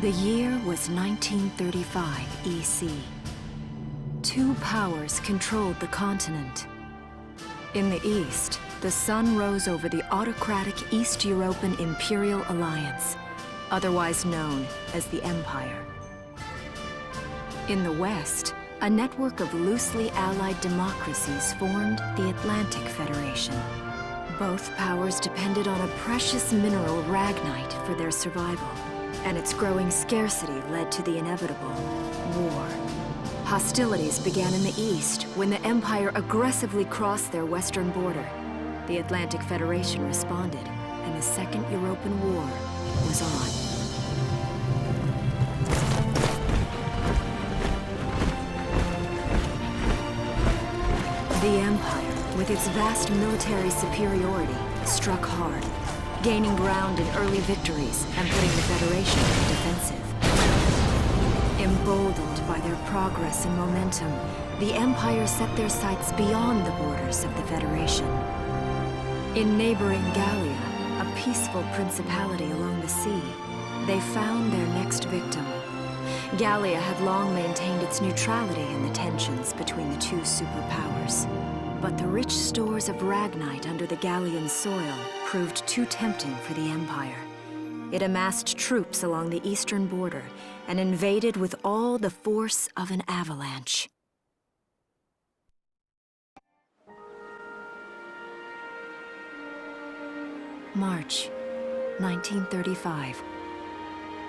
The year was 1935 EC. Two powers controlled the continent. In the east, the sun rose over the autocratic East Europan Imperial Alliance, otherwise known as the Empire. In the west, a network of loosely allied democracies formed the Atlantic Federation. Both powers depended on a precious mineral, Ragnite, for their survival, and its growing scarcity led to the inevitable war. Hostilities began in the east when the Empire aggressively crossed their western border. The Atlantic Federation responded, and the Second Europan War was on. The Empire, with its vast military superiority, struck hard, gaining ground in early victories and putting the Federation on the defensive. Emboldened by their progress and momentum, the Empire set their sights beyond the borders of the Federation. In neighboring Gallia, a peaceful principality along the sea, they found their next victim. Gallia had long maintained its neutrality in the tensions between the two superpowers. But the rich stores of Ragnite under the Gallian soil proved too tempting for the Empire. It amassed troops along the eastern border and invaded with all the force of an avalanche. March 1935.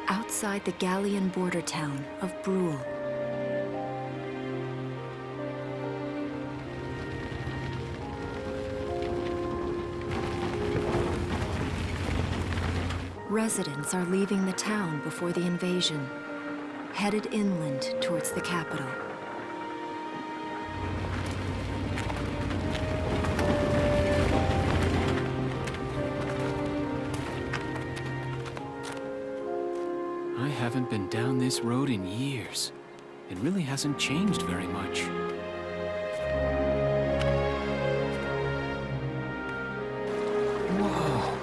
Outside the Gallian border town of Brule. Residents are leaving the town before the invasion, headed inland towards the capital. I haven't been down this road in years. It really hasn't changed very much. Whoa!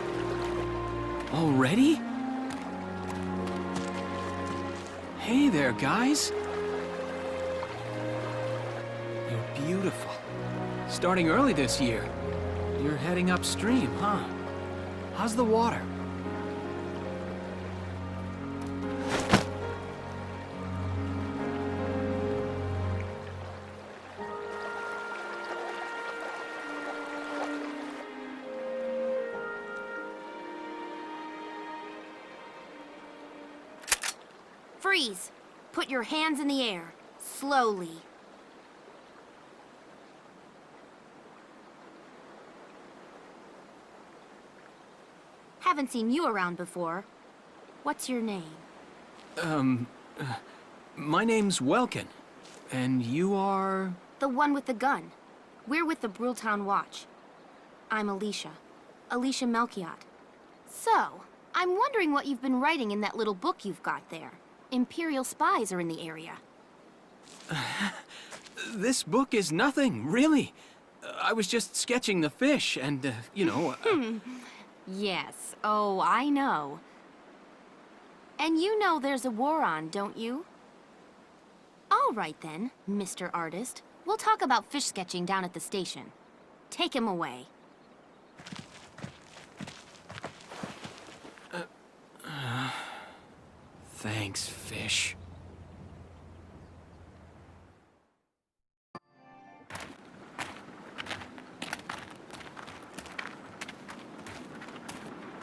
Already? Hey there, guys! You're beautiful. Starting early this year. You're heading upstream, huh? How's the water? Freeze! Put your hands in the air. Slowly. Haven't seen you around before. What's your name? My name's Welkin. And you are? The one with the gun. We're with the Bruletown Watch. I'm Alicia. Alicia Melchiott. So, I'm wondering what you've been writing in that little book you've got there. Imperial spies are in the area. This book is nothing, really. I was just sketching the fish and, you know... Yes. Oh, I know. And you know there's a war on, don't you? All right then, Mr. Artist. We'll talk about fish sketching down at the station. Take him away. Thanks, fish.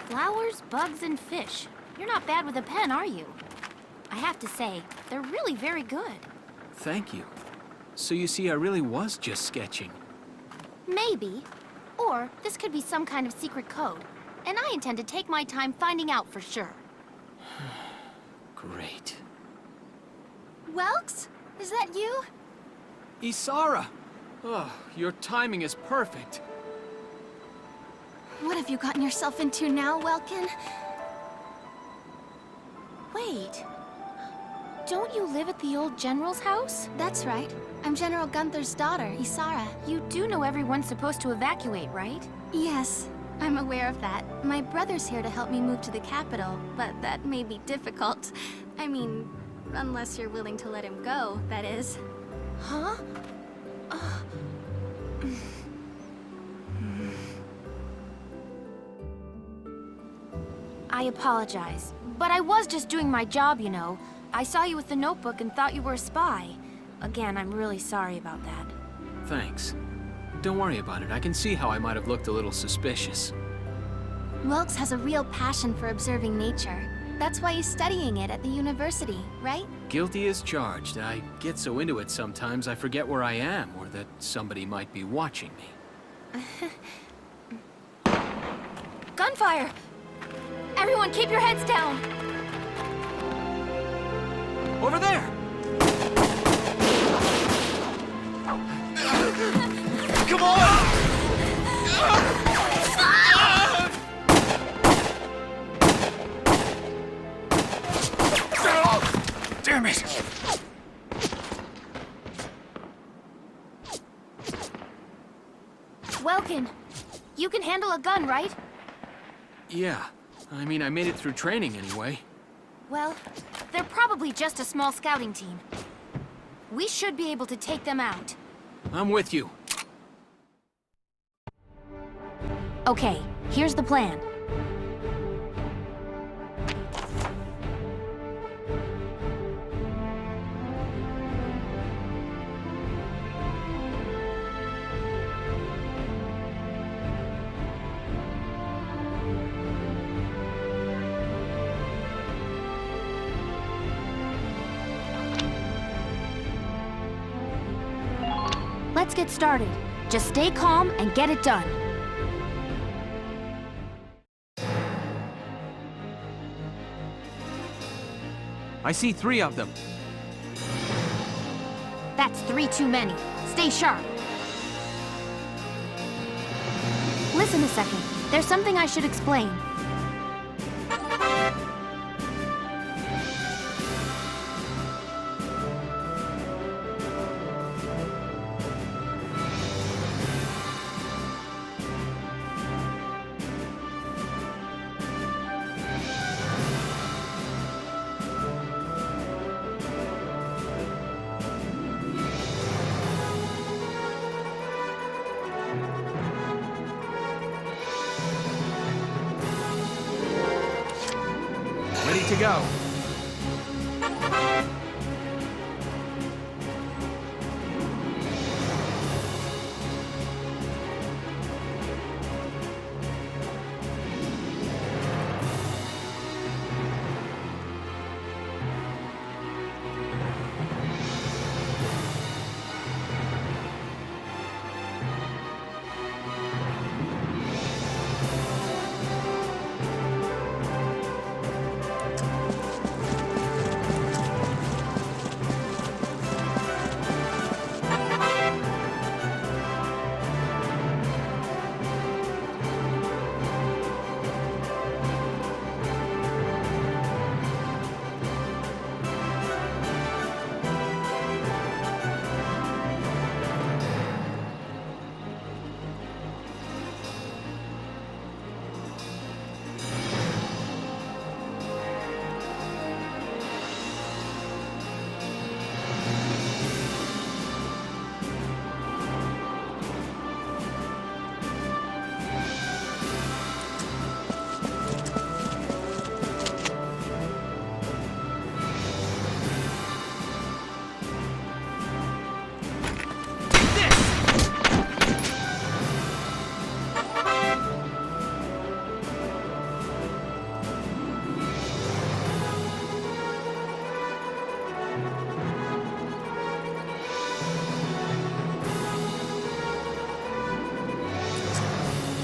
Flowers, bugs, and fish. You're not bad with a pen, are you? I have to say, they're really very good. Thank you. So you see, I really was just sketching. Maybe. Or this could be some kind of secret code. And I intend to take my time finding out for sure. Great. Welks? Is that you? Isara! Oh, your timing is perfect. What have you gotten yourself into now, Welkin? Wait. Don't you live at the old general's house? That's right. I'm General Gunther's daughter, Isara. You do know everyone's supposed to evacuate, right? Yes. I'm aware of that. My brother's here to help me move to the capital, but that may be difficult. I mean, unless you're willing to let him go, that is. Huh? I apologize, but I was just doing my job, you know. I saw you with the notebook and thought you were a spy. Again, I'm really sorry about that. Thanks. Don't worry about it. I can see how I might have looked a little suspicious. Welks has a real passion for observing nature. That's why he's studying it at the university, right? Guilty as charged. I get so into it sometimes I forget where I am, or that somebody might be watching me. Gunfire! Everyone keep your heads down! Over there! Come on! Damn it! Welkin, you can handle a gun, right? Yeah. I mean, I made it through training anyway. Well, they're probably just a small scouting team. We should be able to take them out. I'm with you. Okay, here's the plan. Let's get started. Just stay calm and get it done. I see 3 of them. That's 3 too many. Stay sharp. Listen a second. There's something I should explain. Ready to go.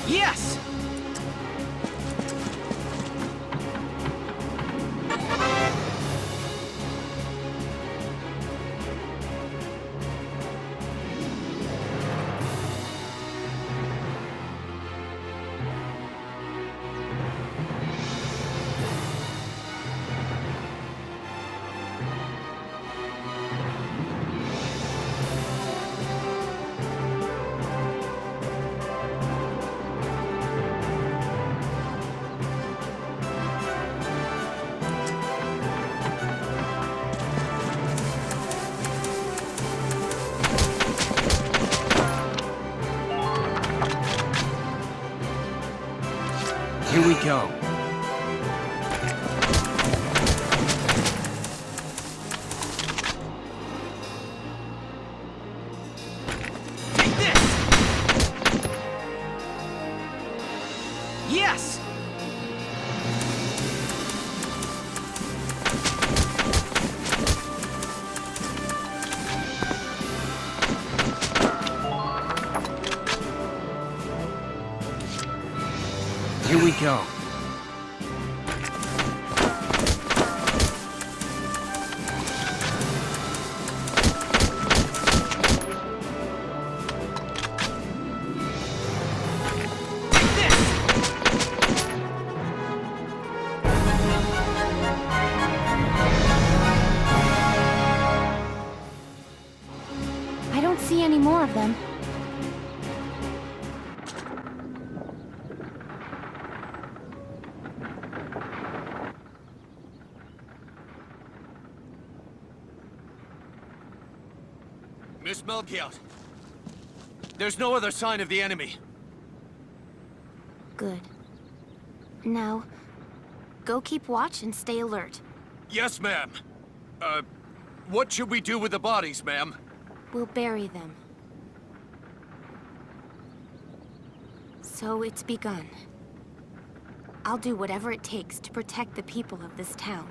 Yes! go. Take this! Yes! Here we go. I don't see any more of them. Miss Melchiott, there's no other sign of the enemy. Good. Now, go keep watch and stay alert. Yes, ma'am. What should we do with the bodies, ma'am? We'll bury them. So it's begun. I'll do whatever it takes to protect the people of this town.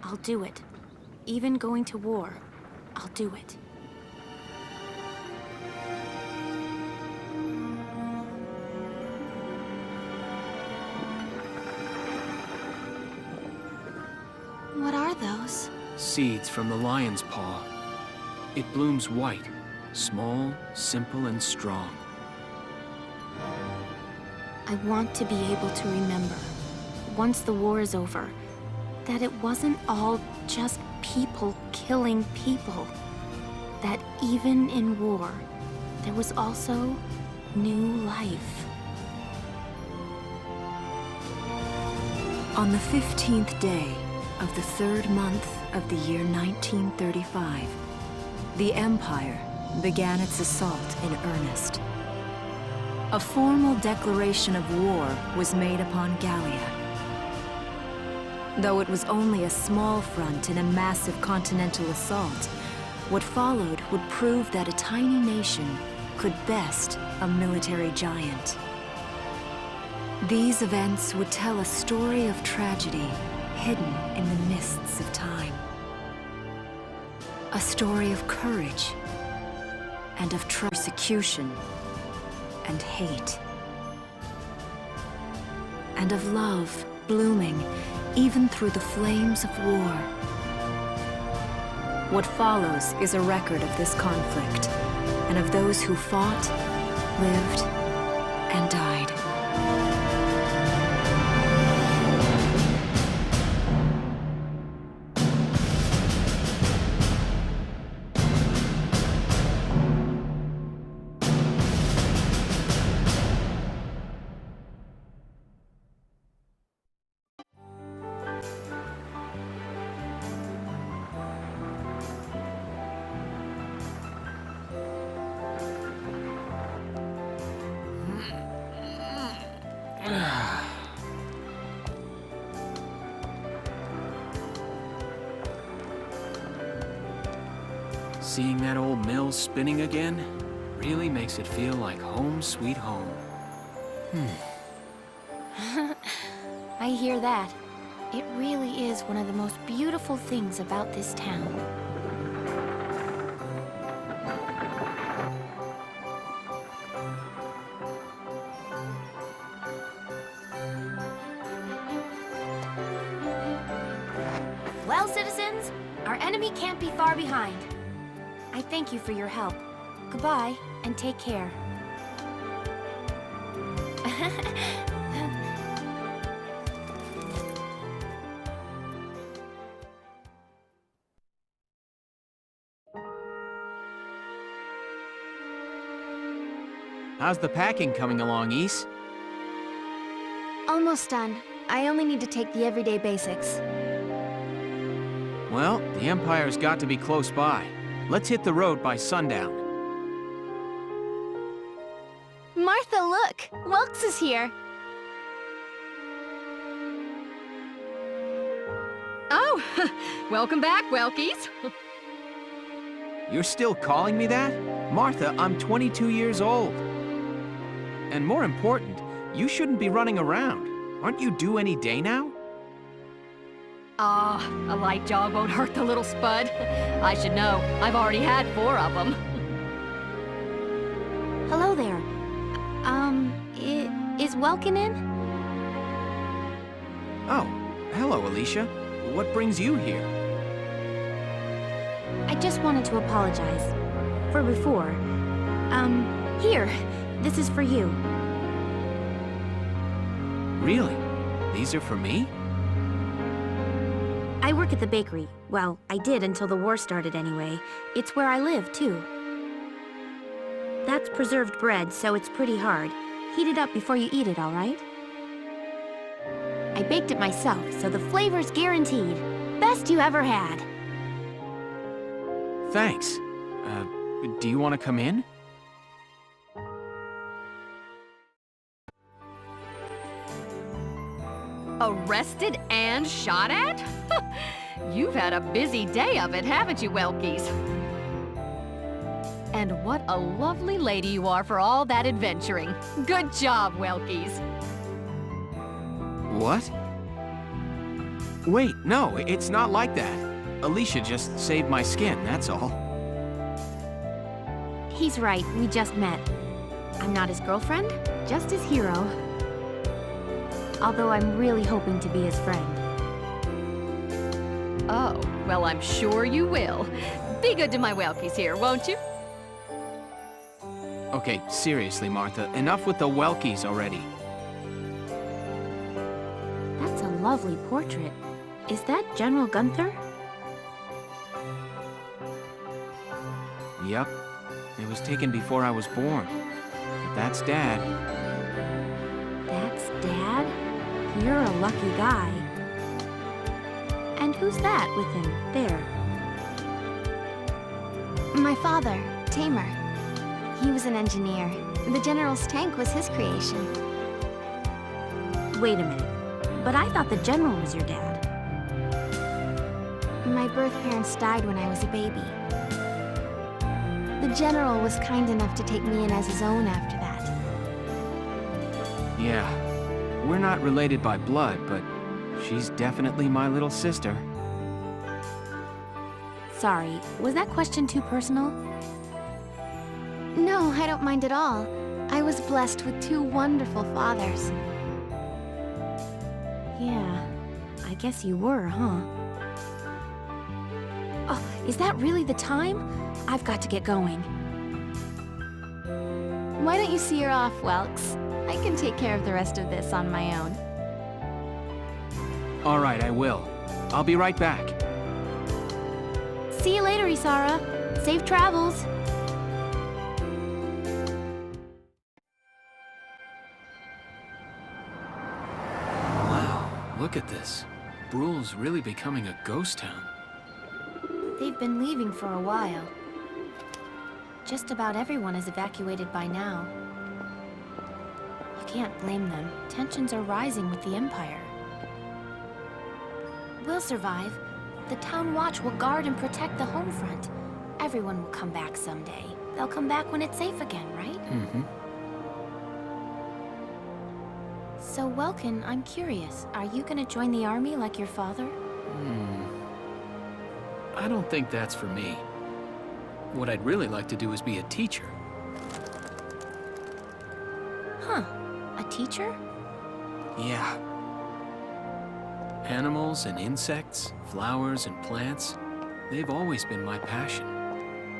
I'll do it. Even going to war, I'll do it. What are those? Seeds from the lion's paw. It blooms white, small, simple, and strong. I want to be able to remember, once the war is over, that it wasn't all just people killing people. That even in war, there was also new life. On the 15th day of the 3rd month of the year 1935, the Empire began its assault in earnest. A formal declaration of war was made upon Gallia. Though it was only a small front in a massive continental assault, what followed would prove that a tiny nation could best a military giant. These events would tell a story of tragedy hidden in the mists of time. A story of courage and of persecution and hate. And of love blooming even through the flames of war. What follows is a record of this conflict, and of those who fought, lived, and died. Seeing that old mill spinning again really makes it feel like home sweet home. I hear that. It really is one of the most beautiful things about this town. Well, citizens, our enemy can't be far behind. I thank you for your help. Goodbye, and take care. How's the packing coming along, Ys? Almost done. I only need to take the everyday basics. Well, the Empire's got to be close by. Let's hit the road by sundown. Martha, look! Welks is here! Welcome back, Welkies. You're still calling me that? Martha, I'm 22 years old. And more important, you shouldn't be running around. Aren't you due any day now? A light jog won't hurt the little spud. I should know. I've already had 4 of them. Hello there. Is Welkin in? Oh, hello, Alicia. What brings you here? I just wanted to apologize. For before. Here. This is for you. Really? These are for me? I work at the bakery. Well, I did until the war started anyway. It's where I live, too. That's preserved bread, so it's pretty hard. Heat it up before you eat it, all right? I baked it myself, so the flavor's guaranteed. Best you ever had. Thanks. Do you want to come in? Arrested and shot at? You've had a busy day of it, haven't you, Welkies? And what a lovely lady you are for all that adventuring. Good job, Welkies. What? Wait, no, it's not like that. Alicia just saved my skin, that's all. He's right, we just met. I'm not his girlfriend, just his hero. Although I'm really hoping to be his friend. Oh, well, I'm sure you will. Be good to my Welkies here, won't you? Okay, seriously, Martha, enough with the Welkies already. That's a lovely portrait. Is that General Gunther? Yep. It was taken before I was born. But that's Dad. That's Dad? You're a lucky guy. And who's that with him, there? My father, Tamer. He was an engineer. The General's tank was his creation. Wait a minute. But I thought the General was your dad. My birth parents died when I was a baby. The General was kind enough to take me in as his own after that. Yeah. We're not related by blood, but she's definitely my little sister. Sorry, was that question too personal? No, I don't mind at all. I was blessed with 2 wonderful fathers. Yeah, I guess you were, huh? Oh, is that really the time? I've got to get going. Why don't you see her off, Welks? I can take care of the rest of this on my own. All right, I will. I'll be right back. See you later, Isara. Safe travels. Wow, look at this. Bruhl's really becoming a ghost town. They've been leaving for a while. Just about everyone is evacuated by now. You can't blame them. Tensions are rising with the Empire. We'll survive. The Town Watch will guard and protect the home front. Everyone will come back someday. They'll come back when it's safe again, right? Mm-hmm. So, Welkin, I'm curious. Are you gonna join the army like your father? I don't think that's for me. What I'd really like to do is be a teacher. Huh. A teacher? Yeah. Animals and insects, flowers and plants, they've always been my passion.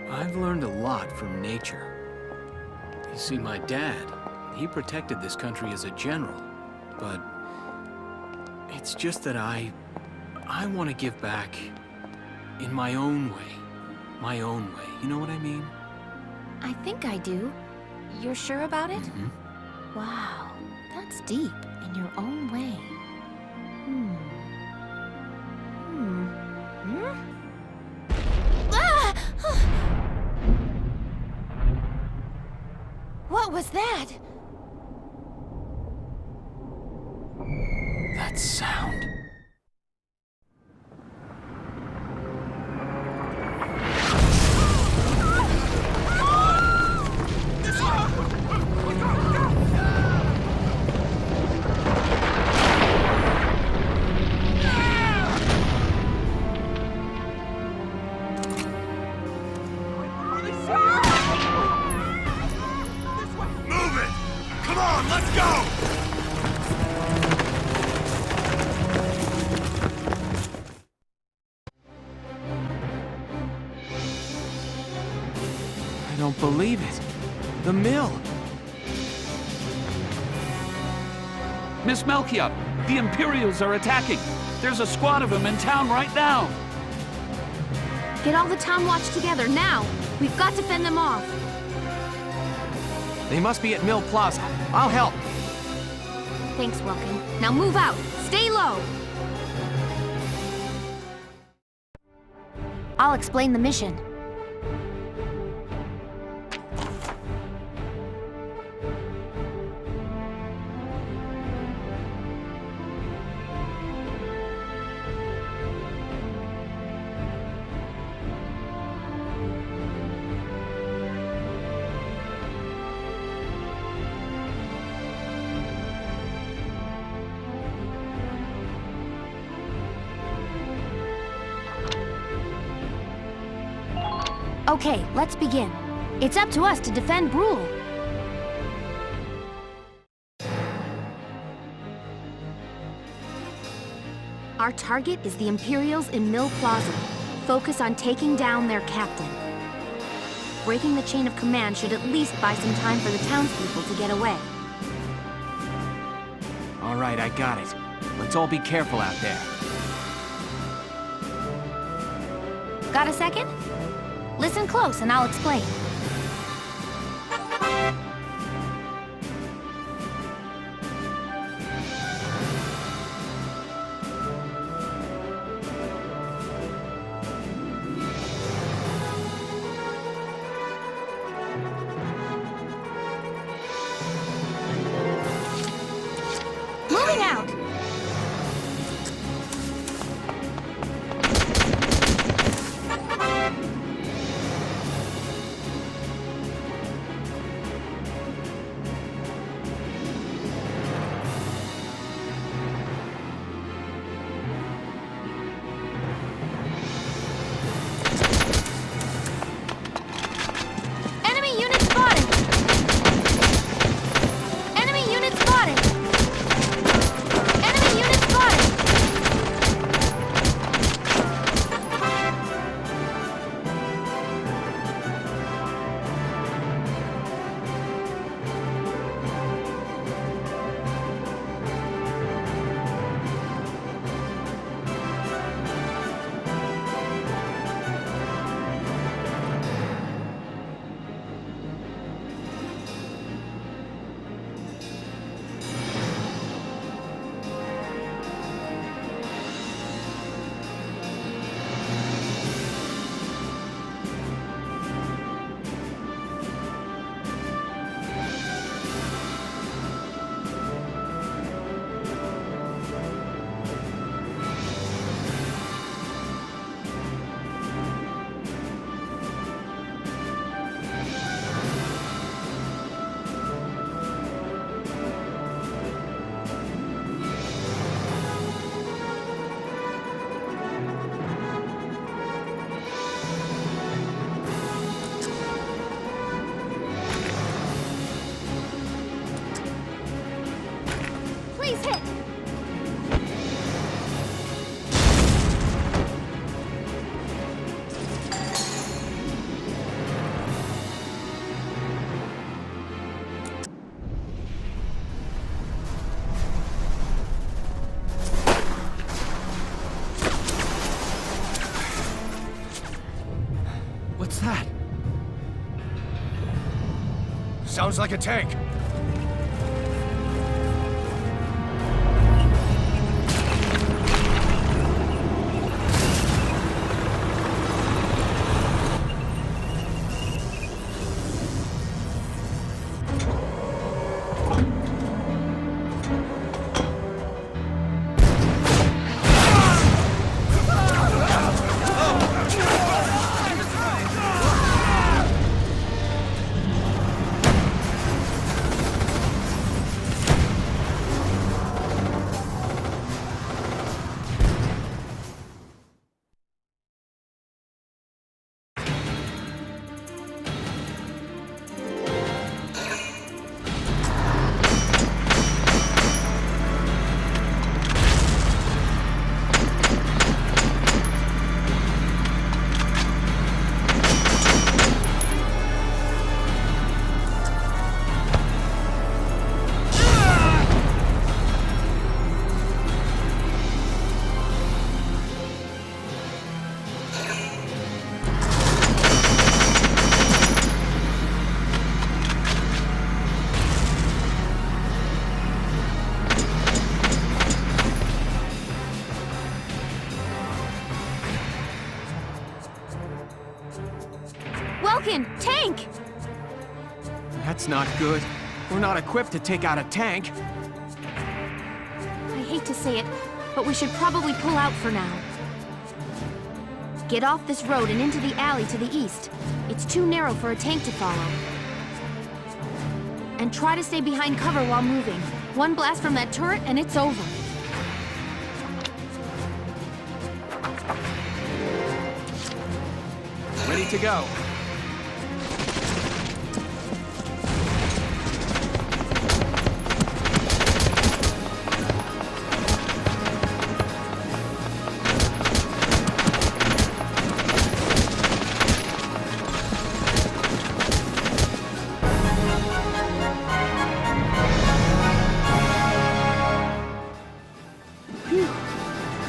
I've learned a lot from nature. You see, my dad, he protected this country as a general, but it's just that I want to give back in my own way. My own way, you know what I mean? I think I do. You're sure about it? Mm-hmm. Wow, that's deep in your own way. Hmm. Ah! What was that? That sound. don't believe it. The mill. Miss Melchiott, the Imperials are attacking. There's a squad of them in town right now. Get all the town watch together, now! We've got to fend them off. They must be at Mill Plaza. I'll help. Thanks, Welkin. Now move out! Stay low! I'll explain the mission. Okay, let's begin. It's up to us to defend Brule. Our target is the Imperials in Mill Plaza. Focus on taking down their captain. Breaking the chain of command should at least buy some time for the townspeople to get away. All right, I got it. Let's all be careful out there. Got a second? Listen close and I'll explain. Moving out! Enemy unit spotted! Enemy unit spotted! Enemy unit spotted! Please hit! What's that? Sounds like a tank. Welkin, tank! That's not good. We're not equipped to take out a tank. I hate to say it, but we should probably pull out for now. Get off this road and into the alley to the east. It's too narrow for a tank to follow. And try to stay behind cover while moving. One blast from that turret and it's over. Ready to go.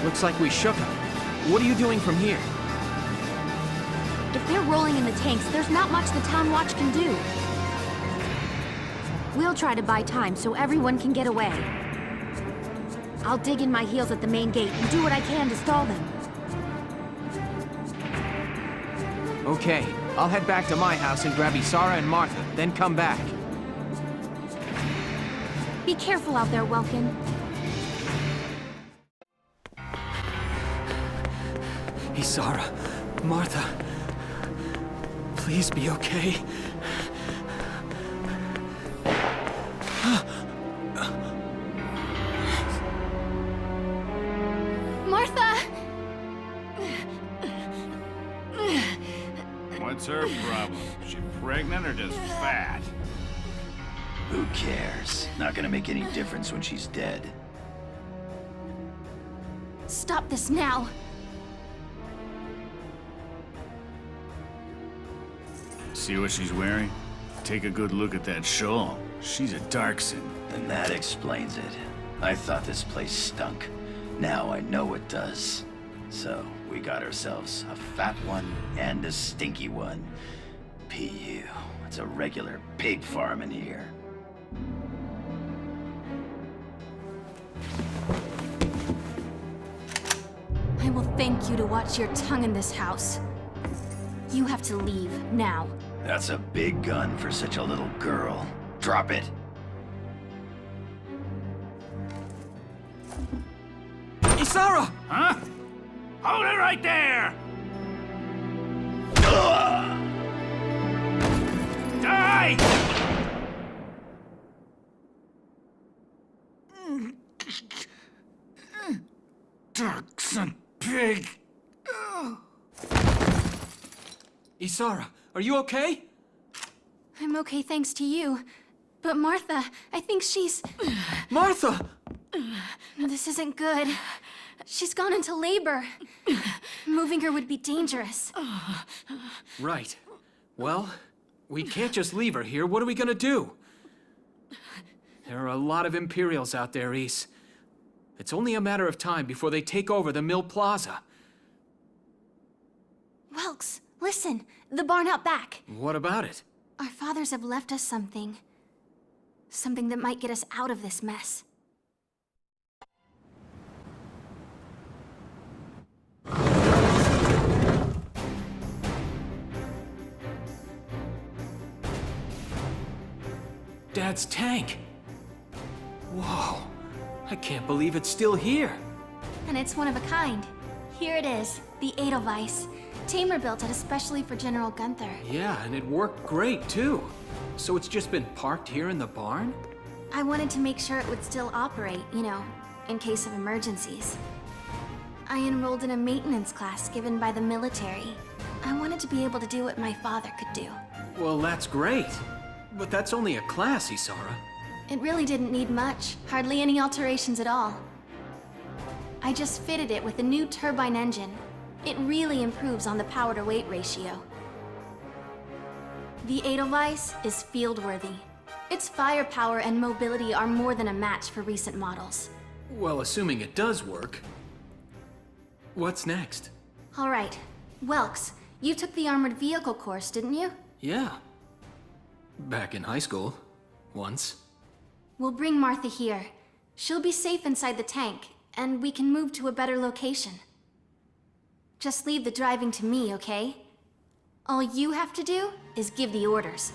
Looks like we shook them. What are you doing from here? If they're rolling in the tanks, there's not much the Town Watch can do. We'll try to buy time so everyone can get away. I'll dig in my heels at the main gate and do what I can to stall them. Okay, I'll head back to my house and grab Isara and Martha, then come back. Be careful out there, Welkin. Isara, Martha, please be okay. Martha! What's her problem? She pregnant or just fat? Who cares? Not gonna make any difference when she's dead. Stop this now! See what she's wearing? Take a good look at that shawl. She's a Darkson. And that explains it. I thought this place stunk. Now I know it does. So, we got ourselves a fat one and a stinky one. PU. It's a regular pig farm in here. I will thank you to watch your tongue in this house. You have to leave, now. That's a big gun for such a little girl. Drop it. Isara! Huh? Hold it right there! Die! Darkson pig! Isara, are you okay? I'm okay thanks to you. But Martha, I think she's... Martha! This isn't good. She's gone into labor. Moving her would be dangerous. Right. Well, we can't just leave her here. What are we gonna do? There are a lot of Imperials out there, Ys. It's only a matter of time before they take over the Mill Plaza. Welks, listen. The barn out back. What about it? Our fathers have left us something. Something that might get us out of this mess. Dad's tank. Whoa. I can't believe it's still here. And it's one of a kind. Here it is, the Edelweiss. Tamer built it especially for General Gunther. Yeah, and it worked great, too. So it's just been parked here in the barn? I wanted to make sure it would still operate, you know, in case of emergencies. I enrolled in a maintenance class given by the military. I wanted to be able to do what my father could do. Well, that's great. But that's only a class, Isara. It really didn't need much, hardly any alterations at all. I just fitted it with a new turbine engine. It really improves on the power-to-weight ratio. The Edelweiss is field-worthy. Its firepower and mobility are more than a match for recent models. Well, assuming it does work. What's next? All right. Welks, you took the armored vehicle course, didn't you? Yeah. Back in high school. Once. We'll bring Martha here. She'll be safe inside the tank, and we can move to a better location. Just leave the driving to me, okay? All you have to do is give the orders.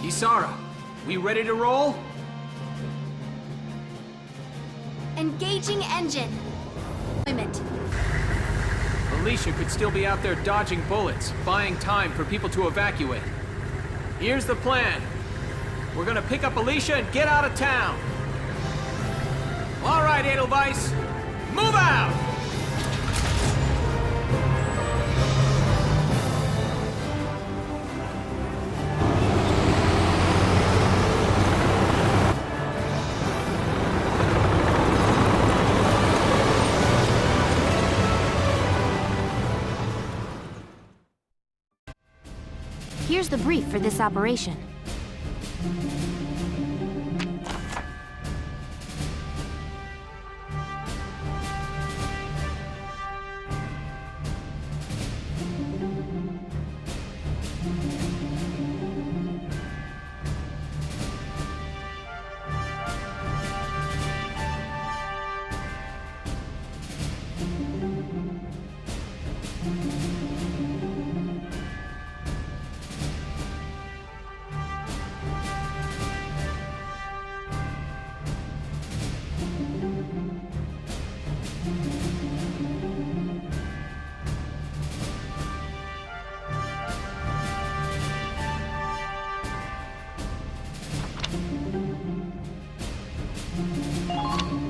Isara, we ready to roll? Engaging engine. Deployment. Alicia could still be out there dodging bullets, buying time for people to evacuate. Here's the plan. We're gonna pick up Alicia and get out of town. All right, Edelweiss, move out! Here's the brief for this operation.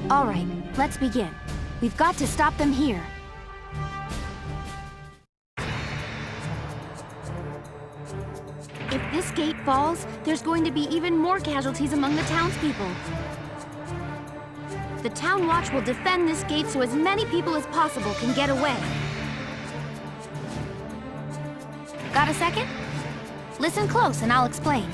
All right, let's begin. We've got to stop them here. If this gate falls, there's going to be even more casualties among the townspeople. The Town Watch will defend this gate so as many people as possible can get away. Got a second? Listen close and I'll explain.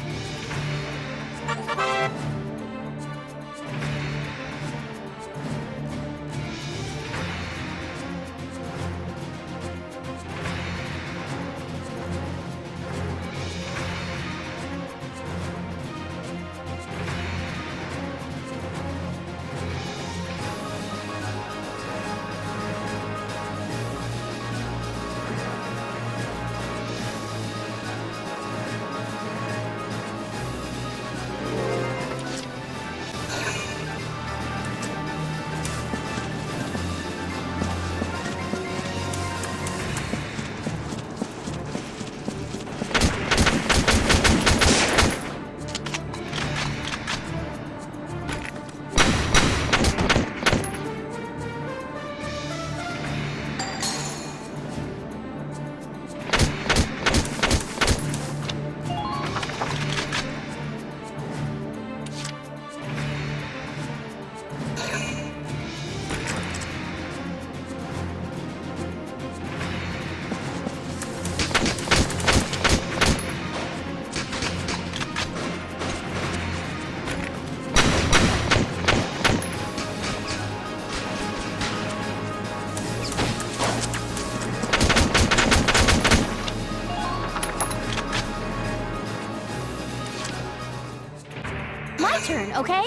Turn, okay?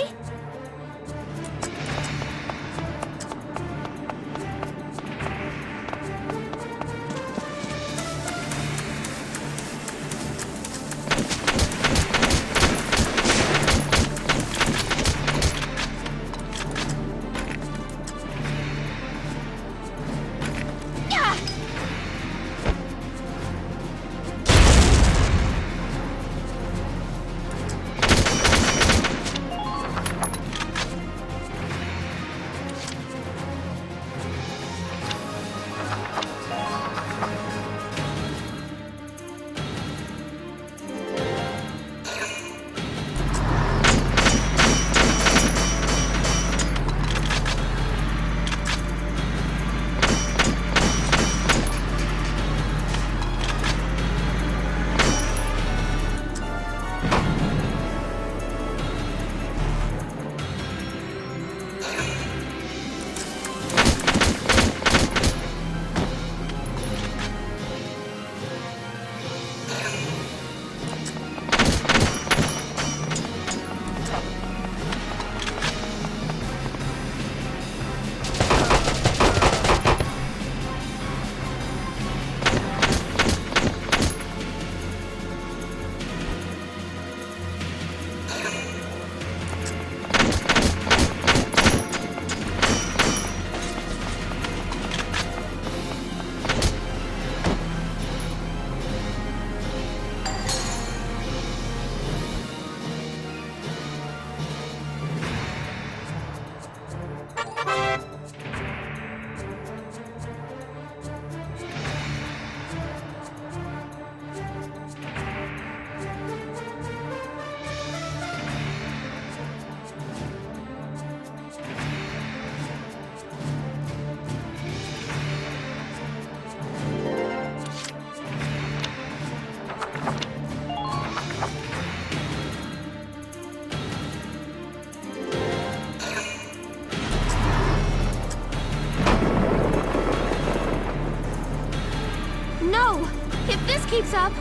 No! If this keeps up...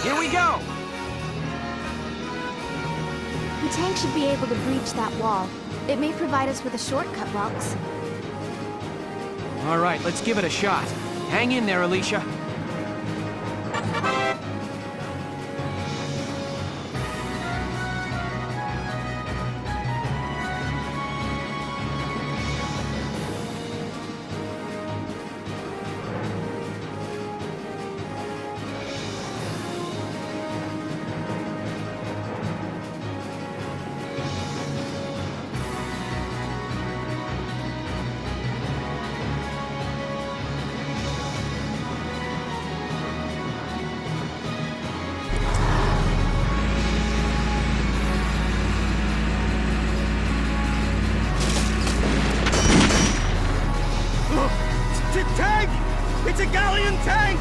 Here we go! The tank should be able to breach that wall. It may provide us with a shortcut, Welks. All right, let's give it a shot. Hang in there, Alicia. Tank! It's a Gallian tank!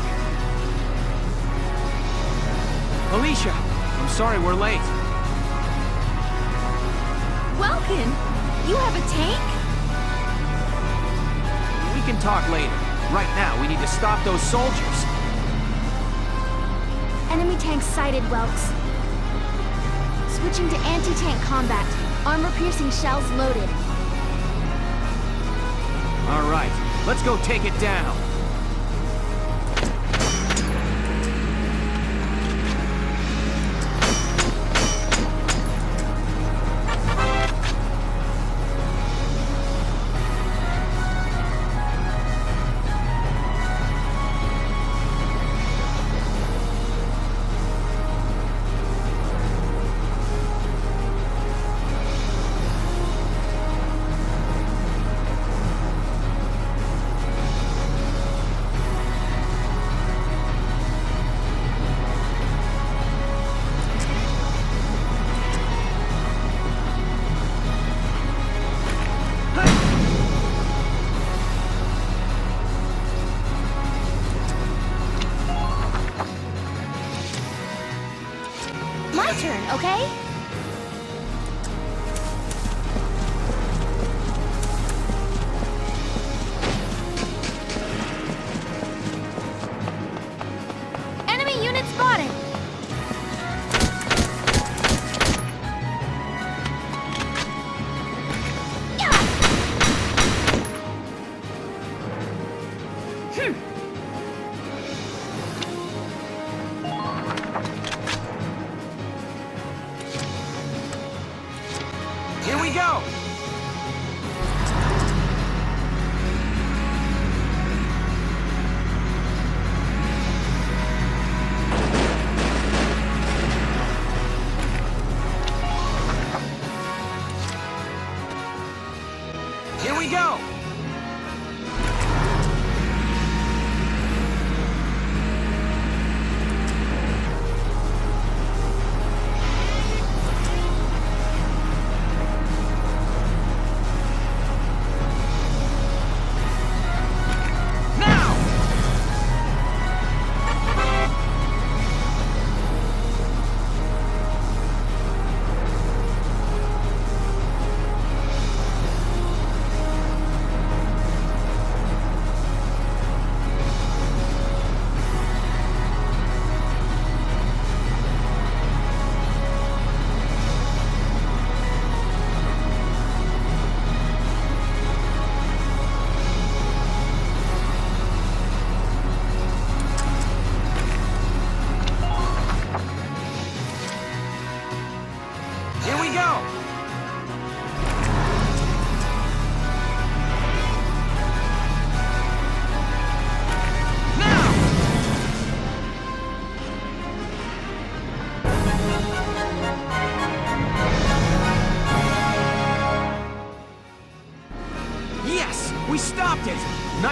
Alicia, I'm sorry we're late. Welkin! You have a tank? We can talk later. Right now, we need to stop those soldiers. Enemy tank sighted, Welks. Switching to anti-tank combat. Armor-piercing shells loaded. All right, let's go take it down. My turn, okay? Enemy unit spotted! Here we go! Here we go!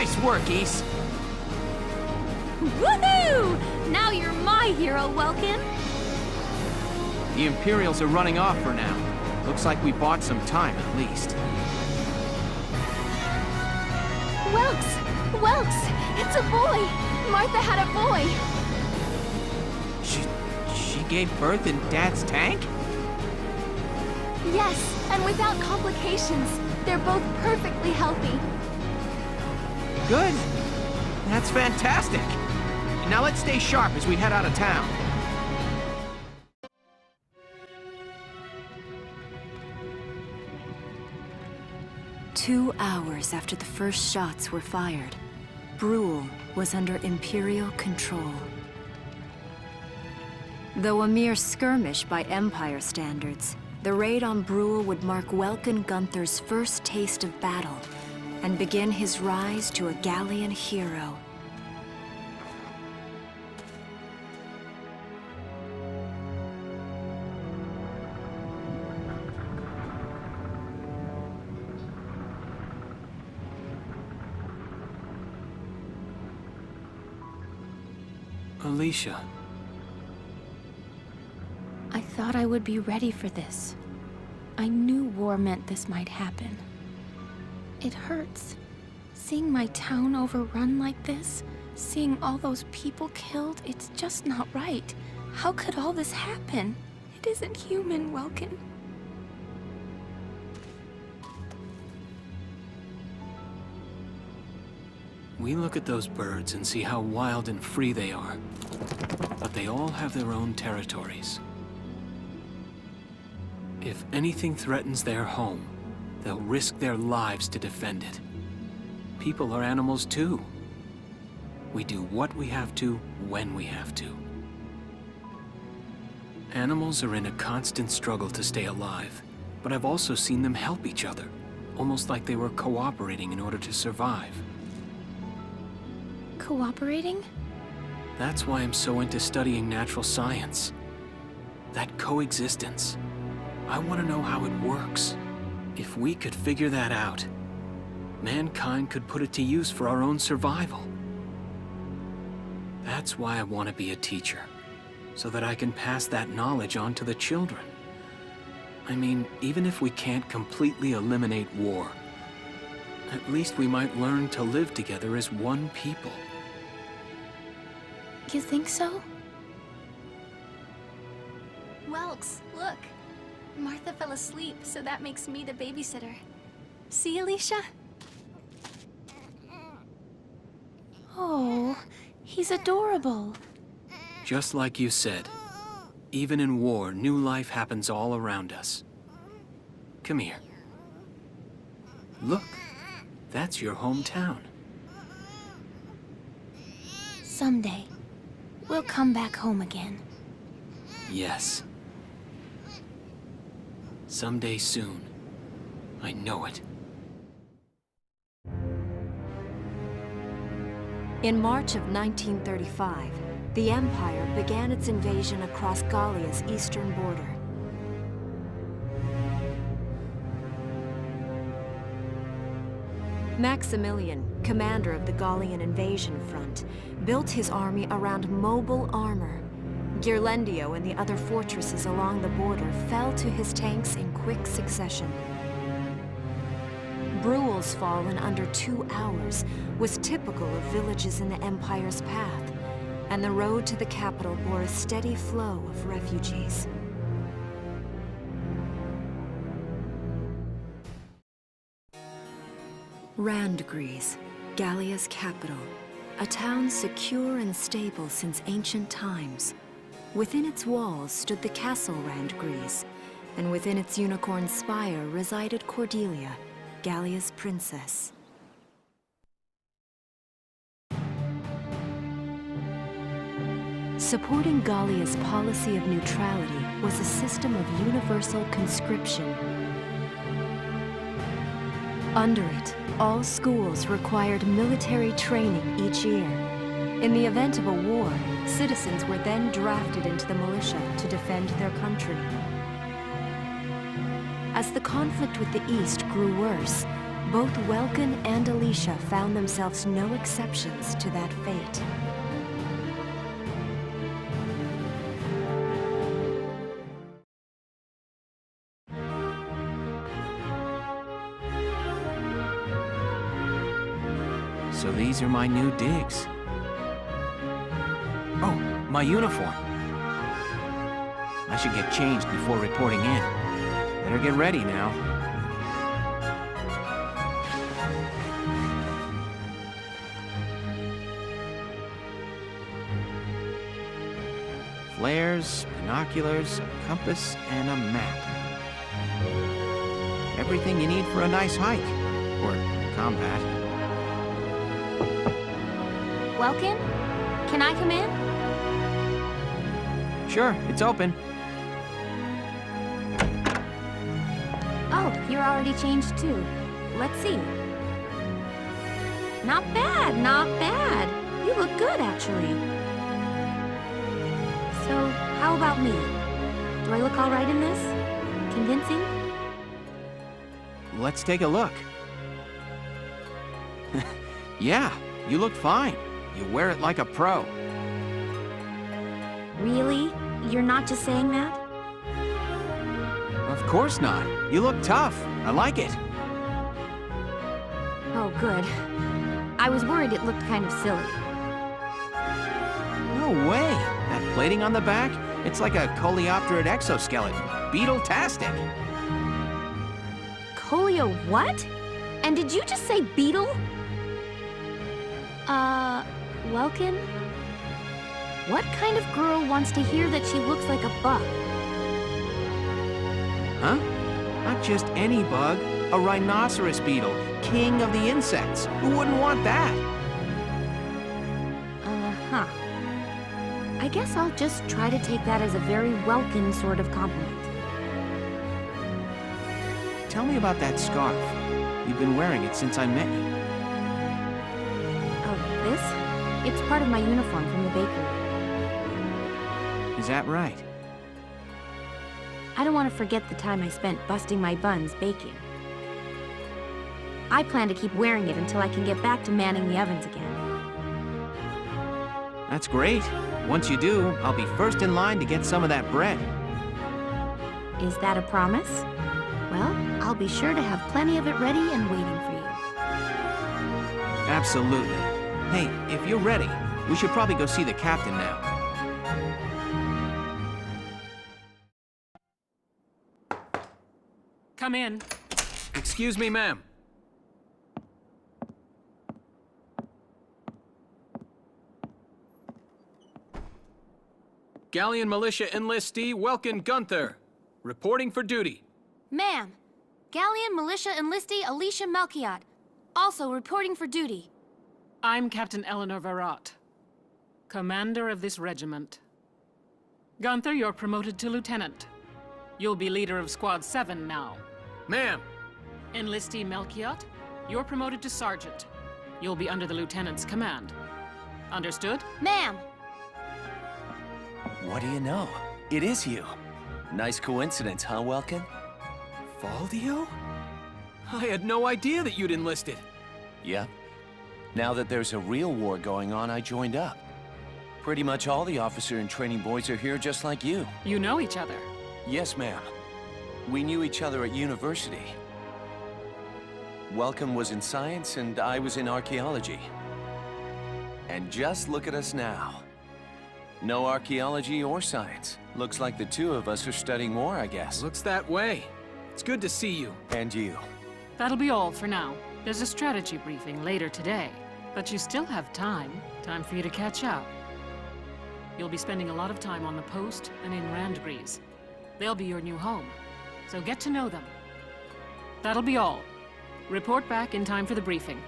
Nice work, Ys. Woohoo! Now you're my hero, Welkin. The Imperials are running off for now. Looks like we bought some time, at least. Welks! It's a boy! Martha had a boy! She gave birth in Dad's tank? Yes, and without complications. They're both perfectly healthy. Good. That's fantastic. Now let's stay sharp as we head out of town. Two hours after the first shots were fired, Brule was under Imperial control. Though a mere skirmish by Empire standards, the raid on Brule would mark Welkin Gunther's first taste of battle and begin his rise to a Gallian hero. Alicia. I thought I would be ready for this. I knew war meant this might happen. It hurts. Seeing my town overrun like this, seeing all those people killed, it's just not right. How could all this happen? It isn't human, Welkin. We look at those birds and see how wild and free they are. But they all have their own territories. If anything threatens their home, they'll risk their lives to defend it. People are animals too. We do what we have to, when we have to. Animals are in a constant struggle to stay alive, but I've also seen them help each other, almost like they were cooperating in order to survive. Cooperating? That's why I'm so into studying natural science. That coexistence. I want to know how it works. If we could figure that out, mankind could put it to use for our own survival. That's why I want to be a teacher, so that I can pass that knowledge on to the children. I mean, even if we can't completely eliminate war, at least we might learn to live together as one people. You think so? Welks, look. Martha fell asleep, so that makes me the babysitter. See, Alicia? Oh, he's adorable. Just like you said, even in war, new life happens all around us. Come here. Look, that's your hometown. Someday, we'll come back home again. Yes. Someday soon. I know it. In March of 1935, the Empire began its invasion across Gallia's eastern border. Maximilian, commander of the Gallian invasion front, built his army around mobile armor. Ghirlandaio and the other fortresses along the border fell to his tanks in quick succession. Brule's fall in under 2 hours was typical of villages in the Empire's path, and the road to the capital bore a steady flow of refugees. Randgries, Gallia's capital, a town secure and stable since ancient times. Within its walls stood the castle Randgries, and within its unicorn spire resided Cordelia, Gallia's princess. Supporting Gallia's policy of neutrality was a system of universal conscription. Under it, all schools required military training each year. In the event of a war, citizens were then drafted into the militia to defend their country. As the conflict with the East grew worse, Both Welkin and Alicia found themselves no exceptions to that fate. So these are my new digs. Oh, my uniform. I should get changed before reporting in. Better get ready now. Flares, binoculars, a compass, and a map. Everything you need for a nice hike. Or combat. Welkin? Can I come in? Sure, it's open. Oh, you're already changed too. Let's see. Not bad, not bad. You look good, actually. So, how about me? Do I look all right in this? Convincing? Let's take a look. Yeah, you look fine. You wear it like a pro. Really? You're not just saying that? Of course not. You look tough. I like it. Oh, good. I was worried it looked kind of silly. No way. That plating on the back, it's like a coleopterate exoskeleton. Beetle-tastic. Coleo what? And did you just say beetle? Welkin? What kind of girl wants to hear that she looks like a bug? Huh? Not just any bug. A rhinoceros beetle. King of the insects. Who wouldn't want that? Uh-huh. I guess I'll just try to take that as a very Welkin sort of compliment. Tell me about that scarf. You've been wearing it since I met you. Oh, this? It's part of my uniform from the bakery. Is that right? I don't want to forget the time I spent busting my buns baking. I plan to keep wearing it until I can get back to manning the ovens again. That's great. Once you do, I'll be first in line to get some of that bread. Is that a promise? Well, I'll be sure to have plenty of it ready and waiting for you. Absolutely. Hey, if you're ready, we should probably go see the captain now. Come in. Excuse me, ma'am. Gallian Militia enlistee Welkin Gunther, reporting for duty. Ma'am, Gallian Militia enlistee Alicia Melchiott, also reporting for duty. I'm Captain Eleanor Varrot, commander of this regiment. Gunther, you're promoted to lieutenant. You'll be leader of Squad 7 now. Ma'am! Enlistee Melchiott, you're promoted to sergeant. You'll be under the lieutenant's command. Understood? Ma'am! What do you know? It is you. Nice coincidence, huh, Welkin? Valdio? I had no idea that you'd enlisted. Yep. Now that there's a real war going on, I joined up. Pretty much all the officer and training boys are here just like you. You know each other? Yes, ma'am. We knew each other at university. Welkin was in science and I was in archaeology. And just look at us now. No archaeology or science. Looks like the two of us are studying war, I guess. Looks that way. It's good to see you. And you. That'll be all for now. There's a strategy briefing later today. But you still have time. Time for you to catch up. You'll be spending a lot of time on the post and in Randgrees. They'll be your new home. So get to know them. That'll be all. Report back in time for the briefing.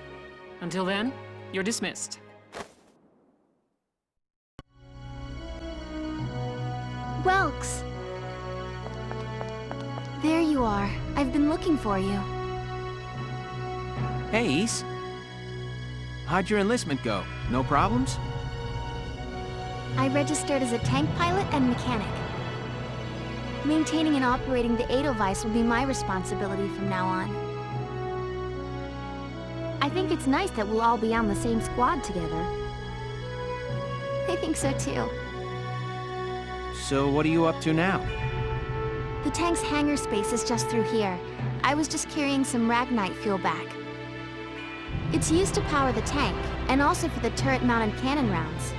Until then, you're dismissed. Welks! There you are. I've been looking for you. Hey, Ys. How'd your enlistment go? No problems? I registered as a tank pilot and mechanic. Maintaining and operating the Edelweiss will be my responsibility from now on. I think it's nice that we'll all be on the same squad together. I think so too. So what are you up to now? The tank's hangar space is just through here. I was just carrying some Ragnite fuel back. It's used to power the tank, and also for the turret-mounted cannon rounds.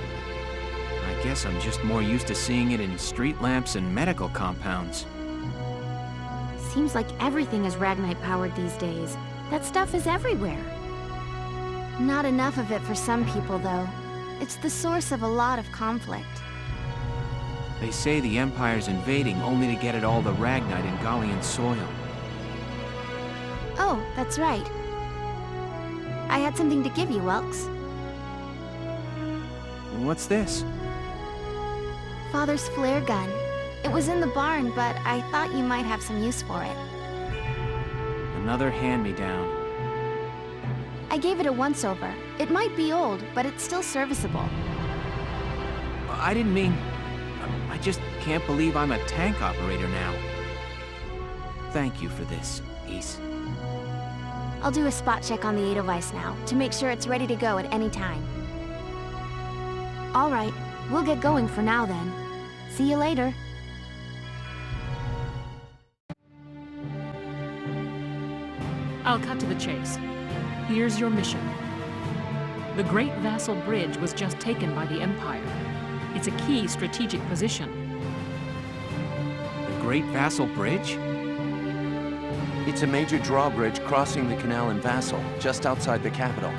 I guess I'm just more used to seeing it in street lamps and medical compounds. Seems like everything is Ragnite powered these days. That stuff is everywhere. Not enough of it for some people, though. It's the source of a lot of conflict. They say the Empire's invading only to get at all the Ragnite in Gallian soil. Oh, that's right. I had something to give you, Welks. What's this? Father's flare gun. It was in the barn, but I thought you might have some use for it. Another hand-me-down. I gave it a once-over. It might be old, but it's still serviceable. I didn't mean... I just can't believe I'm a tank operator now. Thank you for this, Ys. I'll do a spot check on the Edelweiss now, to make sure it's ready to go at any time. All right, we'll get going for now then. See you later. I'll cut to the chase. Here's your mission. The Great Vassal Bridge was just taken by the Empire. It's a key strategic position. The Great Vassal Bridge? It's a major drawbridge crossing the canal in Vassal, just outside the capital.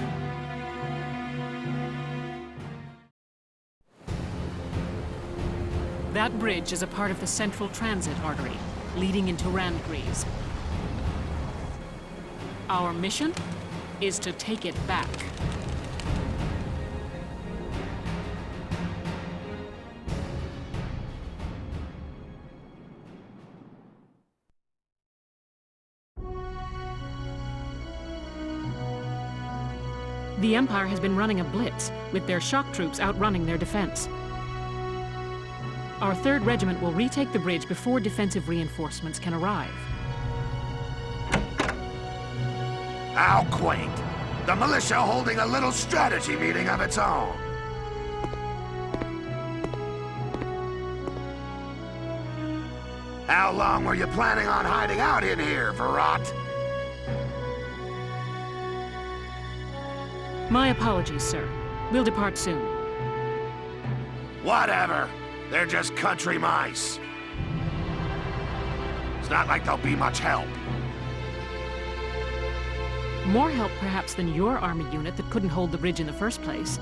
That bridge is a part of the central transit artery, leading into Randgries. Our mission is to take it back. The Empire has been running a blitz, with their shock troops outrunning their defense. Our 3rd Regiment will retake the bridge before defensive reinforcements can arrive. How quaint. The militia holding a little strategy meeting of its own. How long were you planning on hiding out in here, Verrot? My apologies, sir. We'll depart soon. Whatever. They're just country mice. It's not like they'll be much help. More help, perhaps, than your army unit that couldn't hold the bridge in the first place.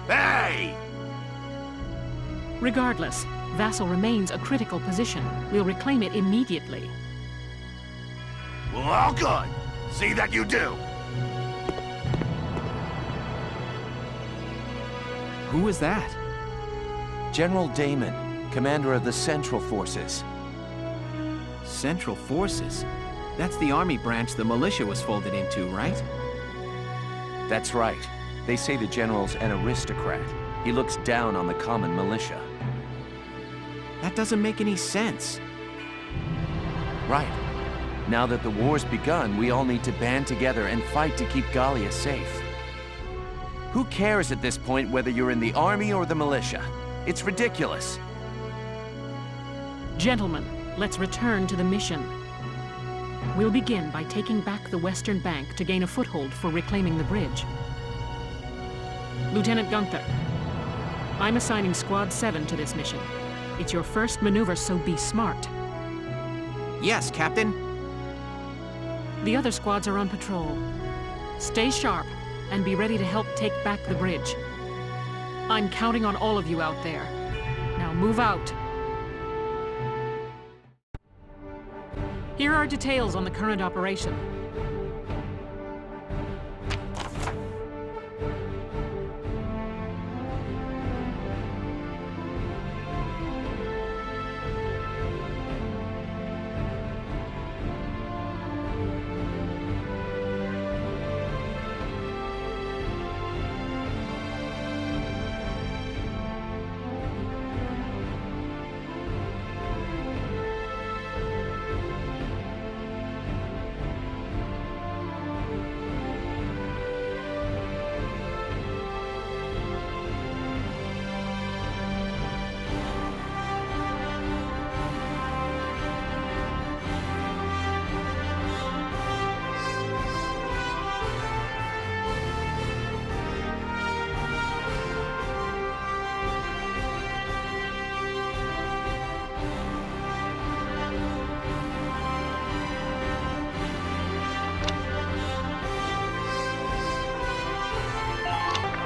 Hey! Regardless, Vassal remains a critical position. We'll reclaim it immediately. Well, good. See that you do. Who is that? General Damon, commander of the Central Forces. Central Forces? That's the army branch the militia was folded into, right? That's right. They say the general's an aristocrat. He looks down on the common militia. That doesn't make any sense. Right. Now that the war's begun, we all need to band together and fight to keep Gallia safe. Who cares at this point whether you're in the army or the militia? It's ridiculous. Gentlemen, let's return to the mission. We'll begin by taking back the western bank to gain a foothold for reclaiming the bridge. Lieutenant Gunther, I'm assigning Squad 7 to this mission. It's your first maneuver, so be smart. Yes, Captain. The other squads are on patrol. Stay sharp and be ready to help take back the bridge. I'm counting on all of you out there. Now move out. Here are details on the current operation.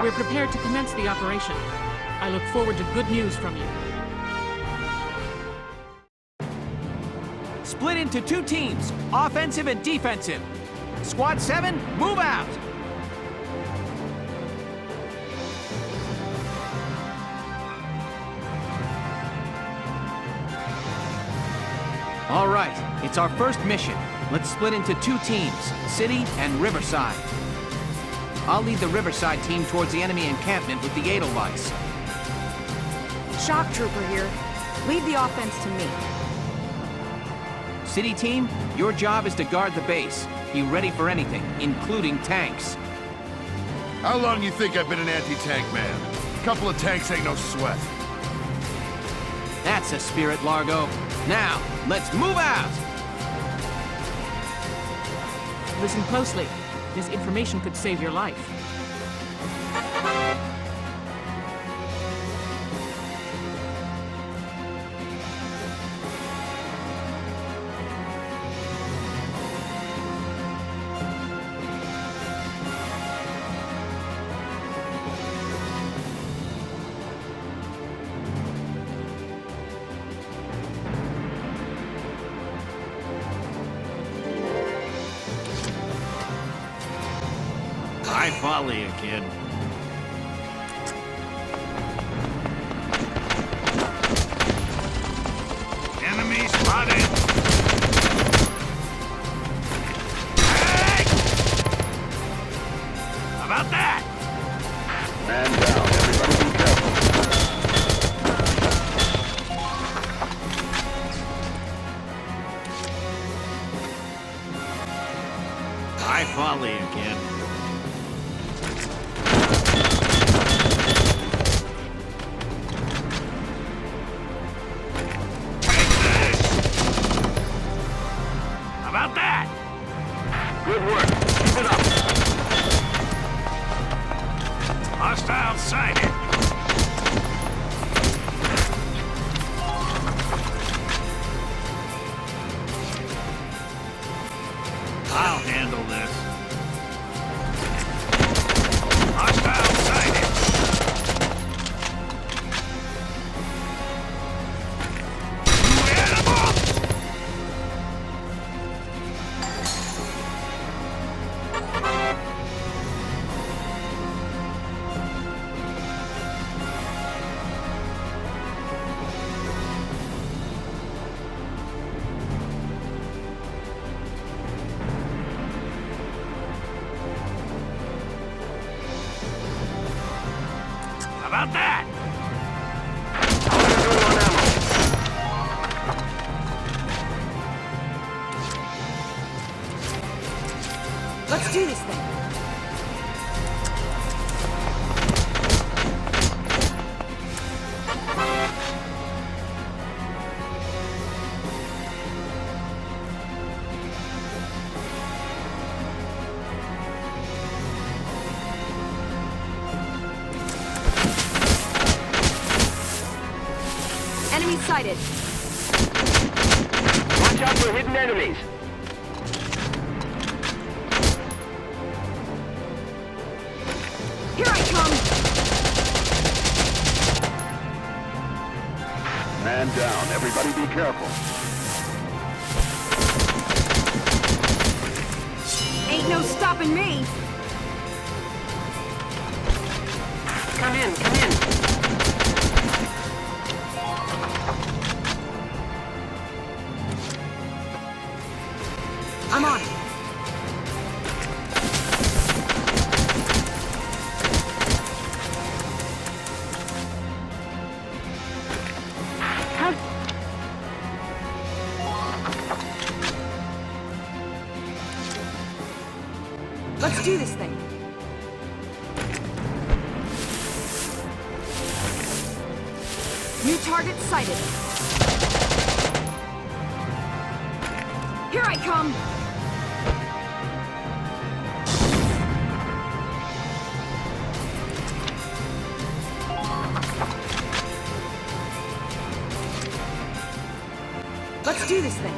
We're prepared to commence the operation. I look forward to good news from you. Split into 2 teams, offensive and defensive. Squad 7, move out! All right, it's our first mission. Let's split into 2 teams, City and Riverside. I'll lead the Riverside team towards the enemy encampment with the Edelweiss. Shock Trooper here. Lead the offense to me. City team, your job is to guard the base. Be ready for anything, including tanks. How long you think I've been an anti-tank man? A couple of tanks ain't no sweat. That's a spirit, Largo. Now, let's move out! Listen closely. This information could save your life. I follow you, kid. Enemy spotted! Hey! How about that? Man down, everybody be careful. I follow you, kid. Good work. Keep it up. Hostile sighted. I'll handle this. Hostile sighted. You animal! How about that? Let's do this thing. Enemy sighted. Watch out for hidden enemies. Here I come! Man down, everybody be careful. Ain't no stopping me! Come in, come in. I'm on it. Let's do this thing. New target sighted. Here I come! Let's do this thing.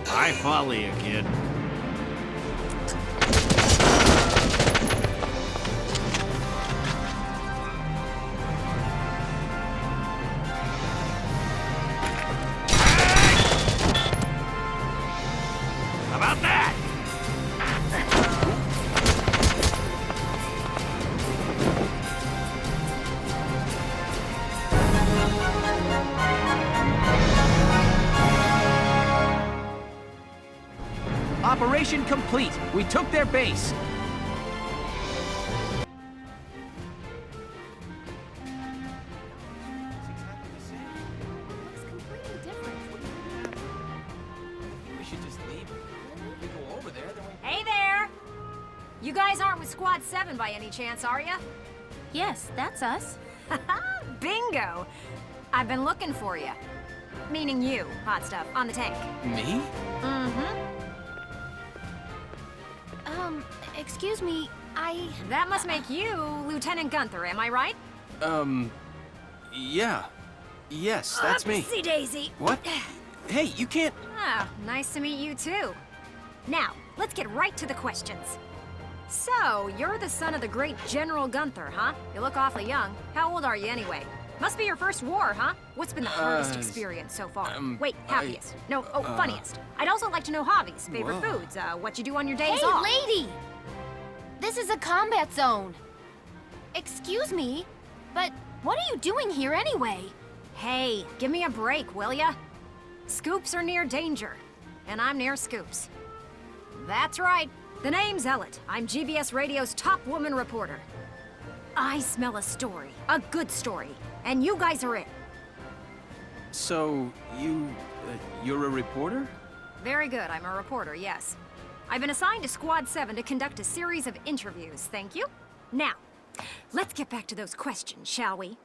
I follow you, kid. How about that? Operation complete. We took their base. We should just leave. We go over there, then we... Hey there! You guys aren't with Squad 7 by any chance, are ya? Yes, that's us. Bingo! I've been looking for you. Meaning you, hot stuff, on the tank. Me? Mm-hmm. Excuse me, That must make you Lieutenant Gunther, am I right? Yeah. Yes, that's me. Oopsie daisy. What? Hey, you can't... Ah, nice to meet you too. Now, let's get right to the questions. So, you're the son of the great General Gunther, huh? You look awfully young. How old are you anyway? Must be your first war, huh? What's been the hardest experience so far? Wait, happiest. Funniest. I'd also like to know hobbies, favorite foods, what you do on your days off. Hey, lady! This is a combat zone. Excuse me, but what are you doing here anyway? Hey, give me a break, will ya? Scoops are near danger, and I'm near scoops. That's right. The name's Ellet. I'm GBS Radio's top woman reporter. I smell a story, a good story, and you guys are it. So, you're a reporter? Very good, I'm a reporter, yes. I've been assigned to Squad 7 to conduct a series of interviews, thank you. Now, let's get back to those questions, shall we?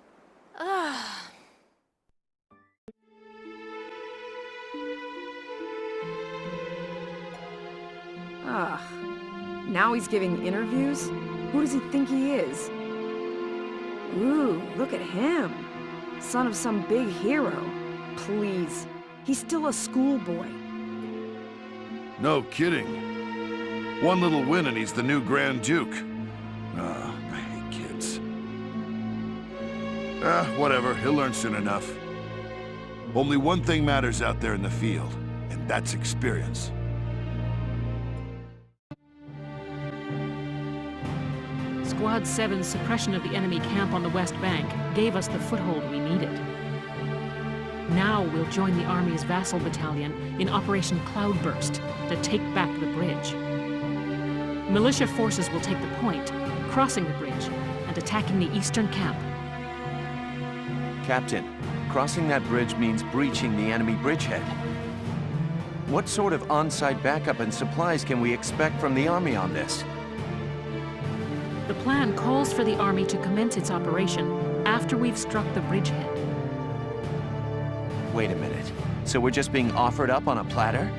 Now he's giving interviews? Who does he think he is? Ooh, look at him. Son of some big hero. Please, he's still a schoolboy. No kidding. One little win and he's the new Grand Duke. I hate kids. Whatever, he'll learn soon enough. Only one thing matters out there in the field, and that's experience. Squad 7's suppression of the enemy camp on the West Bank gave us the foothold we needed. Now we'll join the Army's vassal battalion in Operation Cloudburst to take back the bridge. Militia forces will take the point, crossing the bridge and attacking the eastern camp. Captain, crossing that bridge means breaching the enemy bridgehead. What sort of on-site backup and supplies can we expect from the Army on this? The plan calls for the Army to commence its operation after we've struck the bridgehead. Wait a minute. So we're just being offered up on a platter?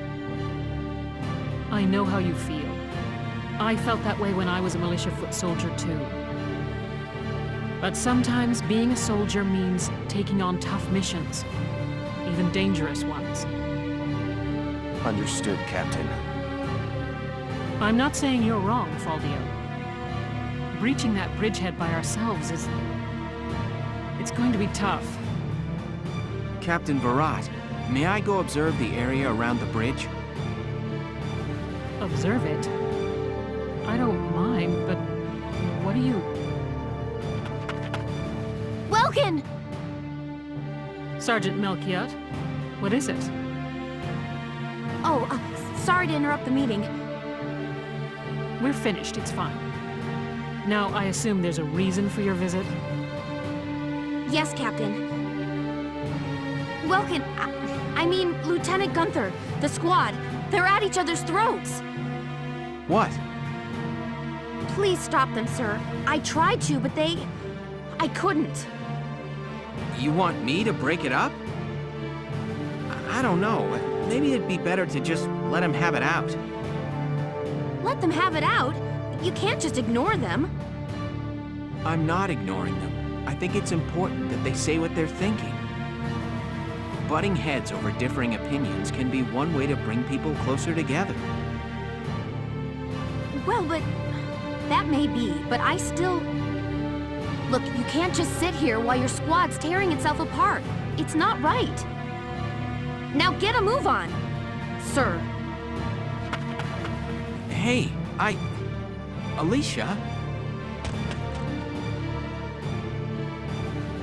I know how you feel. I felt that way when I was a militia foot soldier too. But sometimes being a soldier means taking on tough missions, even dangerous ones. Understood, Captain. I'm not saying you're wrong, Faldio. Breaching that bridgehead by ourselves is... it's going to be tough. Captain Barat, may I go observe the area around the bridge? Observe it? I don't mind, but what do you... Welkin! Sergeant Melchiott, what is it? Oh, sorry to interrupt the meeting. We're finished, it's fine. Now, I assume there's a reason for your visit? Yes, Captain. Welkin, I mean, Lieutenant Gunther, the squad, they're at each other's throats. What? Please stop them, sir. I tried to, but I couldn't. You want me to break it up? I don't know. Maybe it'd be better to just let him have it out. Let them have it out? You can't just ignore them. I'm not ignoring them. I think it's important that they say what they're thinking. butting heads over differing opinions can be one way to bring people closer together. Well, but... that may be, but I still... Look, you can't just sit here while your squad's tearing itself apart. It's not right. Now get a move on, sir. Hey, Alicia?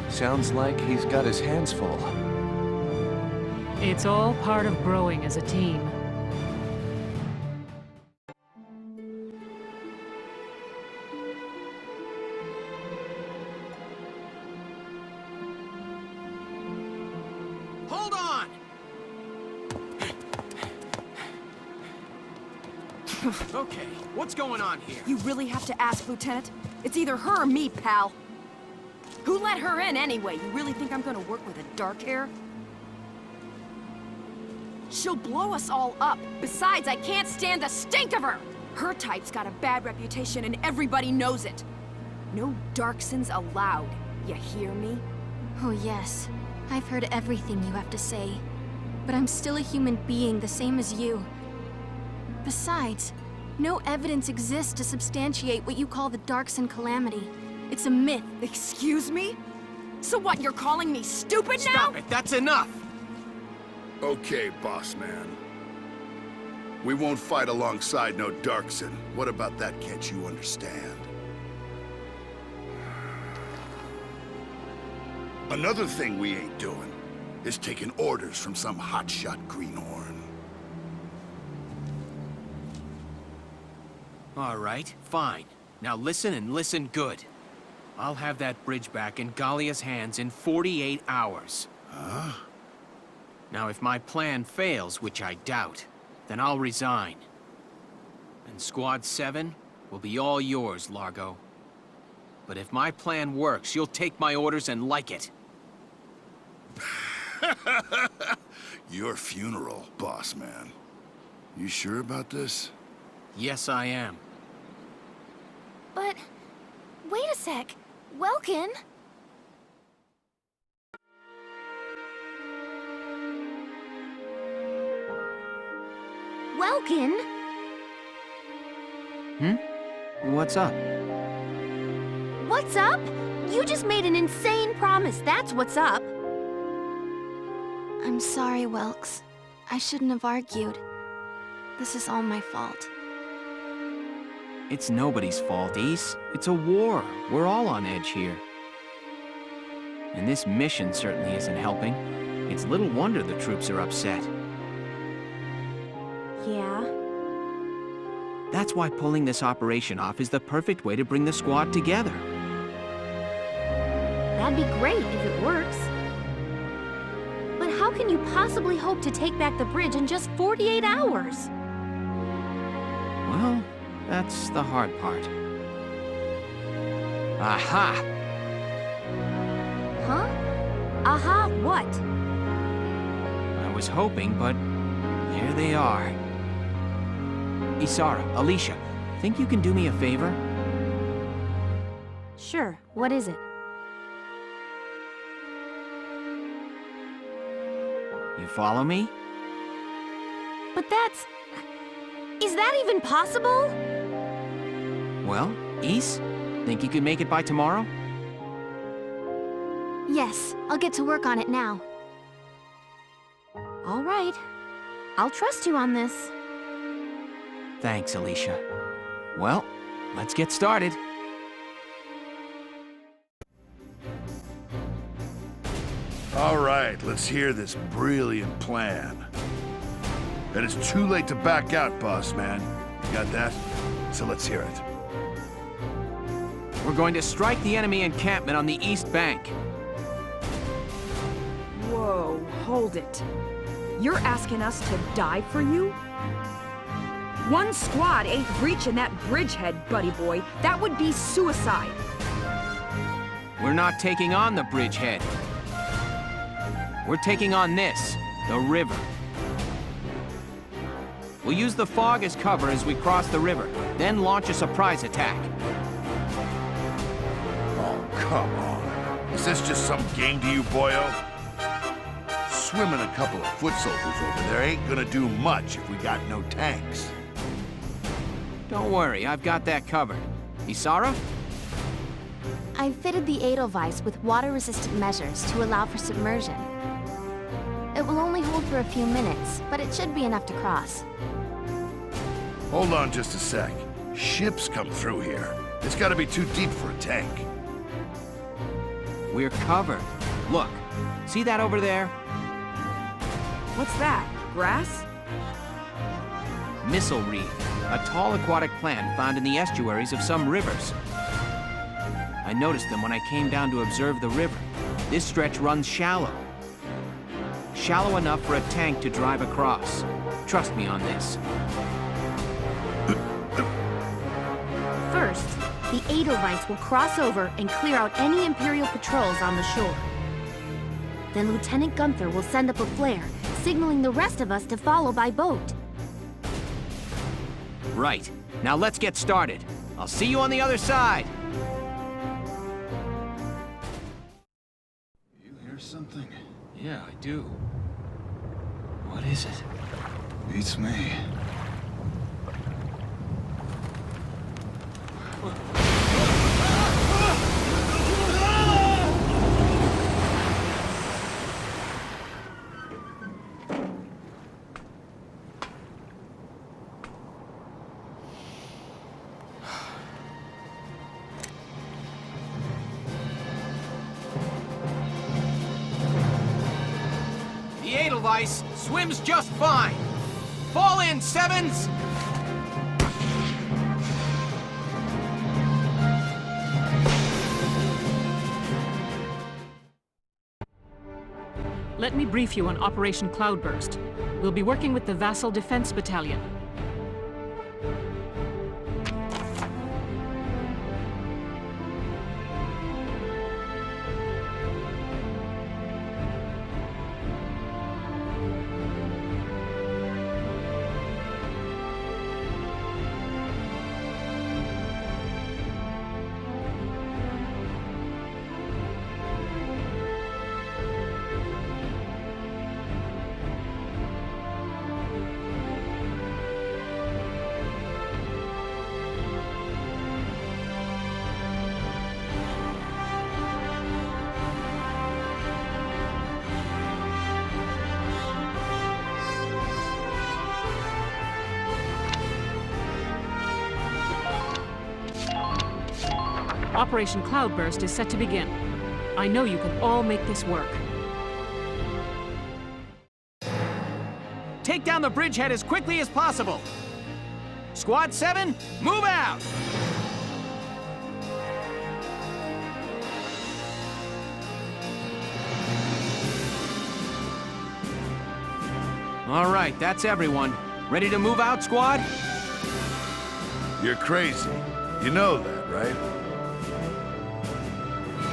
Sounds like he's got his hands full. It's all part of growing as a team. Hold on! Okay, what's going on here? You really have to ask, Lieutenant? It's either her or me, pal. Who let her in anyway? You really think I'm gonna work with a dark hair? She'll blow us all up. Besides, I can't stand the stink of her! Her type's got a bad reputation and everybody knows it. No Darksons allowed. You hear me? Oh yes, I've heard everything you have to say. But I'm still a human being the same as you. Besides, no evidence exists to substantiate what you call the Darkson calamity. It's a myth. Excuse me? So what, you're calling me stupid now? Stop it, that's enough! Okay, boss man. We won't fight alongside no Darkson. What about that can't you understand? Another thing we ain't doing is taking orders from some hotshot greenhorn. All right, fine. Now listen and listen good. I'll have that bridge back in Gallia's hands in 48 hours. Huh? Now, if my plan fails, which I doubt, then I'll resign. And Squad 7 will be all yours, Largo. But if my plan works, you'll take my orders and like it. Your funeral, boss man. You sure about this? Yes, I am. But... wait a sec. Welkin? Welkin? What's up? What's up? You just made an insane promise, that's what's up. I'm sorry, Welks. I shouldn't have argued. This is all my fault. It's nobody's fault, Ace. It's a war. We're all on edge here. And this mission certainly isn't helping. It's little wonder the troops are upset. Yeah? That's why pulling this operation off is the perfect way to bring the squad together. That'd be great if it works. But how can you possibly hope to take back the bridge in just 48 hours? Well, that's the hard part. Aha! Huh? Aha, what? I was hoping, but there they are. Isara, Alicia, think you can do me a favor? Sure, what is it? You follow me? But that's... is that even possible? Well, Is, think you can make it by tomorrow? Yes, I'll get to work on it now. All right. I'll trust you on this. Thanks, Alicia. Well, let's get started. All right, let's hear this brilliant plan. And it's too late to back out, boss man. You got that? So let's hear it. We're going to strike the enemy encampment on the east bank. Whoa, hold it. You're asking us to die for you? One squad ain't reaching that bridgehead, buddy boy. That would be suicide. We're not taking on the bridgehead. We're taking on this, the river. We'll use the fog as cover as we cross the river, then launch a surprise attack. Oh, come on. Is this just some game to you, boyo? swimming a couple of foot soldiers over there ain't gonna do much if we got no tanks. Don't worry, I've got that covered. Isara? I've fitted the Edelweiss with water-resistant measures to allow for submersion. It will only hold for a few minutes, but it should be enough to cross. Hold on just a sec. Ships come through here. It's gotta be too deep for a tank. We're covered. Look, see that over there? What's that? Grass? Missile reed, a tall aquatic plant found in the estuaries of some rivers. I noticed them when I came down to observe the river. This stretch runs shallow. Shallow enough for a tank to drive across. Trust me on this. First, the Edelweiss will cross over and clear out any Imperial patrols on the shore. Then Lieutenant Gunther will send up a flare, signaling the rest of us to follow by boat. Right. Now let's get started. I'll see you on the other side. You hear something? Yeah, I do. What is it? Beats me. The Edelweiss swims just fine. Fall in, Sevens! Let me brief you on Operation Cloudburst. We'll be working with the Vassal Defense Battalion. Operation Cloudburst is set to begin. I know you can all make this work. Take down the bridgehead as quickly as possible. Squad 7, move out! All right, that's everyone. Ready to move out, squad? You're crazy. You know that, right?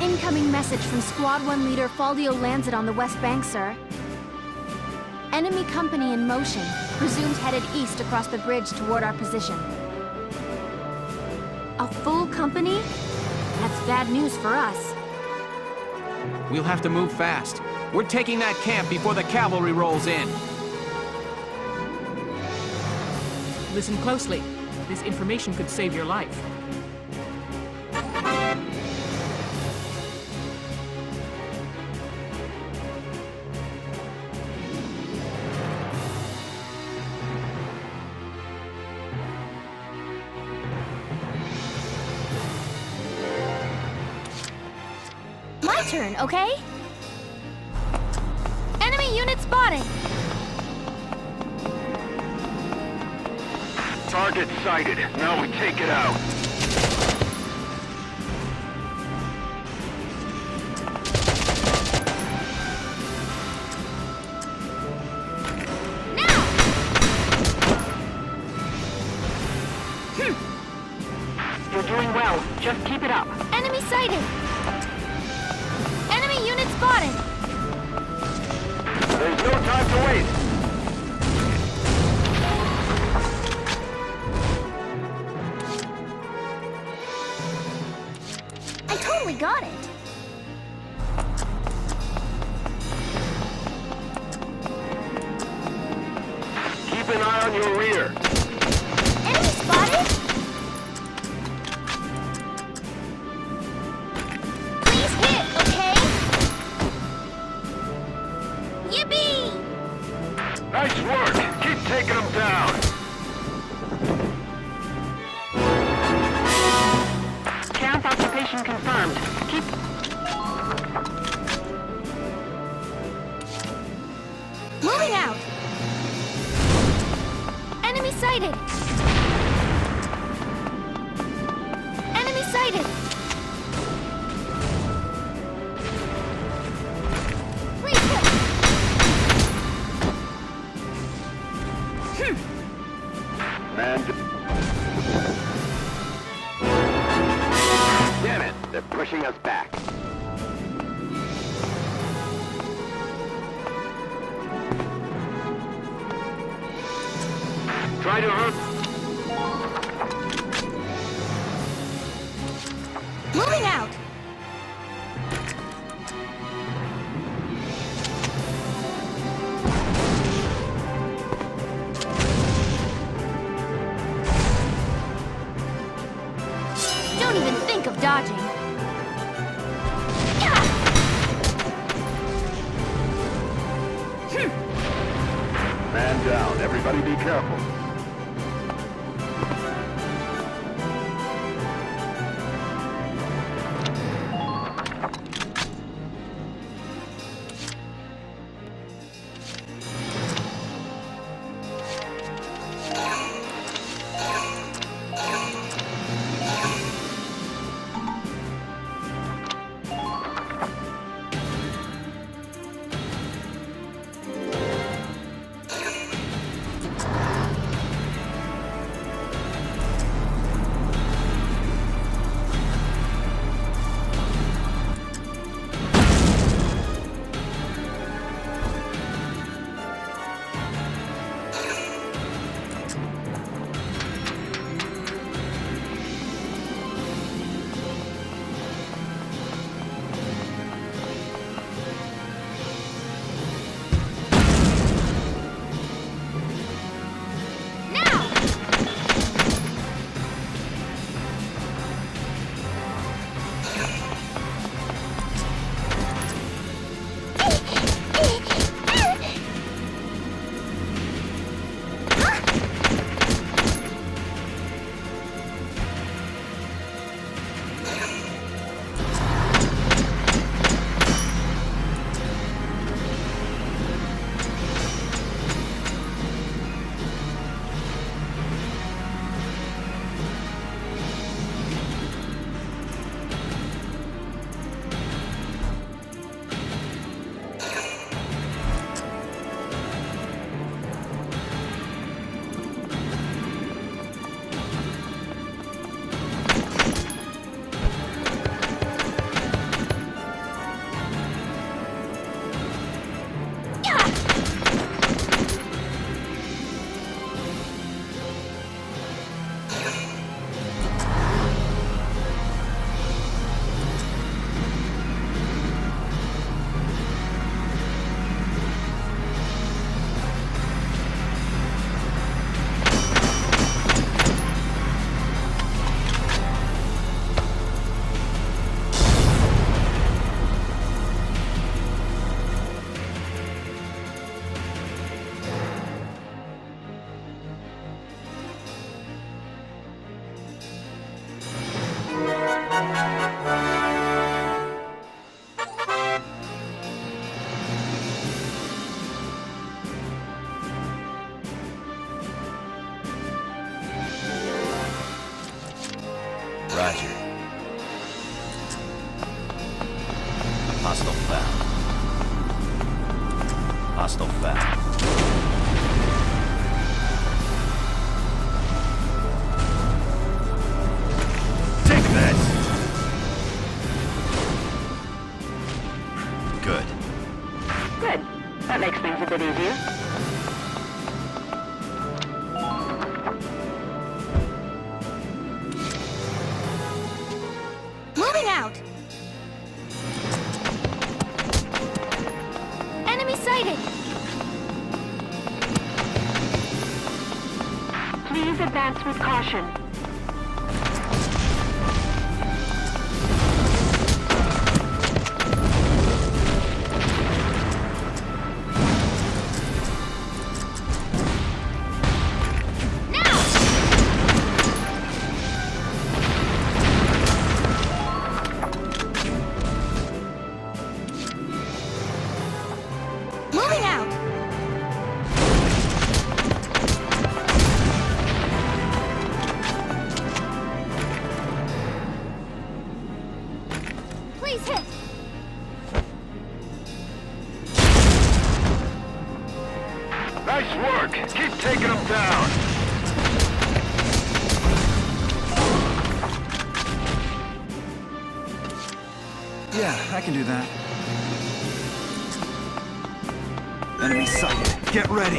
Incoming message from Squad 1 leader Faldio Lanzet on the West Bank, sir. Enemy company in motion, presumed headed east across the bridge toward our position. A full company? That's bad news for us. We'll have to move fast. We're taking that camp before the cavalry rolls in. Listen closely. This information could save your life. My turn, okay? Enemy unit spotted! Target sighted. Now we take it out. Now! You're doing well. Just keep it up. Enemy sighted! Enemy unit spotted! There's no time to waste. I totally got it! Keep an eye on your rear. Enemy spotted! Please hit, okay? Yippee! Nice work. Keep taking them down. Camp occupation confirmed. Keep... Moving out! Enemy sighted! Enemy sighted! Please hit! Man. Damn it. They're pushing us back. Try to hurt. Moving out! Don't even think of dodging. Man down. Everybody be careful. Roger. Hostile found. Hostile found. Take this! Good. Good. That makes things a bit easier. Please advance with caution. Nice work! Keep taking them down! Yeah, I can do that. Enemy sighted. Get ready!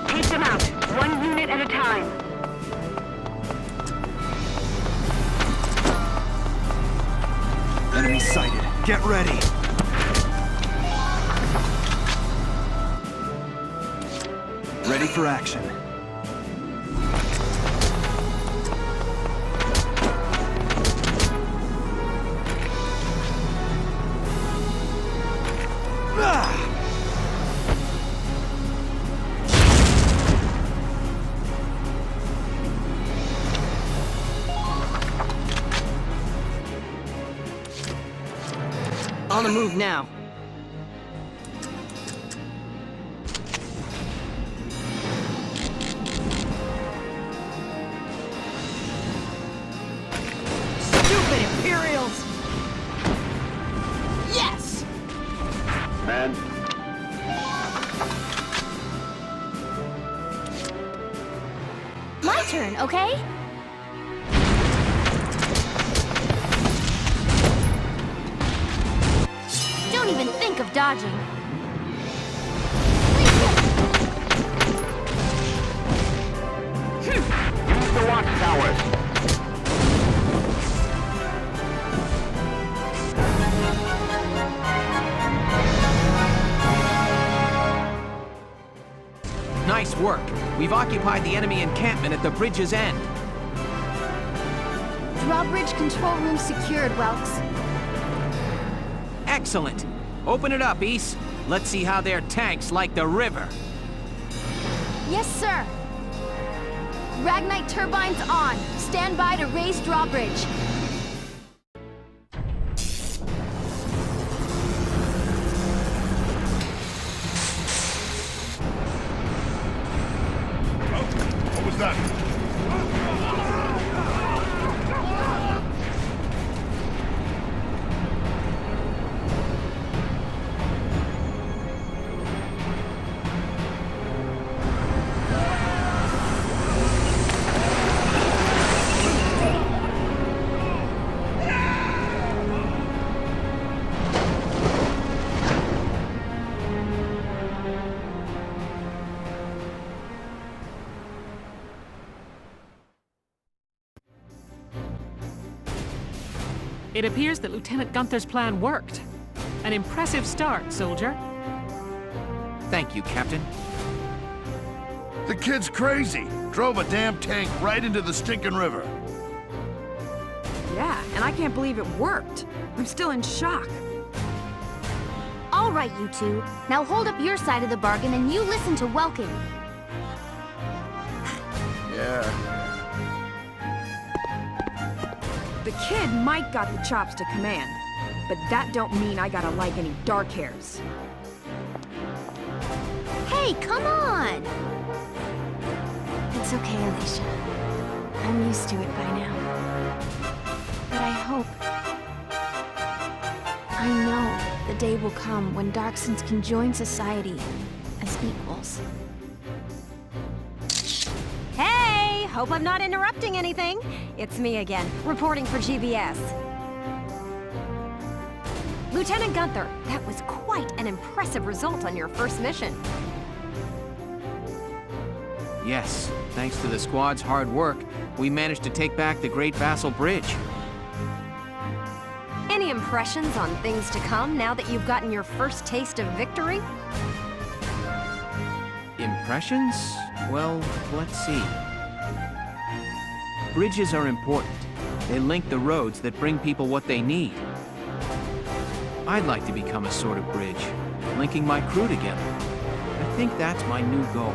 Take them out, 1 unit at a time. Enemy sighted. Get ready! Ready for action. On the move now. Stupid Imperials! Yes! Man. My turn, okay? Don't even think of dodging. Use the watchtowers. Nice work. We've occupied the enemy encampment at the bridge's end. Drawbridge control room secured, Welks. Excellent. Open it up, East. Let's see how their tanks like the river. Yes, sir. Ragnite turbines on. Stand by to raise drawbridge. What was that? It appears that Lieutenant Gunther's plan worked. An impressive start, soldier. Thank you, Captain. The kid's crazy. Drove a damn tank right into the stinking river. Yeah, and I can't believe it worked. I'm still in shock. All right, you two. Now hold up your side of the bargain and you listen to Welkin. Yeah. The kid might got the chops to command, but that don't mean I gotta like any dark hairs. Hey, come on! It's okay, Alicia. I'm used to it by now. But I hope... I know the day will come when Darksons can join society as equals. Hey! Hope I'm not interrupting anything. It's me again, reporting for GBS. Lieutenant Gunther, that was quite an impressive result on your first mission. Yes, thanks to the squad's hard work, we managed to take back the Great Vassal Bridge. Any impressions on things to come now that you've gotten your first taste of victory? impressions? Well, let's see. Bridges are important. They link the roads that bring people what they need. I'd like to become a sort of bridge, linking my crew together. I think that's my new goal.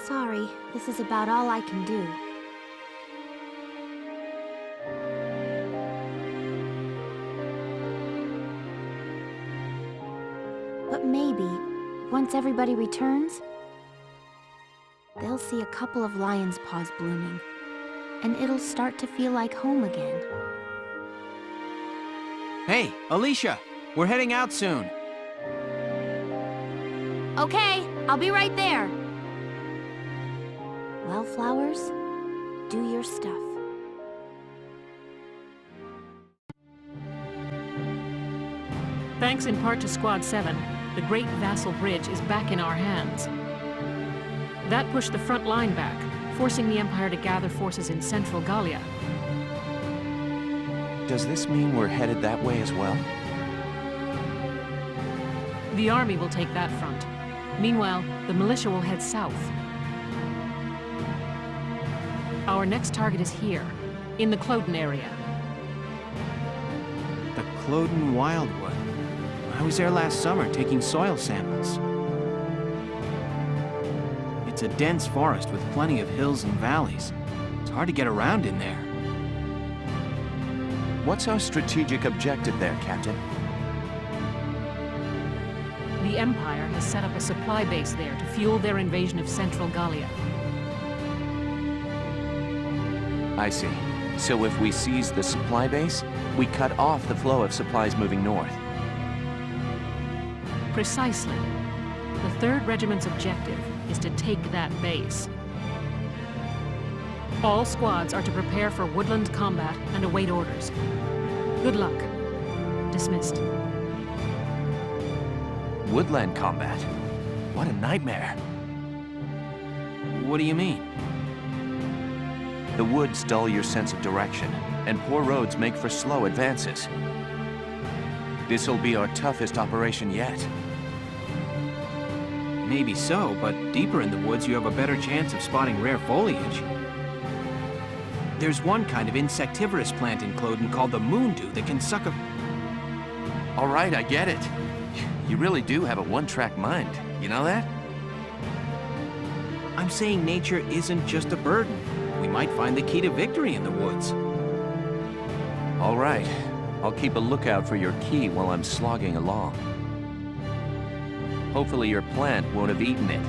Sorry, this is about all I can do. But maybe, once everybody returns, they'll see a couple of lion's paws blooming, and it'll start to feel like home again. Hey, Alicia! We're heading out soon. Okay, I'll be right there. Well, flowers, do your stuff. Thanks in part to Squad 7, the Great Vassal Bridge is back in our hands. That pushed the front line back, forcing the Empire to gather forces in central Gallia. Does this mean we're headed that way as well? The army will take that front. Meanwhile, the militia will head south. Our next target is here, in the Cloden area. The Cloden Wildwood. I was there last summer taking soil samples. It's a dense forest with plenty of hills and valleys. It's hard to get around in there. What's our strategic objective there, Captain? The Empire has set up a supply base there to fuel their invasion of central Gallia. I see. So if we seize the supply base, we cut off the flow of supplies moving north. Precisely. The 3rd Regiment's objective is to take that base. All squads are to prepare for woodland combat and await orders. Good luck. Dismissed. Woodland combat? What a nightmare. What do you mean? The woods dull your sense of direction, and poor roads make for slow advances. This'll be our toughest operation yet. Maybe so, but deeper in the woods you have a better chance of spotting rare foliage. There's one kind of insectivorous plant in Cloden called the moondew that can suck a... All right, I get it. You really do have a one-track mind. You know that? I'm saying nature isn't just a burden. We might find the key to victory in the woods. All right. I'll keep a lookout for your key while I'm slogging along. Hopefully your plant won't have eaten it.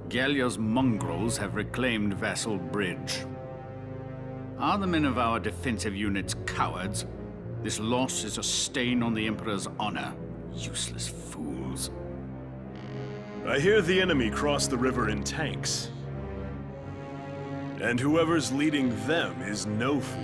Gallia's mongrels have reclaimed Vassal Bridge. Are the men of our defensive units cowards? This loss is a stain on the Emperor's honor. Useless fools. I hear the enemy cross the river in tanks. And whoever's leading them is no fool.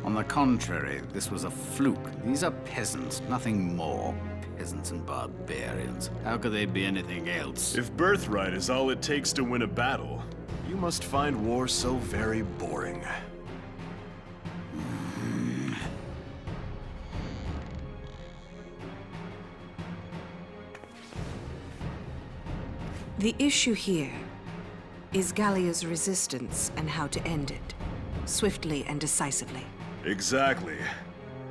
On the contrary, this was a fluke. These are peasants, nothing more. Peasants and barbarians. How could they be anything else? If birthright is all it takes to win a battle, you must find war so very boring. The issue here is Gallia's resistance and how to end it, swiftly and decisively. Exactly.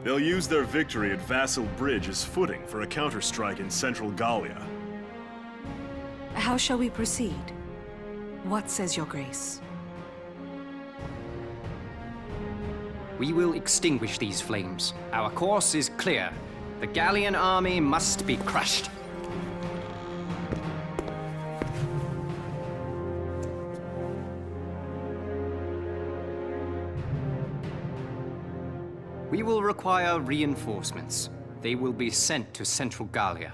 They'll use their victory at Vassal Bridge as footing for a counterstrike in central Gallia. How shall we proceed? What says your grace? We will extinguish these flames. Our course is clear. The Gallian army must be crushed. We will require reinforcements. They will be sent to Central Gallia.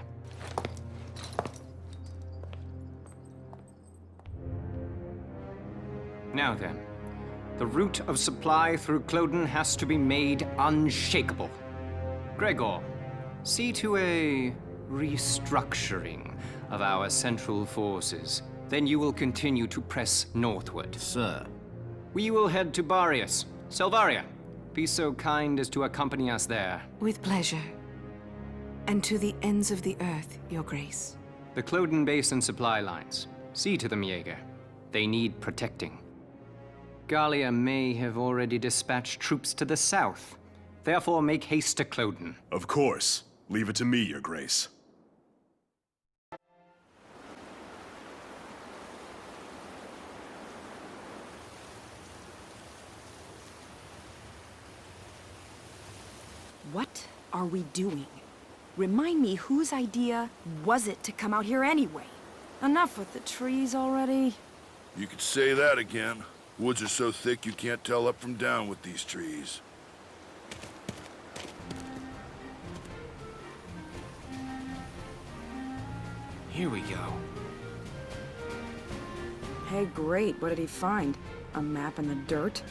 Now then, the route of supply through Cloden has to be made unshakable. Gregor, see to a restructuring of our central forces. Then you will continue to press northward. Sir. We will head to Barius. Selvaria, be so kind as to accompany us there. With pleasure. And to the ends of the earth, Your Grace. The Cloden Basin supply lines. See to them, Jaeger. They need protecting. Gallia may have already dispatched troops to the south. Therefore, make haste to Cloden. Of course. Leave it to me, Your Grace. What are we doing? Remind me, whose idea was it to come out here anyway? Enough with the trees already. You could say that again. Woods are so thick you can't tell up from down with these trees. Here we go. Hey, great. What did he find? A map in the dirt?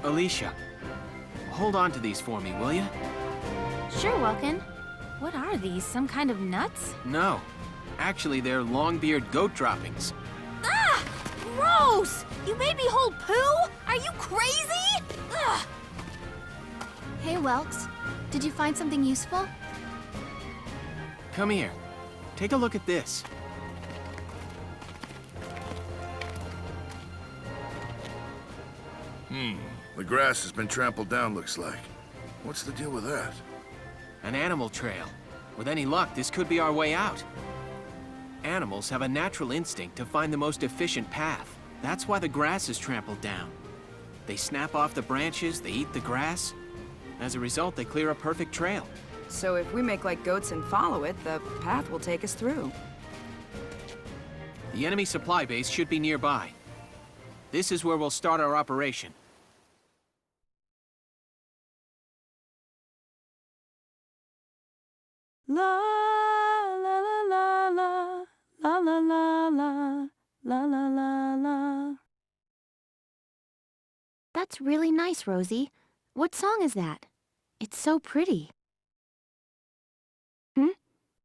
Alicia, hold on to these for me, will you? Sure, Welkin. What are these? Some kind of nuts? No. Actually, they're long-beard goat droppings. Ah! Gross! You made me hold poo? Are you crazy? Ugh! Hey, Welks. Did you find something useful? Come here. Take a look at this. The grass has been trampled down, looks like. What's the deal with that? An animal trail. With any luck, this could be our way out. Animals have a natural instinct to find the most efficient path. That's why the grass is trampled down. They snap off the branches, they eat the grass. As a result, they clear a perfect trail. So if we make like goats and follow it, the path will take us through. The enemy supply base should be nearby. This is where we'll start our operation. La la la la la la la la la la la la la. That's really nice, Rosie. What song is that? It's so pretty.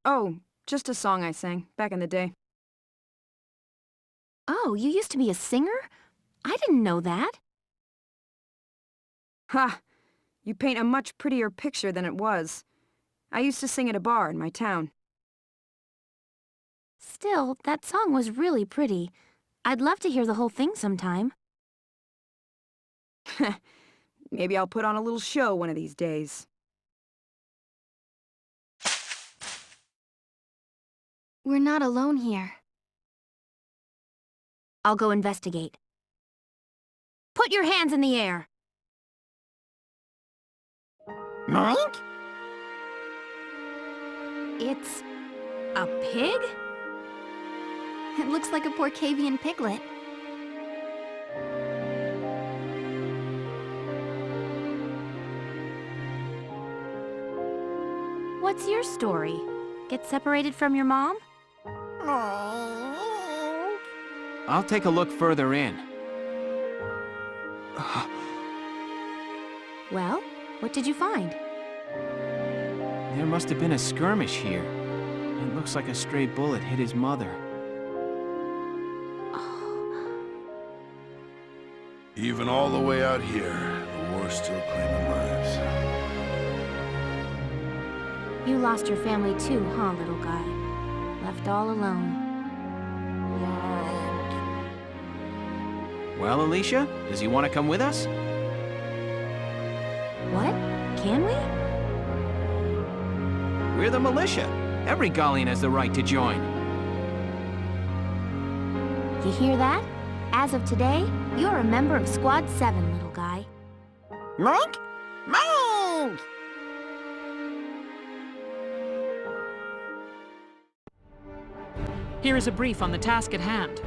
Oh, just a song I sang back in the day. Oh, you used to be a singer? I didn't know that. Ha! You paint a much prettier picture than it was. I used to sing at a bar in my town. Still, that song was really pretty. I'd love to hear the whole thing sometime. Maybe I'll put on a little show one of these days. We're not alone here. I'll go investigate. Put your hands in the air! Mike? It's a pig? It looks like a Porcavian piglet. What's your story? Get separated from your mom? I'll take a look further in. Well, what did you find? There must have been a skirmish here. It looks like a stray bullet hit his mother. Even all the way out here, the war's still claiming lives. You lost your family too, huh, little guy? Left all alone. Well, Alicia, does he want to come with us? What? Can we? We're the militia. Every Gallian has the right to join. You hear that? As of today, you're a member of Squad 7, little guy. Mike? Mike! Here is a brief on the task at hand.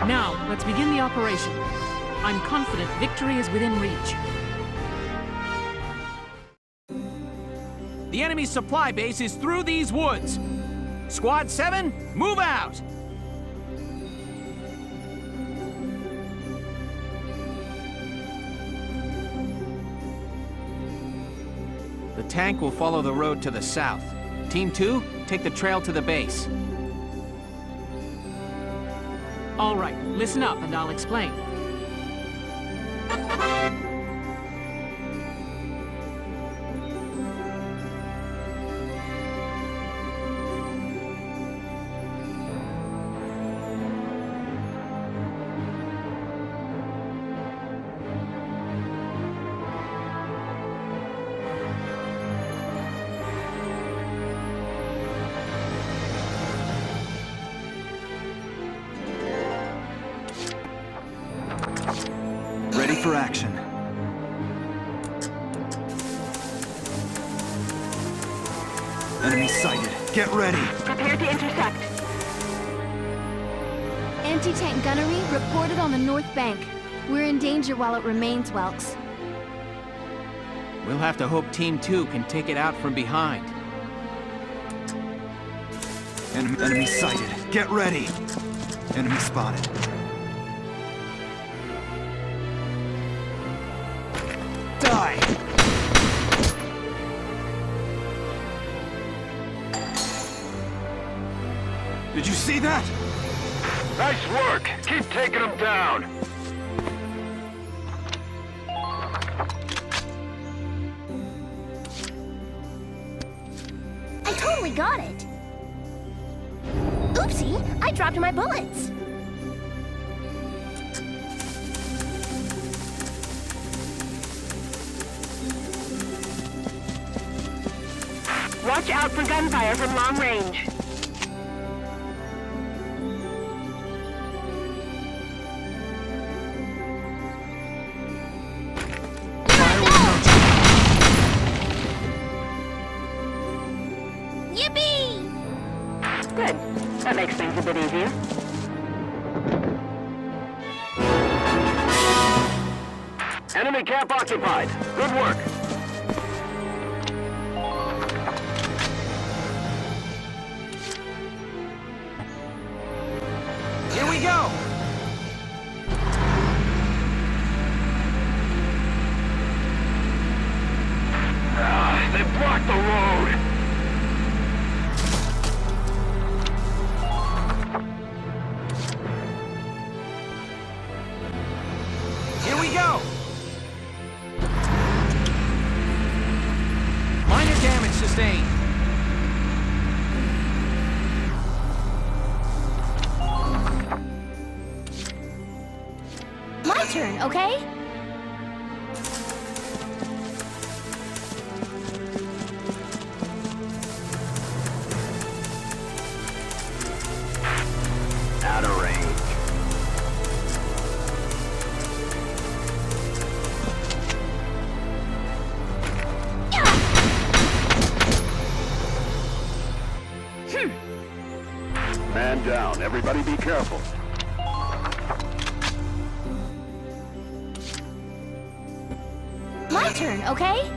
Now, let's begin the operation. I'm confident victory is within reach. The enemy's supply base is through these woods. Squad 7, move out! The tank will follow the road to the south. Team 2, take the trail to the base. All right, listen up and I'll explain. Ready for action. Enemy sighted. Get ready. Prepare to intercept. Anti-tank gunnery reported on the north bank. We're in danger while it remains, Welks. We'll have to hope Team 2 can take it out from behind. Enemy sighted. Get ready. Enemy spotted. Die! Did you see that? Nice work! Keep taking them down! I totally got it. Oopsie, I dropped my bullets. Watch out for gunfire from long range. Yippee! Good. That makes things a bit easier. Enemy camp occupied. Good work. Here we go! They blocked the road! Here we go! Minor damage sustained. My turn, okay? Out of range. Man down. Everybody be careful. My turn, okay?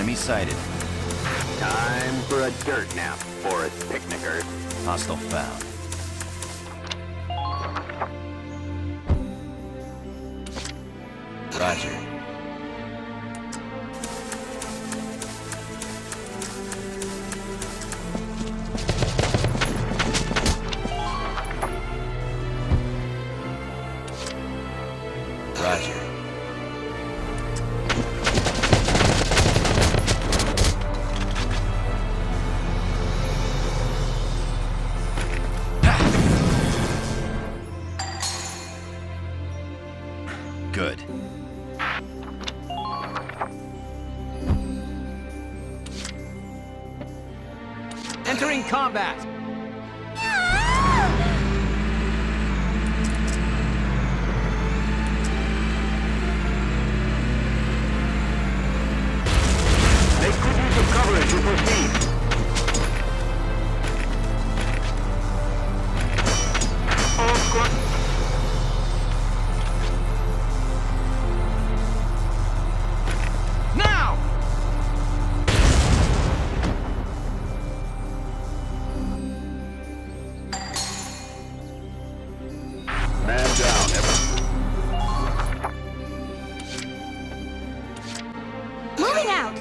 Enemy sighted. Time for a dirt nap, forest picnickers. Hostile found. Roger. Roger. Good. Entering combat! Make good use of cover as you proceed. All squad. Now! Man down, Moving out!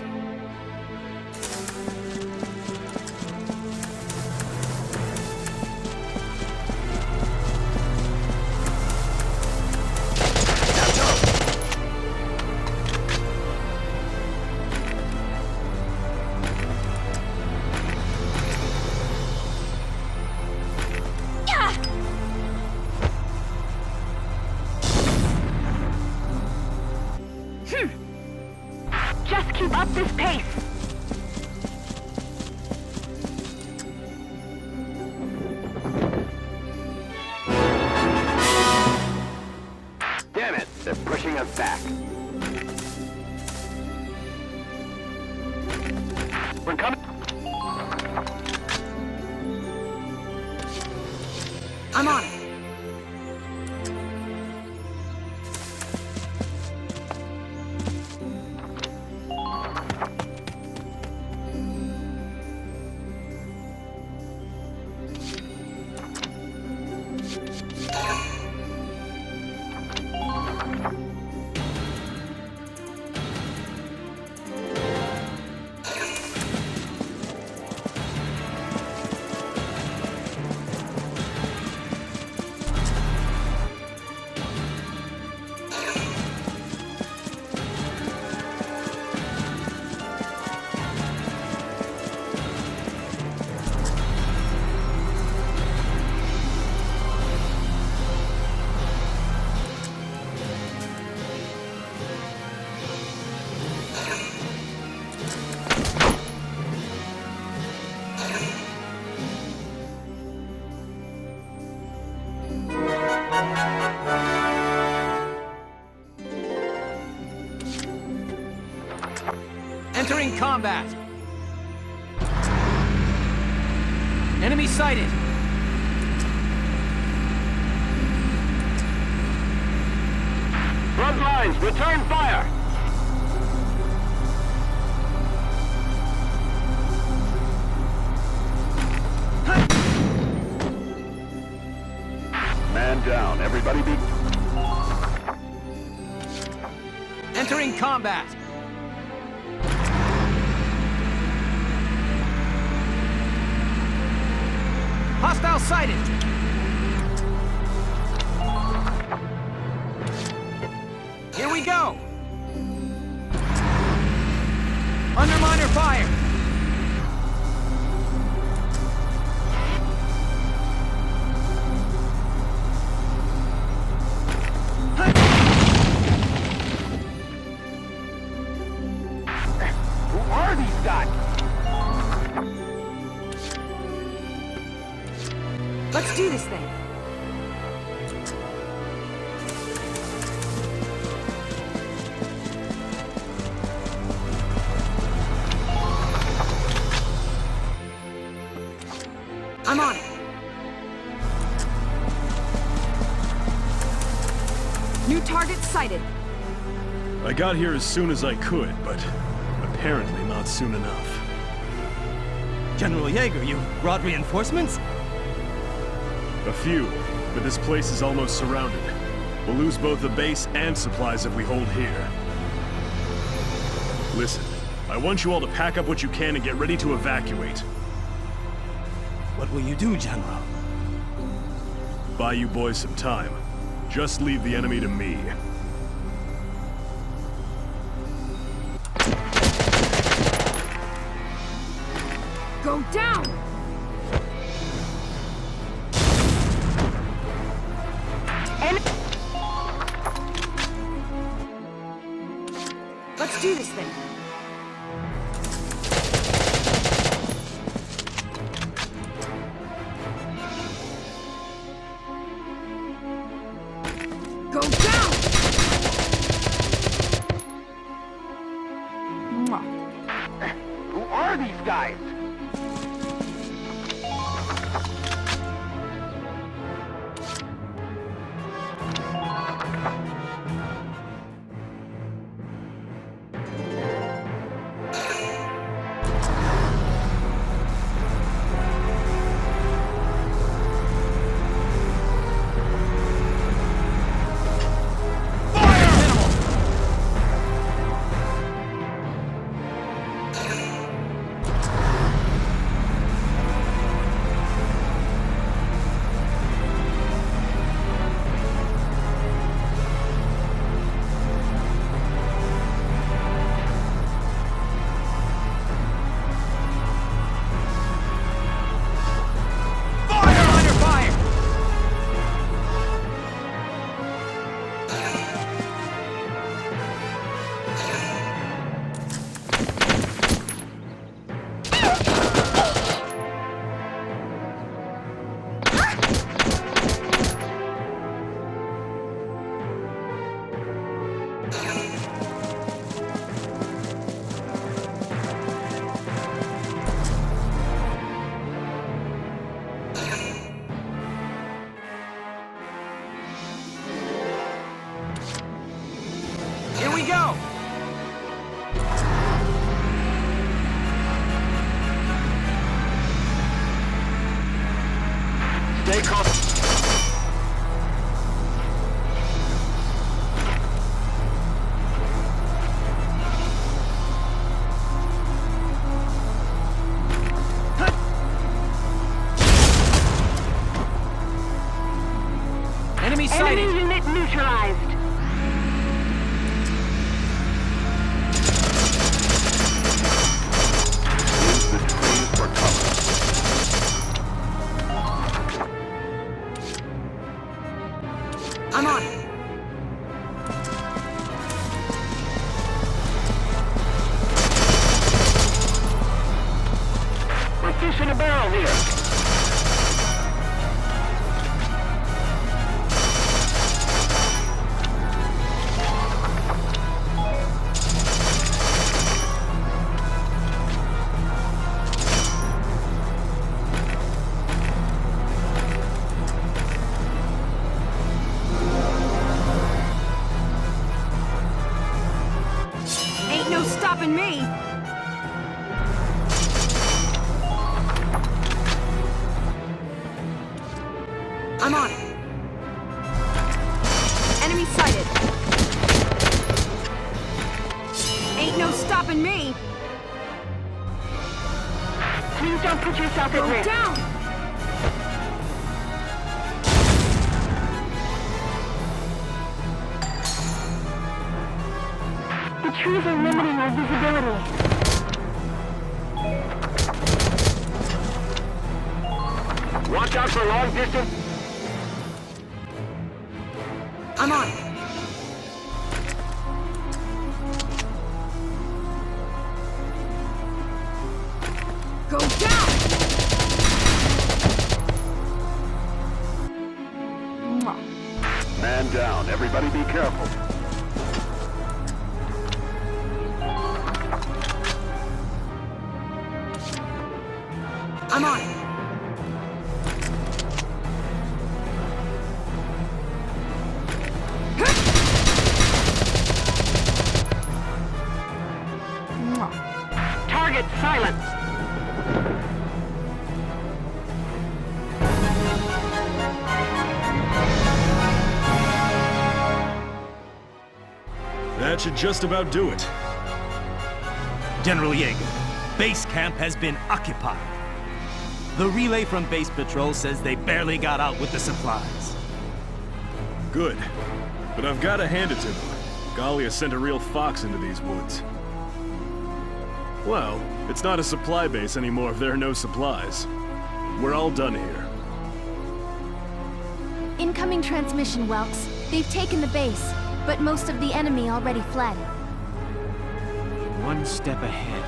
Just keep up this pace. damn it, they're pushing us back. We're coming. I'm on it. Entering combat! Enemy sighted! Front lines, return fire! Man down, everybody be... Entering combat! Hostile sighted! Here we go! Underminer fire! Who are these guys? Let's do this thing. I'm on it. New target sighted. I got here as soon as I could, but my Apparently not soon enough. General Jaeger, you brought reinforcements? A few, but this place is almost surrounded. We'll lose both the base and supplies if we hold here. Listen, I want you all to pack up what you can and get ready to evacuate. What will you do, General? Buy you boys some time. Just leave the enemy to me. Go down! Let's do this thing. Go down! Who are these guys? Here we go! Stay calm. Enemy sighted! Enemy unit neutralized. Use the trees for cover. I'm on it. We're fish in a barrel here. Ain't no stopping me. I'm on it. Enemy sighted. Ain't no stopping me. Please don't put yourself at risk. Go down. The trees are limiting our visibility. Watch out for long distance. I'm on it. Go down. Man down. Everybody be careful. I'm on it. Silence! That should just about do it. General Yeager, base camp has been occupied. The relay from base patrol says they barely got out with the supplies. Good. But I've got to hand it to them. Gallia sent a real fox into these woods. Well, it's not a supply base anymore if there are no supplies. We're all done here. Incoming transmission, Welks. They've taken the base, but most of the enemy already fled. One step ahead.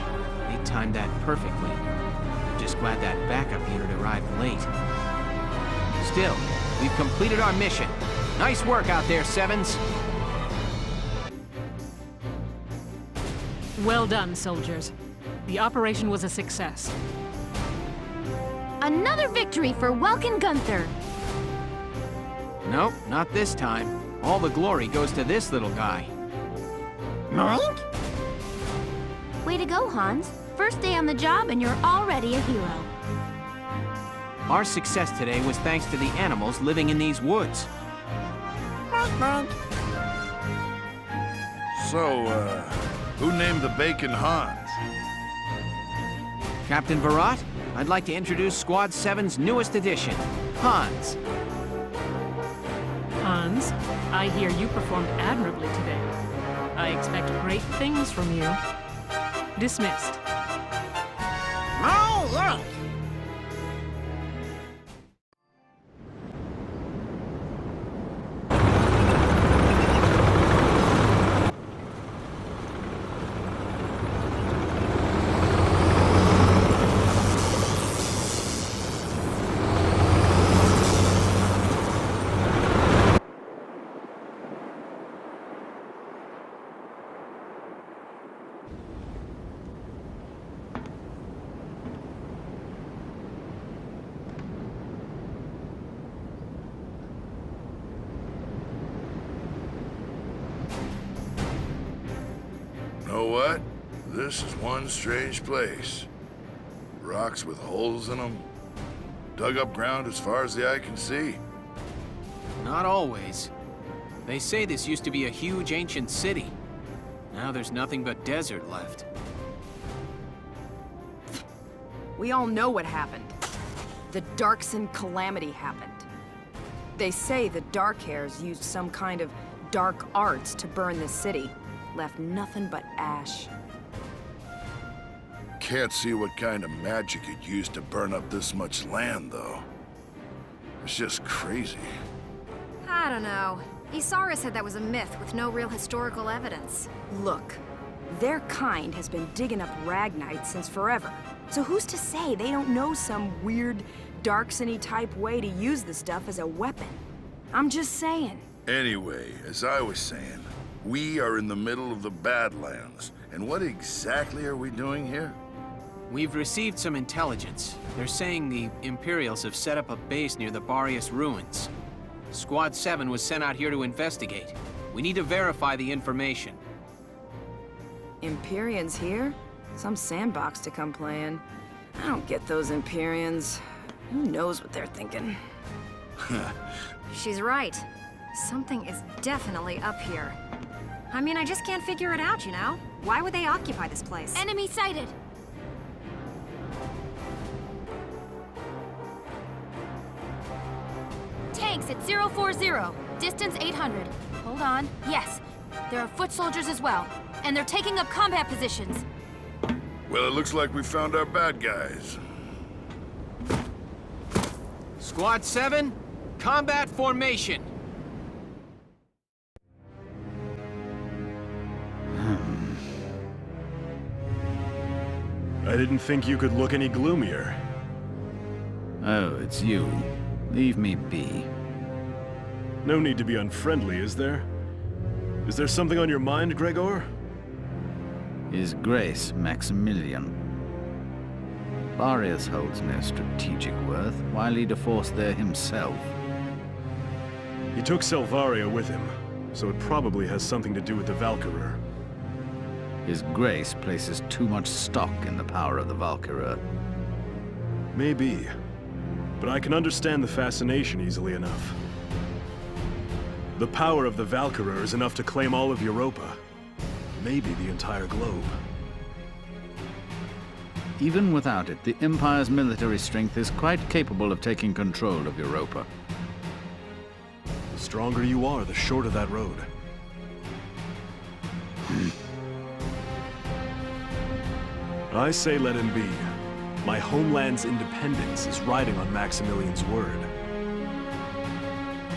They timed that perfectly. I'm just glad that backup unit arrived late. Still, we've completed our mission. Nice work out there, Sevens. Well done, soldiers. The operation was a success. Another victory for Welkin Gunther. Nope, not this time. All the glory goes to this little guy. Moink? Way to go, Hans. First day on the job and you're already a hero. Our success today was thanks to the animals living in these woods. So, who named the bacon Hans? Captain Virat, I'd like to introduce Squad 7's newest addition, Hans. Hans, I hear you performed admirably today. I expect great things from you. Dismissed. Oh, look! Know what? This is one strange place. Rocks with holes in them. Dug up ground as far as the eye can see. Not always. They say this used to be a huge ancient city. Now there's nothing but desert left. We all know what happened. The Darkson calamity happened. They say the Darkhairs used some kind of dark arts to burn this city. Left nothing but ash. Can't see what kind of magic it used to burn up this much land, though. It's just crazy. I don't know. Isara said that was a myth with no real historical evidence. Look, their kind has been digging up Ragnite since forever. So who's to say they don't know some weird, Darksony type way to use the stuff as a weapon? I'm just saying. Anyway, as I was saying, we are in the middle of the Badlands. And what exactly are we doing here? We've received some intelligence. They're saying the Imperials have set up a base near the Barrius ruins. Squad 7 was sent out here to investigate. We need to verify the information. Imperians here? Some sandbox to come play in. I don't get those Imperians. Who knows what they're thinking? She's right. Something is definitely up here. I mean, I just can't figure it out, you know? Why would they occupy this place? Enemy sighted. Tanks at 040. Distance 800. Hold on. Yes. There are foot soldiers as well. And they're taking up combat positions. Well, it looks like we found our bad guys. Squad 7, combat formation. I didn't think you could look any gloomier. Oh, it's you. Leave me be. No need to be unfriendly, is there? Is there something on your mind, Gregor? His Grace Maximilian. Barrius holds no strategic worth. Why lead a force there himself? He took Selvaria with him, so it probably has something to do with the Valkyria. His Grace places too much stock in the power of the Valkyria. Maybe. But I can understand the fascination easily enough. The power of the Valkyria is enough to claim all of Europa. Maybe the entire globe. Even without it, the Empire's military strength is quite capable of taking control of Europa. The stronger you are, the shorter that road. I say let him be. My homeland's independence is riding on Maximilian's word.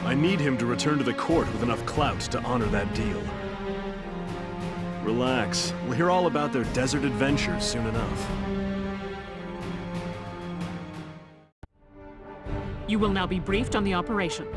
I need him to return to the court with enough clout to honor that deal. Relax. We'll hear all about their desert adventures soon enough. You will now be briefed on the operation.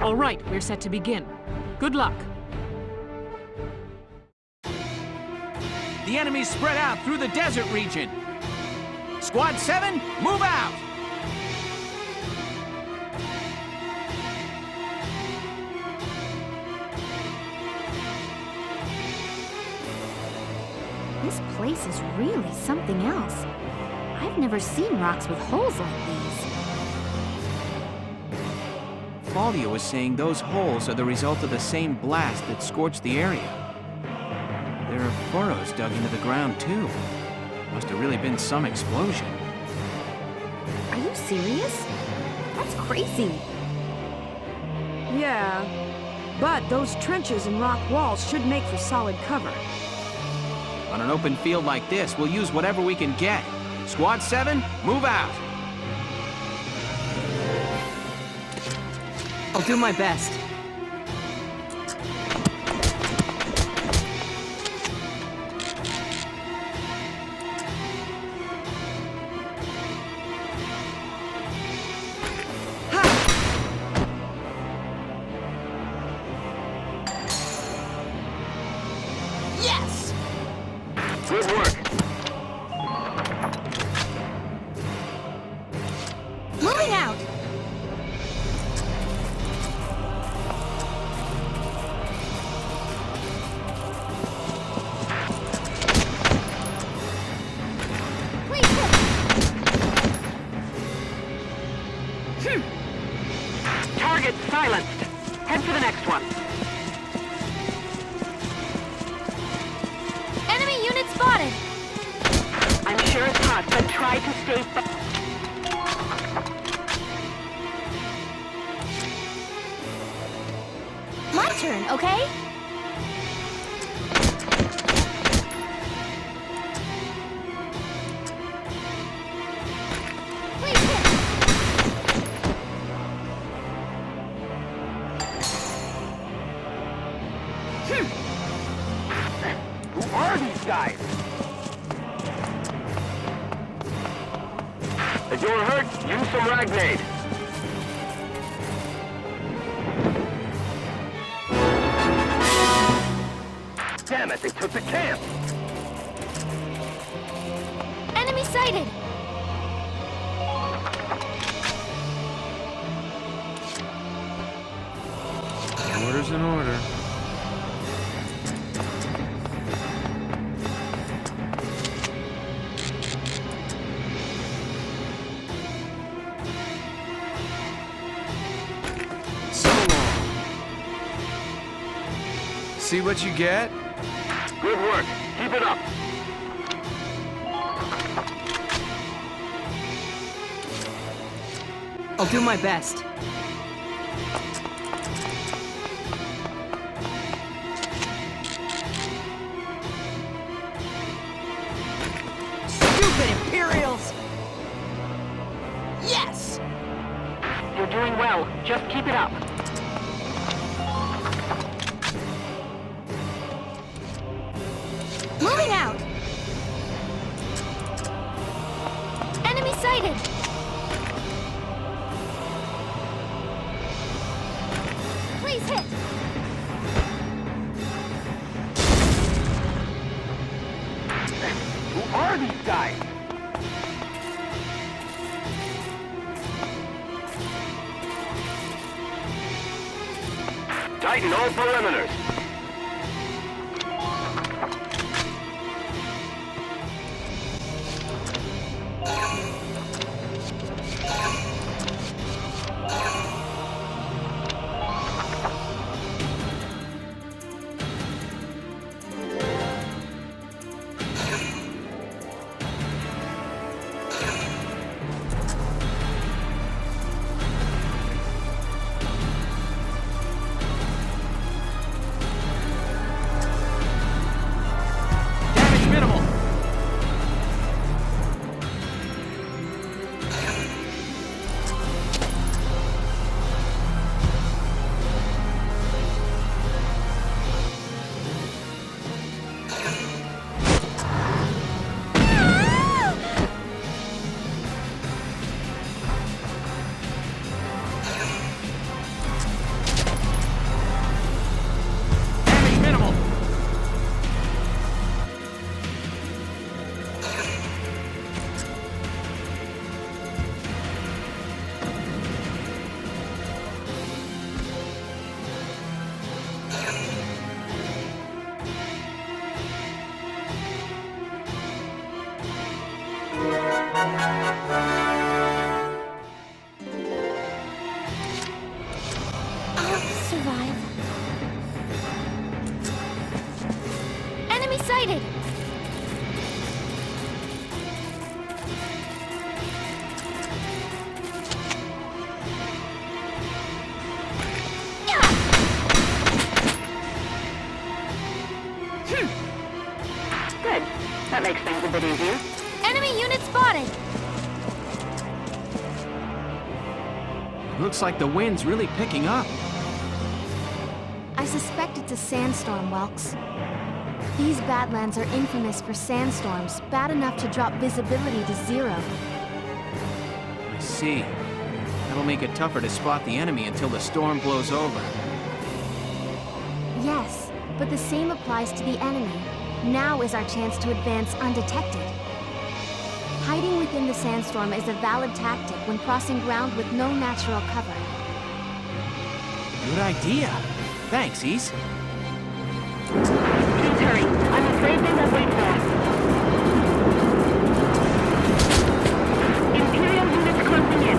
All right, we're set to begin. Good luck. The enemy's spread out through the desert region. Squad 7, move out! This place is really something else. I've never seen rocks with holes like these. Fallia was saying those holes are the result of the same blast that scorched the area. There are furrows dug into the ground, too. Must have really been some explosion. Are you serious? That's crazy. Yeah, but those trenches and rock walls should make for solid cover. On an open field like this, we'll use whatever we can get. Squad 7, move out! I'll do my best. Yes! Good work. Moving out! Target silenced. Head for the next one. Enemy unit spotted! I'm sure it's hot, but try to stay... My turn, okay? Who are these guys? If you're hurt, use some Ragnite. Damn it, they took the camp! Enemy sighted! Order's in order. See what you get? Good work. Keep it up. I'll do my best. Just keep it up. Moving out! Enemy sighted! Please hit! Who are these guys? Tighten all perimeters. I'll survive. Enemy sighted! Good. That makes things a bit easier. Enemy unit spotted! Looks like the wind's really picking up. I suspect it's a sandstorm, Welks. These Badlands are infamous for sandstorms, bad enough to drop visibility to 0. I see. That'll make it tougher to spot the enemy until the storm blows over. Yes, but the same applies to the enemy. Now is our chance to advance undetected. Hiding within the sandstorm is a valid tactic when crossing ground with no natural cover. Good idea. Thanks, East. Please hurry. I'm afraid they won't wait for us. Imperial units closing in.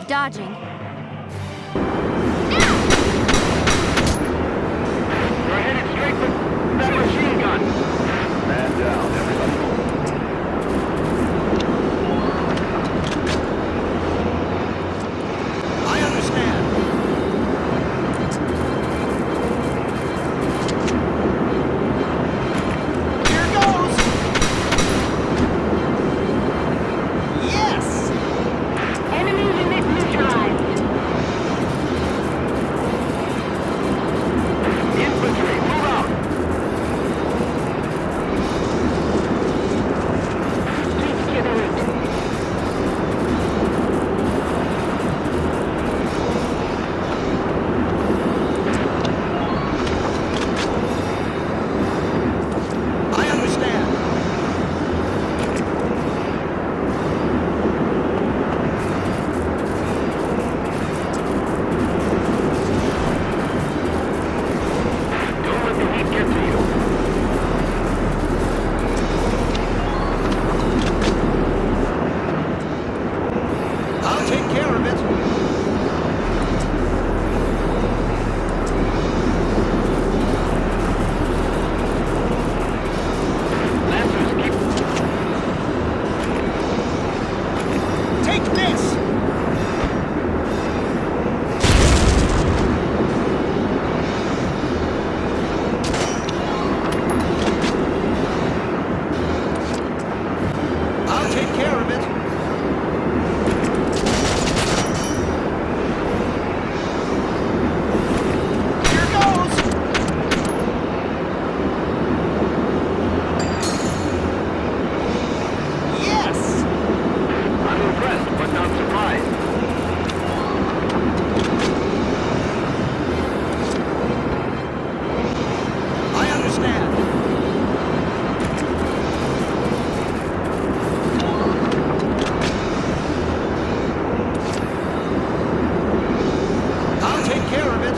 Dodging. We're headed straight for that machine gun. Man down, everybody. I understand. Here goes! Yes! Enemy unit neutralized. Infantry, move out! cutting out supplies. I understand. I'll take care of it.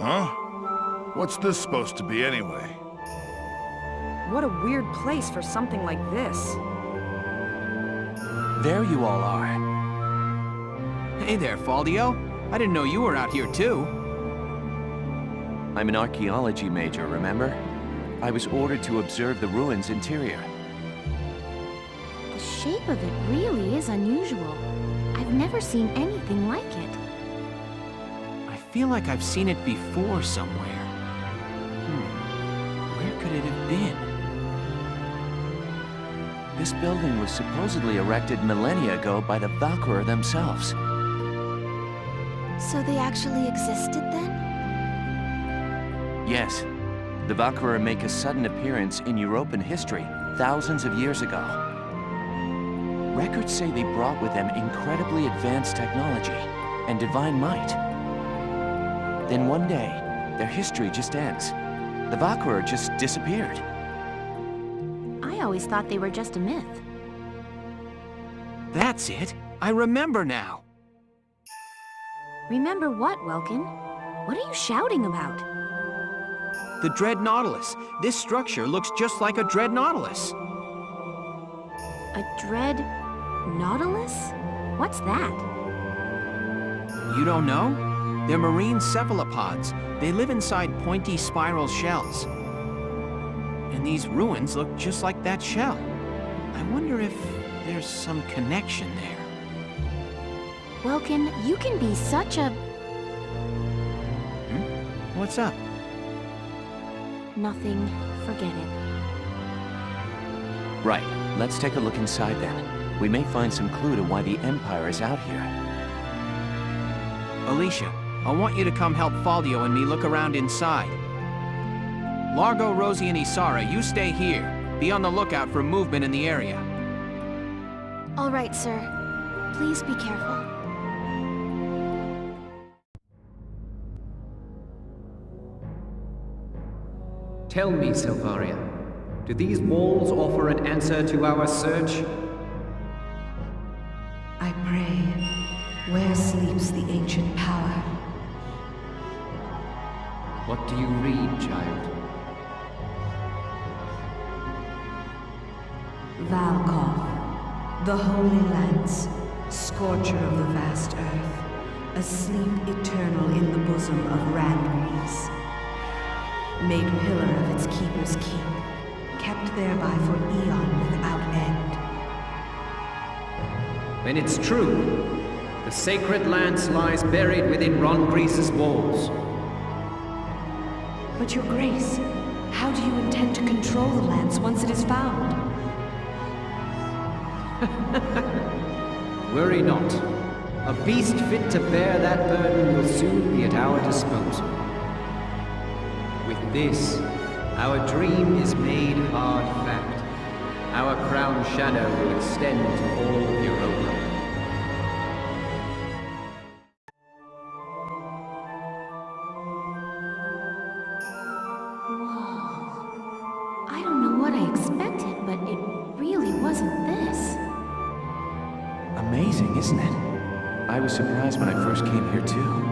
Huh? What's this supposed to be anyway? What a weird place for something like this. There you all are. Hey there, Faldio. I didn't know you were out here too. I'm an archaeology major, remember? I was ordered to observe the ruins' interior. The shape of it really is unusual. I've never seen anything like it. I feel like I've seen it before somewhere. Where could it have been? This building was supposedly erected millennia ago by the Valkyria themselves. So they actually existed then? Yes, the Valkyria make a sudden appearance in Europan history thousands of years ago. Records say they brought with them incredibly advanced technology and divine might. Then one day, their history just ends. The Valkyria just disappeared. I always thought they were just a myth. That's it. I remember now. Remember what, Welkin? What are you shouting about? The Dread Nautilus. This structure looks just like a Dread Nautilus. A dread nautilus? What's that? You don't know? They're marine cephalopods. They live inside pointy spiral shells. And these ruins look just like that shell. I wonder if there's some connection there. Welkin, you can be such a... What's up? Nothing. Forget it. Right, let's take a look inside then. We may find some clue to why the Empire is out here. Alicia, I want you to come help Faldio and me look around inside. Largo, Rosie, and Isara, you stay here. Be on the lookout for movement in the area. All right, sir. Please be careful. Tell me, Silvaria, do these walls offer an answer to our search? I pray, where sleeps the ancient power? What do you read, child? Valkov, the Holy Lance, scorcher of the vast earth, asleep eternal in the bosom of Ragnite, made pillar of its keeper's keep, kept thereby for eon without end. Then it's true. The sacred lance lies buried within Ragnite's walls. But your grace, how do you intend to control the lance once it is found? Worry not. A beast fit to bear that burden will soon be at our disposal. With this, our dream is made hard fact. Our crown shadow will extend to all of Europa. I don't know what I expected, but it really wasn't this. Amazing, isn't it? I was surprised when I first came here too.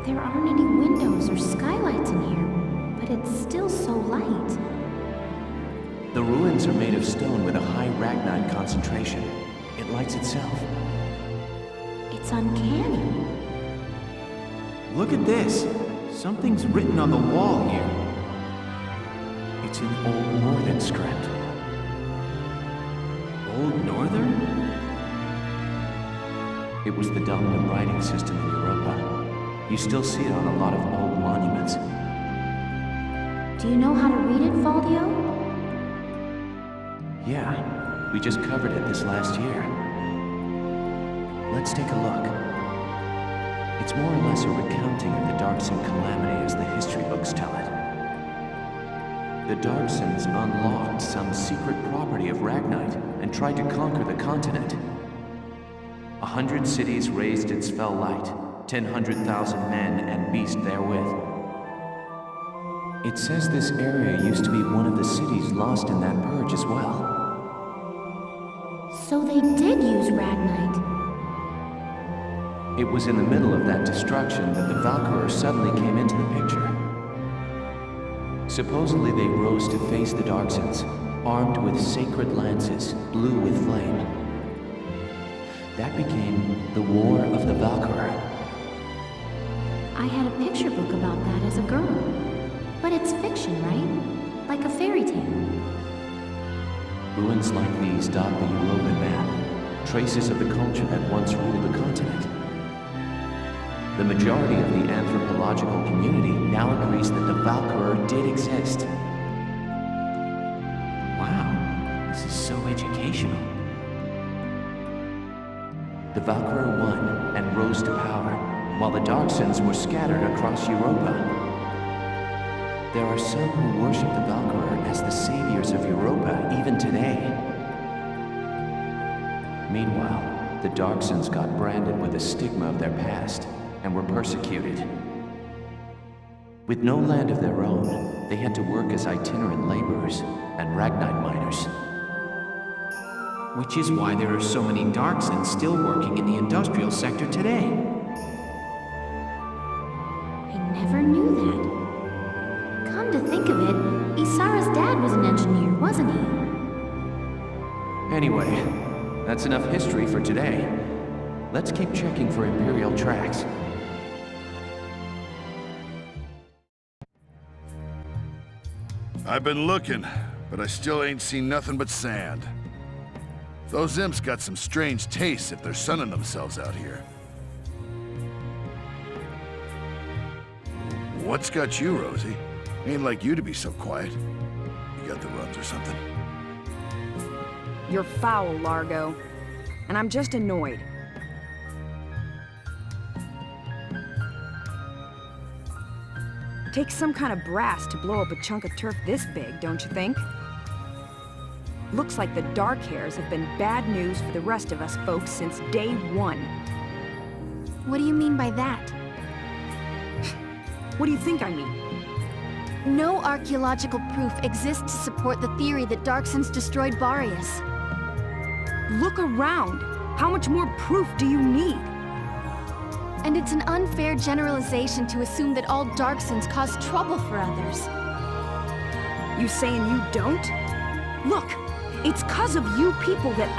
There aren't any windows or skylights in here, but it's still so light. The ruins are made of stone with a high Ragnite concentration. It lights itself. It's uncanny. Look at this. Something's written on the wall here. It's in Old Northern script. Old Northern? It was the dominant writing system in Europa. You still see it on a lot of old monuments. Do you know how to read it, Faldio? Yeah, we just covered it this last year. Let's take a look. It's more or less a recounting of the Darkson calamity as the history books tell it. The Darksons unlocked some secret property of Ragnite and tried to conquer the continent. 100 cities raised its fell light, 100,000 men and beast therewith. It says this area used to be one of the cities lost in that purge as well. So they did use Ragnite. It was in the middle of that destruction that the Valkyria suddenly came into the picture. Supposedly they rose to face the Darksons, armed with sacred lances, blue with flame. That became the War of the Valkyria. I had a picture book about that as a girl. But it's fiction, right? Like a fairy tale. Ruins like these dot the Europan map, traces of the culture that once ruled the continent. The majority of the anthropological community now agrees that the Valkyria did exist. Wow, this is so educational. The Valkyria won and rose to power, while the Darksons were scattered across Europa. There are some who worship the Valkyria as the saviors of Europa even today. Meanwhile, the Darksons got branded with the stigma of their past and were persecuted. With no land of their own, they had to work as itinerant laborers and Ragnite miners. Which is why there are so many Darksons still working in the industrial sector today. I never knew that. Come to think of it, Isara's dad was an engineer, wasn't he? Anyway, that's enough history for today. Let's keep checking for Imperial tracks. I've been looking, but I still ain't seen nothing but sand. Those imps got some strange tastes if they're sunning themselves out here. What's got you, Rosie? Ain't like you to be so quiet. You got the runs or something? You're foul, Largo. And I'm just annoyed. Takes some kind of brass to blow up a chunk of turf this big, don't you think? Looks like the dark hairs have been bad news for the rest of us folks since day one. What do you mean by that? What do you think I mean? No archaeological proof exists to support the theory that Darksons destroyed Barius. Look around. How much more proof do you need? And it's an unfair generalization to assume that all Darksons cause trouble for others. You saying you don't? Look, it's 'cause of you people that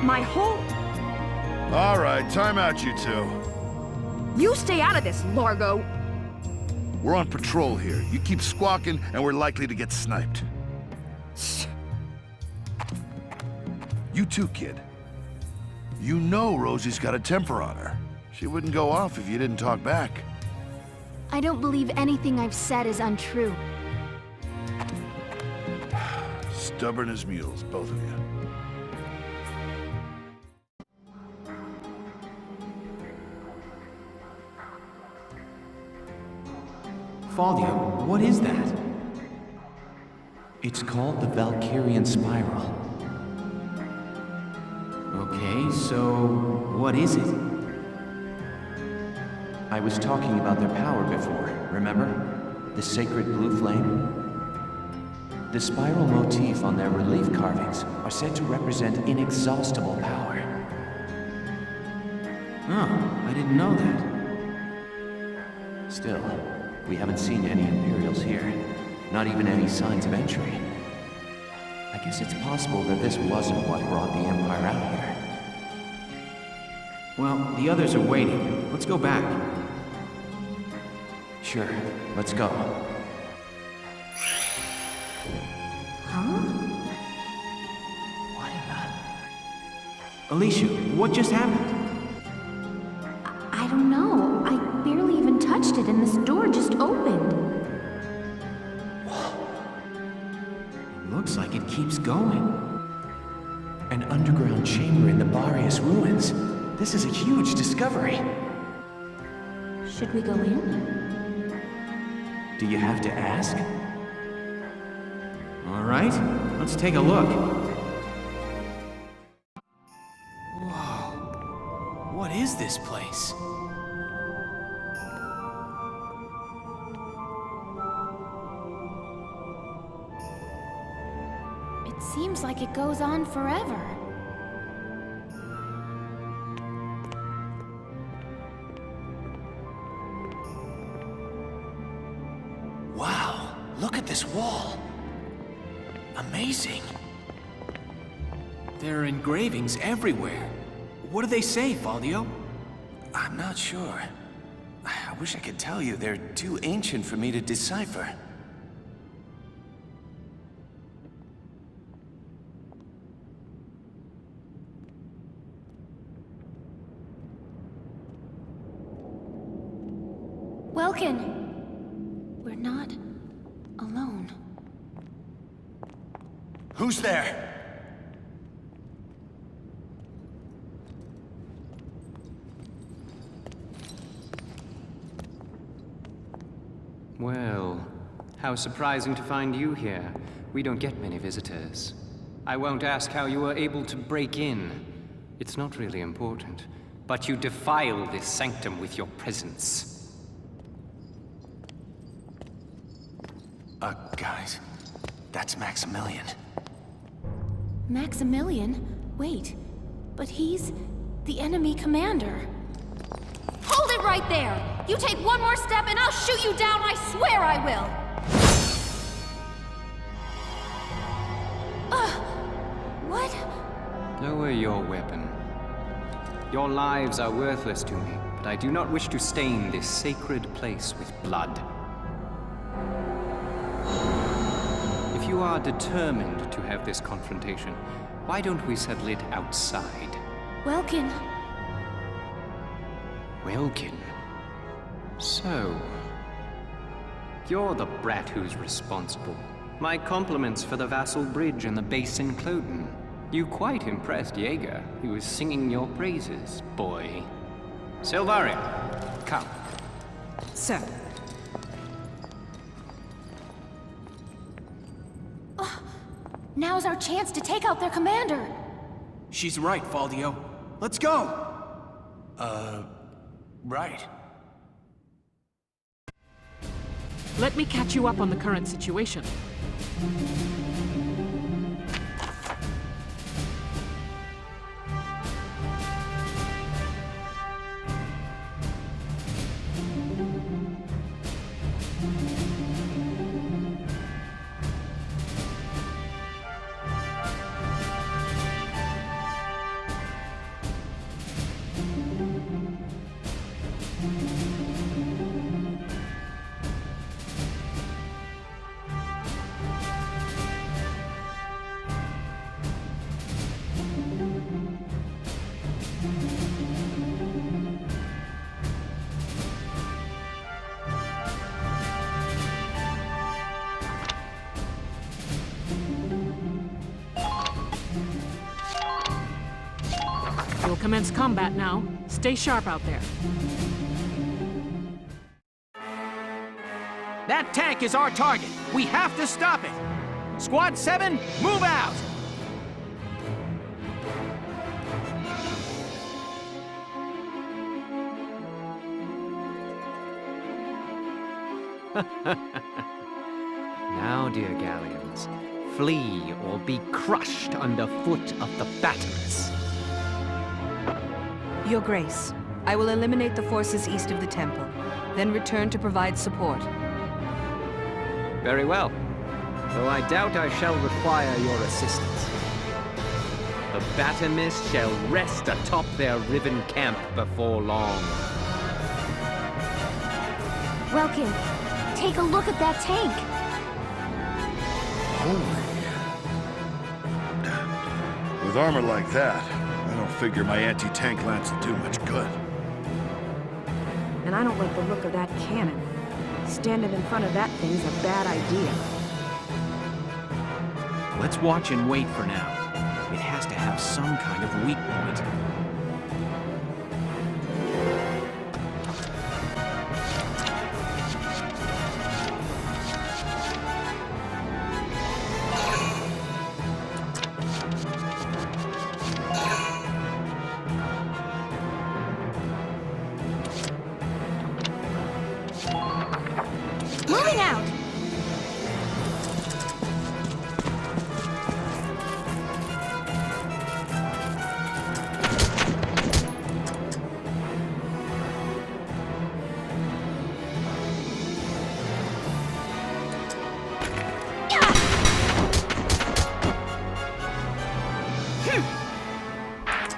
my whole... All right, time out, you two. You stay out of this, Largo. We're on patrol here. You keep squawking, and we're likely to get sniped. You too, kid. You know Rosie's got a temper on her. She wouldn't go off if you didn't talk back. I don't believe anything I've said is untrue. Stubborn as mules, both of you. Faldio, what is that? It's called the Valkyrian Spiral. Okay, so what is it? I was talking about their power before, remember? The sacred blue flame? The spiral motif on their relief carvings are said to represent inexhaustible power. Oh, I didn't know that. Still, we haven't seen any Imperials here. Not even any signs of entry. I guess it's possible that this wasn't what brought the Empire out here. Well, the others are waiting. Let's go back. Sure, let's go. Huh? What in the... Alicia, what just happened? I don't know. I barely even touched it and this door just opened. Whoa. looks like it keeps going. An underground chamber in the Barrius ruins. This is a huge discovery. Should we go in? Do you have to ask? All right, let's take a look. Whoa, what is this place? It seems like it goes on forever. Wow, look at this wall. Amazing. There are engravings everywhere. What do they say, Faldio? I'm not sure. I wish I could tell you. They're too ancient for me to decipher. Welkin! We're not alone. Who's there? Well, how surprising to find you here. We don't get many visitors. I won't ask how you were able to break in. It's not really important. But you defile this sanctum with your presence. Guys, that's Maximilian. Maximilian? Wait, but he's the enemy commander. Hold it right there! You take one more step and I'll shoot you down, I swear I will! What? Lower your weapon. Your lives are worthless to me, but I do not wish to stain this sacred place with blood. If you are determined to have this confrontation, why don't we settle it outside? Welkin. Welkin? So, you're the brat who's responsible. My compliments for the Vassal Bridge and the base in Cloden. You quite impressed Jaeger. He was singing your praises, boy. Silvaria, come. Sir. Now's our chance to take out their commander. She's right, Faldio. Let's go! Right. Let me catch you up on the current situation. We'll commence combat now. Stay sharp out there. That tank is our target. We have to stop it. Squad 7, move out! Now, dear Gallians, flee or be crushed underfoot of the batterers. Your Grace, I will eliminate the forces east of the temple, then return to provide support. Very well, though I doubt I shall require your assistance. The Batamist shall rest atop their riven camp before long. Welkin, take a look at that tank. Holy. With armor like that, I don't figure my anti-tank lance will do much good. And I don't like the look of that cannon. Standing in front of that thing's a bad idea. Let's watch and wait for now. It has to have some kind of weak point. Moving out!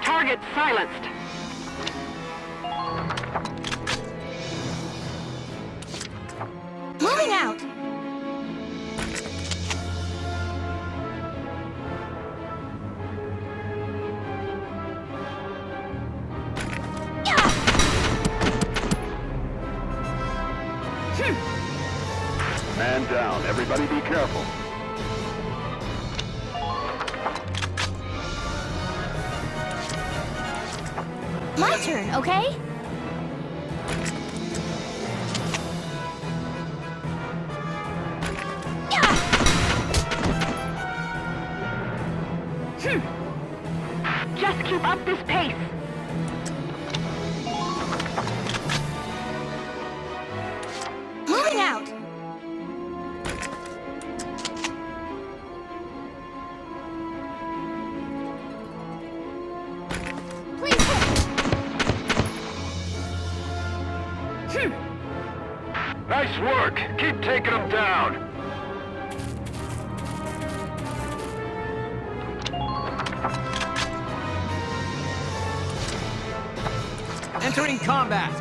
Target silenced. Moving out! Man down. Everybody be careful. My turn, okay? Just keep up this pace. Moving out! Nice work. Keep taking them down. Entering combat!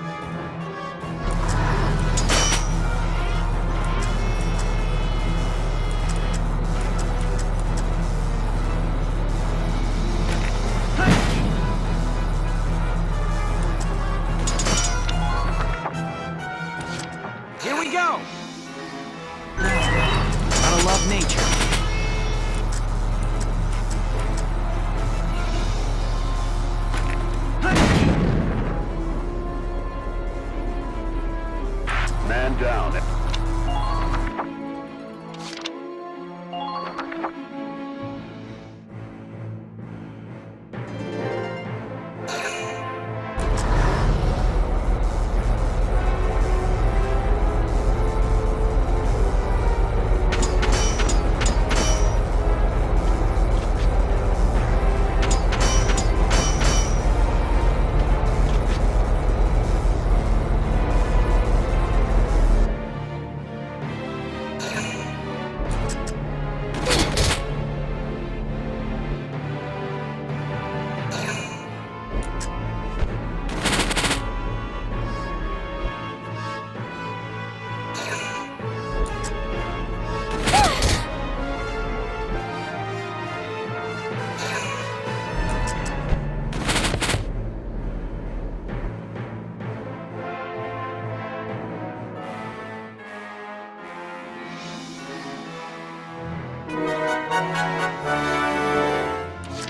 Here we go! Gotta love nature. Man down.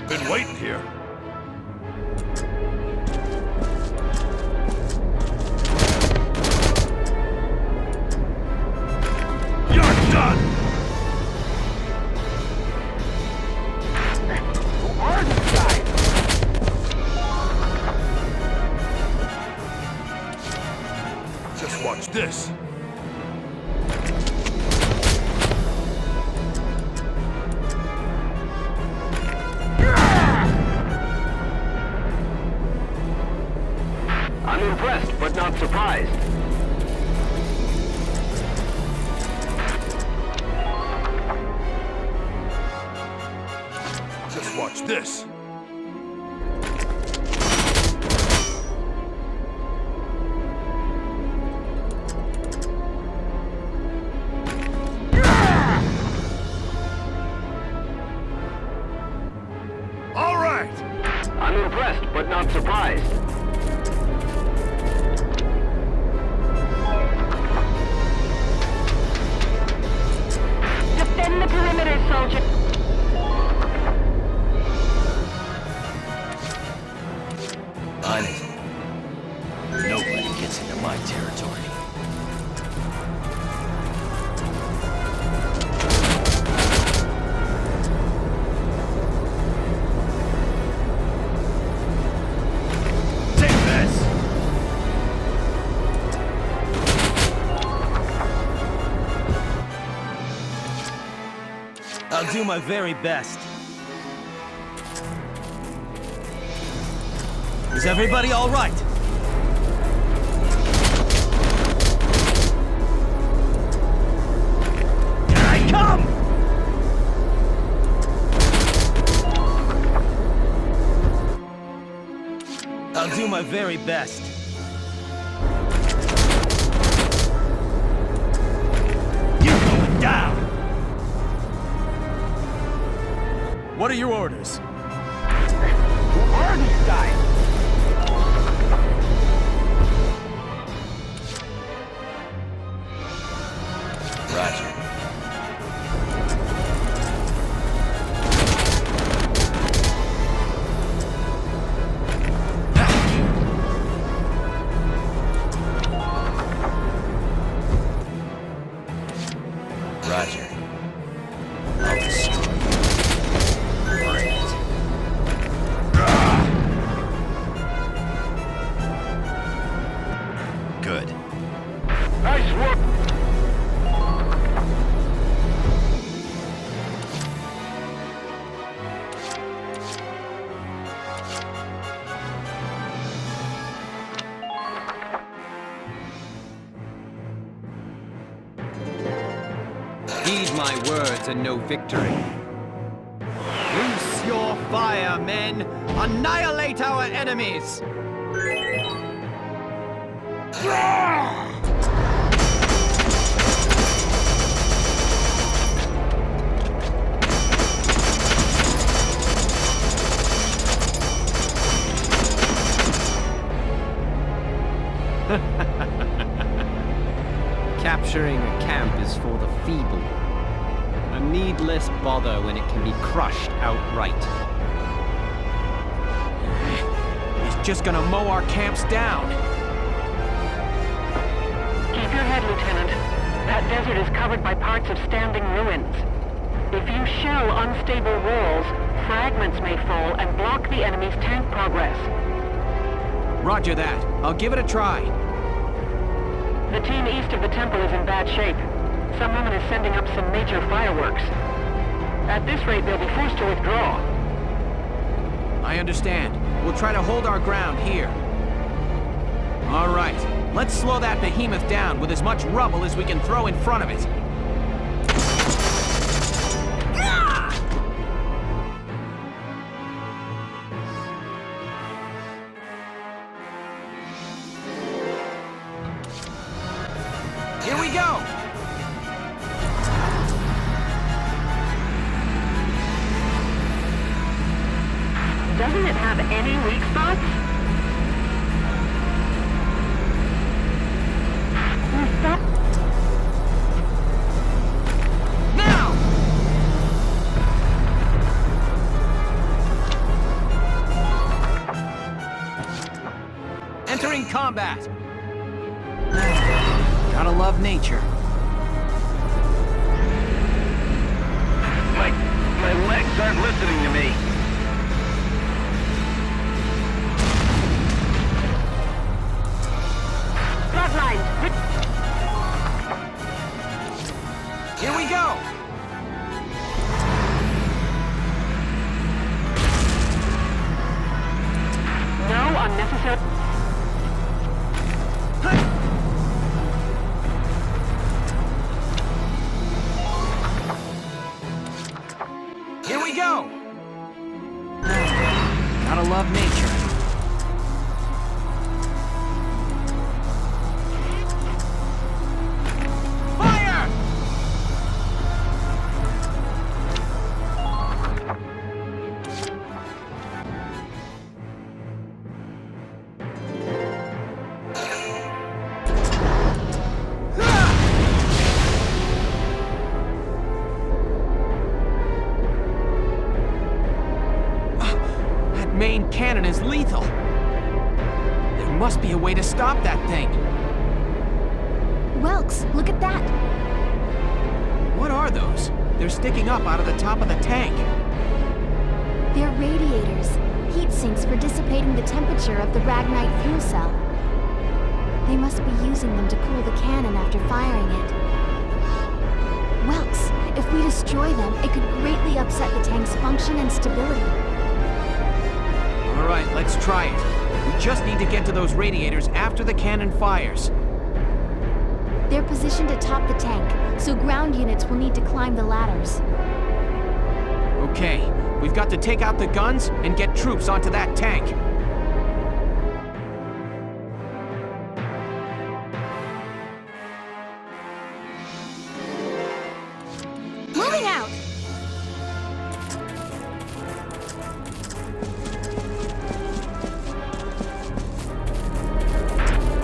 Been waiting here. You're done! Who are these guys? Just watch this. I'm impressed, but not surprised. Just watch this. All right. I'm impressed, but not surprised. Defend the perimeter, soldier. I'll do my very best. Is everybody all right? Here I come! I'll do my very best. You're going down! What are your orders? Who are these guys? Roger. Roger. I'll destroy you. Bring it. Good. Nice work! Heed my words and no victory. Loose your fire, men! Annihilate our enemies! Capturing a camp is for the feeble. A needless bother when it can be crushed outright. He's just gonna mow our camps down. Keep your head, Lieutenant. That desert is covered by parts of standing ruins. If you shell unstable walls, fragments may fall and block the enemy's tank progress. Roger that. I'll give it a try. The team east of the temple is in bad shape. Some woman is sending up some major fireworks. At this rate, they'll be forced to withdraw. I understand. We'll try to hold our ground here. All right. Let's slow that behemoth down with as much rubble as we can throw in front of it. Here we go! Doesn't it have any weak spots? Now! Entering combat! Gotta love nature. My legs aren't listening to me. Bloodlines! Here we go! No unnecessary... Here we go! Gotta love nature. Fire! Main cannon is lethal. There must be a way to stop that thing. Welks, look at that. What are those? They're sticking up out of the top of the tank. They're radiators, heat sinks for dissipating the temperature of the Ragnite fuel cell. They must be using them to cool the cannon after firing it. Welks, If we destroy them, it could greatly upset the tank's function and stability. All right, let's try it. We just need to get to those radiators after the cannon fires. They're positioned atop the tank, so ground units will need to climb the ladders. Okay, we've got to take out the guns and get troops onto that tank. Moving out!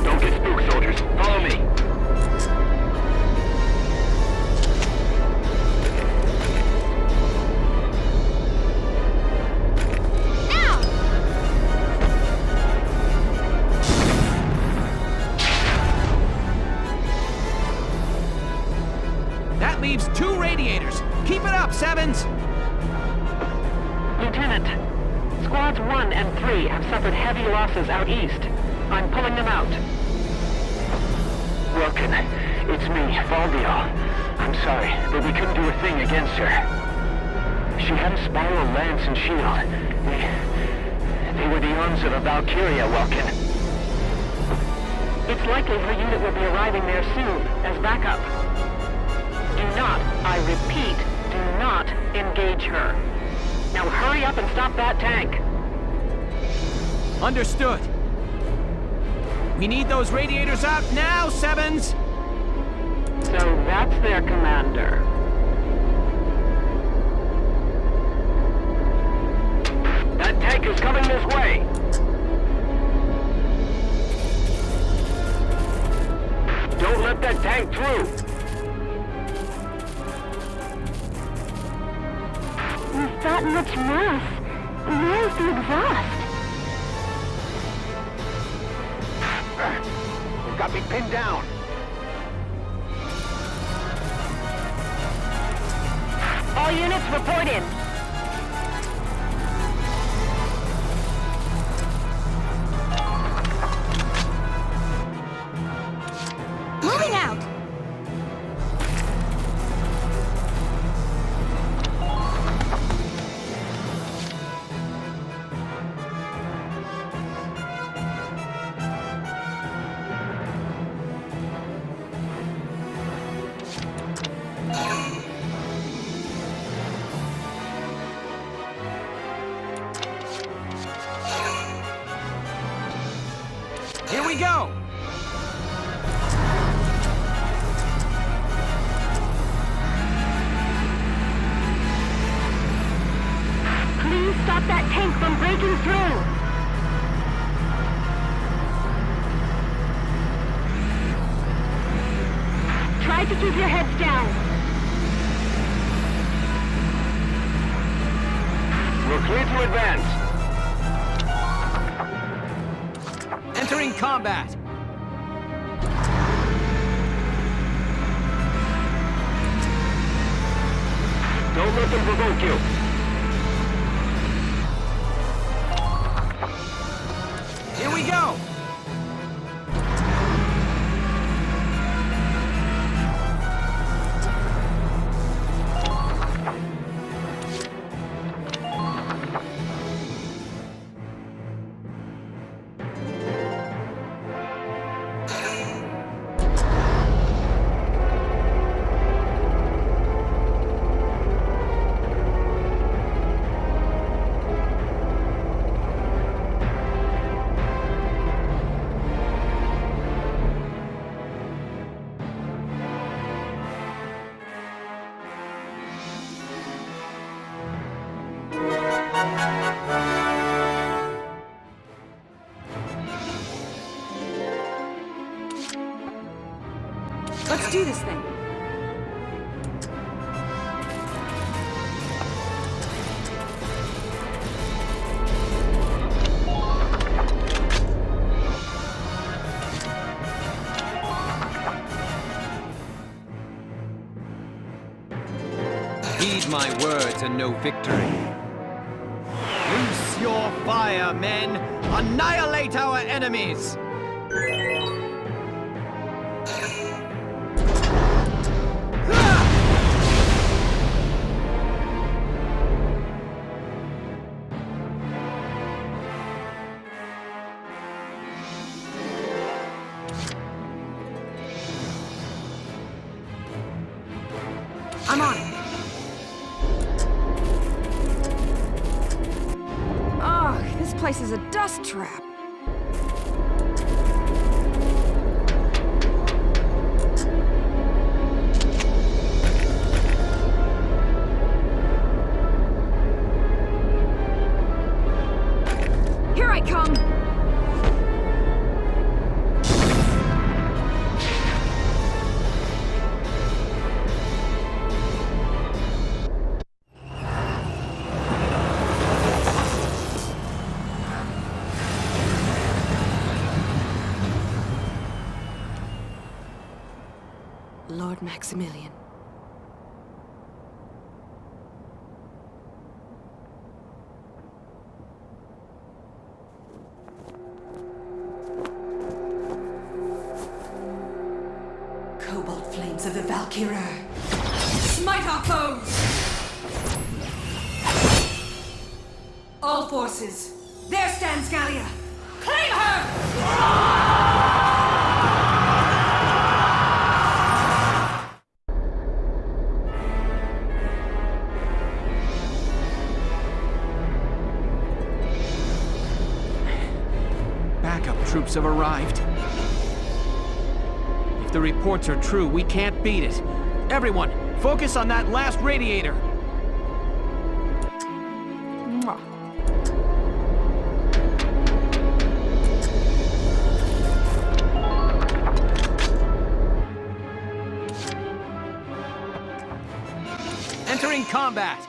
Don't get spooked, soldiers. Follow me. That leaves 2 radiators. Keep it up, Sevens! Lieutenant, Squads 1 and 3 have suffered heavy losses out east. I'm pulling them out. Welkin, it's me, Valkyria. I'm sorry, but we couldn't do a thing against her. She had a spiral lance and shield. They were the arms of a Valkyria, Welkin. It's likely her unit will be arriving there soon, as backup. Do not, I repeat, do not engage her. Now hurry up and stop that tank. Understood. We need those radiators out now, Sevens! So that's their commander. That tank is coming this way! Don't let that tank through! We've got much mass. Where's the exhaust? They've got me pinned down. All units report in. Moving out! Here we go! Please stop that tank from breaking through. Try to keep your heads down. We're clear to advance. Entering combat! Don't let them provoke you. Here we go! Let's do this thing. Heed my words and know victory. Loose your fire, men! Annihilate our enemies! place is a dust trap. Here I come! Lord Maximilian. Cobalt flames of the Valkyria. Smite our foes! All forces, there stands Gallia! Claim her! Backup troops have arrived. If the reports are true, we can't beat it. Everyone, focus on that last radiator! Mwah. Entering combat!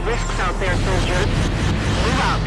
Risks out there, soldiers. Move out.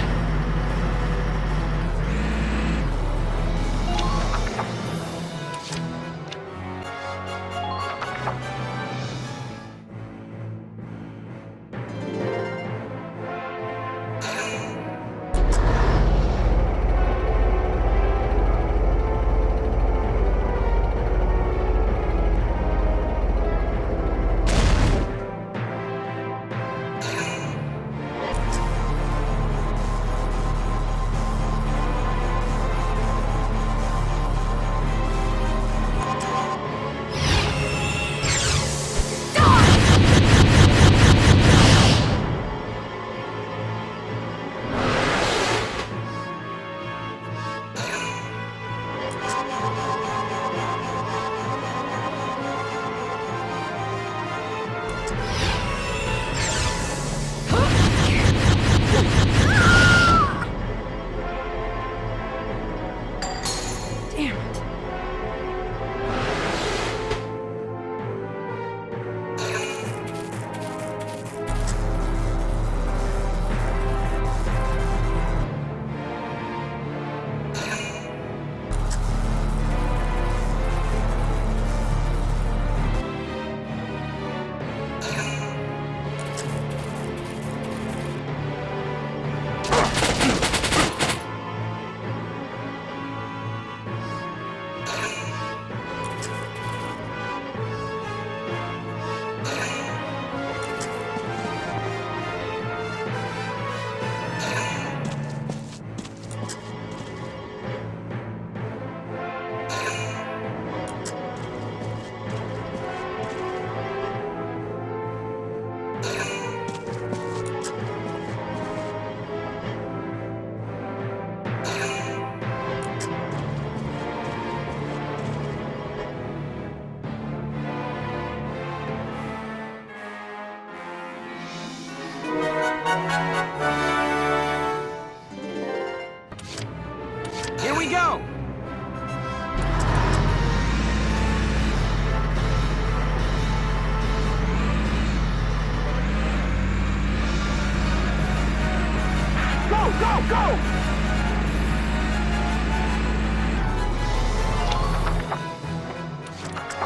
Here we go! Go, go, go!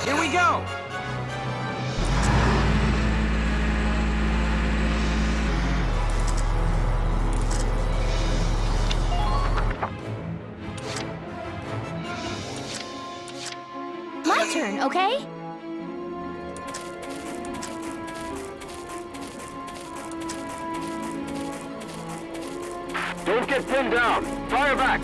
Here we go! My turn, okay? Don't get pinned down. Fire back.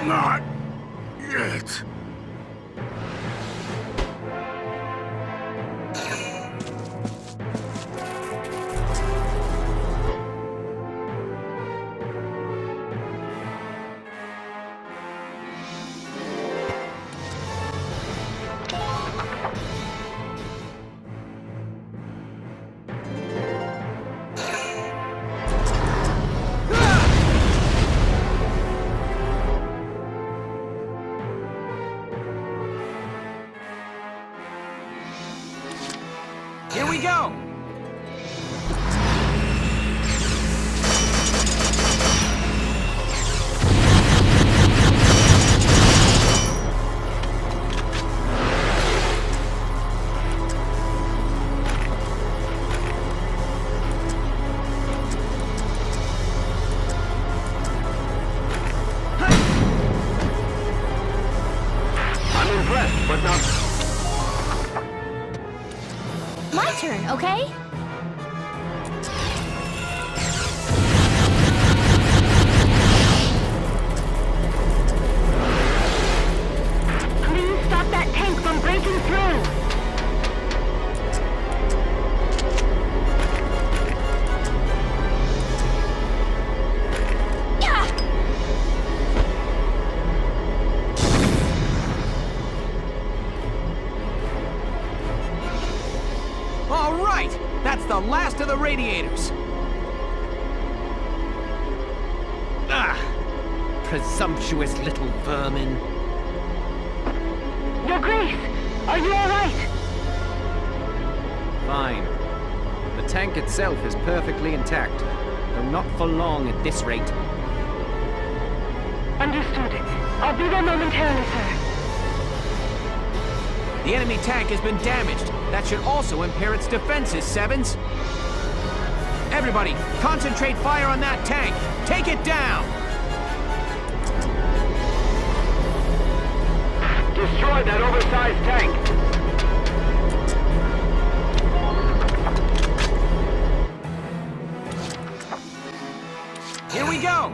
Not yet. Here we go! I'm impressed, but not... My turn, okay? Please stop that tank from breaking through! All right! That's the last of the radiators! Ah! Presumptuous little vermin. Your Grace, are you all right? Fine. The tank itself is perfectly intact, though not for long at this rate. Understood. I'll be there momentarily, sir. The enemy tank has been damaged. That should also impair its defenses, Sevens. Everybody, concentrate fire on that tank. Take it down! Destroy that oversized tank! Here we go!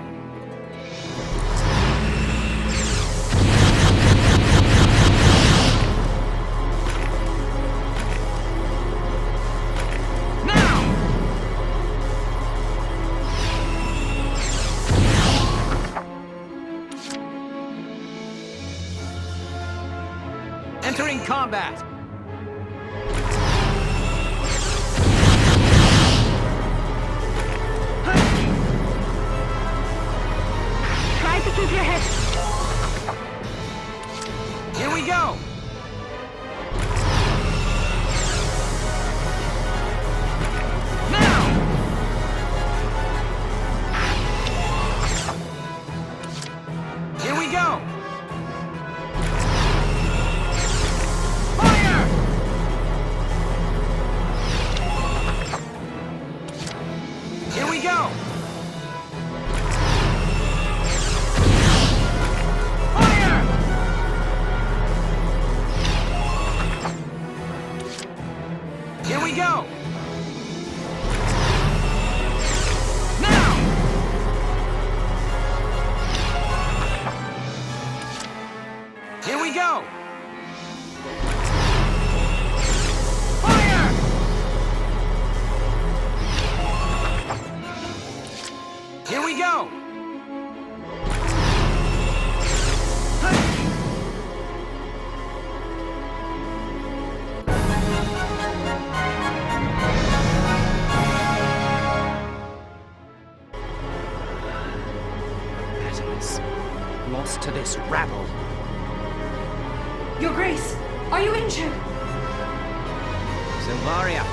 Entering combat! Try to keep your head... Here we go! Now! Here we go! we go! Now! Here we go! Fire! Here we go! Lost to this rabble. Your Grace, are you injured? Silvaria,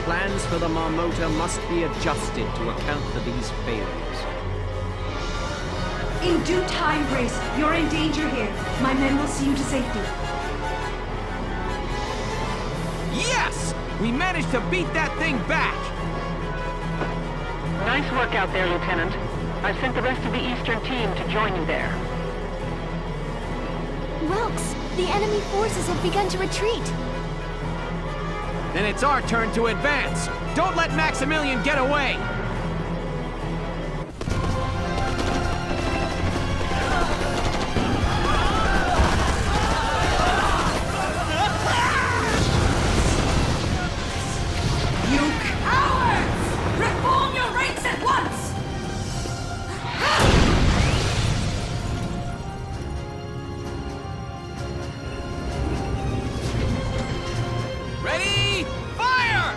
plans for the Marmota must be adjusted to account for these failures. In due time, Grace. You're in danger here. My men will see you to safety. Yes! We managed to beat that thing back! Nice work out there, Lieutenant. I've sent the rest of the Eastern team to join you there. Welks, the enemy forces have begun to retreat. Then it's our turn to advance. Don't let Maximilian get away! You cowards! Reform your ranks at once! Ready? Fire!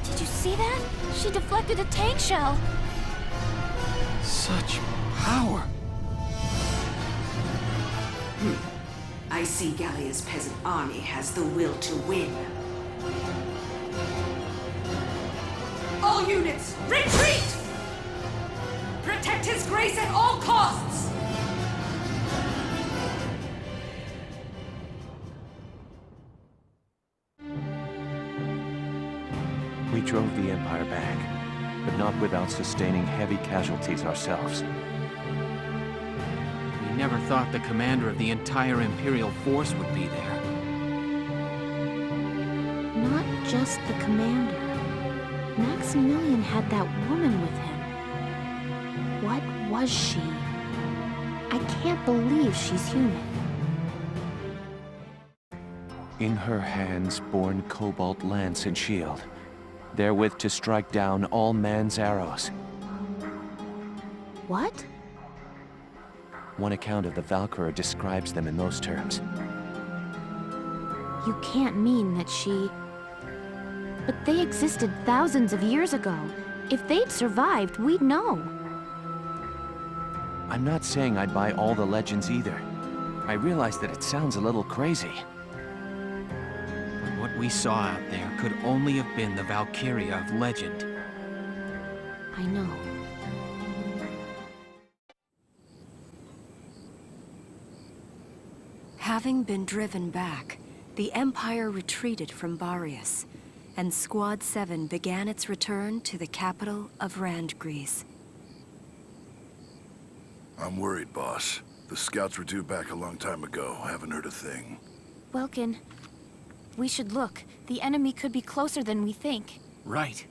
Did you see that? She deflected a tank shell. Such power. I see Gallia's peasant army has the will to win. All units, retreat! Protect His Grace at all costs! We drove the Empire back, but not without sustaining heavy casualties ourselves. We never thought the commander of the entire Imperial force would be there. Not just the commander. Maximilian had that woman with him. What was she? I can't believe she's human. In her hands borne cobalt lance and shield, therewith to strike down all man's arrows. What? One account of the Valkyria describes them in those terms. You can't mean that she... But they existed thousands of years ago. If they'd survived, we'd know. I'm not saying I'd buy all the legends either. I realize that it sounds a little crazy. But what we saw out there could only have been the Valkyria of legend. I know. Having been driven back, the Empire retreated from Barius, and Squad 7 began its return to the capital of Randgries. I'm worried, boss. The scouts were due back a long time ago. Haven't heard a thing. Welkin, we should look. The enemy could be closer than we think. Right.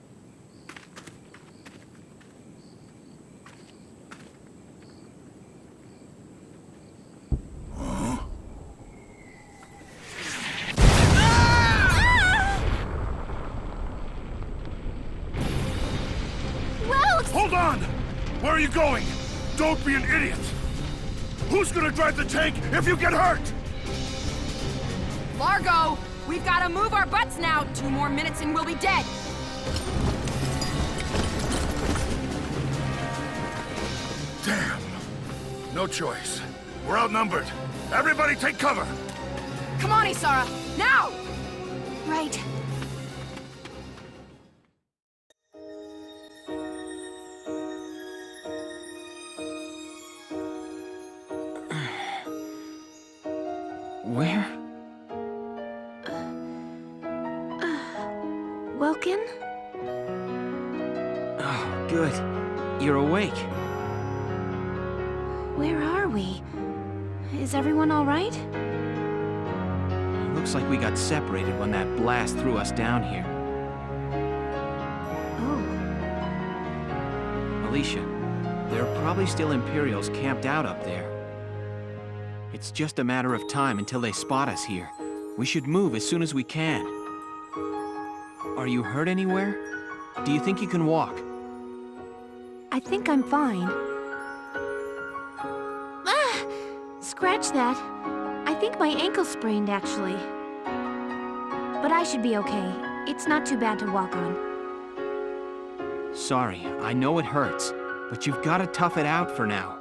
Hold on! Where are you going? Don't be an idiot! Who's gonna drive the tank if you get hurt? Largo! We've got to move our butts now! 2 more minutes and we'll be dead! Damn. No choice. We're outnumbered. Everybody take cover! Come on, Isara! Now! Right. Where? Welkin? Oh, good. you're awake. Where are we? Is everyone all right? Looks like we got separated when that blast threw us down here. Oh. Alicia, there are probably still Imperials camped out up there. It's just a matter of time until they spot us here. We should move as soon as we can. Are you hurt anywhere? Do you think you can walk? I think I'm fine. Ah! Scratch that. I think my ankle sprained, actually. But I should be okay. It's not too bad to walk on. Sorry, I know it hurts, but you've got to tough it out for now.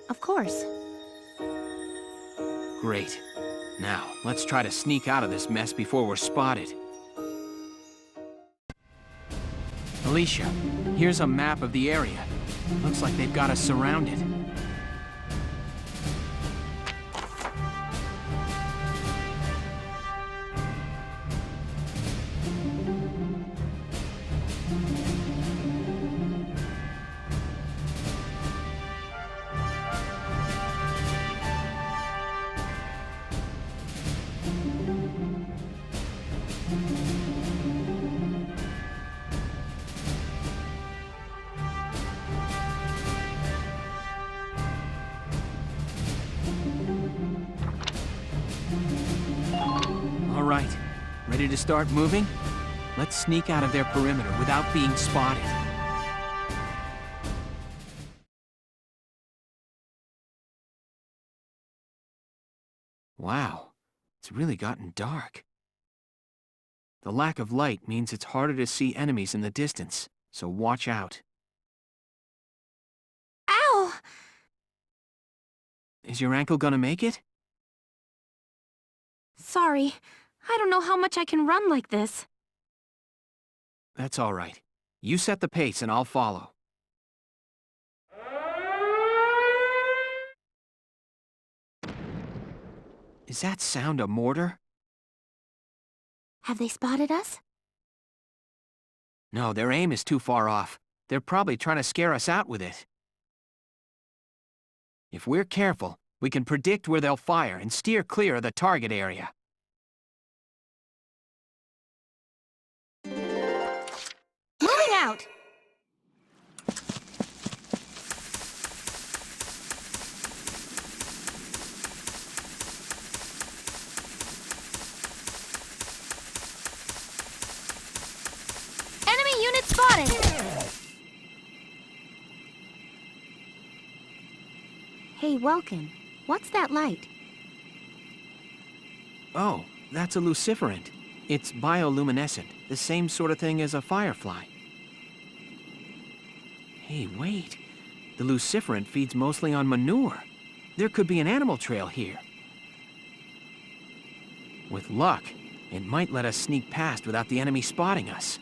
Of course. Great. Now, let's try to sneak out of this mess before we're spotted. Alicia, here's a map of the area. Looks like they've got us surrounded. Right. Ready to start moving? Let's sneak out of their perimeter without being spotted. Wow, it's really gotten dark. The lack of light means it's harder to see enemies in the distance, so watch out. Ow! Is your ankle gonna make it? Sorry. I don't know how much I can run like this. That's all right. You set the pace and I'll follow. Is that sound a mortar? Have they spotted us? No, their aim is too far off. They're probably trying to scare us out with it. If we're careful, we can predict where they'll fire and steer clear of the target area. Moving out! Enemy unit spotted! Hey, Welkin, what's that light? Oh, that's a luciferant. It's bioluminescent, the same sort of thing as a firefly. Hey, wait. The luciferant feeds mostly on manure. There could be an animal trail here. With luck, it might let us sneak past without the enemy spotting us.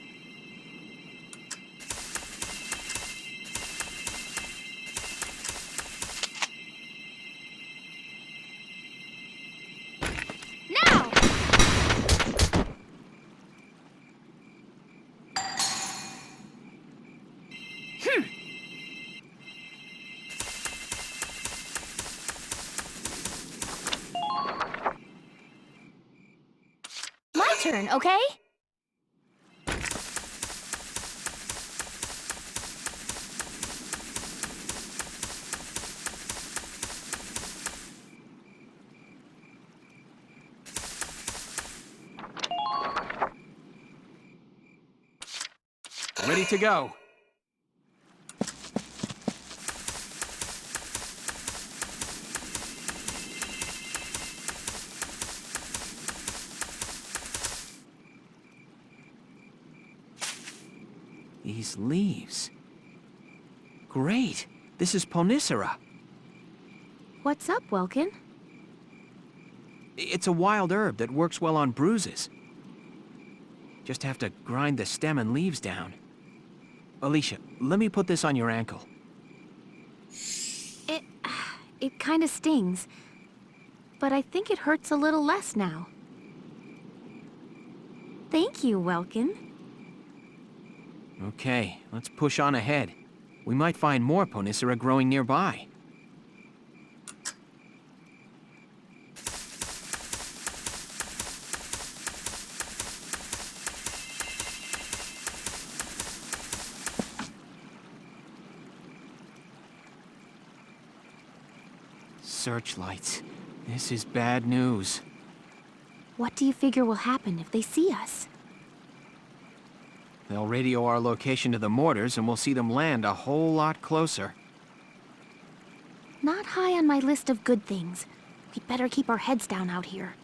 Turn, okay? Ready to go. These leaves. Great! This is Ponicera. What's up, Welkin? It's a wild herb that works well on bruises. Just have to grind the stem and leaves down. Alicia, let me put this on your ankle. It kinda stings. But I think it hurts a little less now. Thank you, Welkin. Okay, let's push on ahead. We might find more Ponicera growing nearby. Searchlights. This is bad news. What do you figure will happen if they see us? They'll radio our location to the mortars and we'll see them land a whole lot closer. Not high on my list of good things. We'd better keep our heads down out here.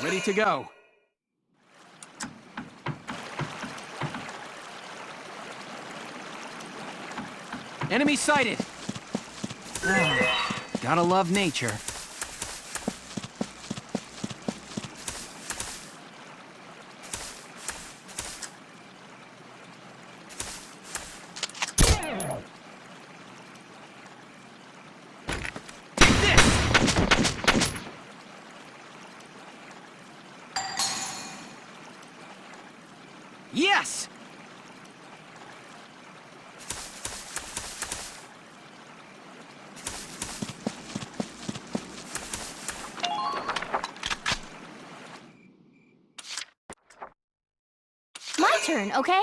Ready to go. Enemy sighted! Gotta love nature. Yes! My turn, okay?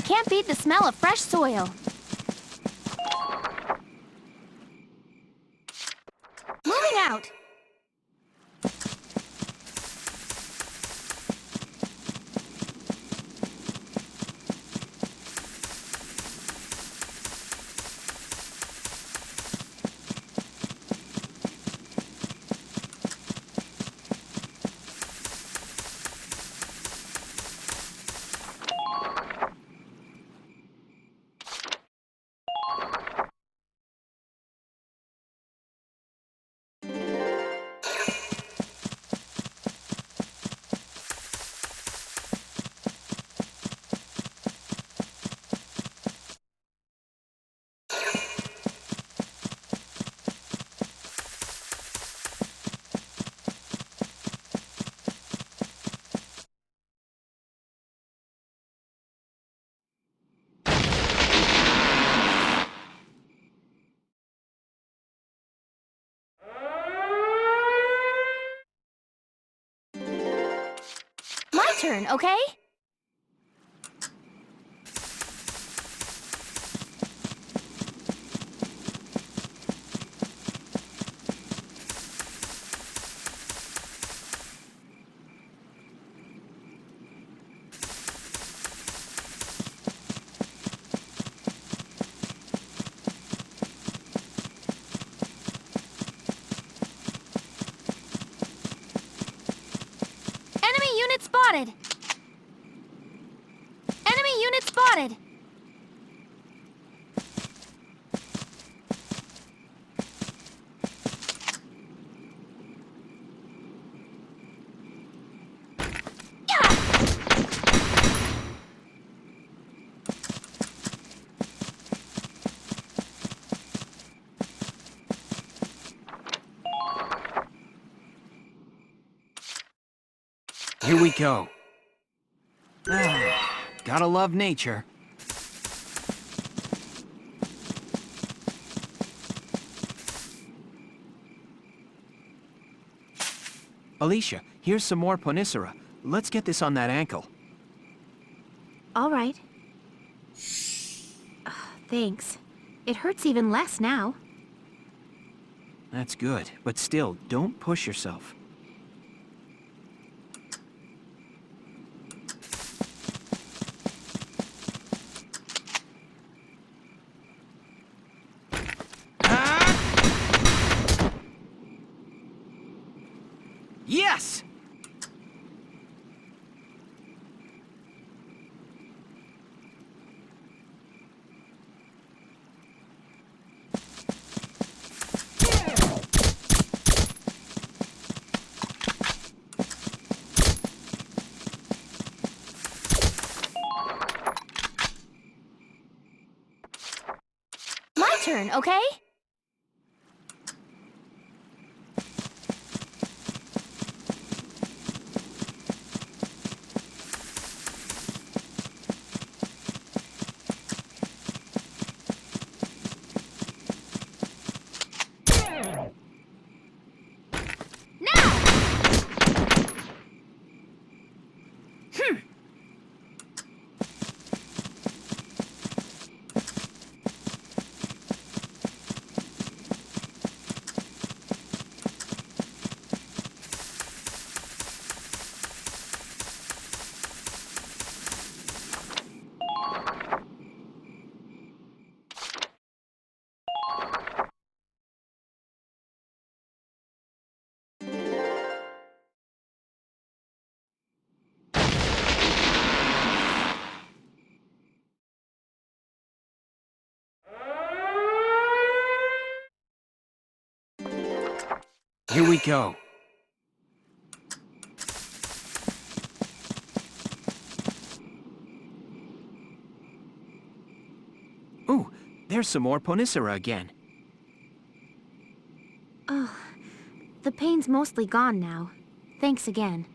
Can't beat the smell of fresh soil. Moving out. My turn, okay? Spotted! Enemy unit spotted! Here we go. Gotta love nature. Alicia, here's some more Ponicera. Let's get this on that ankle. All right. Thanks. It hurts even less now. That's good, but still, don't push yourself. Yes! My turn, okay? Here we go. Ooh, there's some more Ponicera again. Oh, the pain's mostly gone now. Thanks again.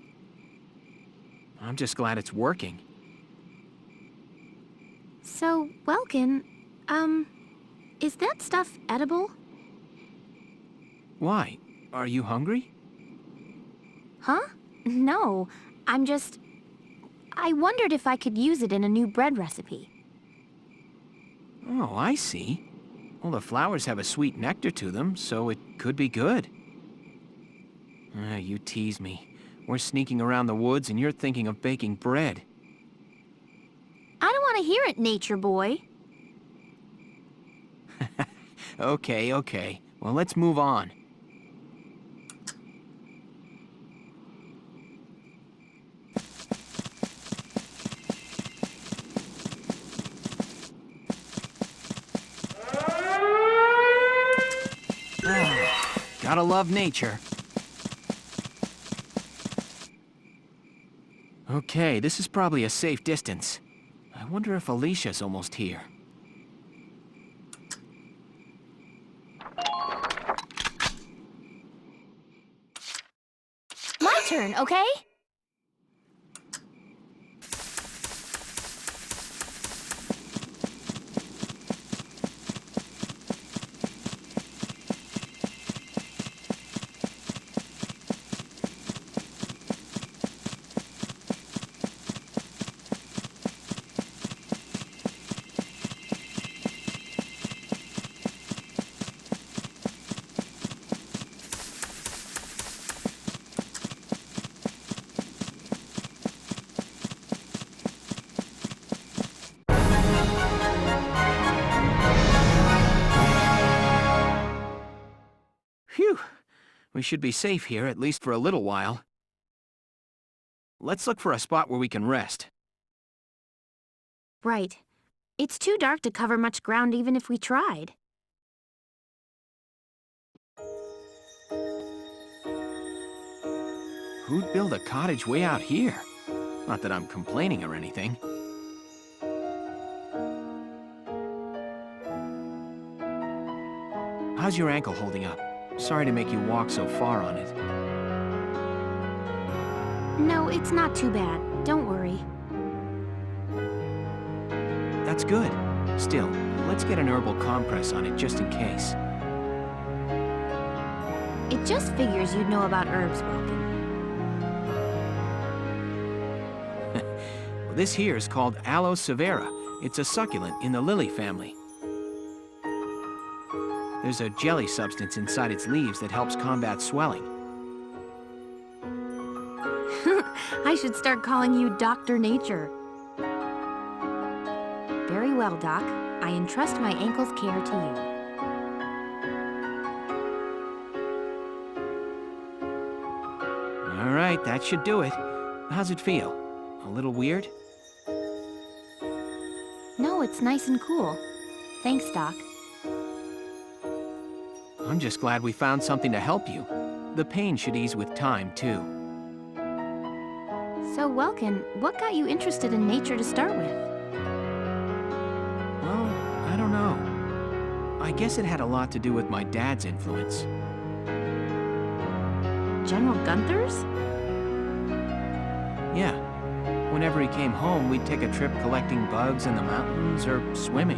I'm just glad it's working. So, Welkin, is that stuff edible? Why? Are you hungry? Huh? No, I wondered if I could use it in a new bread recipe. Oh, I see. Well, the flowers have a sweet nectar to them, so it could be good. You tease me. We're sneaking around the woods and you're thinking of baking bread. I don't want to hear it, nature boy. Okay. Well, let's move on. Gotta love nature. Okay, this is probably a safe distance. I wonder if Alicia's almost here. My turn, okay? Phew! We should be safe here, at least for a little while. Let's look for a spot where we can rest. Right. It's too dark to cover much ground even if we tried. Who'd build a cottage way out here? Not that I'm complaining or anything. How's your ankle holding up? Sorry to make you walk so far on it. No, it's not too bad. Don't worry. That's good. Still, let's get an herbal compress on it just in case. It just figures you'd know about herbs, Welkin. This here is called Aloe severa. It's a succulent in the lily family. There's a jelly substance inside its leaves that helps combat swelling. I should start calling you Dr. Nature. Very well, Doc. I entrust my ankle's care to you. All right, that should do it. How's it feel? A little weird? No, it's nice and cool. Thanks, Doc. I'm just glad we found something to help you. The pain should ease with time, too. So, Welkin, what got you interested in nature to start with? Well, I don't know. I guess it had a lot to do with my dad's influence. General Gunther's? Yeah. Whenever he came home, we'd take a trip collecting bugs in the mountains or swimming.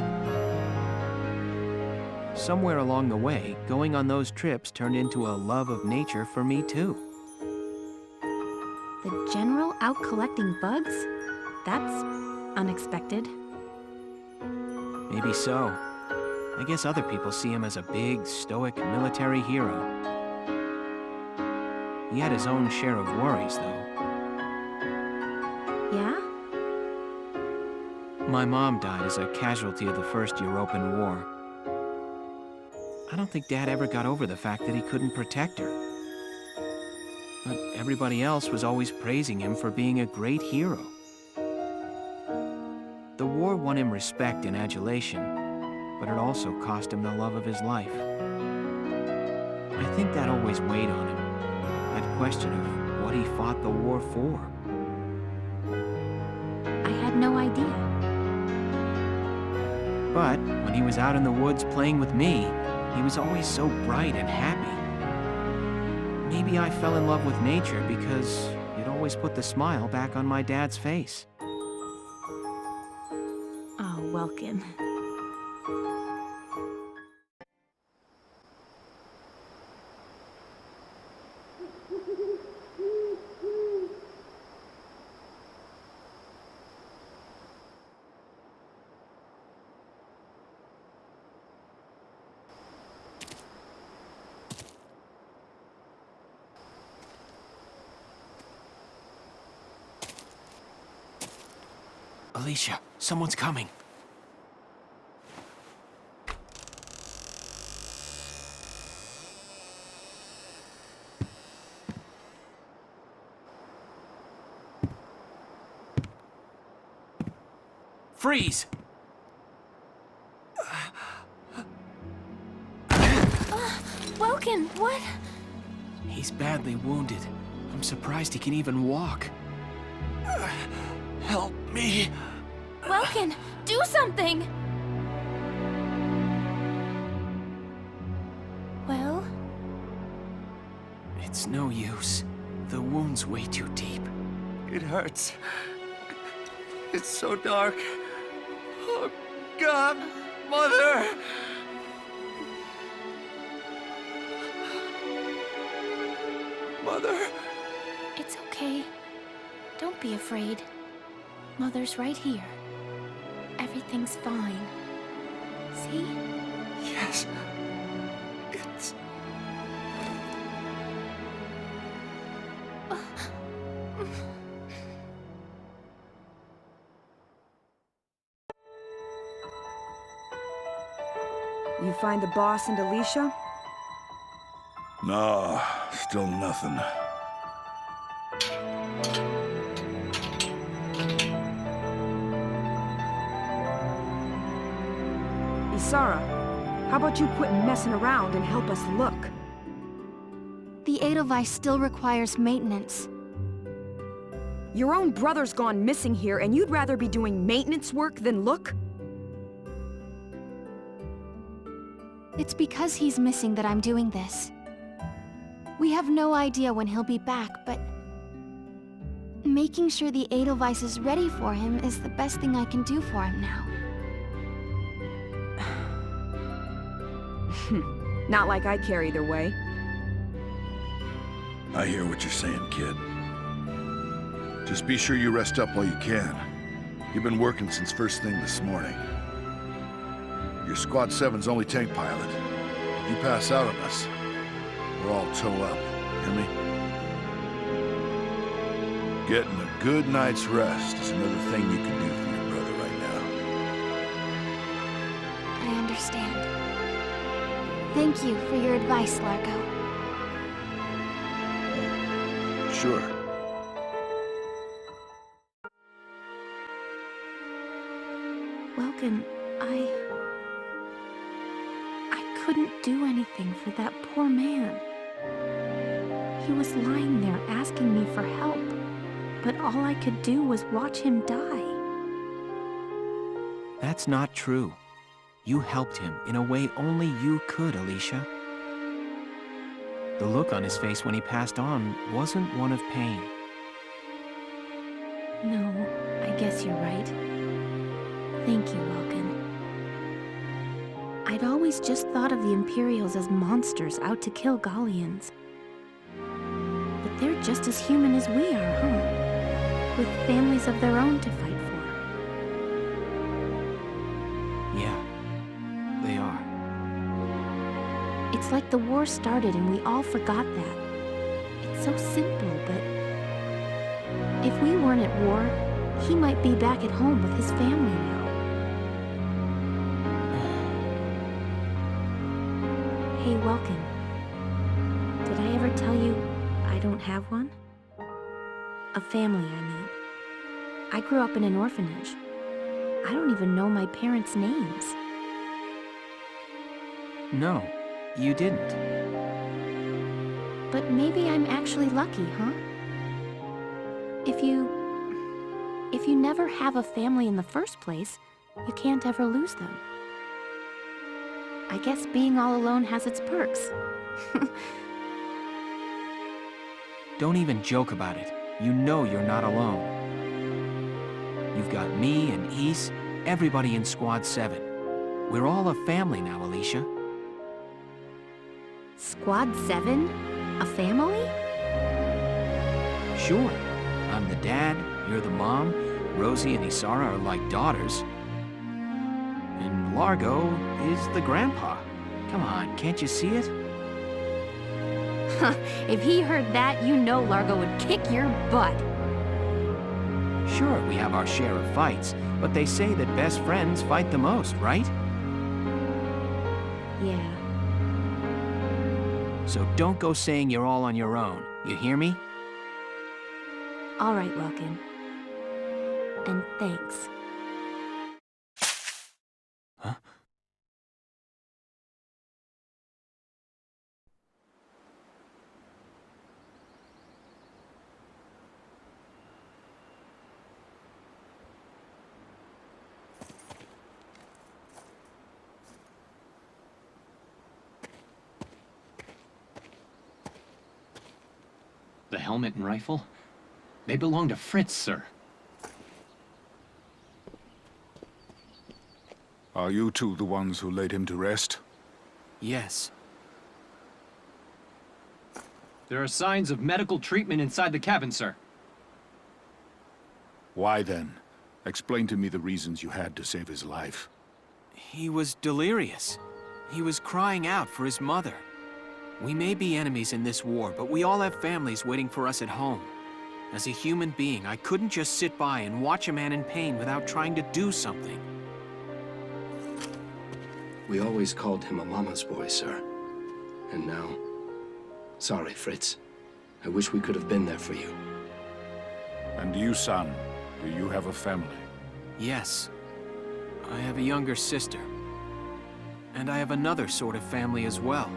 Somewhere along the way, going on those trips turned into a love of nature for me, too. The General out collecting bugs? That's unexpected. Maybe so. I guess other people see him as a big, stoic military hero. He had his own share of worries, though. Yeah? My mom died as a casualty of the First Europan War. I don't think Dad ever got over the fact that he couldn't protect her. But everybody else was always praising him for being a great hero. The war won him respect and adulation, but it also cost him the love of his life. I think that always weighed on him, that question of what he fought the war for. I had no idea. But when he was out in the woods playing with me, he was always so bright and happy. Maybe I fell in love with nature because it always put the smile back on my dad's face. Oh, Welkin. Alicia, someone's coming. Freeze! Welkin, what? He's badly wounded. I'm surprised he can even walk. Help me. Welkin, do something! Well? It's no use. The wound's way too deep. It hurts. It's so dark. Oh, God, Mother! Mother? It's okay. Don't be afraid. Mother's right here. Everything's fine. See? Yes. It's... You find the boss and Alicia? No, still nothing. Isara, how about you quit messing around and help us look? The Edelweiss still requires maintenance. Your own brother's gone missing here, and you'd rather be doing maintenance work than look? It's because he's missing that I'm doing this. We have no idea when he'll be back, but... making sure the Edelweiss is ready for him is the best thing I can do for him now. Not like I care either way. I hear what you're saying, kid. Just be sure you rest up while you can. You've been working since first thing this morning. You're Squad 7's only tank pilot. If you pass out on us, we're all toe up. Hear me? Getting a good night's rest is another thing you can do for your brother right now. I understand. Thank you for your advice, Largo. Sure. Welkin, I couldn't do anything for that poor man. He was lying there asking me for help, but all I could do was watch him die. That's not true. You helped him in a way only you could, Alicia. The look on his face when he passed on wasn't one of pain. No, I guess you're right. Thank you, Welkin. I'd always just thought of the Imperials as monsters out to kill Gallians. But they're just as human as we are, huh? With families of their own to fight for. Yeah, they are. It's like the war started and we all forgot that. It's so simple, but if we weren't at war, he might be back at home with his family now. Hey, Welkin. Did I ever tell you I don't have one? A family, I mean. I grew up in an orphanage. I don't even know my parents' names. No, you didn't. But maybe I'm actually lucky, huh? If you never have a family in the first place, you can't ever lose them. I guess being all alone has its perks. Don't even joke about it. You know you're not alone. You've got me and Ys, everybody in Squad 7. We're all a family now, Alicia. Squad 7? A family? Sure. I'm the dad, you're the mom, Rosie and Isara are like daughters. And Largo is the grandpa. Come on, can't you see it? If he heard that, you know Largo would kick your butt. Sure, we have our share of fights, but they say that best friends fight the most, right? Yeah. So don't go saying you're all on your own. You hear me? All right, Welkin. And thanks. Huh? The helmet and rifle? They belong to Fritz, sir. Are you two the ones who laid him to rest? Yes. There are signs of medical treatment inside the cabin, sir. Why then? Explain to me the reasons you had to save his life. He was delirious. He was crying out for his mother. We may be enemies in this war, but we all have families waiting for us at home. As a human being, I couldn't just sit by and watch a man in pain without trying to do something. We always called him a mama's boy, sir. And now... Sorry, Fritz. I wish we could have been there for you. And you, son, do you have a family? Yes. I have a younger sister. And I have another sort of family as well.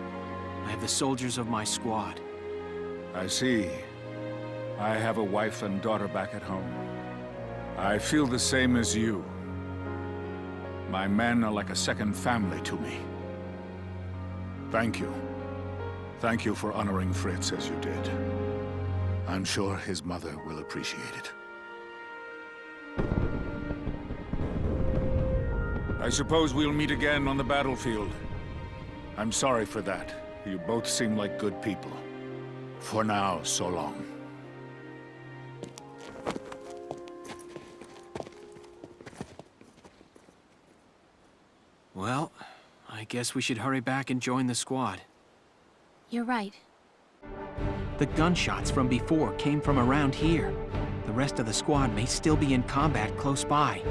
I have the soldiers of my squad. I see. I have a wife and daughter back at home. I feel the same as you. My men are like a second family to me. Thank you. Thank you for honoring Fritz as you did. I'm sure his mother will appreciate it. I suppose we'll meet again on the battlefield. I'm sorry for that. You both seem like good people. For now, so long. Well, I guess we should hurry back and join the squad. You're right. The gunshots from before came from around here. The rest of the squad may still be in combat close by.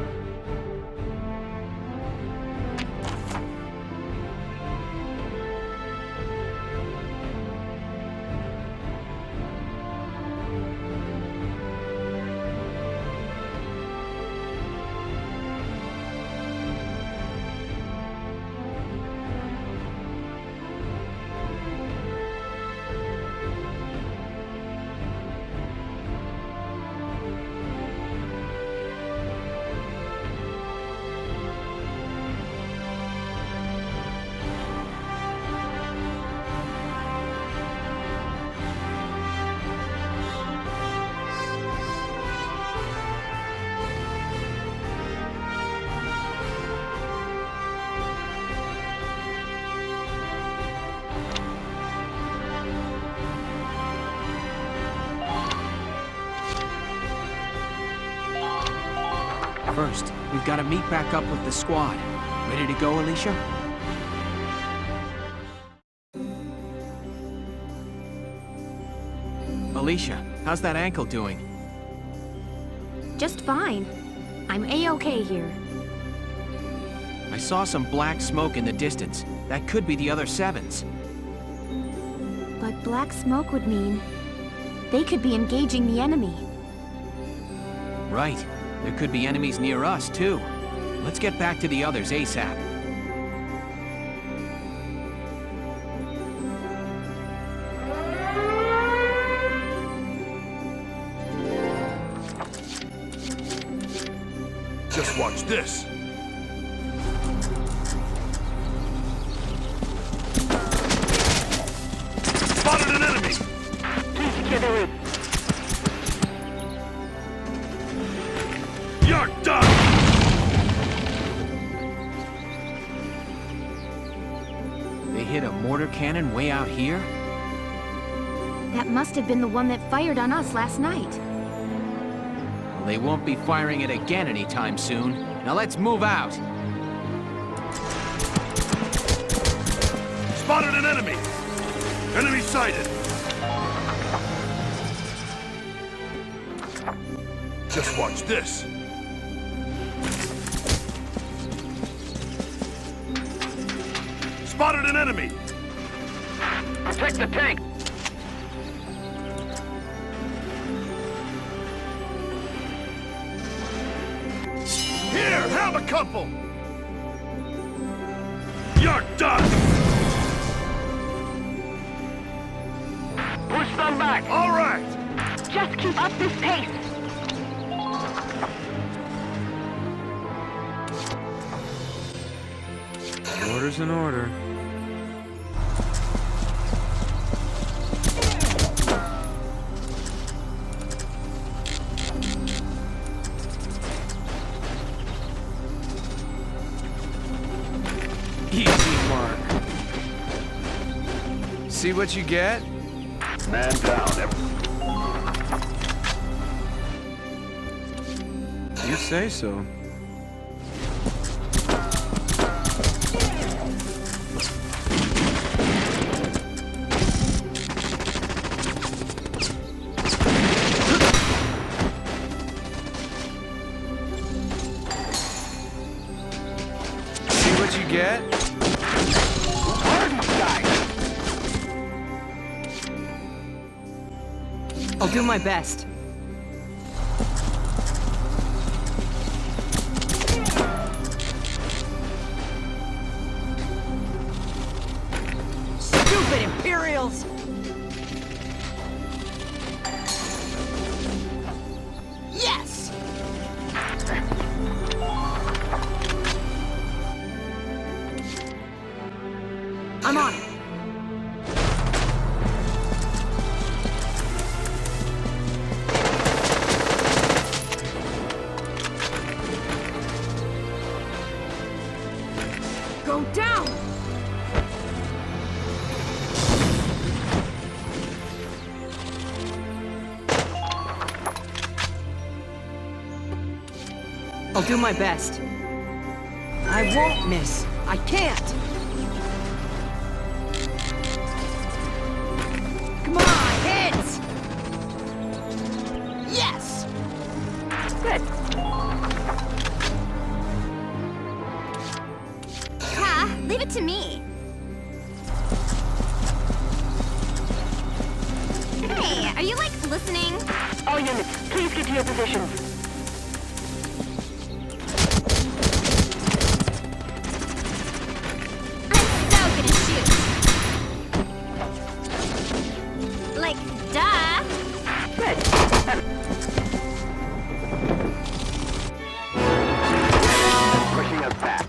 First, we've got to meet back up with the squad. Ready to go, Alicia? Alicia, how's that ankle doing? Just fine. I'm A-okay here. I saw some black smoke in the distance. That could be the other Sevens. But black smoke would mean they could be engaging the enemy. Right. There could be enemies near us, too. Let's get back to the others ASAP. Just watch this. Spotted an enemy! Please secure the route. You're done! They hit a mortar cannon way out here? That must have been the one that fired on us last night. Well, they won't be firing it again anytime soon. Now let's move out. Spotted an enemy! Enemy sighted! Just watch this. Spotted an enemy! Protect the tank! Here, have a couple! You're done! Push them back! All right! Just keep up this pace! Order's in order. Easy mark. See what you get? Man down. You say so. Get? I'll do my best. Stupid Imperials! Yes! I'm on it. Go down! I'll do my best. I won't miss. I can't! Come on, hit! Yes! Good. Leave it to me. Hey, are you, like, listening? All units, please get to your positions. I'm so good at shoot. Like, duh. Good. Pushing us back.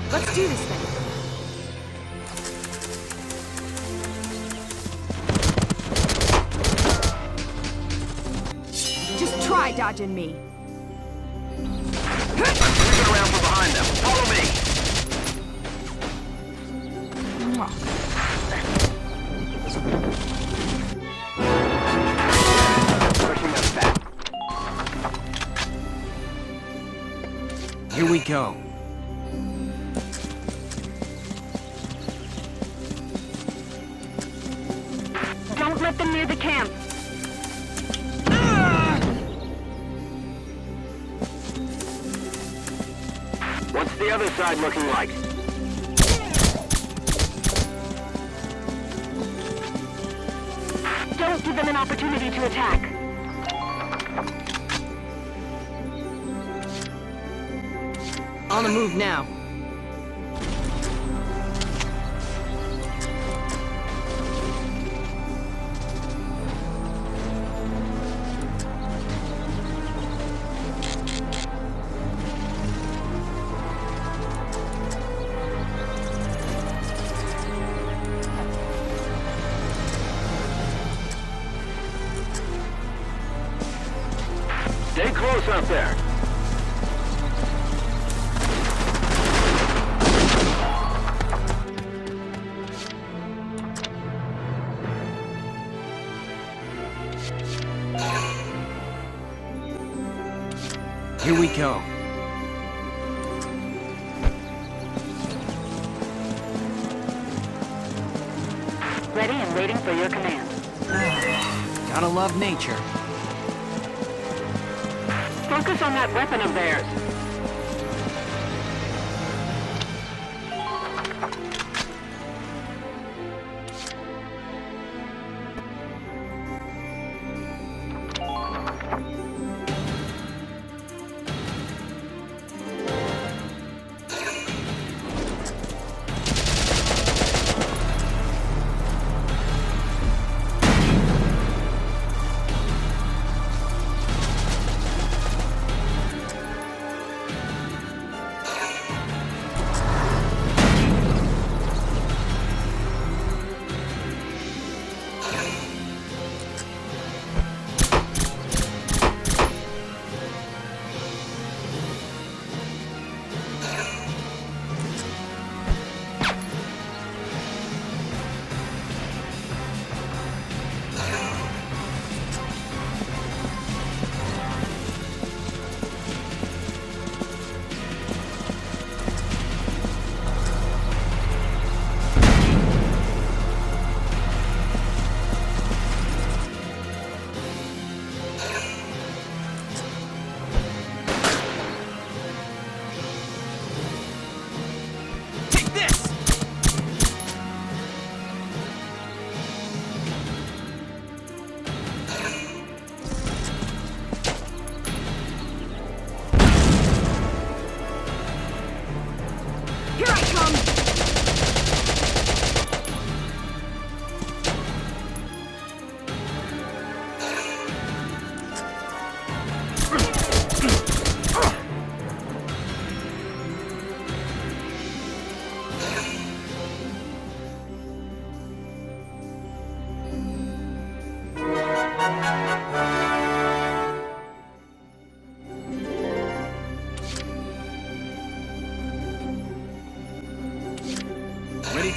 Let's do this thing. Just try dodging me. Get around from behind them. Follow me. Pushing us back. Here we go. Don't let them near the camp. What's the other side looking like? Don't give them an opportunity to attack. On the move now. Stay close out there. Here we go. Ready and waiting for your command. Gotta love nature. Focus on that weapon of theirs.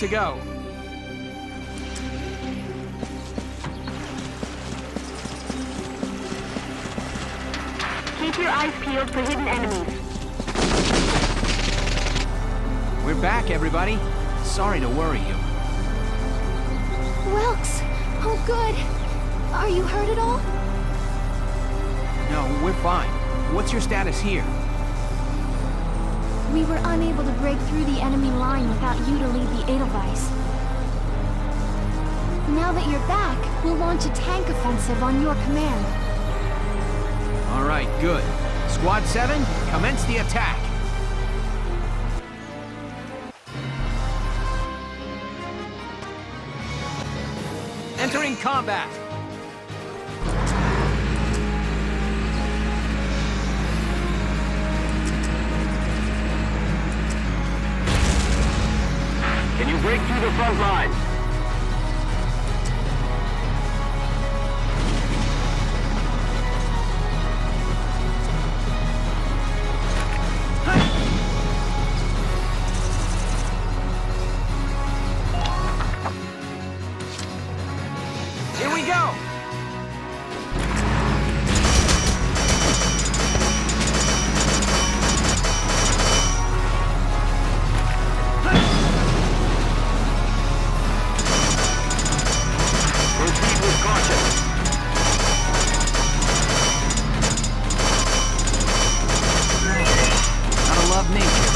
to go. Keep your eyes peeled for hidden enemies. We're back, everybody. Sorry to worry you. Welks! Oh, good. Are you hurt at all? No, we're fine. What's your status here? We were unable to break through the enemy line without you to lead the Edelweiss. Now that you're back, we'll launch a tank offensive on your command. All right, good. Squad 7, commence the attack. Entering combat. Can you break through the front lines? Here we go! Proceed with caution. Gotta love nature.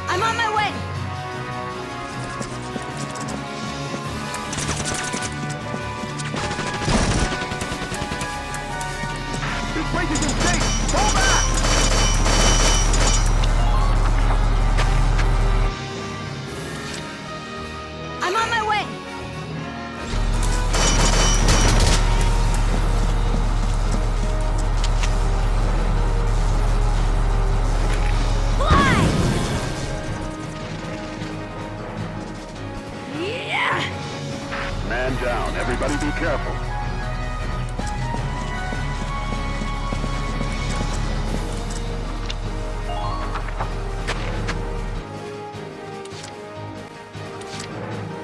I'm on my way! This place is insane! Fall back! I'm on my way! Fly! Yeah! Man down. Everybody be careful.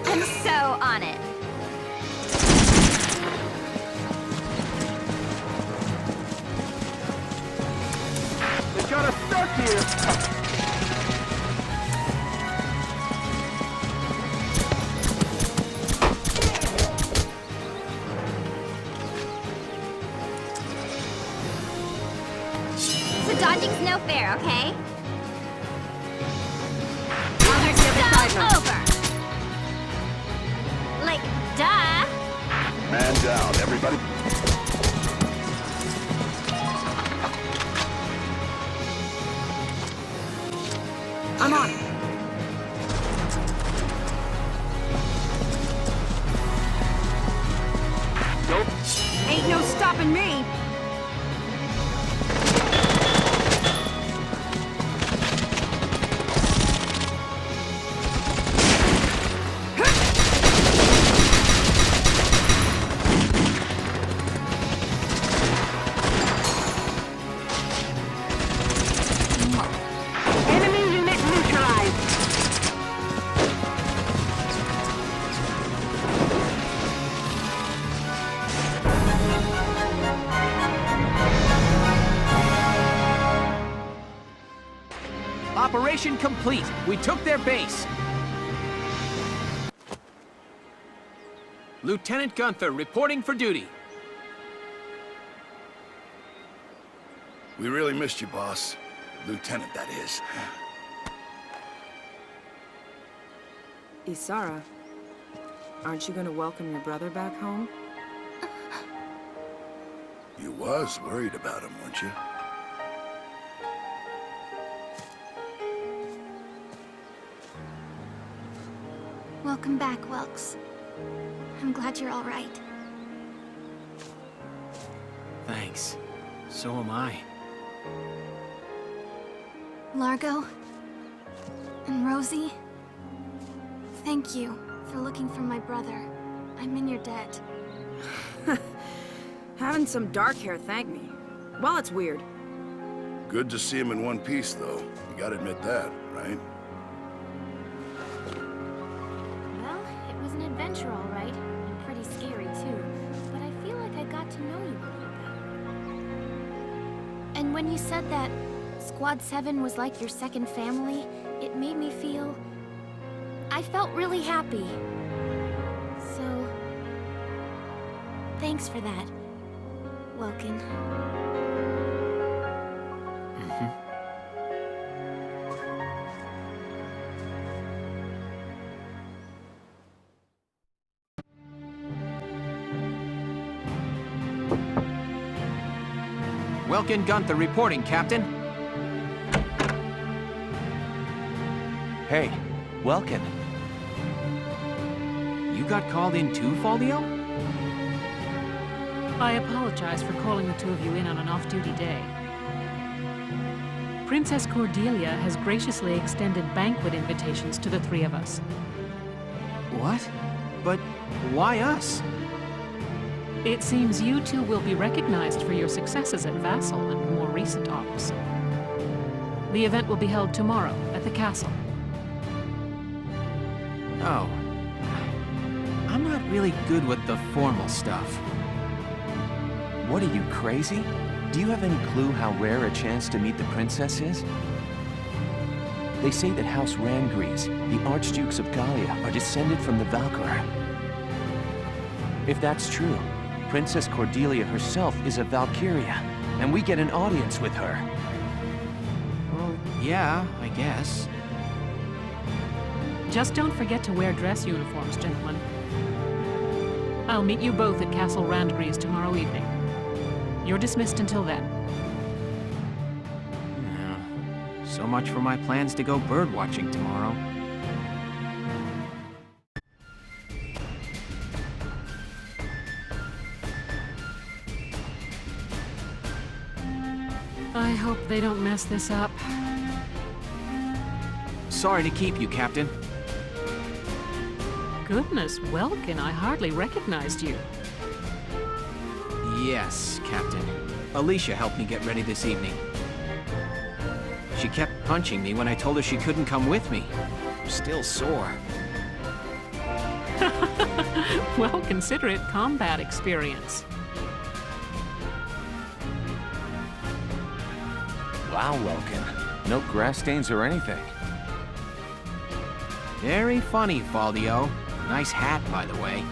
I'm so on it. They got us stuck here! So dodging's no fair, okay? Stop over! Like, duh! Man down. Everybody. I'm on. Nope. Ain't no stopping me. Enemy unit neutralized. Operation complete. We took their base. Lieutenant Gunther reporting for duty. We really missed you, boss. Lieutenant, that is. Isara, aren't you gonna welcome your brother back home? You was worried about him, weren't you? Welcome back, Welks. I'm glad you're all right. Thanks. So am I. Largo and Rosie, thank you for looking for my brother. I'm in your debt. Having some dark hair thank me. Well, it's weird. Good to see him in one piece, though. You gotta admit that, right? Well, it was an adventure, all right. And pretty scary, too. But I feel like I got to know you a little better. And when you said that Squad 7 was like your second family, it made me feel... I felt really happy. So... thanks for that, Welkin. Welkin Gunther reporting, Captain. Hey, Welkin. You got called in too, Faldio? I apologize for calling the two of you in on an off-duty day. Princess Cordelia has graciously extended banquet invitations to the three of us. What? But why us? It seems you two will be recognized for your successes at Vassal and more recent ops. The event will be held tomorrow at the castle. Oh. I'm not really good with the formal stuff. What are you, crazy? Do you have any clue how rare a chance to meet the princess is? They say that House Rangries, the Archdukes of Gallia, are descended from the Valkyria. If that's true, Princess Cordelia herself is a Valkyria, and we get an audience with her. Well, yeah, I guess. Just don't forget to wear dress uniforms, gentlemen. I'll meet you both at Castle Randgries tomorrow evening. You're dismissed until then. Yeah. So much for my plans to go bird-watching tomorrow. I hope they don't mess this up. Sorry to keep you, Captain. Goodness, Welkin, I hardly recognized you. Yes, Captain. Alicia helped me get ready this evening. She kept punching me when I told her she couldn't come with me. I'm still sore. Well, consider it combat experience. Wow, Welkin. No grass stains or anything. Very funny, Faldio. Nice hat, by the way.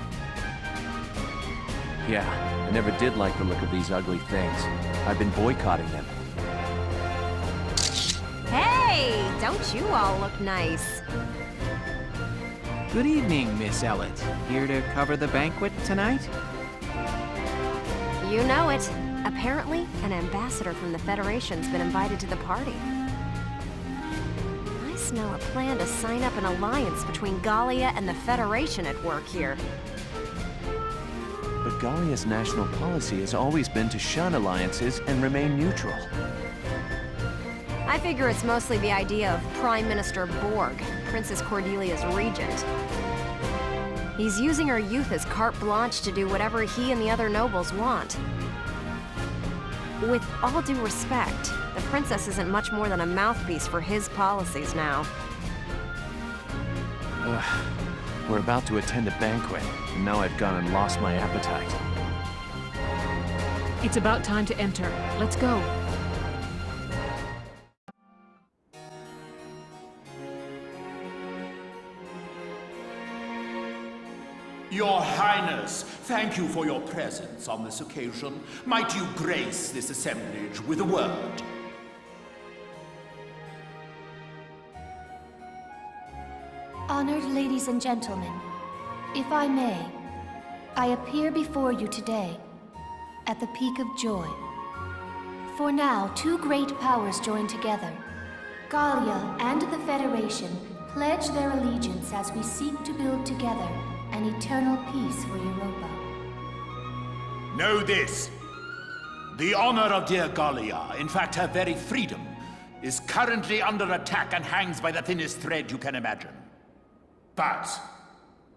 Yeah, I never did like the look of these ugly things. I've been boycotting them. Hey, don't you all look nice? Good evening, Miss Ellett. Here to cover the banquet tonight? You know it. Apparently, an ambassador from the Federation's been invited to the party. I smell a plan to sign up an alliance between Gallia and the Federation at work here. But Gallia's national policy has always been to shun alliances and remain neutral. I figure it's mostly the idea of Prime Minister Borg, Princess Cordelia's regent. He's using her youth as carte blanche to do whatever he and the other nobles want. With all due respect, the princess isn't much more than a mouthpiece for his policies now. We're about to attend a banquet, and now I've gone and lost my appetite. It's about time to enter. Let's go. Your Highness, thank you for your presence on this occasion. Might you grace this assemblage with a word? Honored ladies and gentlemen, if I may, I appear before you today at the peak of joy. For now, two great powers join together. Gallia and the Federation pledge their allegiance as we seek to build together an eternal peace for Europa. Know this. The honor of dear Gallia, in fact her very freedom, is currently under attack and hangs by the thinnest thread you can imagine. But,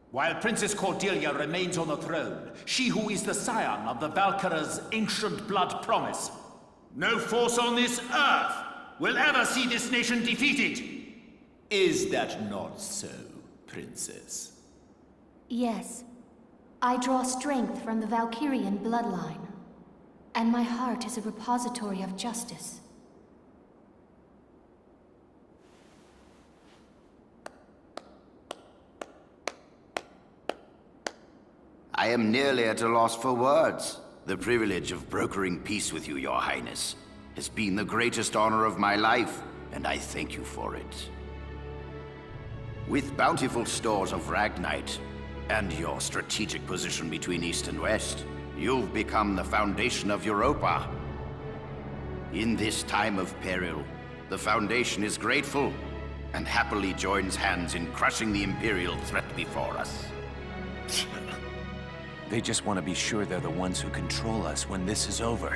while Princess Cordelia remains on the throne, she who is the scion of the Valkyria's ancient blood promise No force on this earth will ever see this nation defeated. Is that not so, Princess? Yes. I draw strength from the Valkyrian bloodline, and my heart is a repository of justice. I am nearly at a loss for words. The privilege of brokering peace with you, Your Highness, has been the greatest honor of my life, and I thank you for it. With bountiful stores of Ragnite, and your strategic position between East and West, you've become the foundation of Europa. In this time of peril, the Foundation is grateful, and happily joins hands in crushing the Imperial threat before us. They just want to be sure they're the ones who control us when this is over.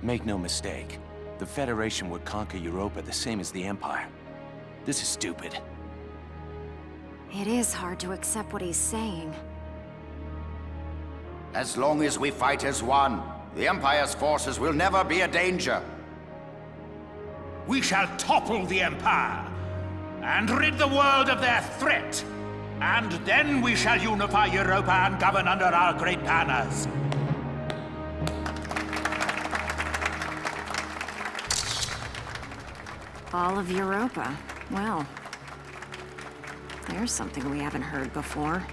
Make no mistake, the Federation would conquer Europa the same as the Empire. This is stupid. It is hard to accept what he's saying. As long as we fight as one, the Empire's forces will never be a danger. We shall topple the Empire, and rid the world of their threat. And then we shall unify Europa and govern under our great banners. All of Europa. Well, there's something we haven't heard before.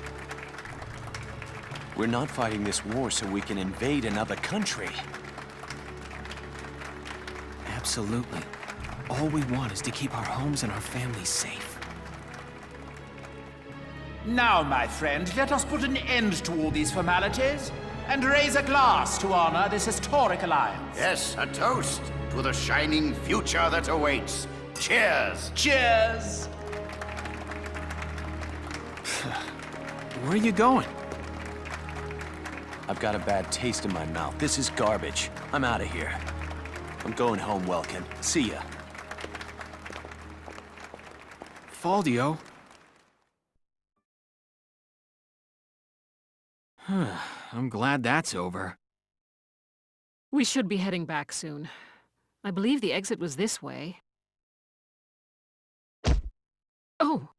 We're not fighting this war so we can invade another country. Absolutely. All we want is to keep our homes and our families safe. Now, my friend, let us put an end to all these formalities and raise a glass to honor this historic alliance. Yes, a toast to the shining future that awaits. Cheers! Cheers! Where are you going? I've got a bad taste in my mouth. This is garbage. I'm out of here. I'm going home, Welkin. See ya. Faldio? I'm glad that's over. We should be heading back soon. I believe the exit was this way. Oh!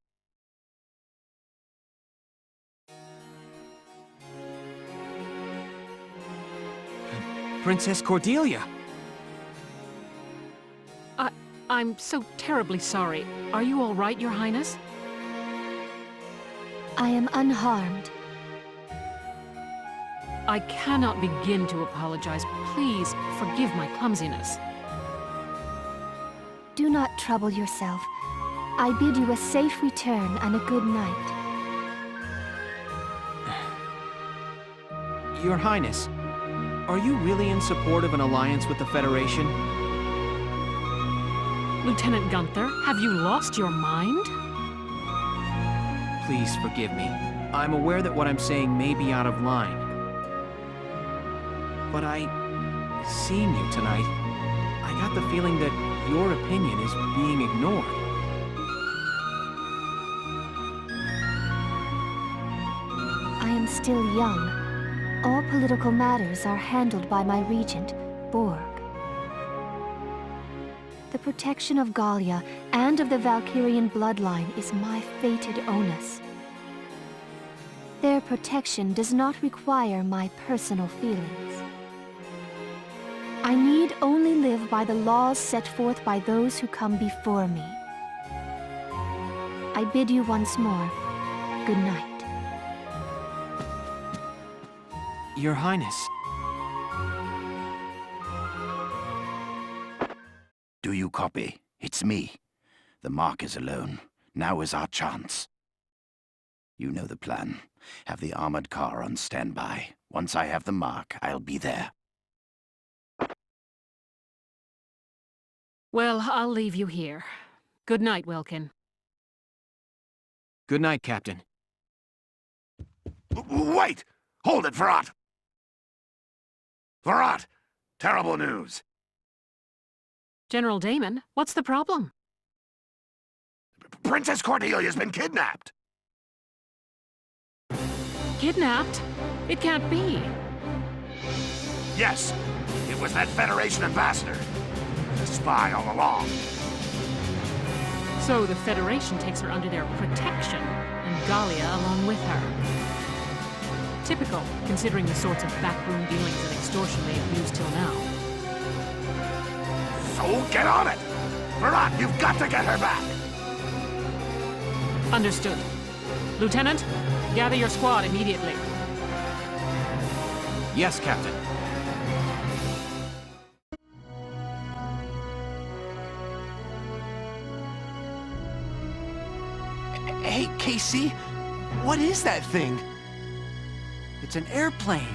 Princess Cordelia! I'm so terribly sorry. Are you all right, Your Highness? I am unharmed. I cannot begin to apologize. Please forgive my clumsiness. Do not trouble yourself. I bid you a safe return and a good night. Your Highness, are you really in support of an alliance with the Federation? Lieutenant Gunther, have you lost your mind? Please forgive me. I'm aware that what I'm saying may be out of line. But seeing you tonight, I got the feeling that your opinion is being ignored. I am still young. All political matters are handled by my regent, Borg. The protection of Gallia and of the Valkyrian bloodline is my fated onus. Their protection does not require my personal feelings. I need only live by the laws set forth by those who come before me. I bid you once more, good night. Your Highness. Do you copy? It's me. The Mark is alone. Now is our chance. You know the plan. Have the armored car on standby. Once I have the Mark, I'll be there. Well, I'll leave you here. Good night, Welkin. Good night, Captain. Wait! Hold it, Verrat! Verrat! Terrible news! General Damon, what's the problem? Princess Cordelia's been kidnapped! Kidnapped? It can't be. Yes. If It was that Federation ambassador. A spy all along. So the Federation takes her under their protection, and Gallia along with her. Typical, considering the sorts of backroom dealings and extortion they've used till now. So get on it! Marat, you've got to get her back! Understood. Lieutenant, gather your squad immediately. Yes, Captain. Hey, Casey, what is that thing? It's an airplane.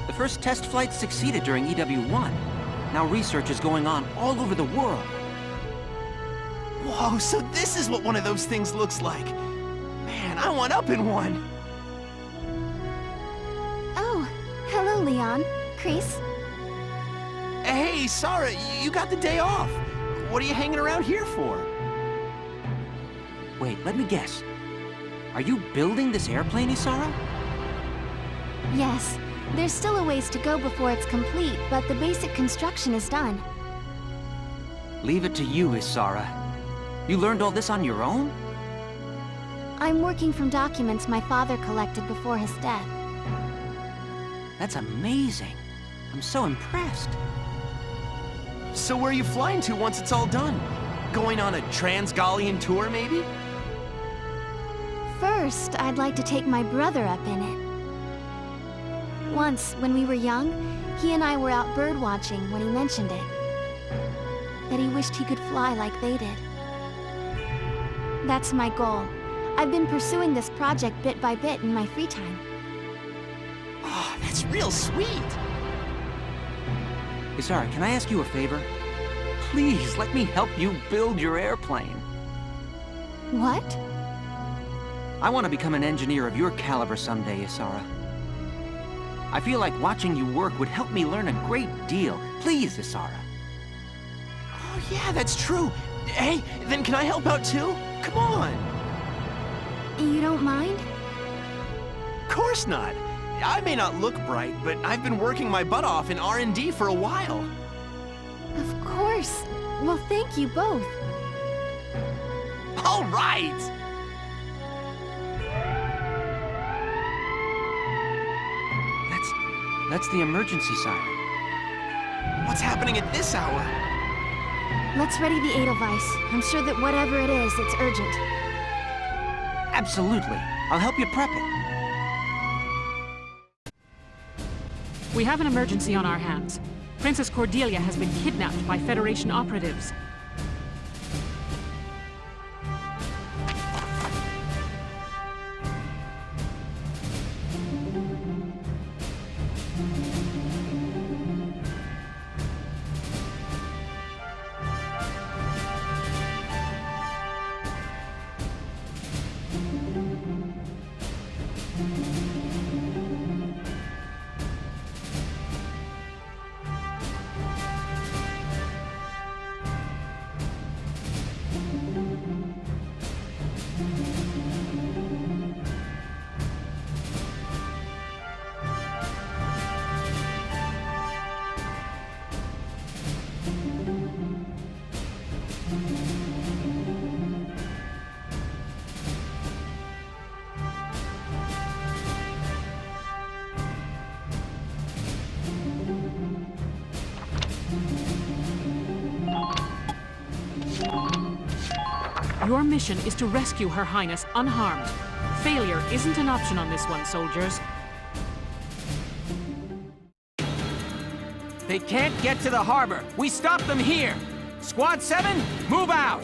The first test flight succeeded during EW1. Now research is going on all over the world. Whoa, so this is what one of those things looks like. Man, I want up in one. Oh, hello, Leon. Chris. Hey, Sarah, you got the day off. What are you hanging around here for? Wait, let me guess. Are you building this airplane, Isara? Yes. There's still a ways to go before it's complete, but the basic construction is done. Leave it to you, Isara. You learned all this on your own? I'm working from documents my father collected before his death. That's amazing. I'm so impressed. So where are you flying to once it's all done? Going on a trans-Gallian tour, maybe? First, I'd like to take my brother up in it. Once, when we were young, he and I were out birdwatching when he mentioned it. That he wished he could fly like they did. That's my goal. I've been pursuing this project bit by bit in my free time. Oh, that's real sweet! Isara, can I ask you a favor? Please, let me help you build your airplane. What? I want to become an engineer of your caliber someday, Isara. I feel like watching you work would help me learn a great deal. Please, Isara. Oh yeah, that's true. Hey, then can I help out too? Come on! You don't mind? Of course not. I may not look bright, but I've been working my butt off in R&D for a while. Of course. Well, thank you both. All right! That's the emergency siren. What's happening at this hour? Let's ready the Edelweiss. I'm sure that whatever it is, it's urgent. Absolutely. I'll help you prep it. We have an emergency on our hands. Princess Cordelia has been kidnapped by Federation operatives. Your mission is to rescue Her Highness unharmed. Failure isn't an option on this one, soldiers. They can't get to the harbor. We stop them here. Squad 7, move out!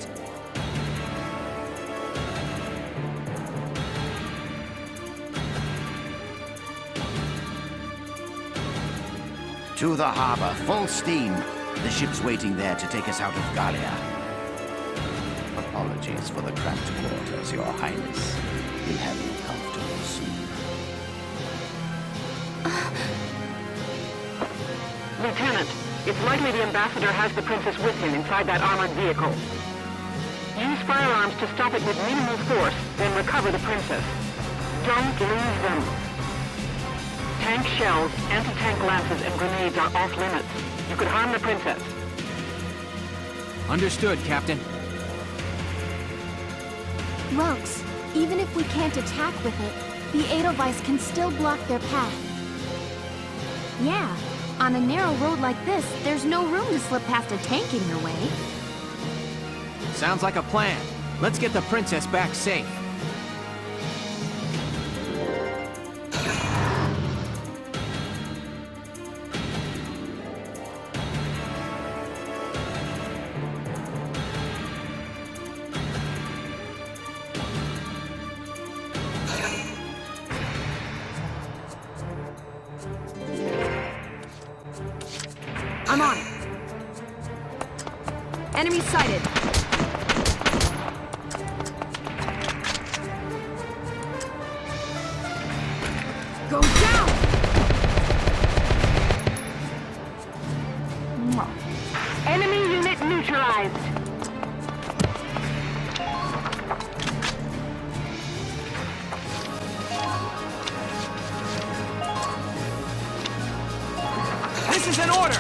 To the harbor, full steam. The ship's waiting there to take us out of Gallia. Apologies for the cramped quarters, Your Highness. We'll have you comfortable soon. Lieutenant, it's likely the ambassador has the princess with him inside that armored vehicle. Use firearms to stop it with minimal force, then recover the princess. Don't leave them. Tank shells, anti-tank lances, and grenades are off limits. You could harm the princess. Understood, Captain. Rogues, even if we can't attack with it, the Edelweiss can still block their path. Yeah, on a narrow road like this, there's no room to slip past a tank in your way. Sounds like a plan. Let's get the princess back safe. I'm on it. Enemy sighted. Go down! Enemy unit neutralized. This is an order!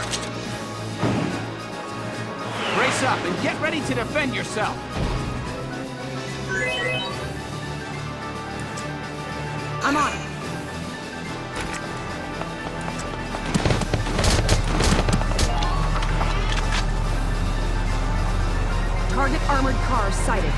Brace up and get ready to defend yourself. I'm on it. Target armored car sighted.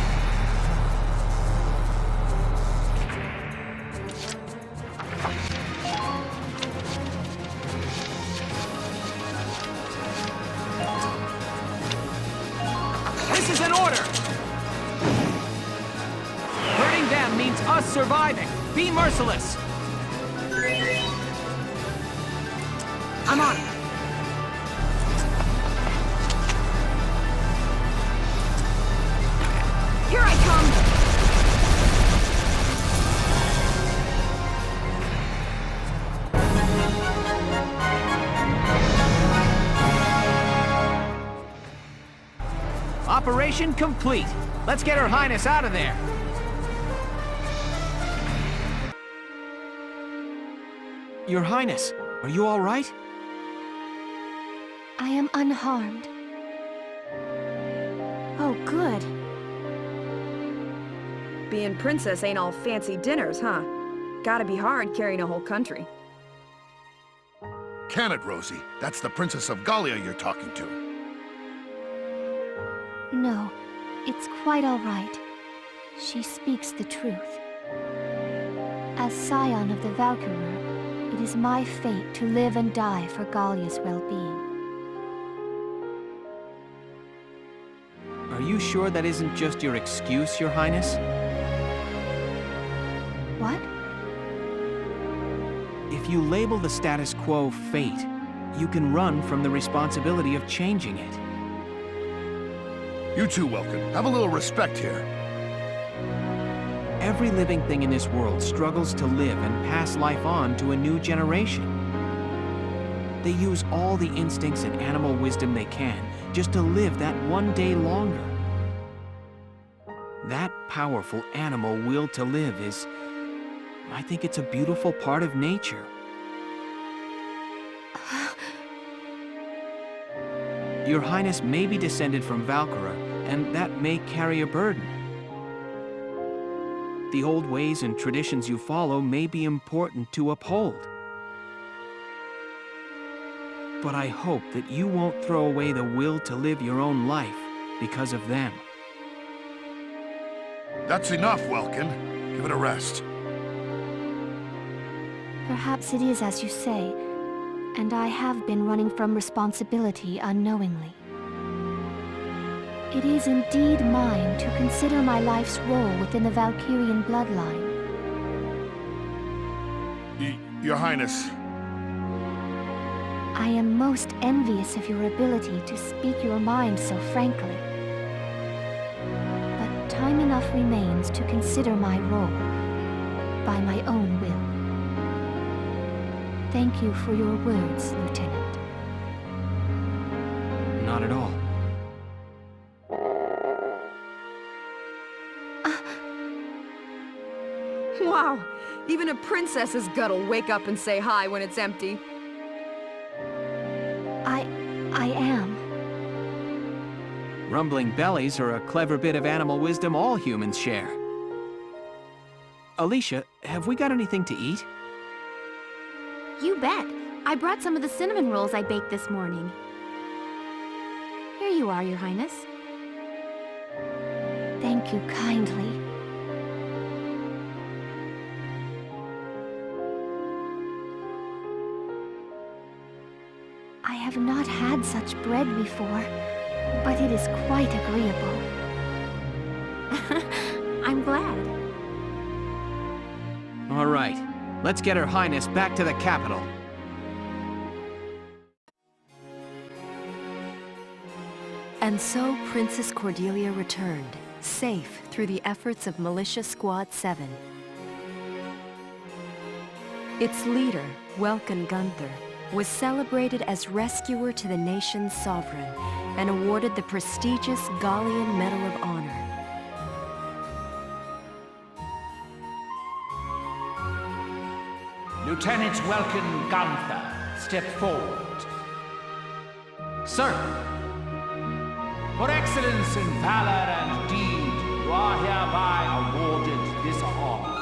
This is an order! Hurting them means us surviving. Be merciless! I'm on it. Here I come! Operation complete. Let's get Her Highness out of there. Your Highness, are you all right? I am unharmed. Oh, good. Being princess ain't all fancy dinners, huh? Gotta be hard carrying a whole country. Can it, Rosie? That's the Princess of Gallia you're talking to. No, it's quite all right. She speaks the truth. As scion of the Valkyria, it is my fate to live and die for Gallia's well-being. Are you sure that isn't just your excuse, Your Highness? What? If you label the status quo fate, you can run from the responsibility of changing it. You too, Welkin. Have a little respect here. Every living thing in this world struggles to live and pass life on to a new generation. They use all the instincts and animal wisdom they can just to live that one day longer. That powerful animal will to live is... I think it's a beautiful part of nature. Your Highness may be descended from Valkyria, and that may carry a burden. The old ways and traditions you follow may be important to uphold. But I hope that you won't throw away the will to live your own life because of them. That's enough, Welkin. Give it a rest. Perhaps it is as you say, and I have been running from responsibility unknowingly. It is indeed mine to consider my life's role within the Valkyrian bloodline. Your Highness. I am most envious of your ability to speak your mind so frankly. But time enough remains to consider my role by my own will. Thank you for your words, Lieutenant. Not at all. Wow, even a princess's gut'll wake up and say hi when it's empty. I am. Rumbling bellies are a clever bit of animal wisdom all humans share. Alicia, have we got anything to eat? You bet. I brought some of the cinnamon rolls I baked this morning. Here you are, Your Highness. Thank you kindly. I have not had such bread before, but it is quite agreeable. I'm glad. All right, let's get Her Highness back to the capital. And so Princess Cordelia returned, safe through the efforts of Militia Squad 7. Its leader, Welkin Gunther, was celebrated as rescuer to the nation's sovereign and awarded the prestigious Gallian Medal of Honor. Lieutenant Welkin Gunther, step forward. Sir! For excellence in valor and deed, you are hereby awarded this honor.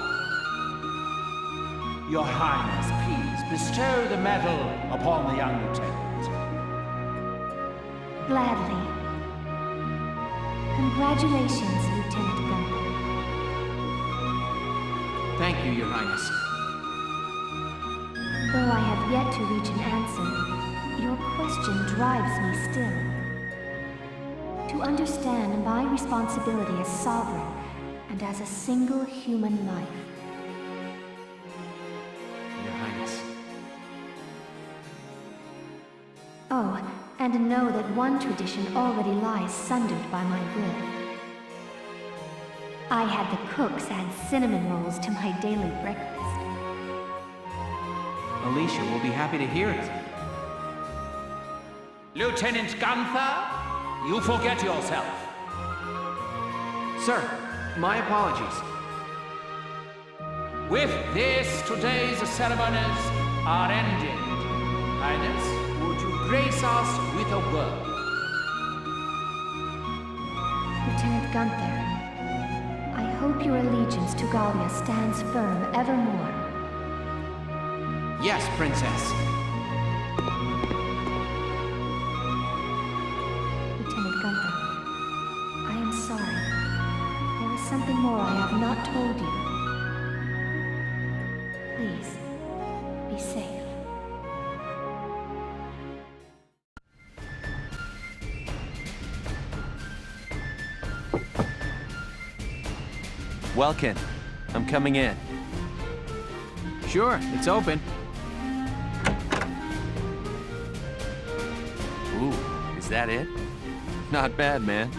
Your Highness, please bestow the medal upon the young lieutenant. Gladly. Congratulations, Lieutenant Gunther. Thank you, Your Highness. Though I have yet to reach an answer, your question drives me still. To understand my responsibility as sovereign and as a single human life. Your Highness. Oh, and know that one tradition already lies sundered by my will. I had the cooks add cinnamon rolls to my daily breakfast. Alicia will be happy to hear it. Lieutenant Gunther, you forget yourself. Sir, my apologies. With this, today's ceremonies are ended. Highness, would you grace us with a word? Lieutenant Gunther, I hope your allegiance to Gallia stands firm evermore. Yes, Princess. Lieutenant Gunther, I am sorry. There is something more I have not told you. Please, be safe. Welkin, I'm coming in. Sure, it's open. Ooh, is that it? Not bad, man.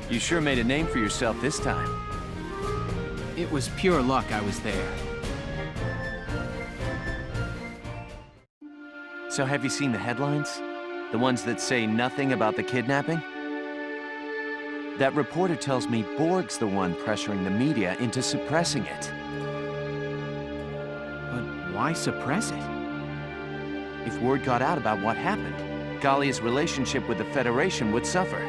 You sure made a name for yourself this time. It was pure luck I was there. So have you seen the headlines? The ones that say nothing about the kidnapping? That reporter tells me Borg's the one pressuring the media into suppressing it. But why suppress it? If word got out about what happened, Gallia's relationship with the Federation would suffer.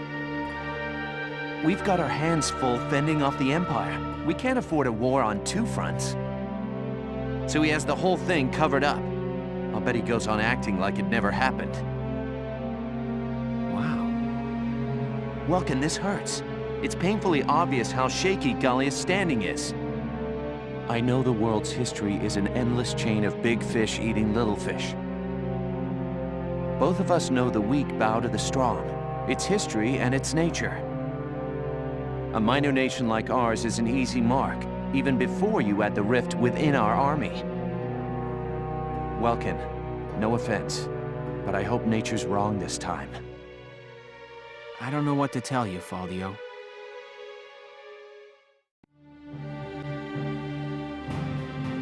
We've got our hands full fending off the Empire. We can't afford a war on two fronts. So he has the whole thing covered up. I'll bet he goes on acting like it never happened. Wow. Welkin, this hurts. It's painfully obvious how shaky Gallia's standing is. I know the world's history is an endless chain of big fish eating little fish. Both of us know the weak bow to the strong. It's history and it's nature. A minor nation like ours is an easy mark, even before you add the rift within our army. Welkin, no offense, but I hope nature's wrong this time. I don't know what to tell you, Faldio.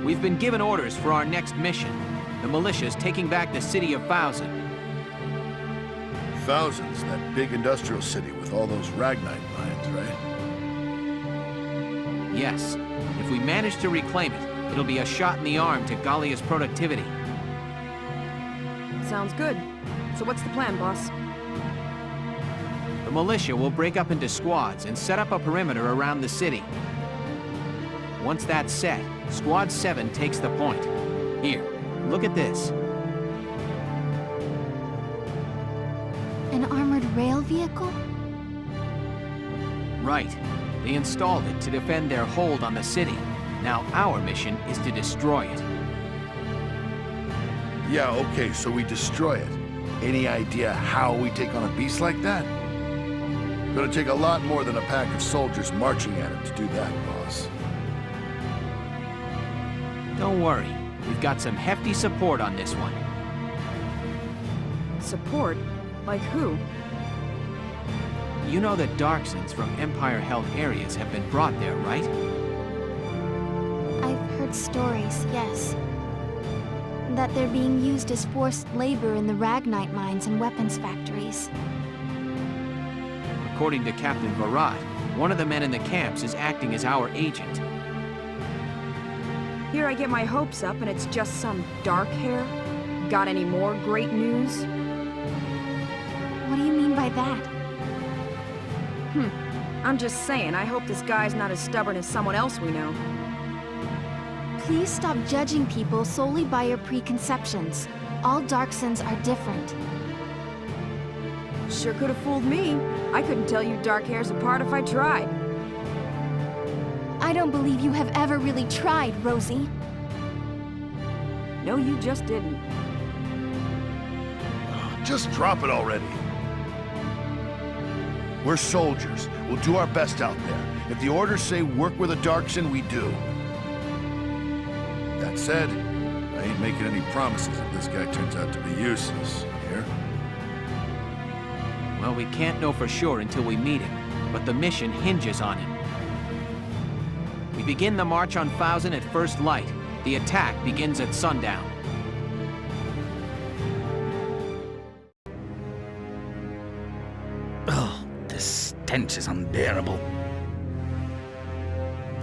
We've been given orders for our next mission. The militia's taking back the city of Thousand. Thousand's that big industrial city with all those Ragnite mines, right? Yes. If we manage to reclaim it, It'll be a shot in the arm to Gallia's productivity. Sounds good. So what's the plan, boss? The militia will break up into squads and set up a perimeter around the city. Once that's set, Squad 7 takes the point. Here, look at this. An armored rail vehicle? Right. They installed it to defend their hold on the city. Now our mission is to destroy it. Yeah, okay, so we destroy it. Any idea how we take on a beast like that? Gonna take a lot more than a pack of soldiers marching at it to do that, boss. Don't worry. We've got some hefty support on this one. Support? Like who? You know that Darksons from Empire-held areas have been brought there, right? I've heard stories, yes. That they're being used as forced labor in the Ragnite mines and weapons factories. According to Captain Barat, one of the men in the camps is acting as our agent. Here I get my hopes up and it's just some dark hair? Got any more great news? What do you mean by that? I'm just saying, I hope this guy's not as stubborn as someone else we know. Please stop judging people solely by your preconceptions. All Darksons are different. Sure could have fooled me. I couldn't tell you dark hairs apart if I tried. I don't believe you have ever really tried, Rosie. No, you just didn't. Just drop it already. We're soldiers. We'll do our best out there. If the orders say work with a Darkson, we do. That said, I ain't making any promises if this guy turns out to be useless. Here? Well, we can't know for sure until we meet him, but the mission hinges on him. We begin the march on Fausen at first light. The attack begins at sundown. Oh, this stench is unbearable.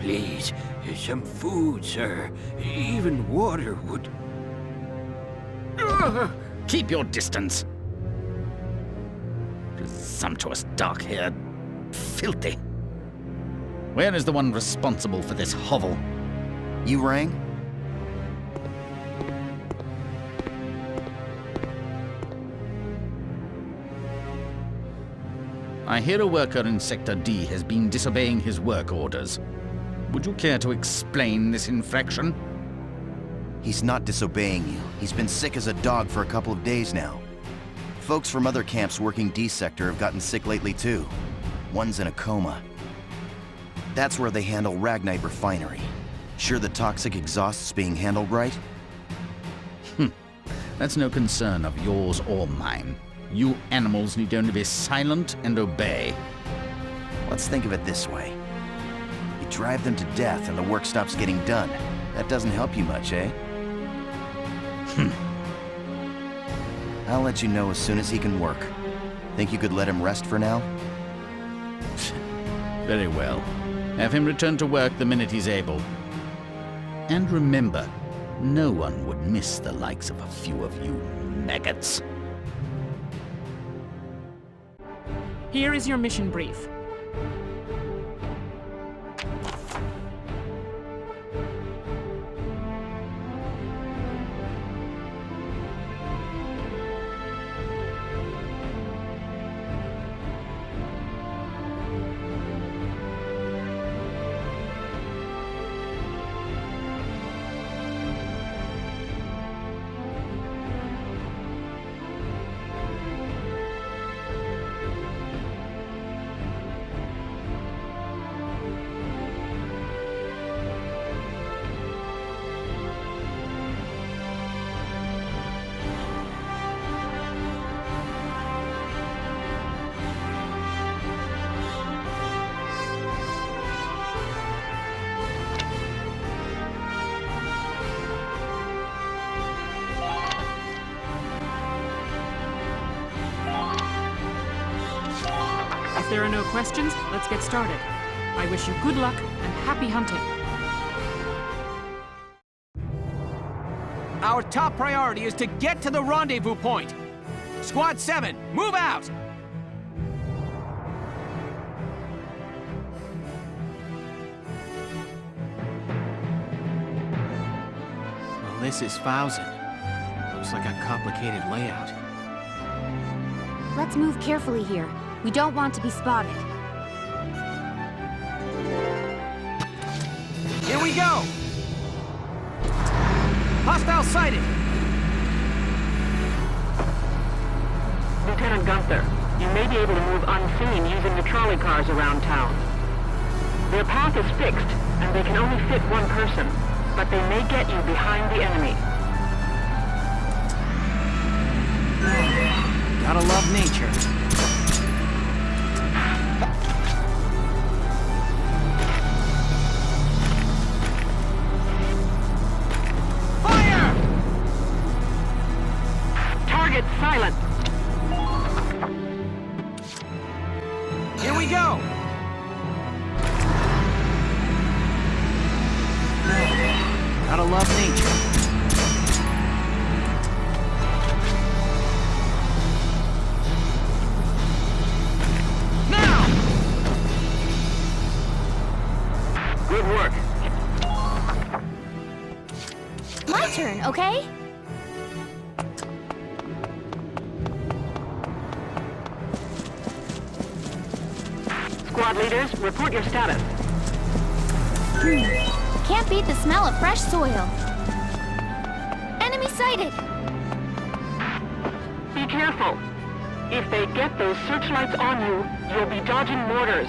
Please, some food, sir. Even water would... Ugh, keep your distance. Presumptuous dark-haired filthy. Where is the one responsible for this hovel? You rang? I hear a worker in Sector D has been disobeying his work orders. Would you care to explain this infraction? He's not disobeying you. He's been sick as a dog for a couple of days now. Folks from other camps working D sector have gotten sick lately too. One's in a coma. That's where they handle Ragnite refinery. Sure the toxic exhaust's being handled right? That's no concern of yours or mine. You animals need only be silent and obey. Let's think of it this way. You drive them to death and the work stops getting done. That doesn't help you much, eh? I'll let you know as soon as he can work. Think you could let him rest for now? Very well. Have him return to work the minute he's able. And remember, no one would miss the likes of a few of you maggots. Here is your mission brief. If there are no questions, let's get started. I wish you good luck and happy hunting. Our top priority is to get to the rendezvous point. Squad 7, move out! Well, this is Fausen. Looks like a complicated layout. Let's move carefully here. We don't want to be spotted. Here we go! Hostile sighted! Lieutenant Gunther, you may be able to move unseen using the trolley cars around town. Their path is fixed, and they can only fit one person, but they may get you behind the enemy. Gotta love nature. Target silent. Here we go! Gotta love nature. Now! Good work. My turn, okay? Squad leaders, report your status. Can't beat the smell of fresh soil. Enemy sighted! Be careful. If they get those searchlights on you, you'll be dodging mortars.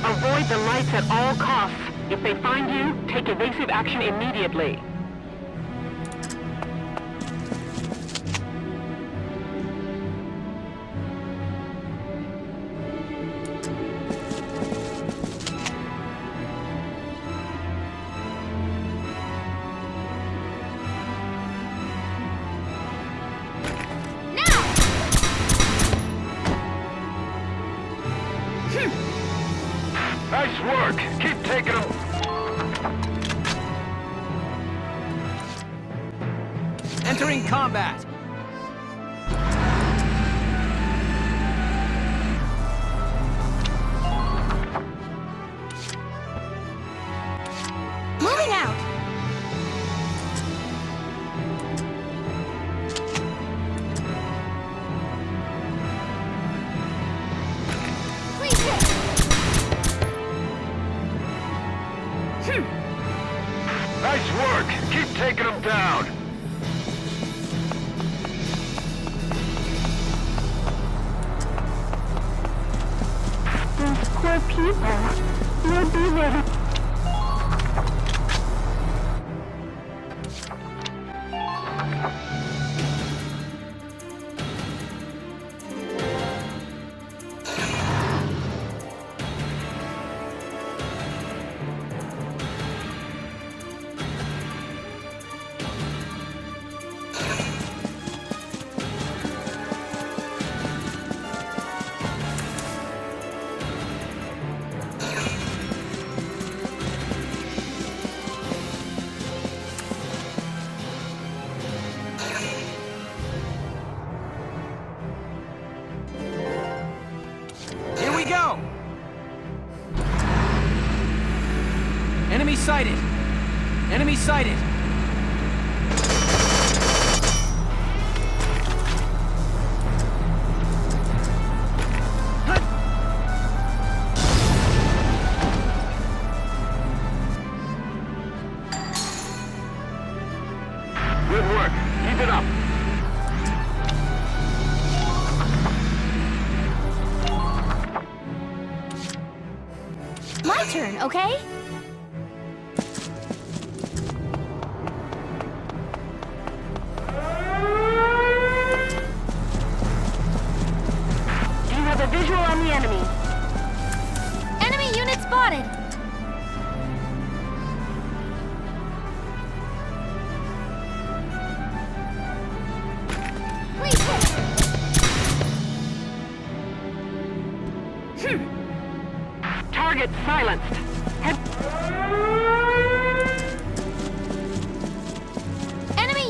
Avoid the lights at all costs. If they find you, take evasive action immediately. Nice work. Keep taking them. Entering combat. Moving out! Please hit! Nice work. Keep taking them down. Those poor people. You'll be there. Here we go! Enemy sighted! Enemy sighted! Good work. Keep it up. My turn, okay? Do you have a visual on the enemy? Enemy unit spotted! Please hit! Target silenced. Enemy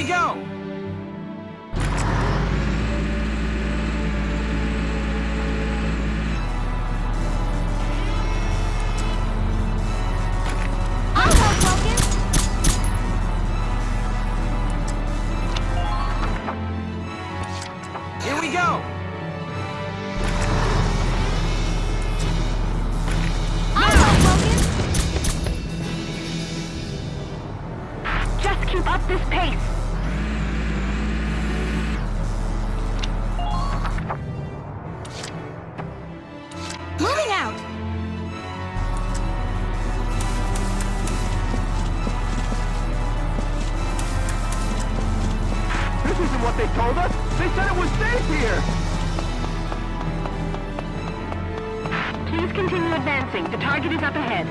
go! Here we go! Just keep up this pace. Moving out! This isn't what they told us! They said it was safe here! Please continue advancing. The target is up ahead.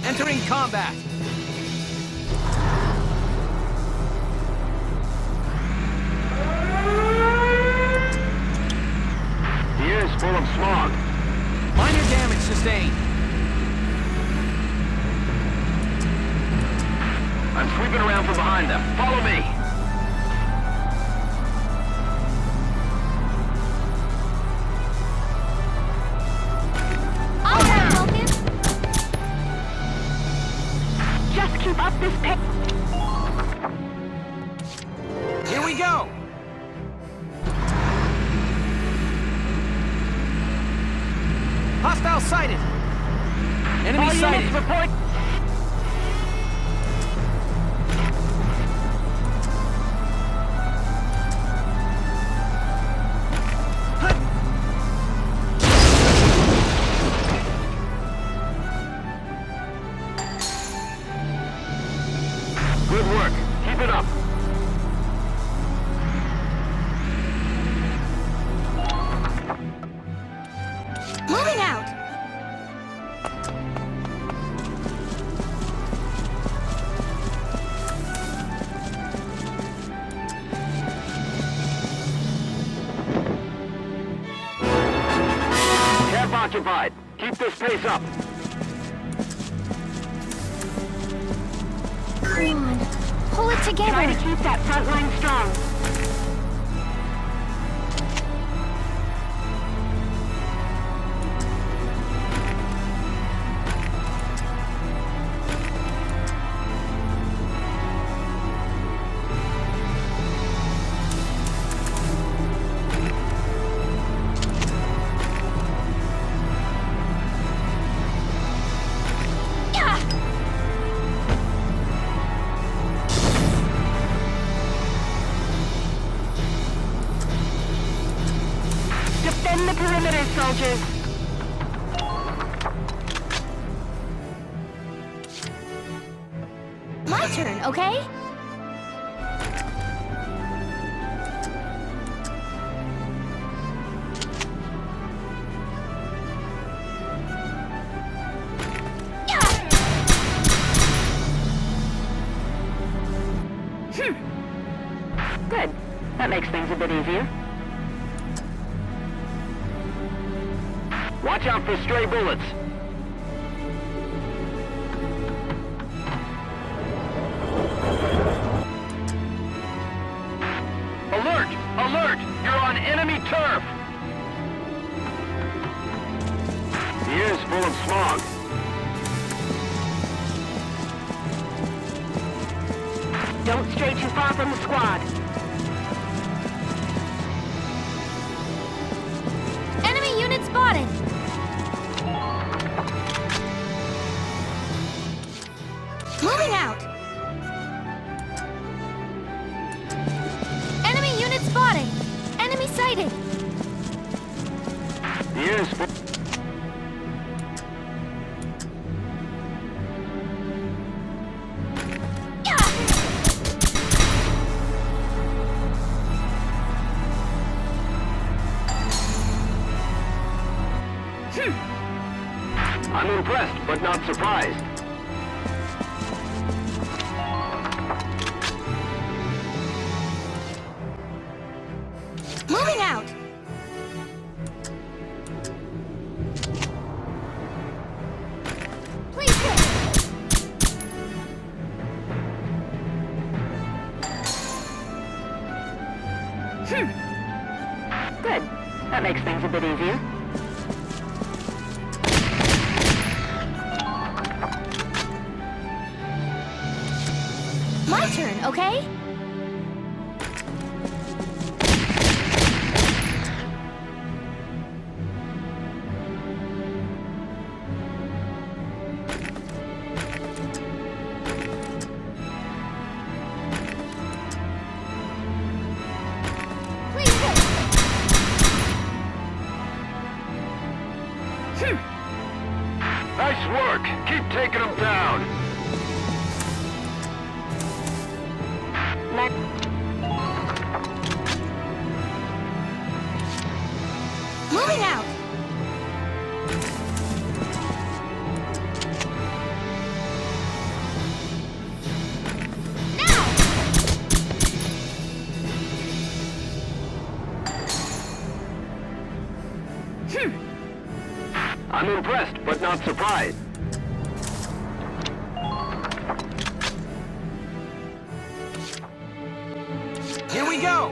Entering combat! The air is full of smog. Minor damage sustained. I'm sweeping around from behind them. Follow me! Just keep up this pace. Here we go! Hostile sighted! Enemy All sighted! units report. Good work. Keep it up. Moving out! Camp occupied. Keep this pace up. Come on. Pull it together. Try to keep that front line strong. Defend the perimeter, soldiers. My turn, okay? Good. That makes things a bit easier. Watch out for stray bullets. Alert! Alert! You're on enemy turf! The air is full of smog. Don't stray too far from the squad. Moving out! Enemy unit spotted! Enemy sighted! Yes. I'm impressed, but not surprised. Moving out! Please hit! Good. That makes things a bit easier. My turn, okay? Nice work. Keep taking them down. Moving out! I'm impressed, but not surprised. Here we go!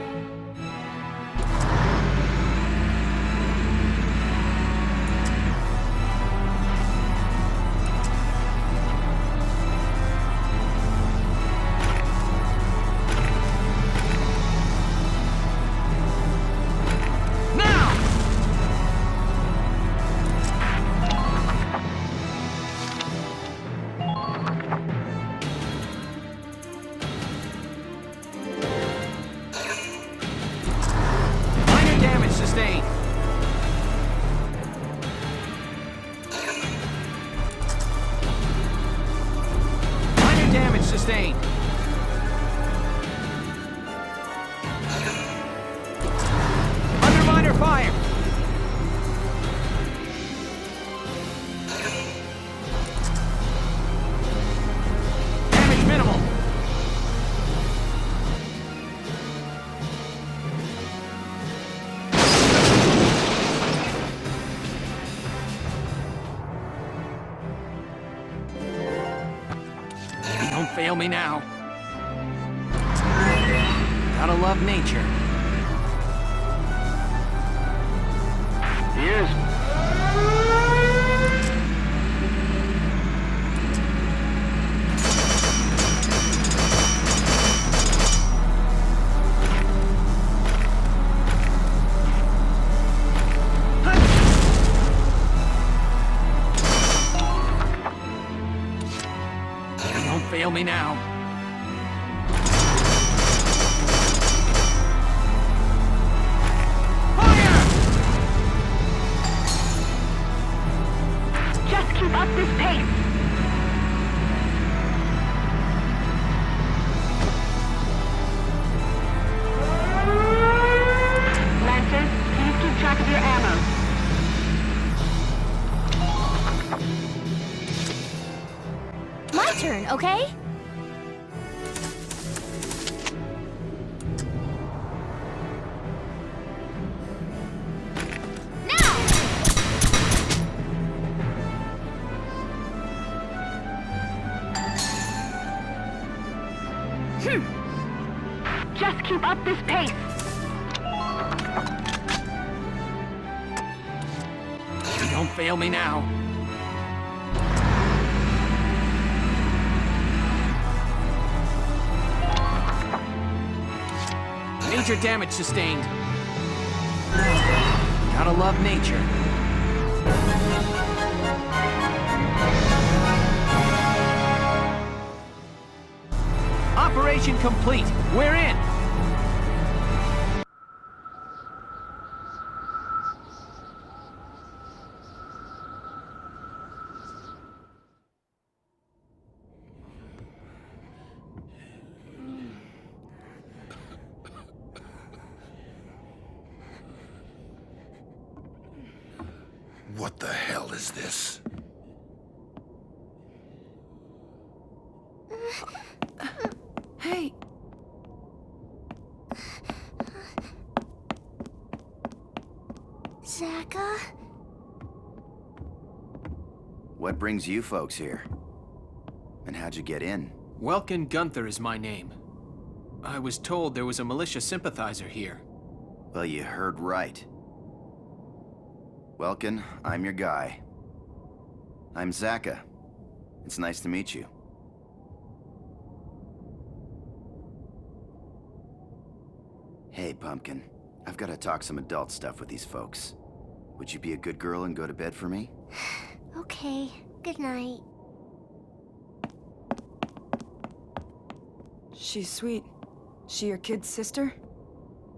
Sustained. Minor damage sustained. Under minor fire. Damage minimal. Don't fail me now. Gotta love nature. Yes. Don't fail me now. Just keep up this pace. Lancers, please keep track of your ammo. My turn, okay? Just keep up this pace. Don't fail me now. Major damage sustained. Gotta love nature. Operation complete. We're in. What the hell is this? Hey! Zaka? What brings you folks here? And how'd you get in? Welkin Gunther is my name. I was told there was a militia sympathizer here. Well, you heard right. Welkin, I'm your guy. I'm Zaka. It's nice to meet you. Hey, Pumpkin. I've got to talk some adult stuff with these folks. Would you be a good girl and go to bed for me? Okay, good night. She's sweet. She your kid's sister?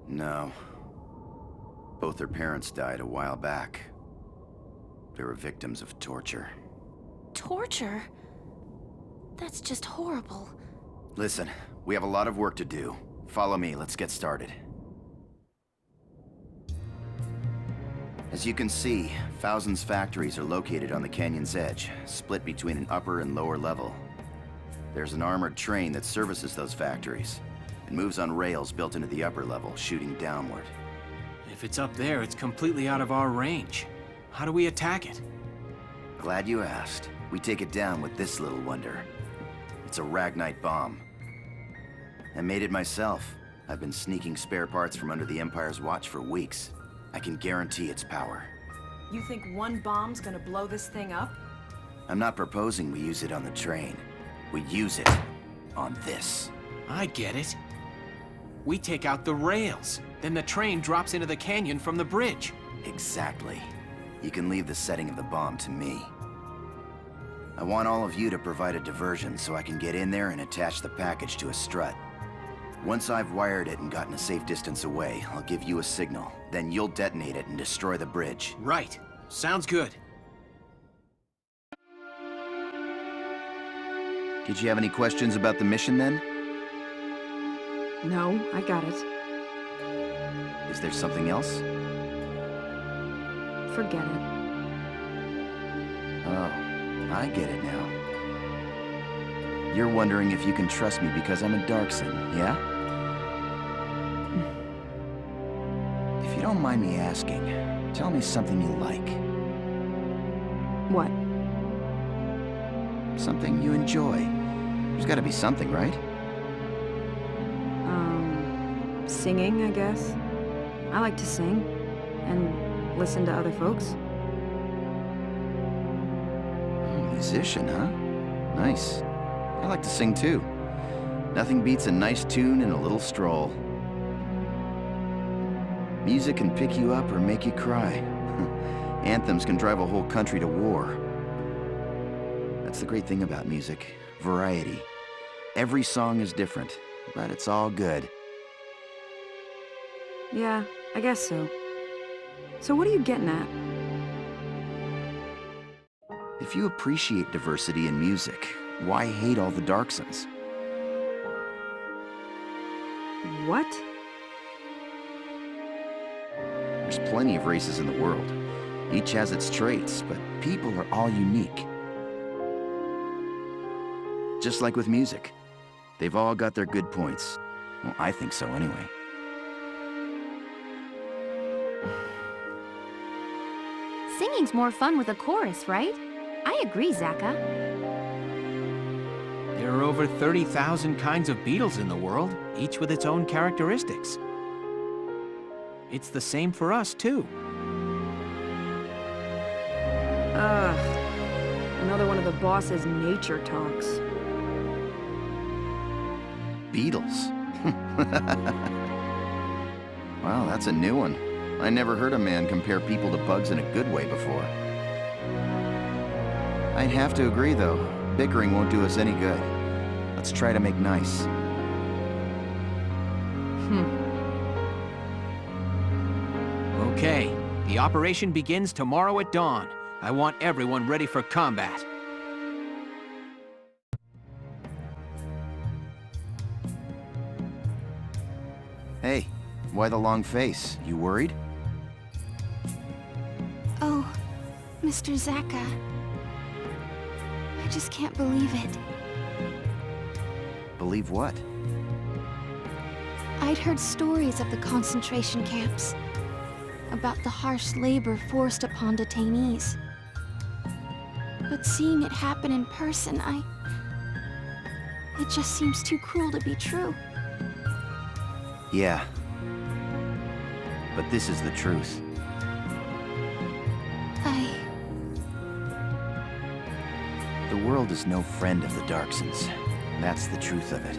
No. Both their parents died a while back. They were victims of torture. Torture? That's just horrible. Listen, we have a lot of work to do. Follow me, let's get started. As you can see, Fousen's factories are located on the canyon's edge, split between an upper and lower level. There's an armored train that services those factories. It moves on rails built into the upper level, shooting downward. If it's up there, it's completely out of our range. How do we attack it? Glad you asked. We take it down with this little wonder. It's a Ragnite bomb. I made it myself. I've been sneaking spare parts from under the Empire's watch for weeks. I can guarantee its power. You think one bomb's gonna blow this thing up? I'm not proposing we use it on the train. We use it on this. I get it. We take out the rails. Then the train drops into the canyon from the bridge. Exactly. You can leave the setting of the bomb to me. I want all of you to provide a diversion so I can get in there and attach the package to a strut. Once I've wired it and gotten a safe distance away, I'll give you a signal. Then you'll detonate it and destroy the bridge. Right. Sounds good. Did you have any questions about the mission then? No, I got it. Is there something else? Forget it. Oh, I get it now. You're wondering if you can trust me because I'm a Darkson, yeah? If you don't mind me asking, tell me something you like. What? Something you enjoy. There's gotta be something, right? Singing, I guess. I like to sing. And listen to other folks. Musician, huh? Nice. I like to sing too. Nothing beats a nice tune and a little stroll. Music can pick you up or make you cry. Anthems can drive a whole country to war. That's the great thing about music. Variety. Every song is different, but it's all good. Yeah, I guess so. So what are you getting at? If you appreciate diversity in music, why hate all the Darksons? What? There's plenty of races in the world. Each has its traits, but people are all unique. Just like with music. They've all got their good points. Well, I think so anyway. Singing's more fun with a chorus, right? I agree, Zaka. There are over 30,000 kinds of beetles in the world, each with its own characteristics. It's the same for us, too. Ugh. Another one of the boss's nature talks. Beetles? Wow, that's a new one. I never heard a man compare people to bugs in a good way before. I'd have to agree, though. Bickering won't do us any good. Let's try to make nice. Okay, the operation begins tomorrow at dawn. I want everyone ready for combat. Hey, why the long face? You worried? Oh, Mr. Zaka. I just can't believe it. Believe what? I'd heard stories of the concentration camps, about the harsh labor forced upon detainees. But seeing it happen in person, it just seems too cruel to be true. Yeah. But this is the truth. The world is no friend of the Darksons. That's the truth of it.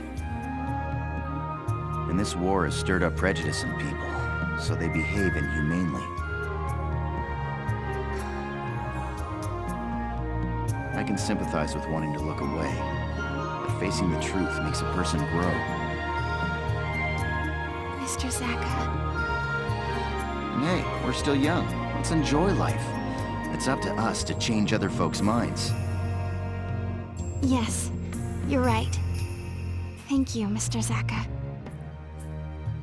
And this war has stirred up prejudice in people, so they behave inhumanely. I can sympathize with wanting to look away, but facing the truth makes a person grow. Mr. Zaka. Hey, we're still young. Let's enjoy life. It's up to us to change other folks' minds. Yes, you're right. Thank you, Mr. Zaka.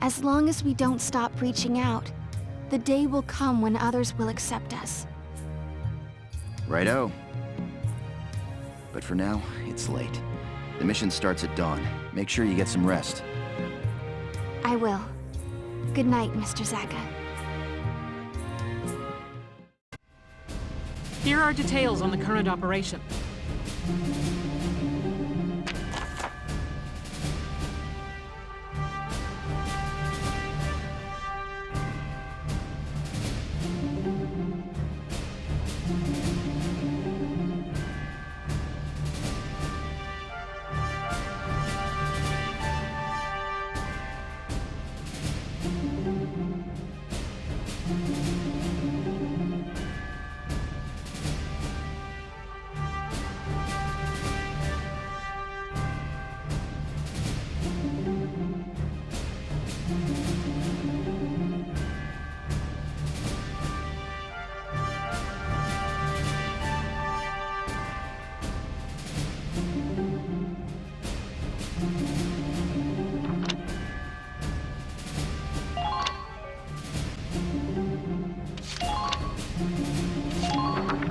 As long as we don't stop reaching out, the day will come when others will accept us. Righto. But for now, it's late. The mission starts at dawn. Make sure you get some rest. I will. Good night, Mr. Zaka. Here are details on the current operation.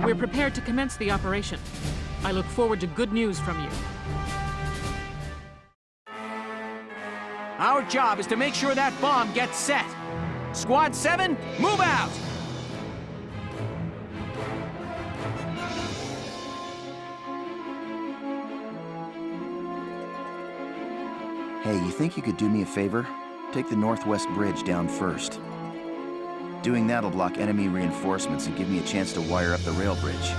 We're prepared to commence the operation. I look forward to good news from you. Our job is to make sure that bomb gets set. Squad 7, move out! Hey, you think you could do me a favor? Take the Northwest Bridge down first. Doing that'll block enemy reinforcements and give me a chance to wire up the rail bridge.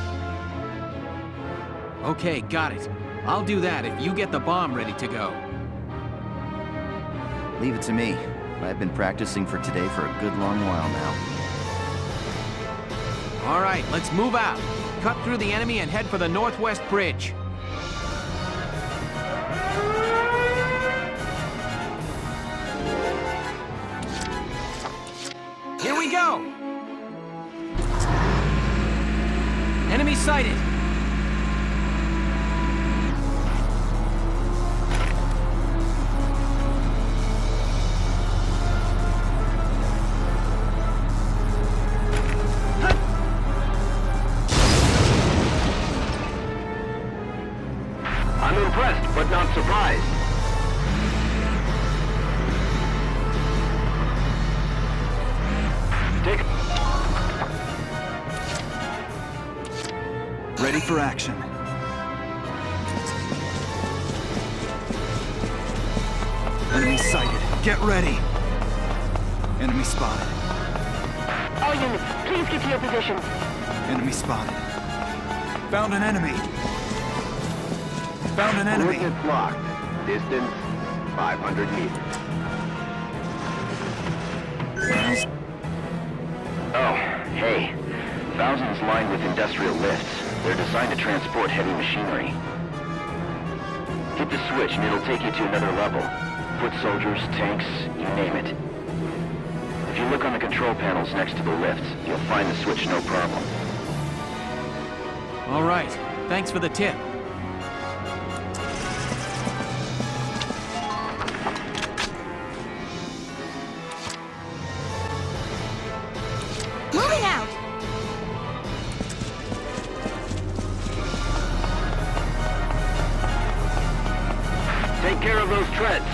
Okay, got it. I'll do that if you get the bomb ready to go. Leave it to me. I've been practicing for today for a good long while now. All right, let's move out. Cut through the enemy and head for the Northwest Bridge. Here we go! Enemy sighted! I'm impressed, but not surprised. Ready for action. Enemy sighted. Get ready. Enemy spotted. All units, please get to your positions. Enemy spotted. Found an enemy. Found an enemy. Coordinates locked. Distance 500 meters. Oh, hey. Thousands lined with industrial lifts. They're designed to transport heavy machinery. Hit the switch and it'll take you to another level. foot soldiers, tanks, you name it. If you look on the control panels next to the lift, you'll find the switch no problem. All right. Thanks for the tip. Moving out! Take care of those treads.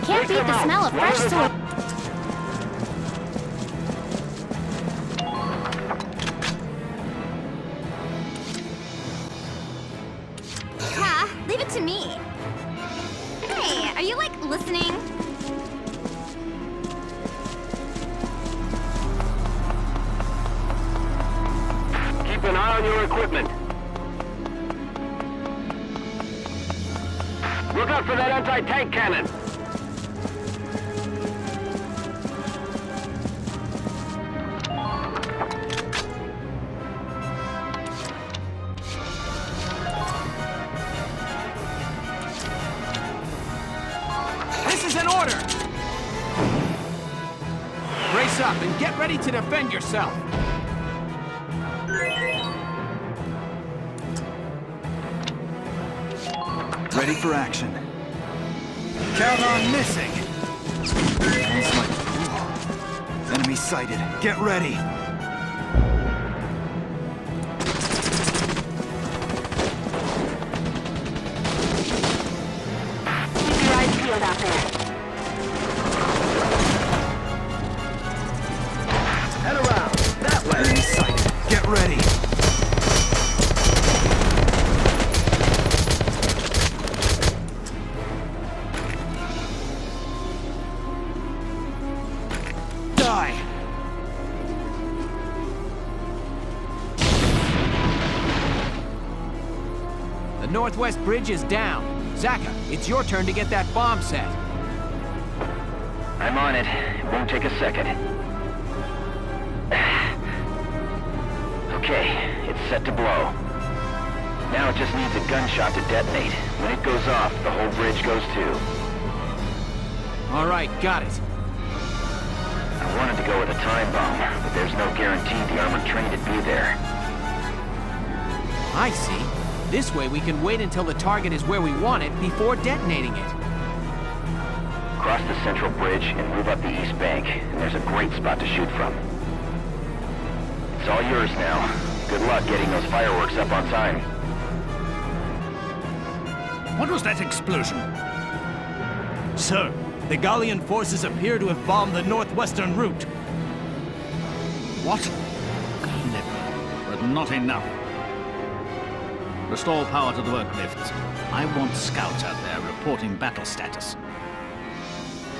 Can't beat the smell of fresh soil. Leave it to me. Hey, are you, like, listening? Keep an eye on your equipment. Look out for that anti-tank cannon. This is an order! Brace up and get ready to defend yourself. Ready for action. Count on missing. Sounds like enemy sighted. Get ready. Keep your eyes peeled out there. Head around. That way. Enemy sighted. Get ready. The northwest bridge is down. Zaka, it's your turn to get that bomb set. I'm on it. It won't take a second. Okay, it's set to blow. Now it just needs a gunshot to detonate. When it goes off, the whole bridge goes too. All right, got it. I wanted to go with a time bomb, but there's no guarantee the armored train would be there. I see. This way we can wait until the target is where we want it before detonating it. Cross the central bridge and move up the east bank, and there's a great spot to shoot from. It's all yours now. Good luck getting those fireworks up on time. What was that explosion? Sir, the Gallian forces appear to have bombed the northwestern route. What? Clever, but not enough. Restore power to the work lifts. I want scouts out there reporting battle status.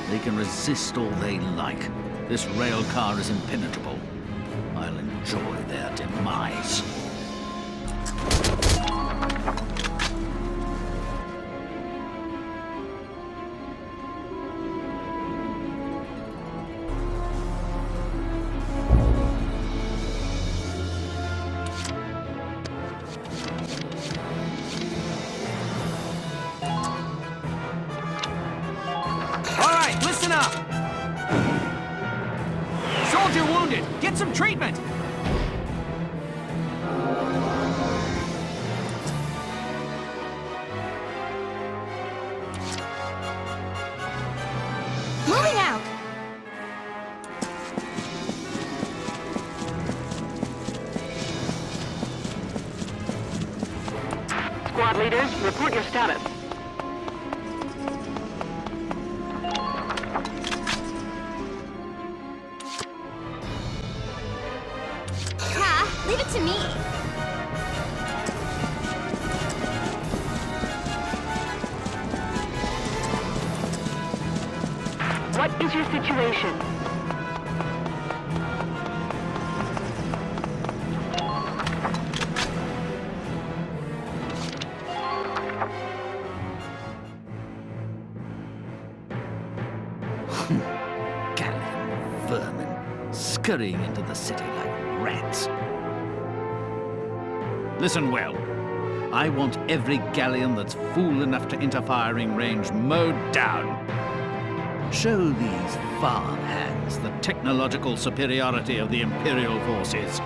They can resist all they like. This rail car is impenetrable. I'll enjoy their demise. Listen up! Soldier wounded! Get some treatment! Moving out! Squad leaders, report your status. Leave it to me. What is your situation? Gallian vermin, scurrying into the city like rats. Listen well. I want every galleon that's fool enough to enter firing range mowed down. Show these farmhands the technological superiority of the Imperial forces.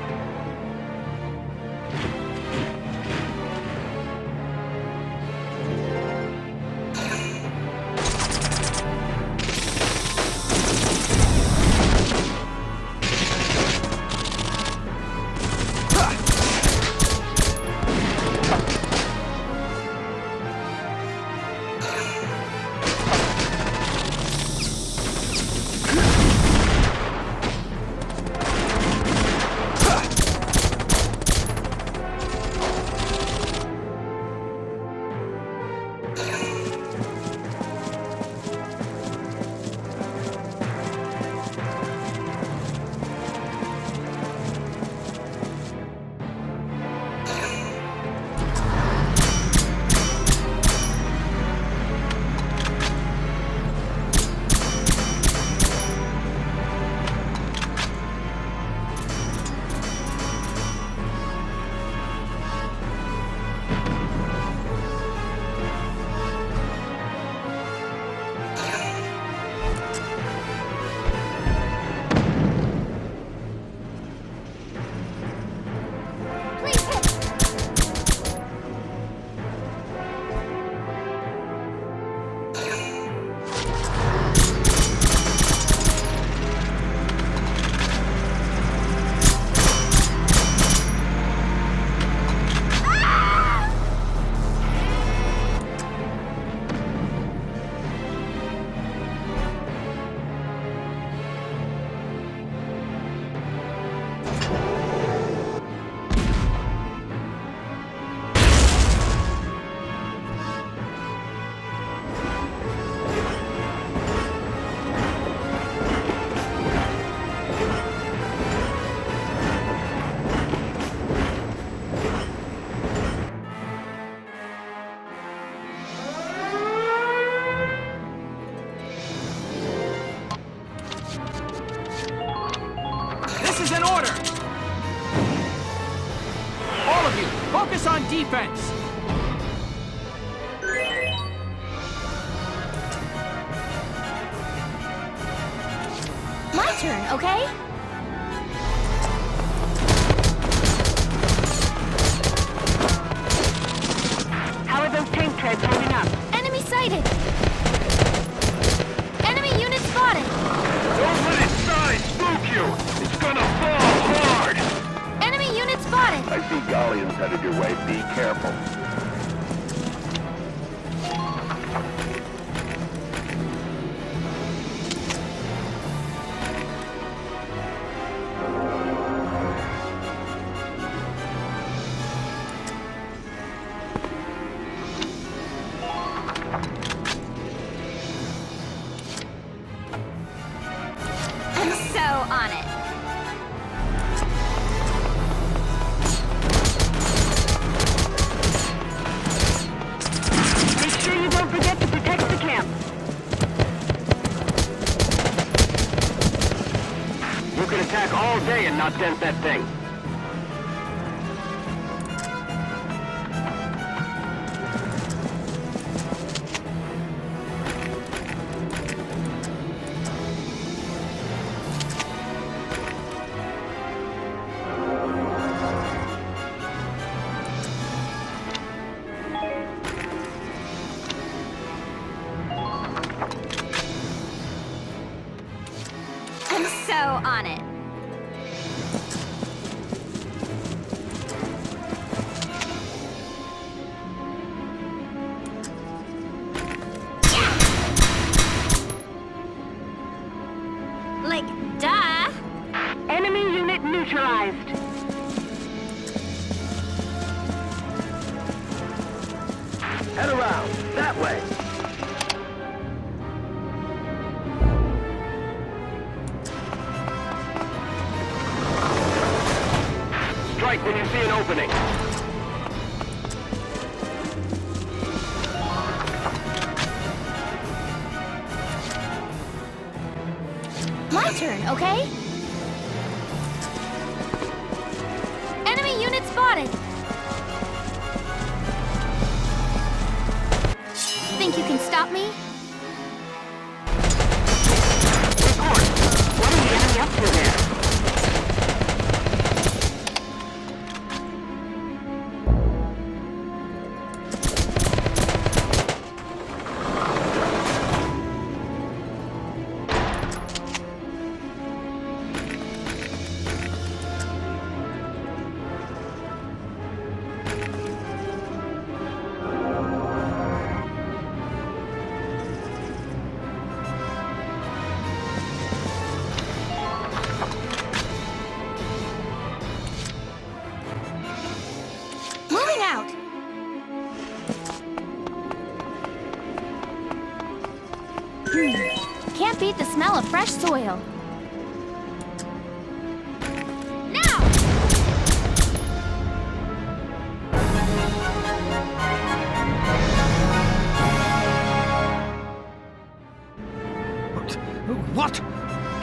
Focus on defense! My turn, okay? How are those tank treads holding up? Enemy sighted! Enemy unit spotted! Don't let its size spook you! It's gonna fall hard! Enemy unit spotted! I see Gallians headed your way. Be careful. I'm so on it. Make sure you don't forget to protect the camp. You can attack all day and not dent that thing. I'm so on it. Like, duh. Enemy unit neutralized. Head around. That way. Strike when you see an opening. My turn, okay? Enemy unit spotted! stop me? Report. What are the enemy up to there? Moving out! Can't beat the smell of fresh soil. Now! What?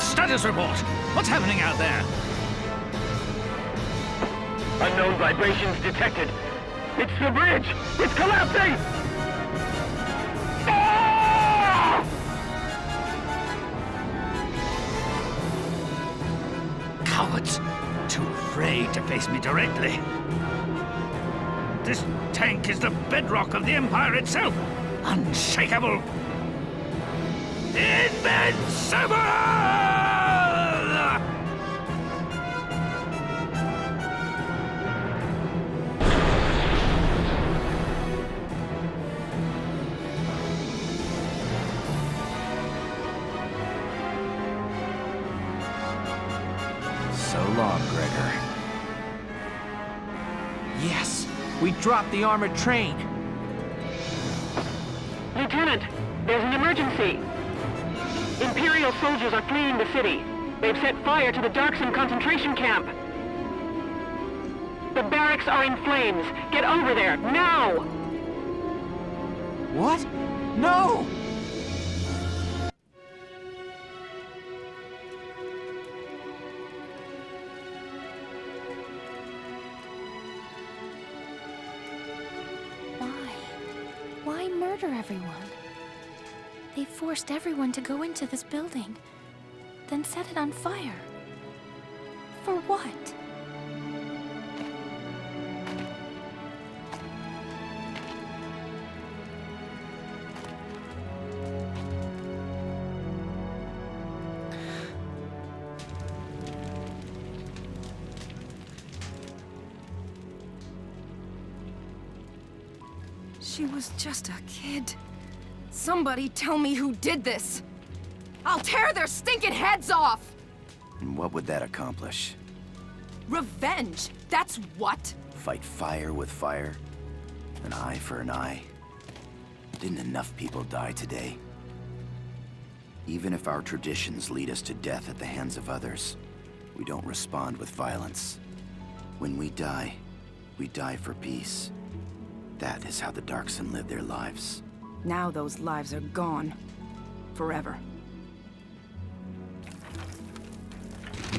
Status report! What's happening out there? Unknown vibrations detected. It's the bridge! It's collapsing! Ah! Cowards! Too afraid to face me directly. This tank is the bedrock of the Empire itself. Unshakable. Invincible! So long, Gregor. Yes, we dropped the armored train. Lieutenant, there's an emergency. Imperial soldiers are fleeing the city. They've set fire to the Darkson concentration camp. The barracks are in flames. Get over there, now! What? No! Why murder everyone? They forced everyone to go into this building, then set it on fire. For what? She was just a kid. Somebody tell me who did this! I'll tear their stinking heads off! And what would that accomplish? Revenge! That's what! Fight fire with fire? An eye for an eye? Didn't enough people die today? Even if our traditions lead us to death at the hands of others, we don't respond with violence. When we die for peace. That is how the Darkson live their lives. Now those lives are gone. Forever.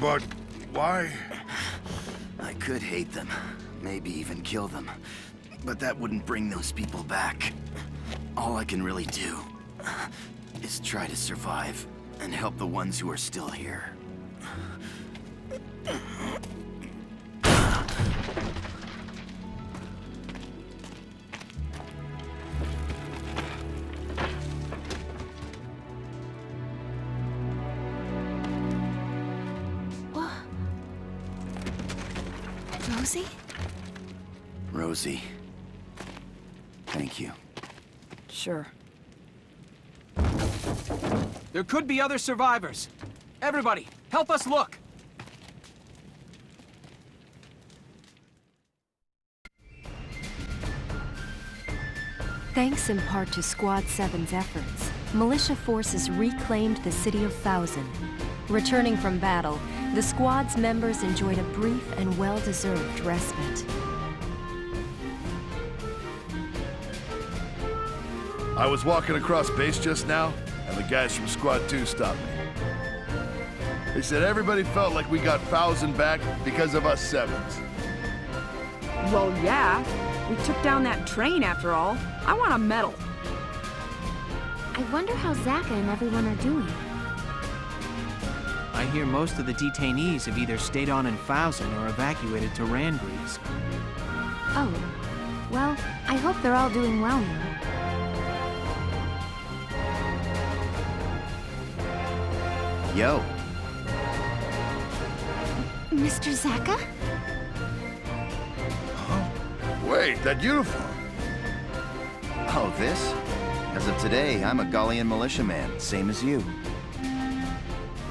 But why? I could hate them, maybe even kill them, but that wouldn't bring those people back. All I can really do is try to survive and help the ones who are still here. Rosie? Rosie. Thank you. Sure. There could be other survivors. Everybody, help us look! Thanks in part to Squad 7's efforts, militia forces reclaimed the city of Thousand. Returning from battle, the squad's members enjoyed a brief and well-deserved respite. I was walking across base just now, and the guys from Squad 2 stopped me. They said everybody felt like we got Thousand back because of us Sevens. Well, yeah. We took down that train after all. I want a medal. I wonder how Zaka and everyone are doing. I hear most of the detainees have either stayed on in Fausen or evacuated to Rangries. Oh, well, I hope they're all doing well now. Yo. Mr. Zaka? Wait, that uniform. Oh, this? As of today, I'm a Gallian Militia man, same as you.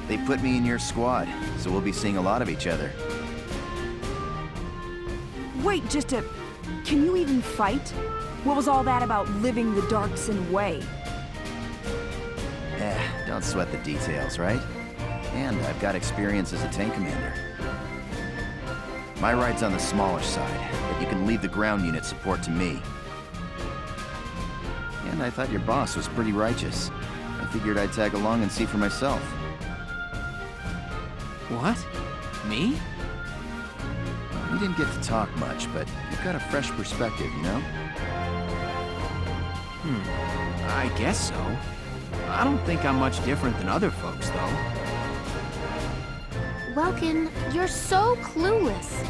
They put me in your squad, so we'll be seeing a lot of each other. Wait, can you even fight? What was all that about living the Darkson way? Don't sweat the details, right? And I've got experience as a tank commander. My ride's on the smallish side, but you can leave the ground unit support to me. And I thought your boss was pretty righteous. I figured I'd tag along and see for myself. What? Me? We didn't get to talk much, but you've got a fresh perspective, you know? I guess so. I don't think I'm much different than other folks, though. Welkin, you're so clueless.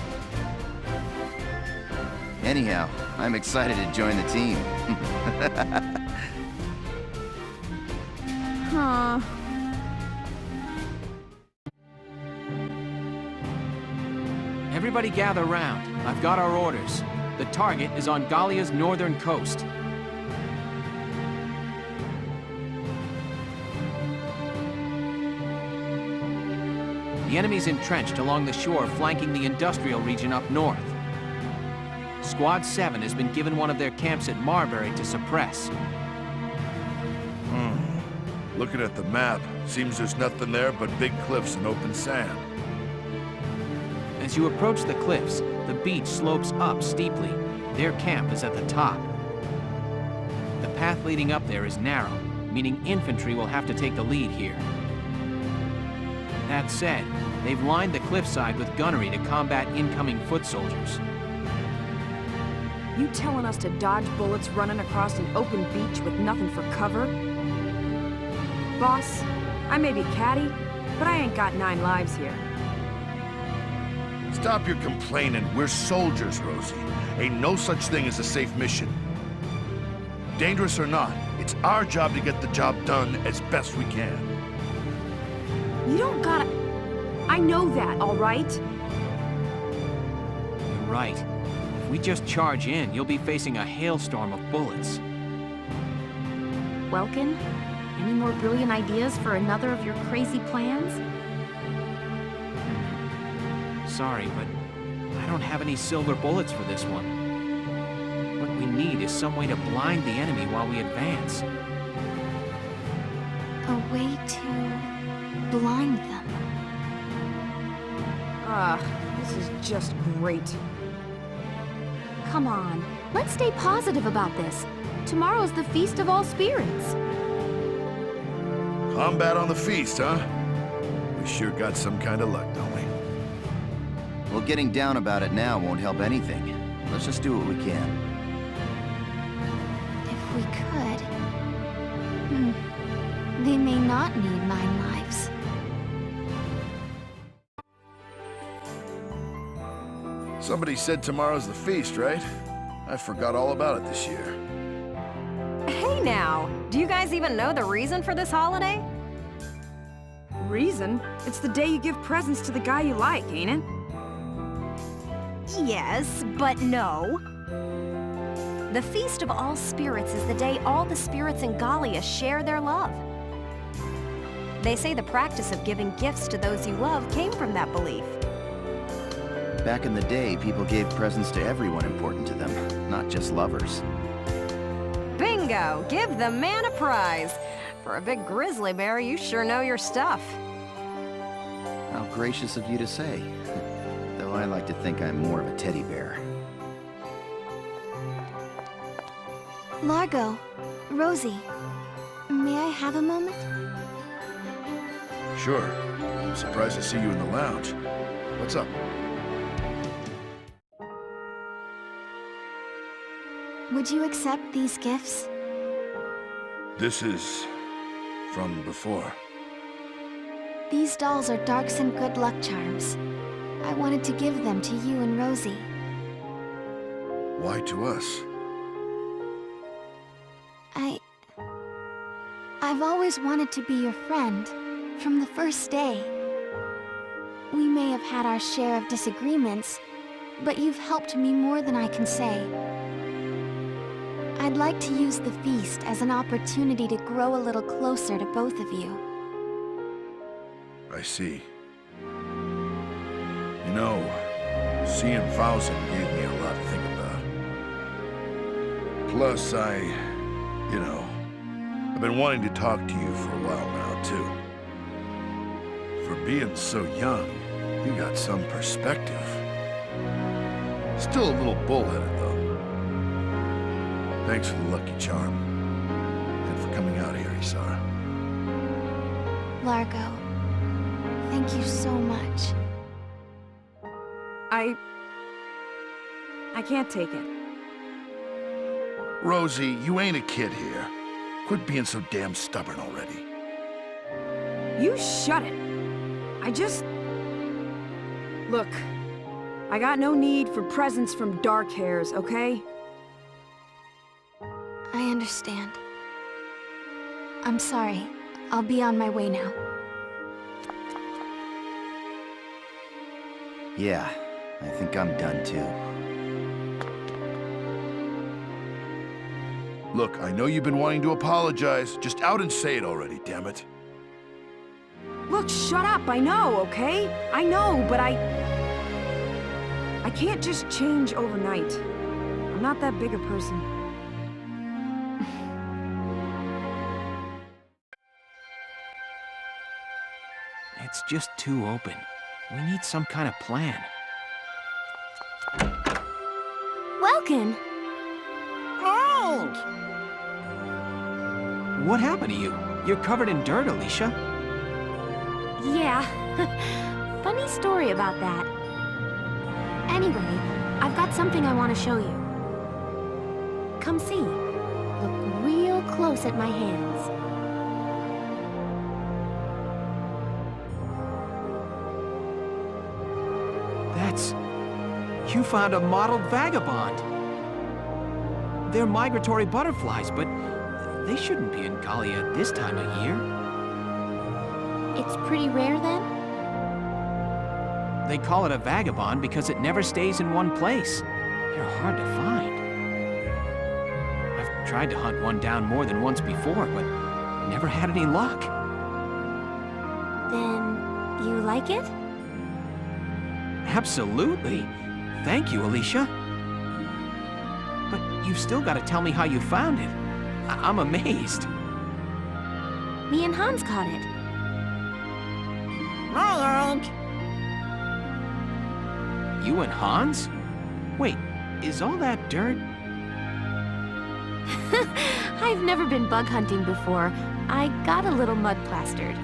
Anyhow, I'm excited to join the team. Huh. Everybody gather round. I've got our orders. The target is on Gallia's northern coast. The enemy's entrenched along the shore flanking the industrial region up north. Squad 7 has been given one of their camps at Marbury to suppress. Looking at the map, seems there's nothing there but big cliffs and open sand. As you approach the cliffs, the beach slopes up steeply. Their camp is at the top. The path leading up there is narrow, meaning infantry will have to take the lead here. That said, they've lined the cliffside with gunnery to combat incoming foot soldiers. You telling us to dodge bullets running across an open beach with nothing for cover? Boss, I may be catty, but I ain't got 9 lives here. Stop your complaining. We're soldiers, Rosie. Ain't no such thing as a safe mission. Dangerous or not, it's our job to get the job done as best we can. You don't gotta... I know that, all right? You're right. If we just charge in, you'll be facing a hailstorm of bullets. Welkin, any more brilliant ideas for another of your crazy plans? Sorry, but I don't have any silver bullets for this one. What we need is some way to blind the enemy while we advance. A way to blind them. This is just great. Come on, let's stay positive about this. Tomorrow's the Feast of All Spirits. Combat on the feast, huh? We sure got some kind of luck, don't we? Well, getting down about it now won't help anything. Let's just do what we can. If we could... They may not need 9 lives. Somebody said tomorrow's the feast, right? I forgot all about it this year. Hey now, do you guys even know the reason for this holiday? Reason? It's the day you give presents to the guy you like, ain't it? Yes, but no. The Feast of All Spirits is the day all the spirits in Gallia share their love. They say the practice of giving gifts to those you love came from that belief. Back in the day, people gave presents to everyone important to them, not just lovers. Bingo! Give the man a prize. For a big grizzly bear, you sure know your stuff. How gracious of you to say. Though I like to think I'm more of a teddy bear. Largo, Rosie, may I have a moment? Sure. I'm surprised to see you in the lounge. What's up? Would you accept these gifts? This is from before. These dolls are Darkson good luck charms. I wanted to give them to you and Rosie. Why to us? I've always wanted to be your friend, from the first day. We may have had our share of disagreements, but you've helped me more than I can say. I'd like to use the feast as an opportunity to grow a little closer to both of you. I see. You know, seeing Valkyria gave me a lot to think about. Plus, I've been wanting to talk to you for a while now, too. For being so young, you got some perspective. Still a little bullheaded, though. Thanks for the lucky charm. And for coming out here, Isara. Largo, thank you so much. I can't take it. Rosie, you ain't a kid here. Quit being so damn stubborn already. You shut it. Look, I got no need for presents from dark hairs, okay? I understand. I'm sorry. I'll be on my way now. Yeah, I think I'm done too. Look, I know you've been wanting to apologize. Just out and say it already, damn it. Look, shut up, I know, okay? I know, but I can't just change overnight. I'm not that big a person. It's just too open. We need some kind of plan. Welkin! What happened to you? You're covered in dirt, Alicia. Yeah, funny story about that. Anyway, I've got something I want to show you. Come see. Look real close at my hands. You found a modeled vagabond. They're migratory butterflies, but they shouldn't be in Gallia this time of year. It's pretty rare, then? They call it a vagabond because it never stays in one place. They're hard to find. I've tried to hunt one down more than once before, but never had any luck. Then you like it? Absolutely. Thank you, Alicia. But you've still got to tell me how you found it. I'm amazed. Me and Hans caught it. You and Hans? Wait, is all that dirt? I've never been bug hunting before. I got a little mud plastered.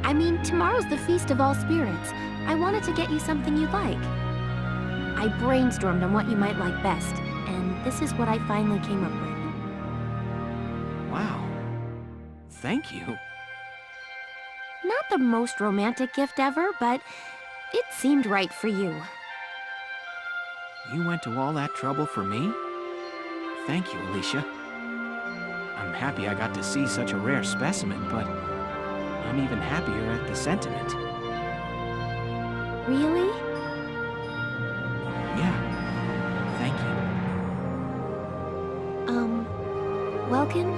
I mean, tomorrow's the Feast of All Spirits. I wanted to get you something you'd like. I brainstormed on what you might like best, and this is what I finally came up with. Wow. Thank you. Not the most romantic gift ever, but it seemed right for you. You went to all that trouble for me? Thank you, Alicia. I'm happy I got to see such a rare specimen, but I'm even happier at the sentiment. Really? Yeah. Thank you. Welkin?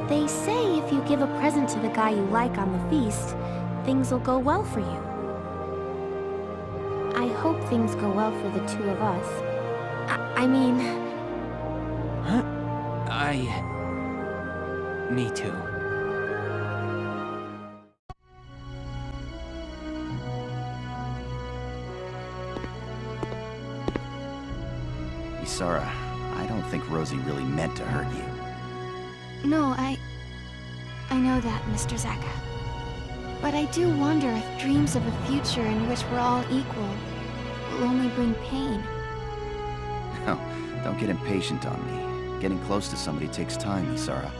They say if you give a present to the guy you like on the feast, things will go well for you. I hope things go well for the two of us. I mean... Huh? Me too. Isara, I don't think Rosie really meant to hurt you. No, I know that, Mr. Zaka. But I do wonder if dreams of a future in which we're all equal will only bring pain. No, don't get impatient on me. Getting close to somebody takes time, Isara.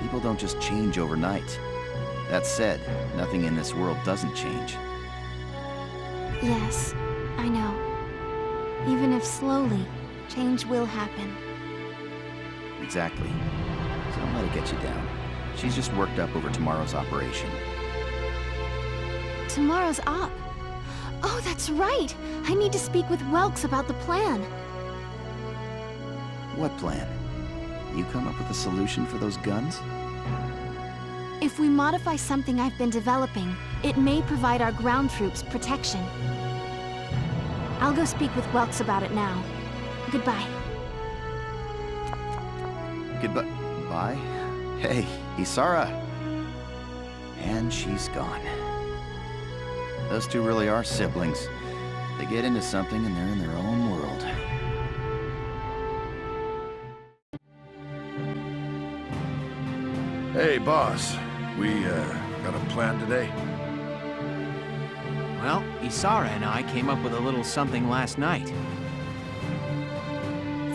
People don't just change overnight. That said, nothing in this world doesn't change. Yes, I know. Even if slowly, change will happen. Exactly. So don't let it get you down. She's just worked up over tomorrow's operation. Tomorrow's op. Oh, that's right! I need to speak with Welks about the plan. What plan? You come up with a solution for those guns? If we modify something I've been developing, it may provide our ground troops protection. I'll go speak with Welks about it now. Goodbye. Goodbye? Hey, Isara! And she's gone. Those two really are siblings. They get into something and they're in their own world. Hey, boss. We, got a plan today? Well, Isara and I came up with a little something last night.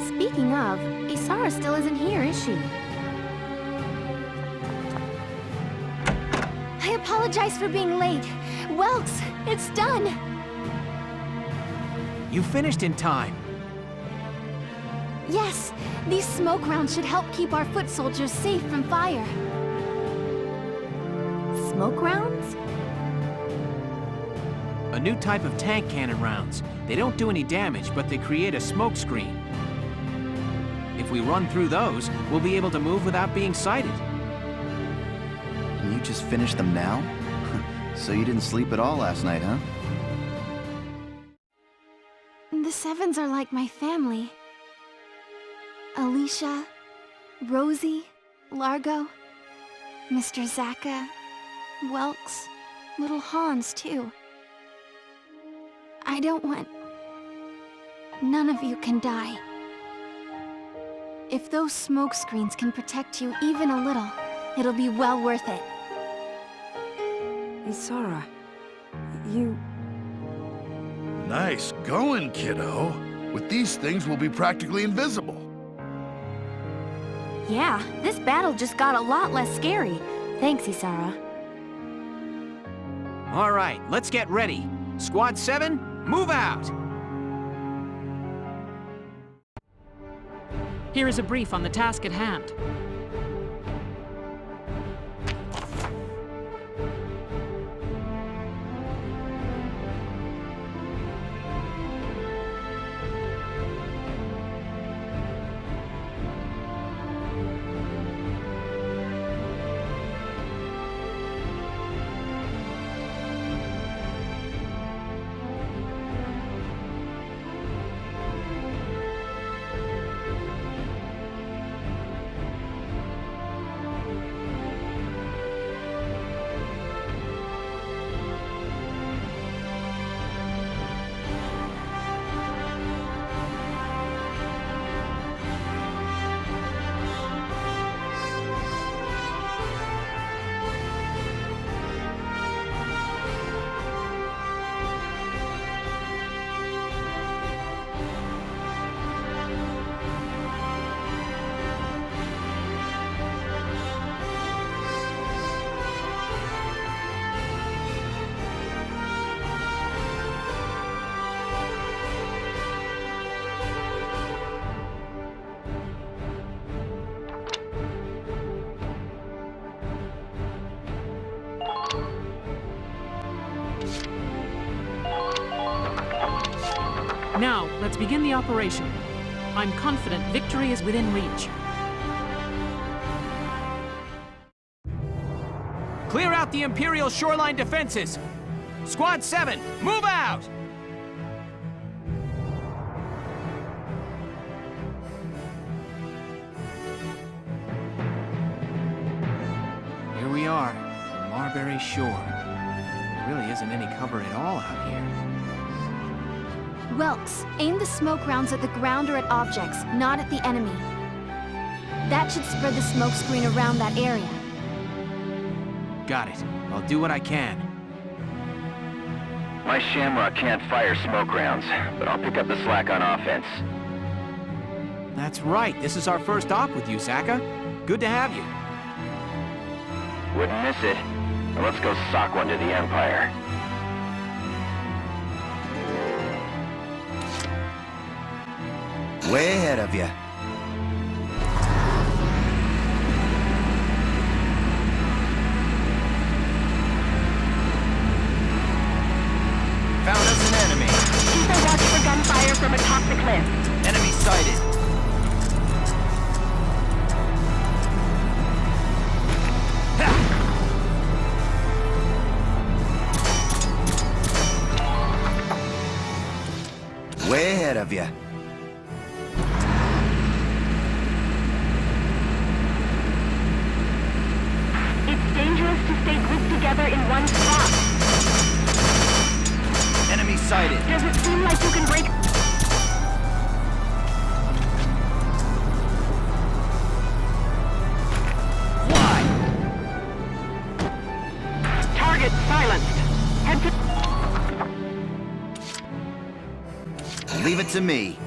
Speaking of, Isara still isn't here, is she? I apologize for being late. Welks, it's done! You finished in time. Yes, these smoke rounds should help keep our foot soldiers safe from fire. Smoke rounds? A new type of tank cannon rounds. They don't do any damage, but they create a smoke screen. If we run through those, we'll be able to move without being sighted. And you just finished them now? So you didn't sleep at all last night, huh? The Sevens are like my family. Alicia, Rosie, Largo, Mr. Zaka, Welks, little Hans, too. I don't want... None of you can die. If those smoke screens can protect you even a little, it'll be well worth it. Isara, you... Nice going, kiddo. With these things, we'll be practically invisible. Yeah, this battle just got a lot less scary. Thanks, Isara. All right, let's get ready. Squad 7, move out! Here is a brief on the task at hand. Now, let's begin the operation. I'm confident victory is within reach. Clear out the Imperial shoreline defenses! Squad 7, move out! Here we are, on Marbury Shore. There really isn't any cover at all out here. Welks, aim the smoke rounds at the ground or at objects, not at the enemy. That should spread the smoke screen around that area. Got it. I'll do what I can. My Shamrock can't fire smoke rounds, but I'll pick up the slack on offense. That's right. This is our first op with you, Zaka. Good to have you. Wouldn't miss it. Now let's go sock one to the Empire. Way ahead of you. Found us an enemy. Keep a watch for gunfire from atop the cliff. Enemy sighted. Way ahead of you. It's dangerous to stay grouped together in one spot. Enemy sighted. Does it seem like you can break... Fly. Target silenced. Head to... Leave it to me.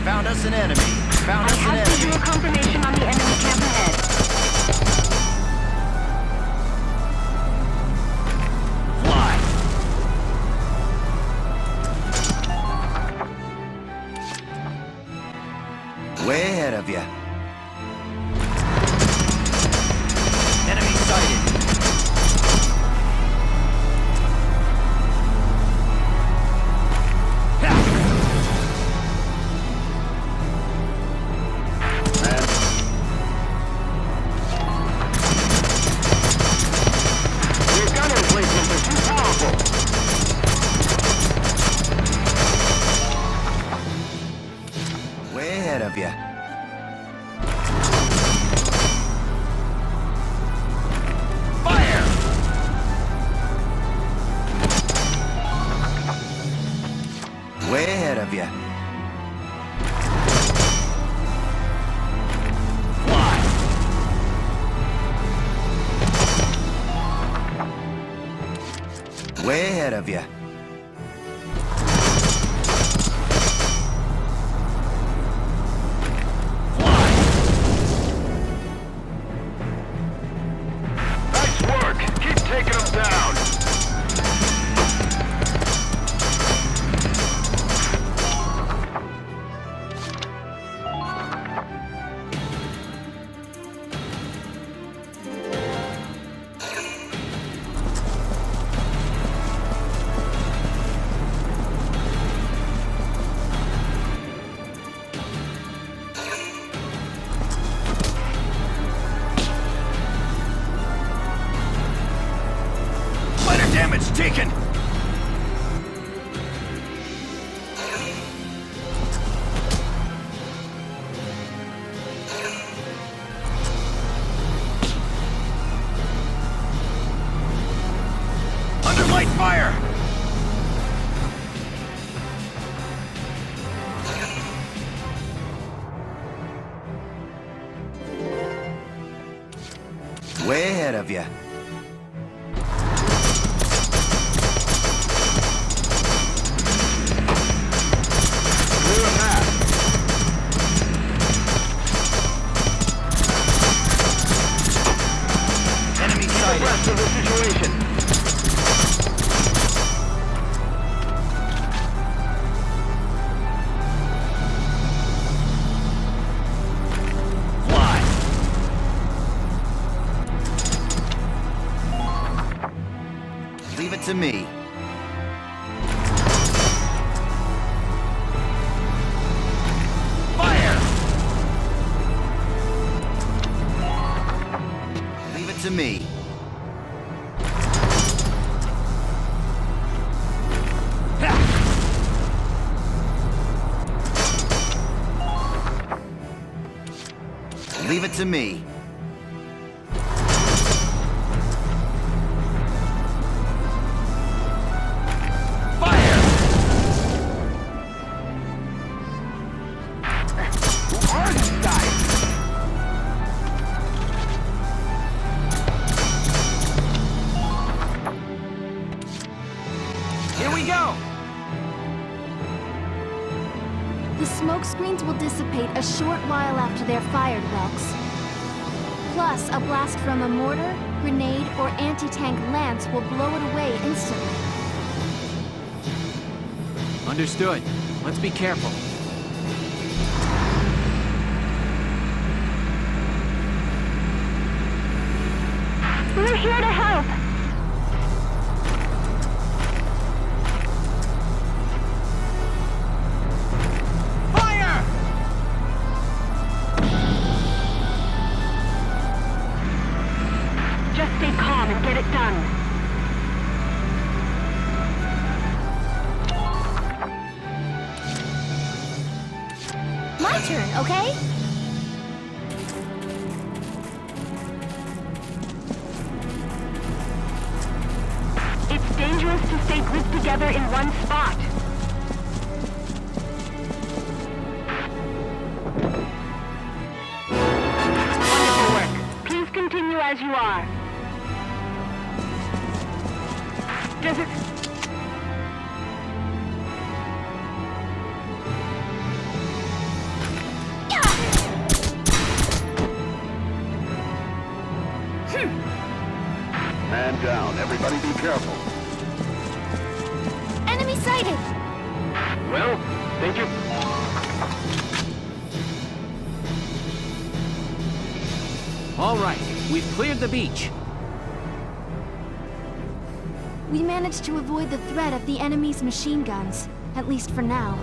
Found us an enemy. Found us an enemy. I have visual confirmation on the enemy camp ahead. Fly. Way ahead of you. Enemy sighted. Way ahead of you. Fly. Way ahead of you. Fly. Nice work. Keep taking them down. Damage taken! Under light fire! Way ahead of you. Abreast of the situation. Fly. Leave it to me. Fire. Leave it to me. Leave it to me. Fire! Who are these guys? Here we go! The smoke screens will dissipate a short while after they're fired, Welks. Plus, a blast from a mortar, grenade, or anti-tank lance will blow it away instantly. Understood. Let's be careful. We're here to help. Fire! Just stay calm and get it done. My turn, okay? It's dangerous to stay grouped together in one spot. Wonderful work. Please continue as you are. Does it... Man down. Everybody be careful. Enemy sighted! Well, thank you. All right, we've cleared the beach. We managed to avoid the threat of the enemy's machine guns, at least for now.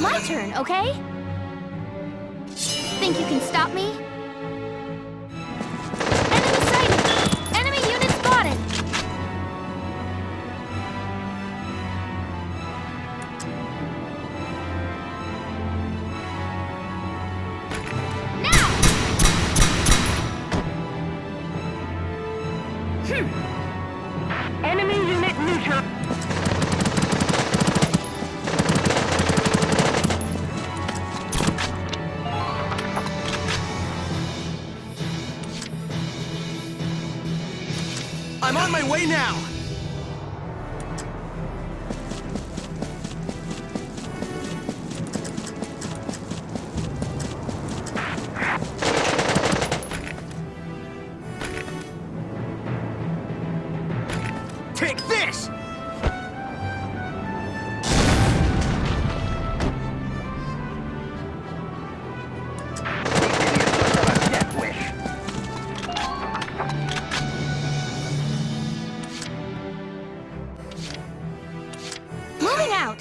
My turn, okay? Think you can stop me? Enemy sighted! Enemy unit spotted! Now! Enemy unit neutral. I'm on my way now! Take this! Moving out!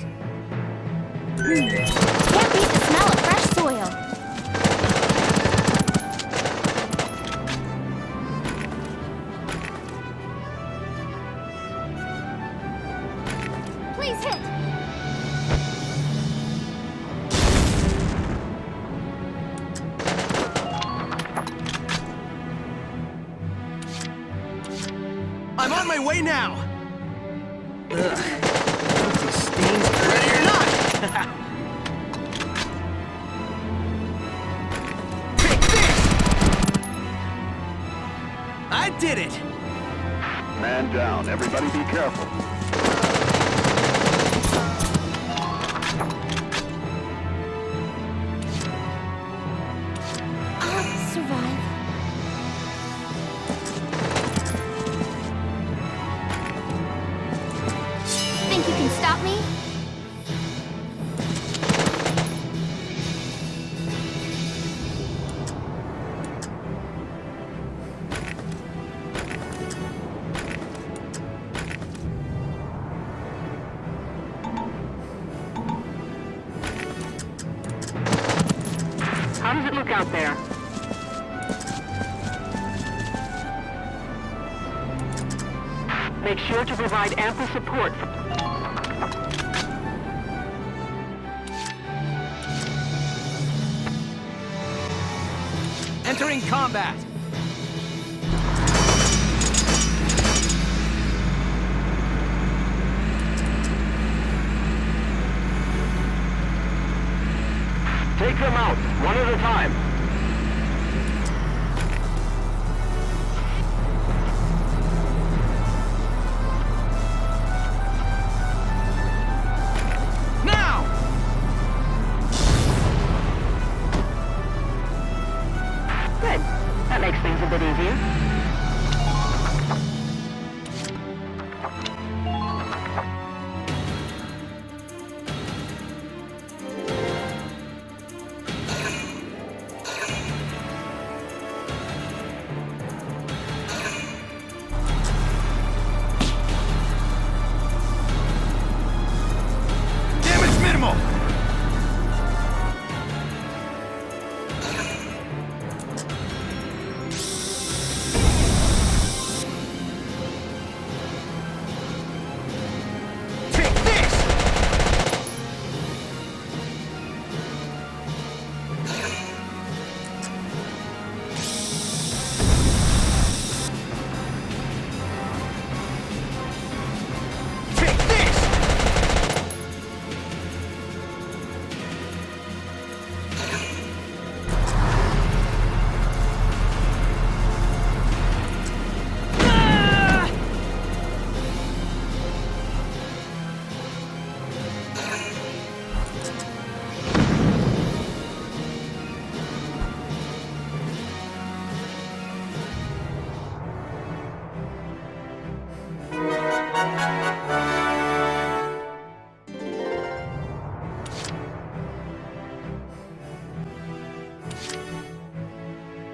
Can't beat the smell of fresh soil. Please hit! I'm on my way now! Ugh. I did it! Man down. Everybody be careful. I'll survive. Think you can stop me? How does it look out there? Make sure to provide ample support. Entering combat! Take them out, one at a time. Now! Good. That makes things a bit easier. Damage minimal! Take this! Take this!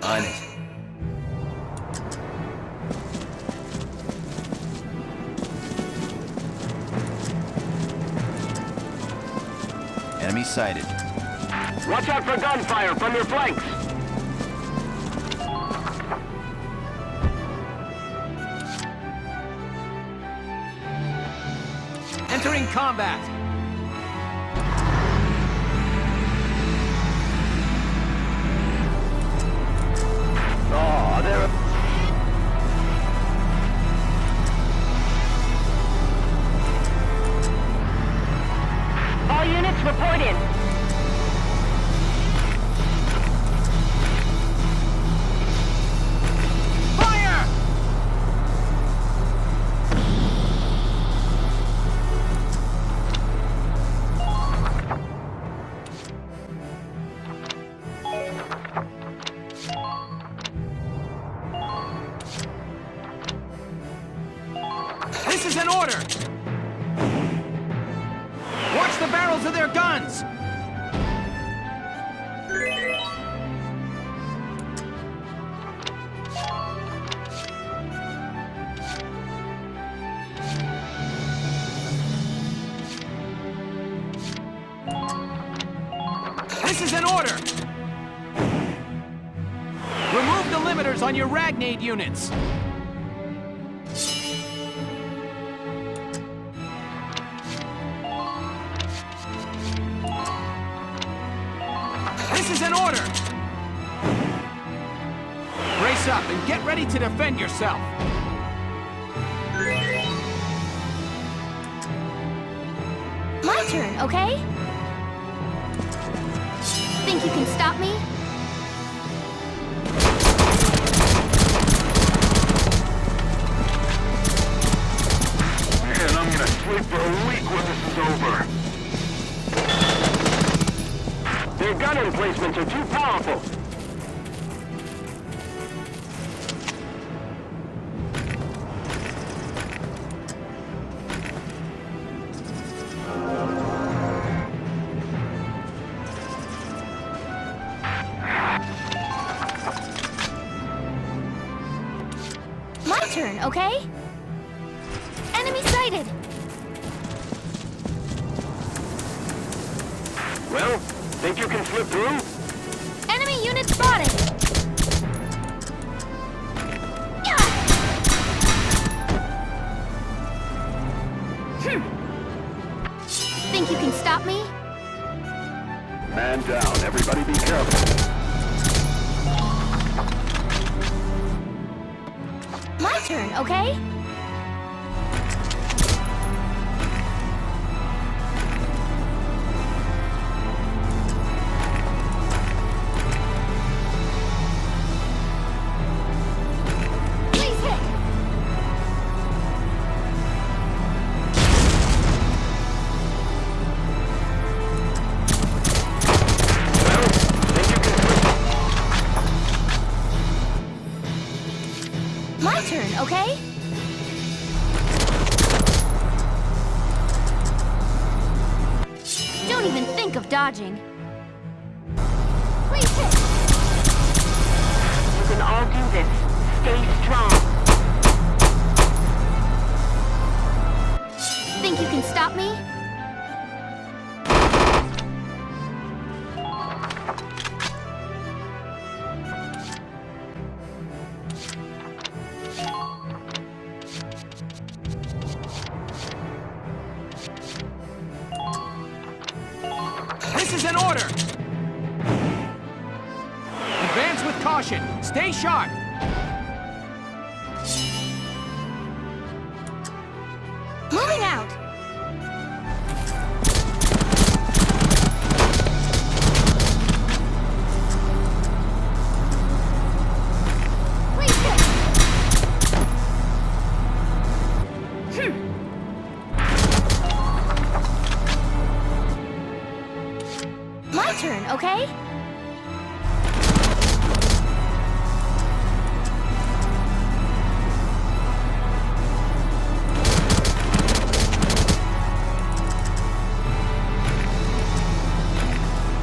On it. Enemy sighted. Watch out for gunfire from your flanks. Entering combat! Oh, there. All units report in. Fire! This is an order! Watch the barrels of their guns! This is an order! Remove the limiters on your Ragnite units! This is an order! Brace up and get ready to defend yourself! My turn, okay? Think you can stop me? Man, I'm gonna sleep for a week when this is over. Their gun emplacements are too powerful. My turn, okay? Enemy sighted! Well, think you can slip through? Enemy unit spotted! Think you can stop me? Man down. Everybody be careful. My turn, okay? Please hit! My turn, okay? Don't even think of dodging. Please hit! You can all do this. Stay strong. Think you can stop me? This is an order! Advance with caution. Stay sharp. Moving out! Please hit! My turn, okay?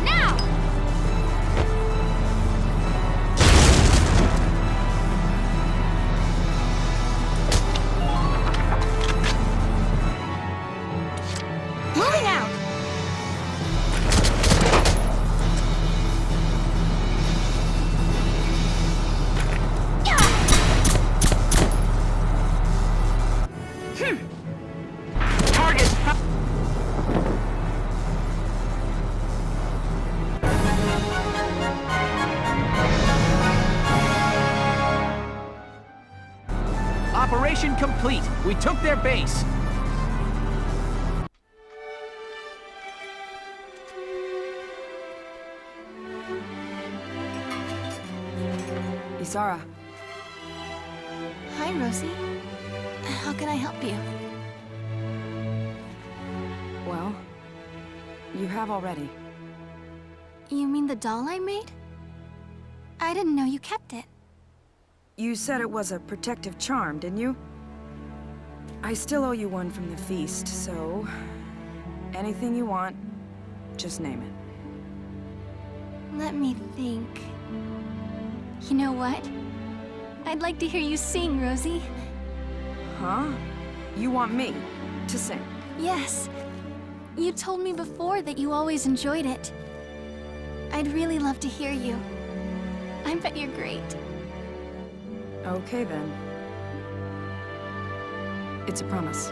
Now! Moving out! Target. Operation complete. We took their base. Isara, Hi, Rosie. How can I help you? well, you have already. You mean the doll I made? I didn't know you kept it. You said it was a protective charm, didn't you? I still owe you one from the feast, so... anything you want, just name it. Let me think. You know what? I'd like to hear you sing, Rosie. Huh? You want me to sing? Yes. You told me before that you always enjoyed it. I'd really love to hear you. I bet you're great. Okay, then. It's a promise.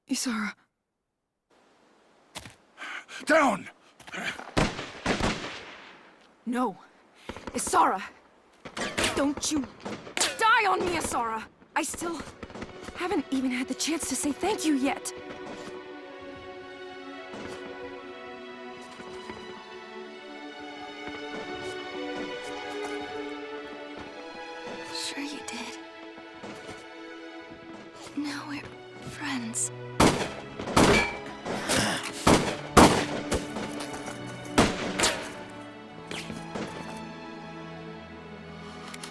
Isara. Down! No. Isara! Don't you die on me, Asara! I still haven't even had the chance to say thank you yet. Sure you did. Now we're friends.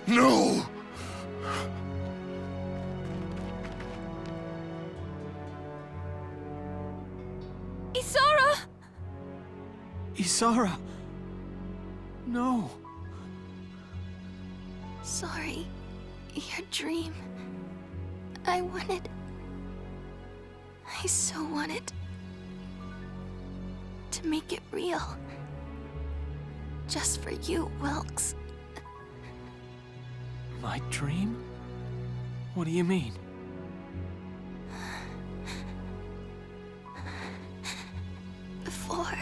No! Isara! Isara! No. Sorry. Your dream. I so wanted to make it real. Just for you, Welks. My dream? What do you mean? Before,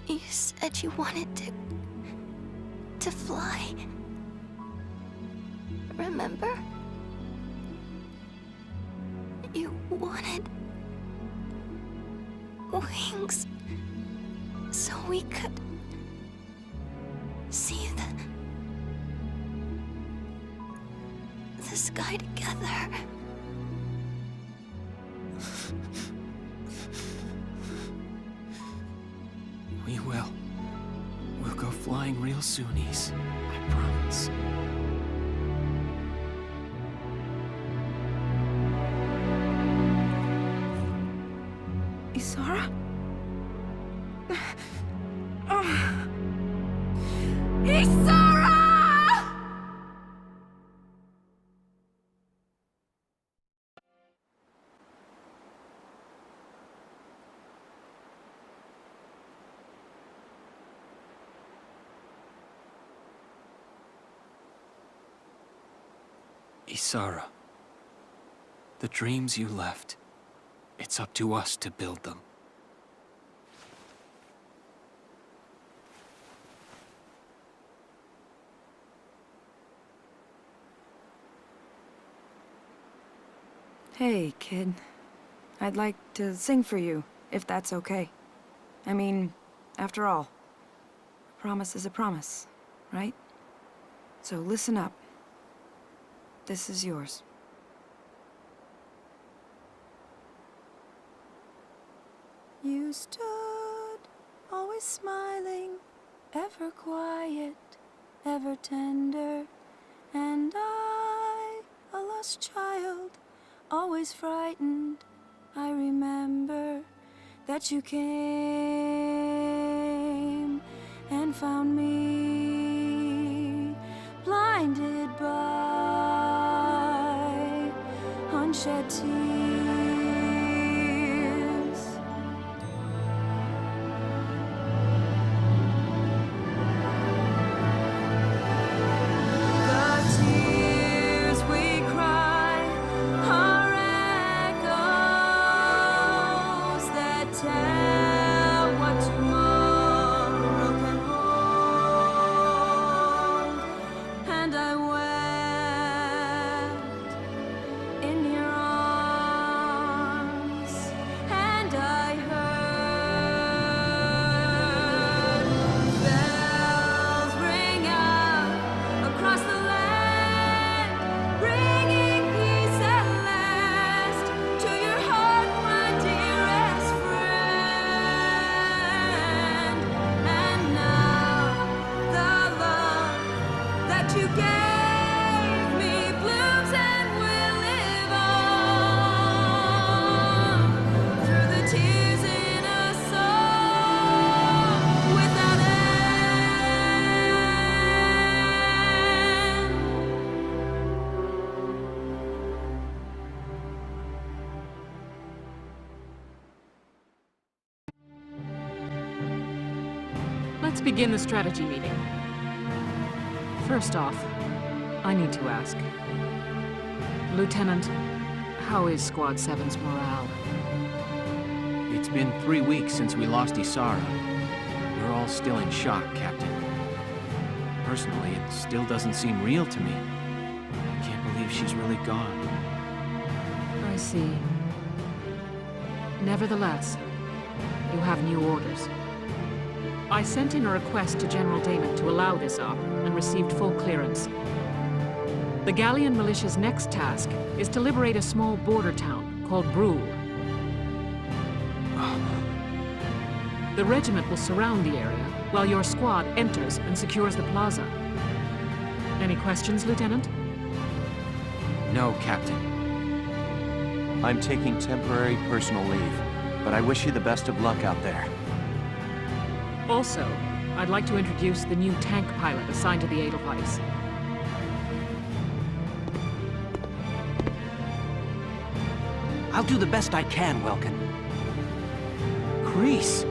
you said you wanted to fly. Remember? You wanted wings so we could see the sky together. We will. We'll go flying real soonies. I promise. Isara? Isara! Isara, the dreams you left, it's up to us to build them. Hey, kid. I'd like to sing for you, if that's okay. I mean, after all, a promise is a promise, right? So listen up. This is yours. You stood, always smiling, ever quiet, ever tender, and I, a lost child, always frightened. I remember that you came and found me, blinded by unshed tears. The tears we cry are echoes that tell what tomorrow can hold. And I wept in your arms, and I heard bells ring out across the land, bringing peace at last to your heart, my dearest friend. And now the love that you gave me blooms and will live on through the tears in a song without end. Let's begin the strategy meeting. First off, I need to ask. Lieutenant, how is Squad 7's morale? It's been 3 weeks since we lost Isara. We're all still in shock, Captain. Personally, it still doesn't seem real to me. I can't believe she's really gone. I see. Nevertheless, you have new orders. I sent in a request to General Damon to allow this op, and received full clearance. The Gallian Militia's next task is to liberate a small border town called Brule. The regiment will surround the area, while your squad enters and secures the plaza. Any questions, Lieutenant? No, Captain. I'm taking temporary personal leave, but I wish you the best of luck out there. Also, I'd like to introduce the new tank pilot assigned to the Edelweiss. I'll do the best I can, Welkin. Kreese!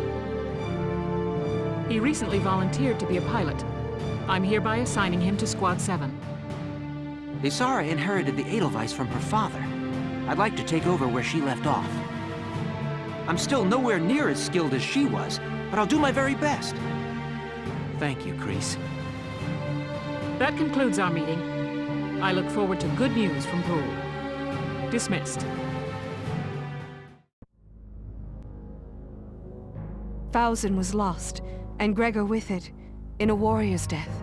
He recently volunteered to be a pilot. I'm hereby assigning him to Squad 7. Isara inherited the Edelweiss from her father. I'd like to take over where she left off. I'm still nowhere near as skilled as she was, but I'll do my very best. Thank you, Kreese. That concludes our meeting. I look forward to good news from Brule. Dismissed. Thousand was lost, and Gregor with it, in a warrior's death.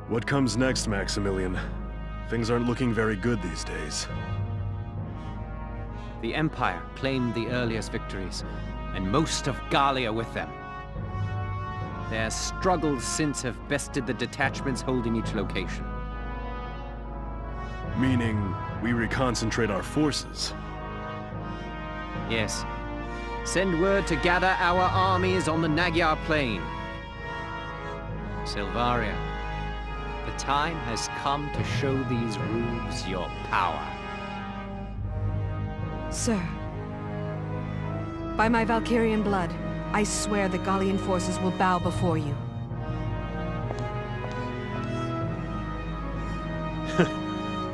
What comes next, Maximilian? Things aren't looking very good these days. The Empire claimed the earliest victories, and most of Gallia with them. Their struggles since have bested the detachments holding each location. Meaning, we reconcentrate our forces? Yes. Send word to gather our armies on the Magyar Plain. Silvaria, the time has come to show these roofs your power. Sir, by my Valkyrian blood, I swear the Gallian forces will bow before you.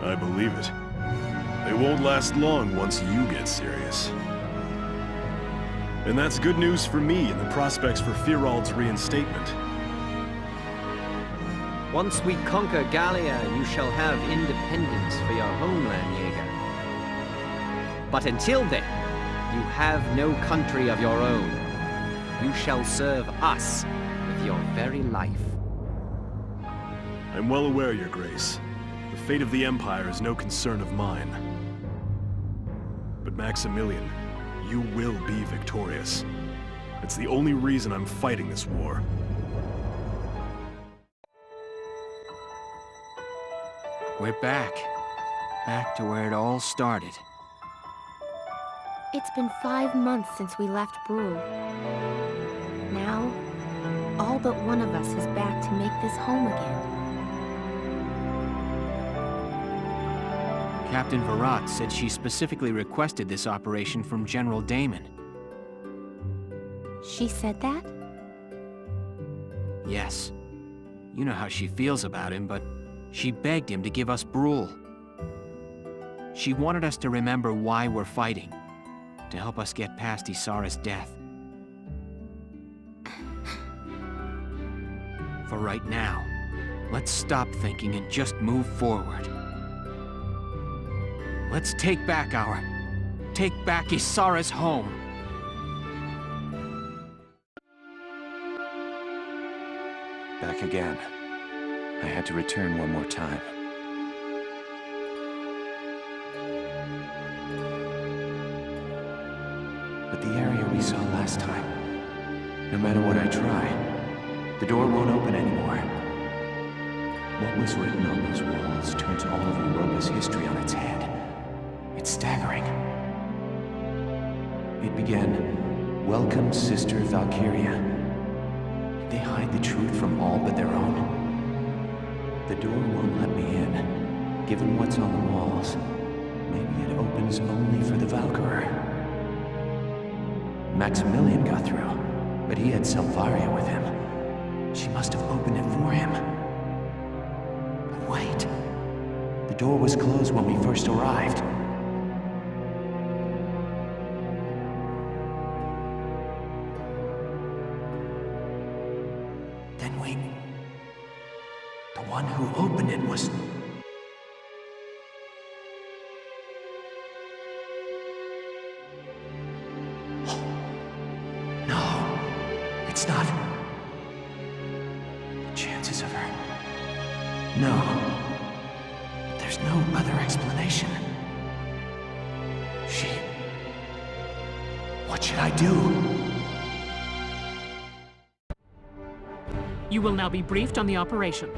I believe it. They won't last long once you get serious. And that's good news for me and the prospects for Firald's reinstatement. Once we conquer Gallia, you shall have independence for your homeland, Jaeger. But until then, you have no country of your own. You shall serve us with your very life. I'm well aware, Your Grace. The fate of the Empire is no concern of mine. But Maximilian, you will be victorious. It's the only reason I'm fighting this war. We're back. Back to where it all started. It's been 5 months since we left Brule. Now, all but one of us is back to make this home again. Captain Virat said she specifically requested this operation from General Damon. She said that? Yes. You know how she feels about him, but she begged him to give us Brule. She wanted us to remember why we're fighting, to help us get past Isara's death. For right now, let's stop thinking and just move forward. Let's take back Isara's home. Back again. I had to return one more time. But the area we saw last time, no matter what I try, the door won't open anymore. What was written on those walls turns all of Europa's history on its head. It's staggering. It began, "Welcome, Sister Valkyria." Did they hide the truth from all but their own? The door won't let me in. Given what's on the walls, maybe it opens only for the Valkyr. Maximilian got through, but he had Selvaria with him. She must have opened it for him. But wait. The door was closed when we first arrived. one who opened it was... No, it's not. The chances of her... No. There's no other explanation. She... What should I do? You will now be briefed on the operation.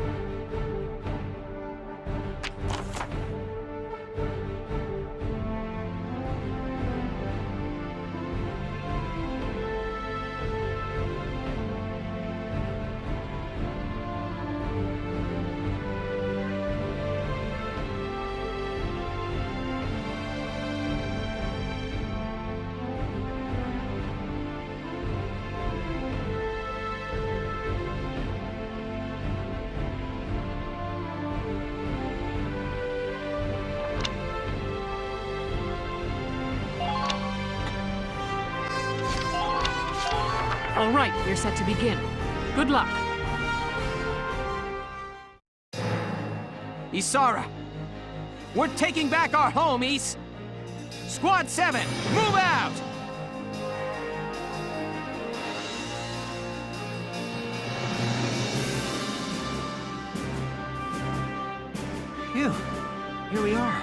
All right, you're set to begin. Good luck. Isara! We're taking back our home, Is! Squad 7, move out! Phew, here we are.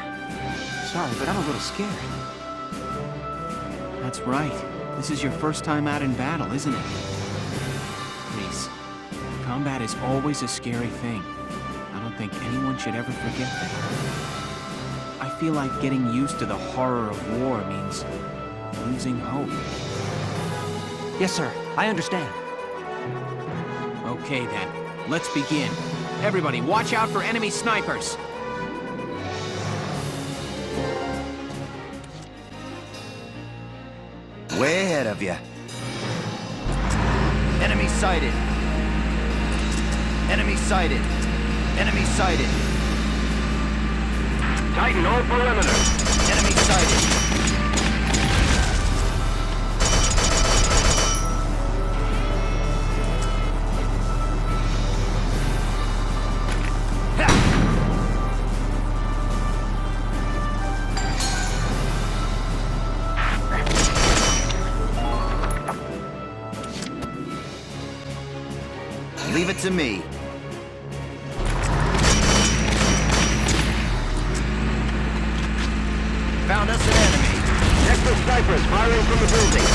Sorry, but I'm a little scared. That's right. This is your first time out in battle, isn't it? Please, combat is always a scary thing. I don't think anyone should ever forget that. I feel like getting used to the horror of war means losing hope. Yes, sir. I understand. Okay, then. Let's begin. Everybody, watch out for enemy snipers! Way ahead of you. Enemy sighted. Enemy sighted. Enemy sighted. Tighten all perimeter. Enemy sighted. Leave it to me. Found us an enemy. Extra snipers firing from the building.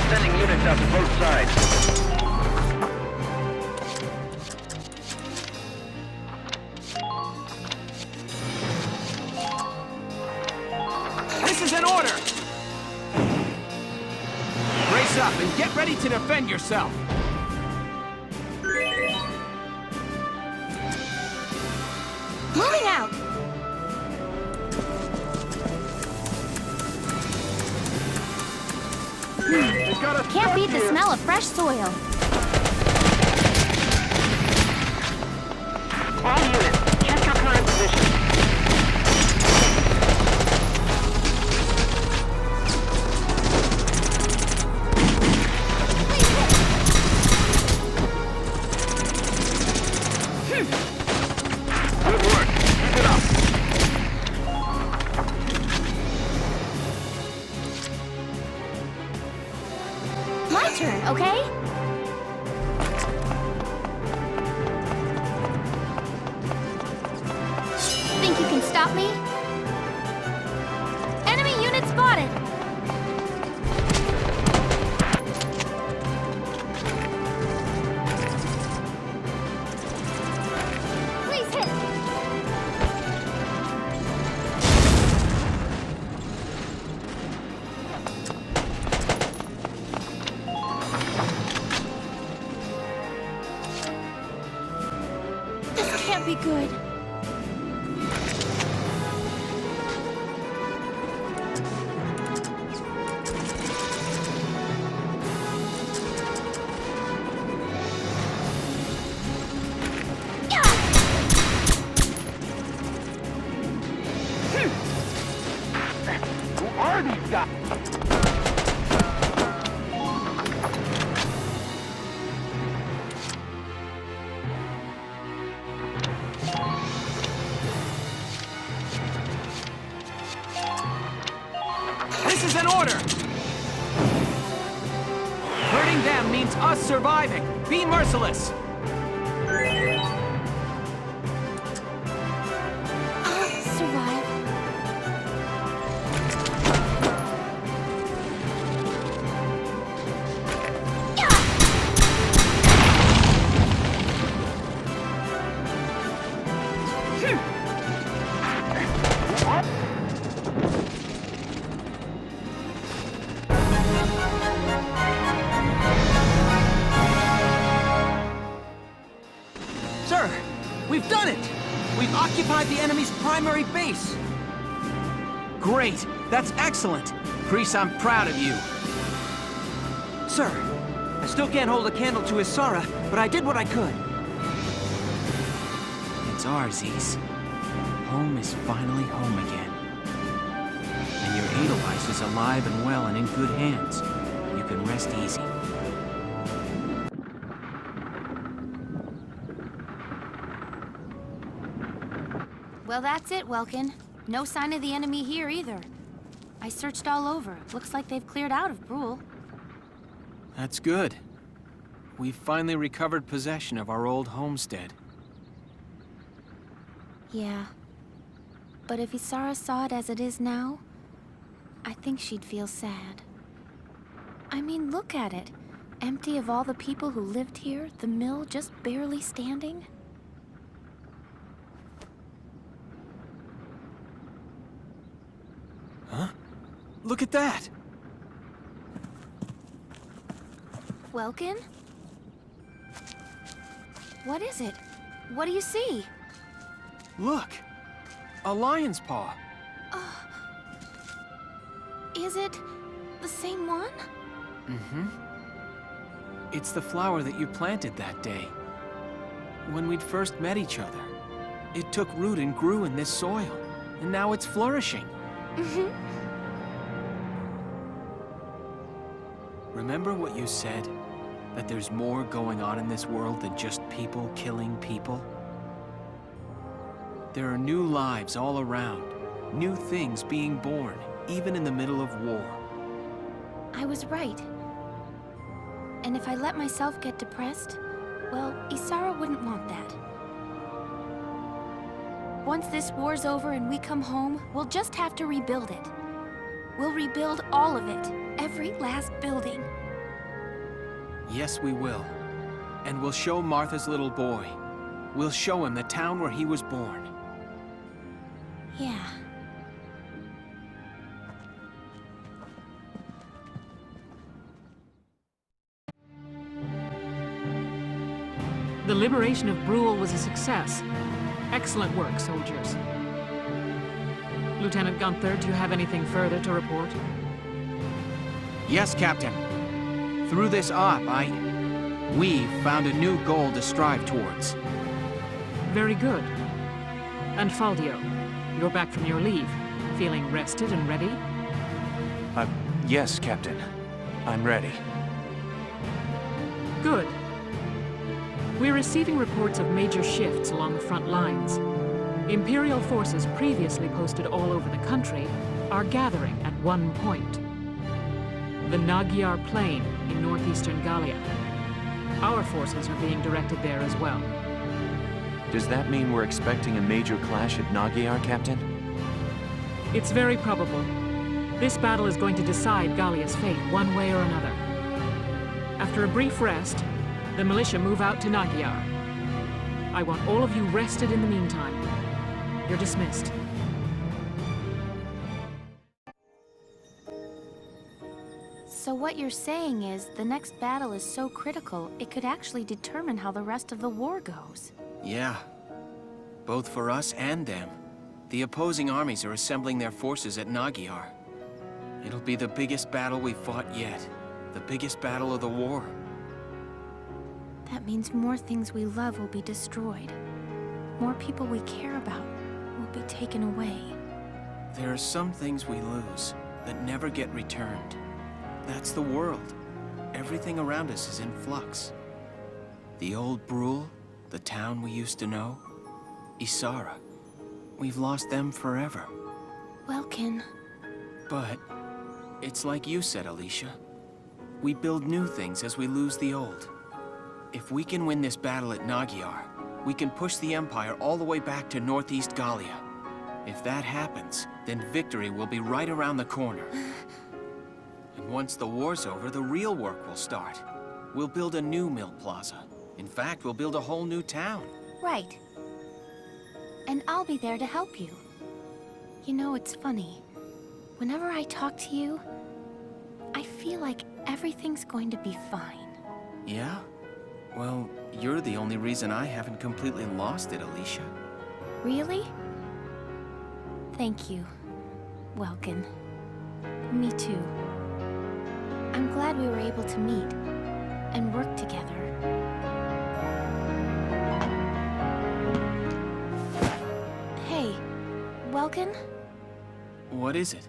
Sending units out to both sides. This is an order! Brace up and get ready to defend yourself! Moving out! Can't beat the smell of fresh soil. All units, check your current position. Good work. Keep it up. My turn, okay? Think you can stop me? Enemy unit spotted! Please hit! This can't be good. are these guys? This is an order! Hurting them means us surviving. Be merciless! Survive. Sir, we've done it! We've occupied the enemy's primary base! Great! That's excellent! Priest, I'm proud of you. Sir, I still can't hold a candle to Isara, but I did what I could. It's ours, Ys. Home is finally home again. And your Edelweiss is alive and well and in good hands. You can rest easy. Well, that's it, Welkin. No sign of the enemy here either. I searched all over. Looks like they've cleared out of Brule. That's good. We've finally recovered possession of our old homestead. Yeah. But if Isara saw it as it is now, I think she'd feel sad. I mean, look at it. Empty of all the people who lived here, the mill just barely standing. Huh? Look at that! Welkin? What is it? What do you see? Look! A lion's paw! Is it the same one? Mm-hmm. It's the flower that you planted that day. When we'd first met each other. It took root and grew in this soil. And now it's flourishing. Mm-hmm. Remember what you said? That there's more going on in this world than just people killing people? There are new lives all around. New things being born, even in the middle of war. I was right. And if I let myself get depressed, well, Isara wouldn't want that. Once this war's over and we come home, we'll just have to rebuild it. We'll rebuild all of it, every last building. Yes, we will. And we'll show Martha's little boy. We'll show him the town where he was born. Yeah. The liberation of Brule was a success. Excellent work, soldiers. Lieutenant Gunther, do you have anything further to report? Yes, Captain. Through this op, we've found a new goal to strive towards. Very good. And Faldio, you're back from your leave. Feeling rested and ready? Yes, Captain. I'm ready. Good. We're receiving reports of major shifts along the front lines. Imperial forces previously posted all over the country are gathering at one point. The Nagyar Plain in northeastern Gallia. Our forces are being directed there as well. Does that mean we're expecting a major clash at Nagyar, Captain? It's very probable. This battle is going to decide Gallia's fate one way or another. After a brief rest, the militia move out to Nagyar. I want all of you rested in the meantime. You're dismissed. So what you're saying is, the next battle is so critical, it could actually determine how the rest of the war goes. Yeah. Both for us and them. The opposing armies are assembling their forces at Nagyar. It'll be the biggest battle we've fought yet. The biggest battle of the war. That means more things we love will be destroyed. More people we care about will be taken away. There are some things we lose that never get returned. That's the world. Everything around us is in flux. The old Brule, the town we used to know, Isara. We've lost them forever. Welkin. But it's like you said, Alicia. We build new things as we lose the old. If we can win this battle at Nagyar, we can push the Empire all the way back to northeast Gallia. If that happens, then victory will be right around the corner. And once the war's over, the real work will start. We'll build a new mill plaza. In fact, we'll build a whole new town. Right. And I'll be there to help you. You know, it's funny. Whenever I talk to you, I feel like everything's going to be fine. Yeah? Well, you're the only reason I haven't completely lost it, Alicia. Really? Thank you, Welkin. Me too. I'm glad we were able to meet and work together. Hey, Welkin? What is it?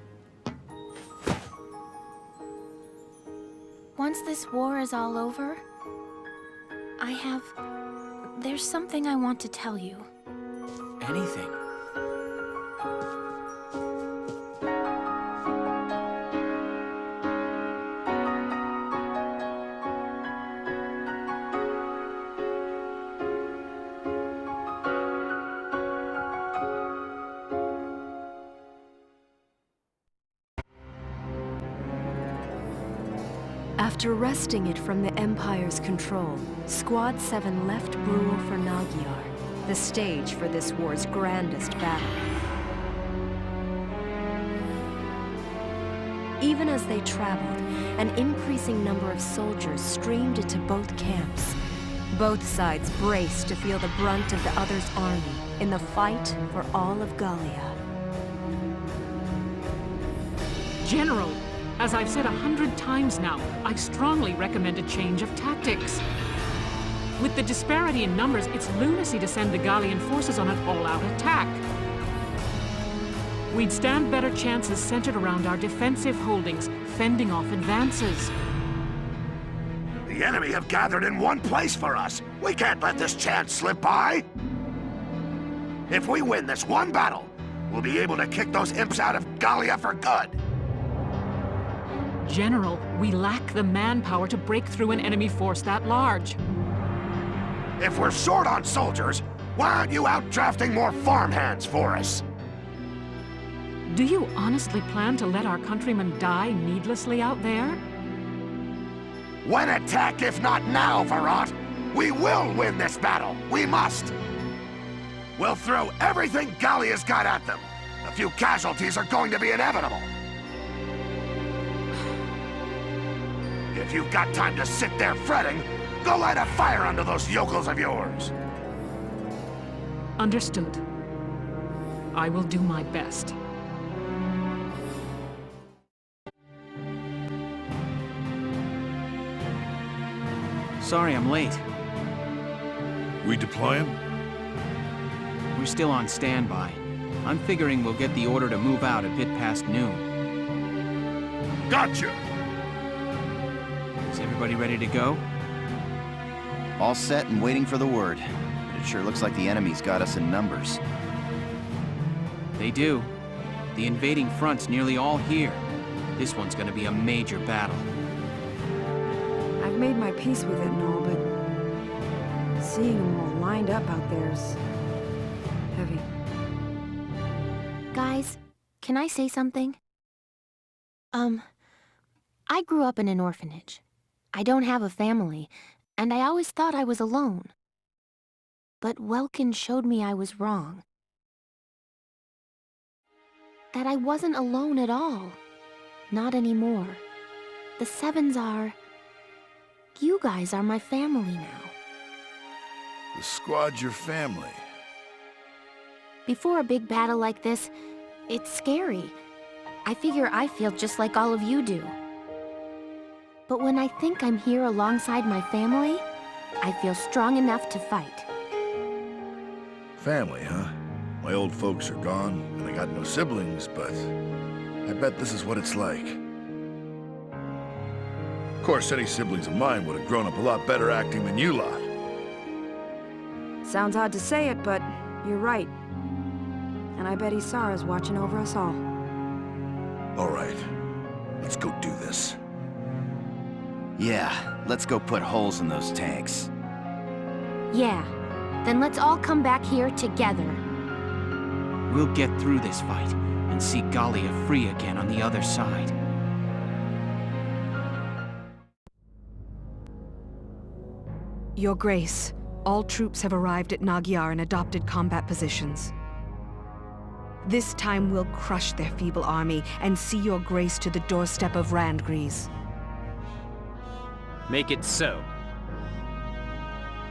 Once this war is all over, there's something I want to tell you. Anything. After wresting it from the Empire's control, Squad 7 left Brule for Nagyar, the stage for this war's grandest battle. Even as they traveled, an increasing number of soldiers streamed into both camps. Both sides braced to feel the brunt of the other's army in the fight for all of Gallia. General! As I've said 100 times now, I strongly recommend a change of tactics. With the disparity in numbers, it's lunacy to send the Gallian forces on an all-out attack. We'd stand better chances centered around our defensive holdings, fending off advances. The enemy have gathered in one place for us. We can't let this chance slip by. If we win this one battle, we'll be able to kick those imps out of Gallia for good. General, we lack the manpower to break through an enemy force that large. If we're short on soldiers, why aren't you out drafting more farmhands for us? Do you honestly plan to let our countrymen die needlessly out there? When attack, if not now, Varrot, we will win this battle. We must. We'll throw everything Gallia's got at them. A few casualties are going to be inevitable. If you've got time to sit there fretting, go light a fire under those yokels of yours. Understood. I will do my best. Sorry I'm late. We deploying? We're still on standby. I'm figuring we'll get the order to move out a bit past noon. Gotcha! Is everybody ready to go? All set and waiting for the word. But it sure looks like the enemy's got us in numbers. They do. The invading front's nearly all here. This one's gonna be a major battle. I've made my peace with it and all, but seeing them all lined up out there's heavy. Guys, can I say something? I grew up in an orphanage. I don't have a family, and I always thought I was alone. But Welkin showed me I was wrong. That I wasn't alone at all. Not anymore. The Sevens are... You guys are my family now. The squad's your family. Before a big battle like this, it's scary. I figure I feel just like all of you do. But when I think I'm here alongside my family, I feel strong enough to fight. Family, huh? My old folks are gone, and I got no siblings, but I bet this is what it's like. Of course, any siblings of mine would have grown up a lot better acting than you lot. Sounds odd to say it, but you're right. And I bet Isara's watching over us all. All right, let's go do this. Yeah, let's go put holes in those tanks. Yeah. Then let's all come back here together. We'll get through this fight and see Gallia free again on the other side. Your Grace, all troops have arrived at Magyar and adopted combat positions. This time we'll crush their feeble army and see your Grace to the doorstep of Randgries. Make it so.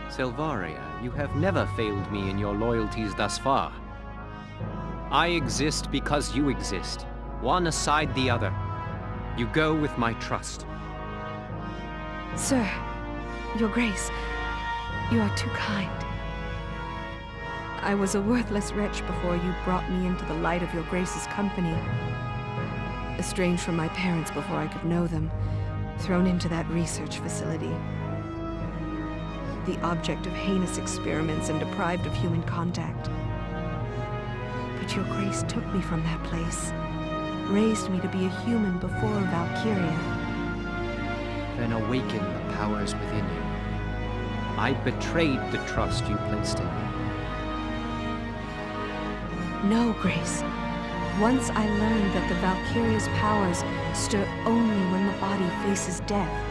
Selvaria, you have never failed me in your loyalties thus far. I exist because you exist, one aside the other. You go with my trust. Sir, Your Grace, you are too kind. I was a worthless wretch before you brought me into the light of Your Grace's company. Estranged from my parents before I could know them, thrown into that research facility. The object of heinous experiments and deprived of human contact. But Your Grace took me from that place, raised me to be a human before Valkyria. Then awaken the powers within you. I betrayed the trust you placed in me. No, Grace. Once I learned that the Valkyria's powers stir only when the body faces death.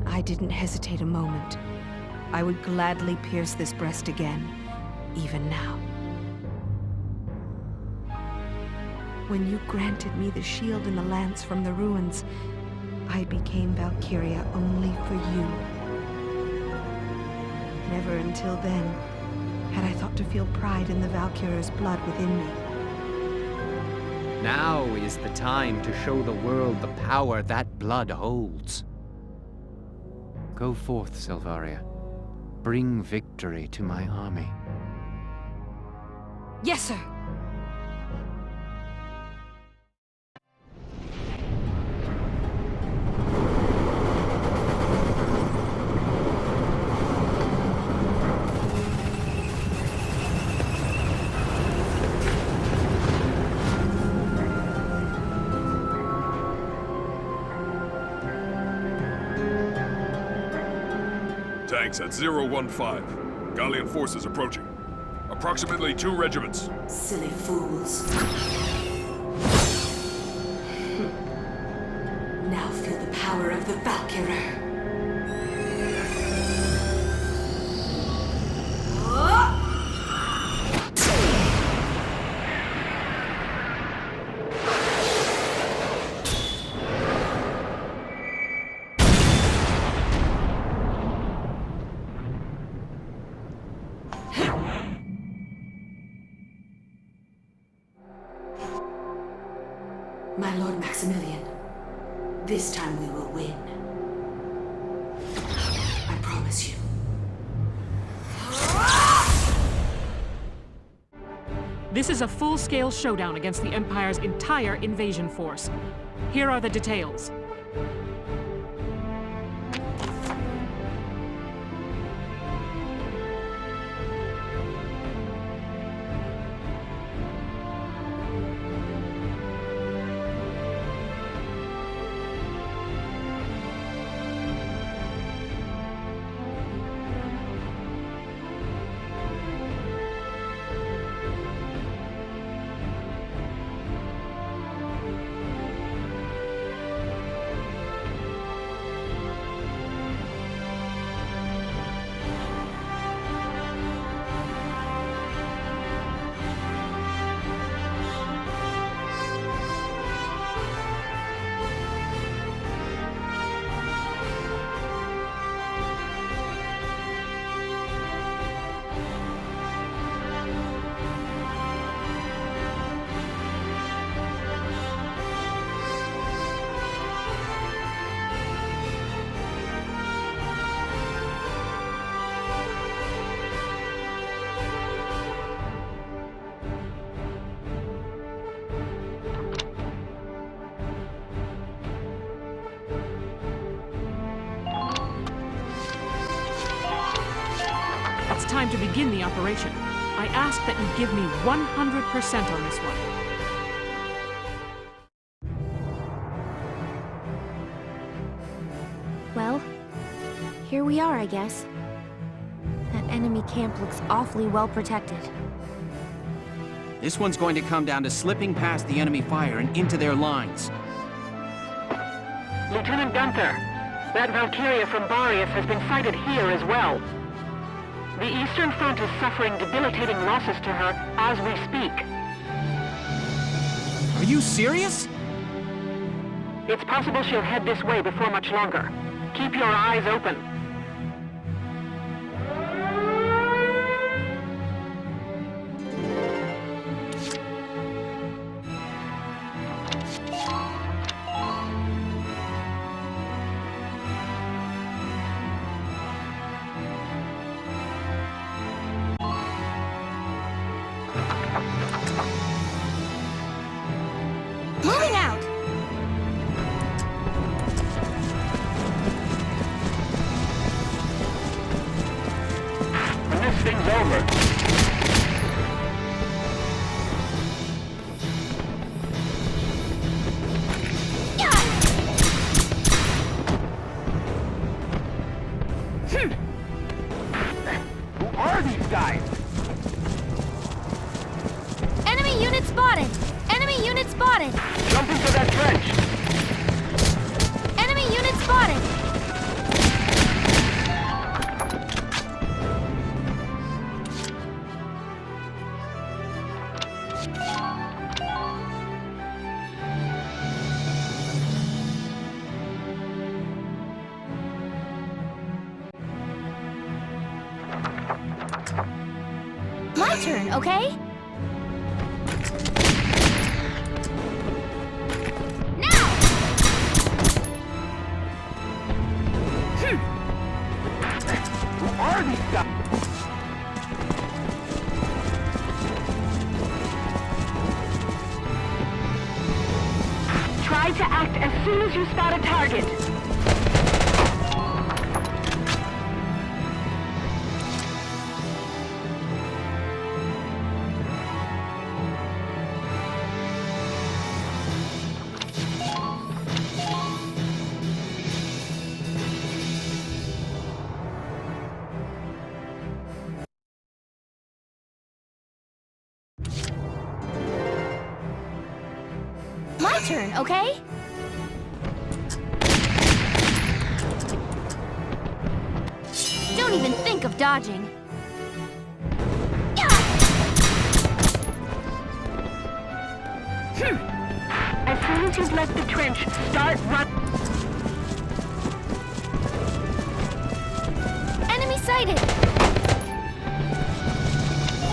I didn't hesitate a moment. I would gladly pierce this breast again, even now. When you granted me the shield and the lance from the ruins, I became Valkyria only for you. Never until then had I thought to feel pride in the Valkyria's blood within me. Now is the time to show the world the power that blood holds. Go forth, Selvaria. Bring victory to my army. Yes, sir! Tanks at 015. Gallian forces approaching. Approximately 2 regiments. Silly fools. Now feel the power of the Valkyrie. My Lord Maximilian, this time we will win. I promise you. This is a full-scale showdown against the Empire's entire invasion force. Here are the details. it's time to begin the operation. I ask that you give me 100% on this one. Well, here we are, I guess. That enemy camp looks awfully well protected. This one's going to come down to slipping past the enemy fire and into their lines. Lieutenant Gunther, that Valkyria from Boreas has been sighted here as well. The Eastern Front is suffering debilitating losses to her as we speak. Are you serious? It's possible she'll head this way before much longer. Keep your eyes open. Moving out! When this thing's over, who are these guys? Enemy unit spotted! Enemy unit spotted! Jump into that trench! Enemy unit spotted! My turn, okay? Who are these guys? Try to act as soon as you spot a target. My turn, okay? Don't even think of dodging. As soon as you've left the trench, start run. Enemy sighted!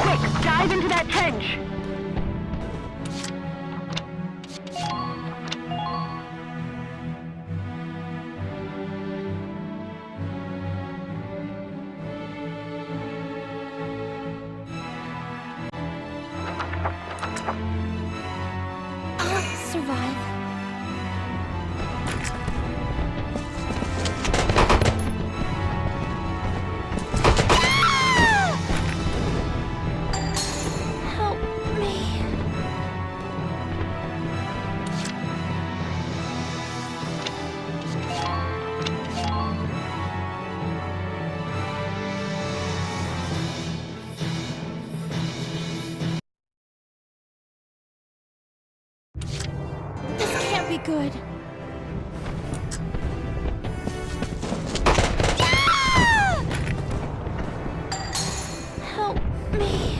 Quick, dive into that trench. I'll survive. Help me. This can't be good. Help me.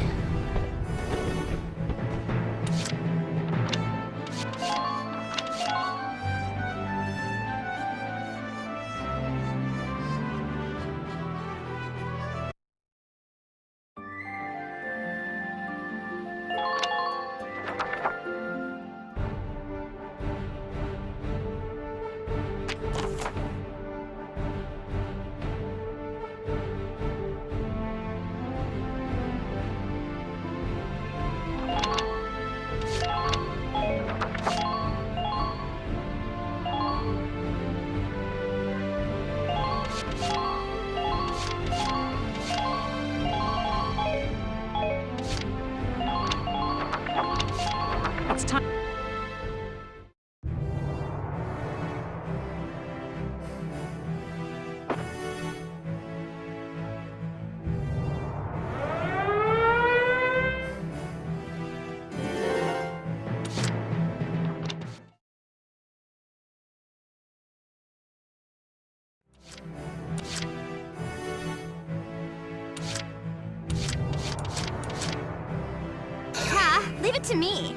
leave it to me.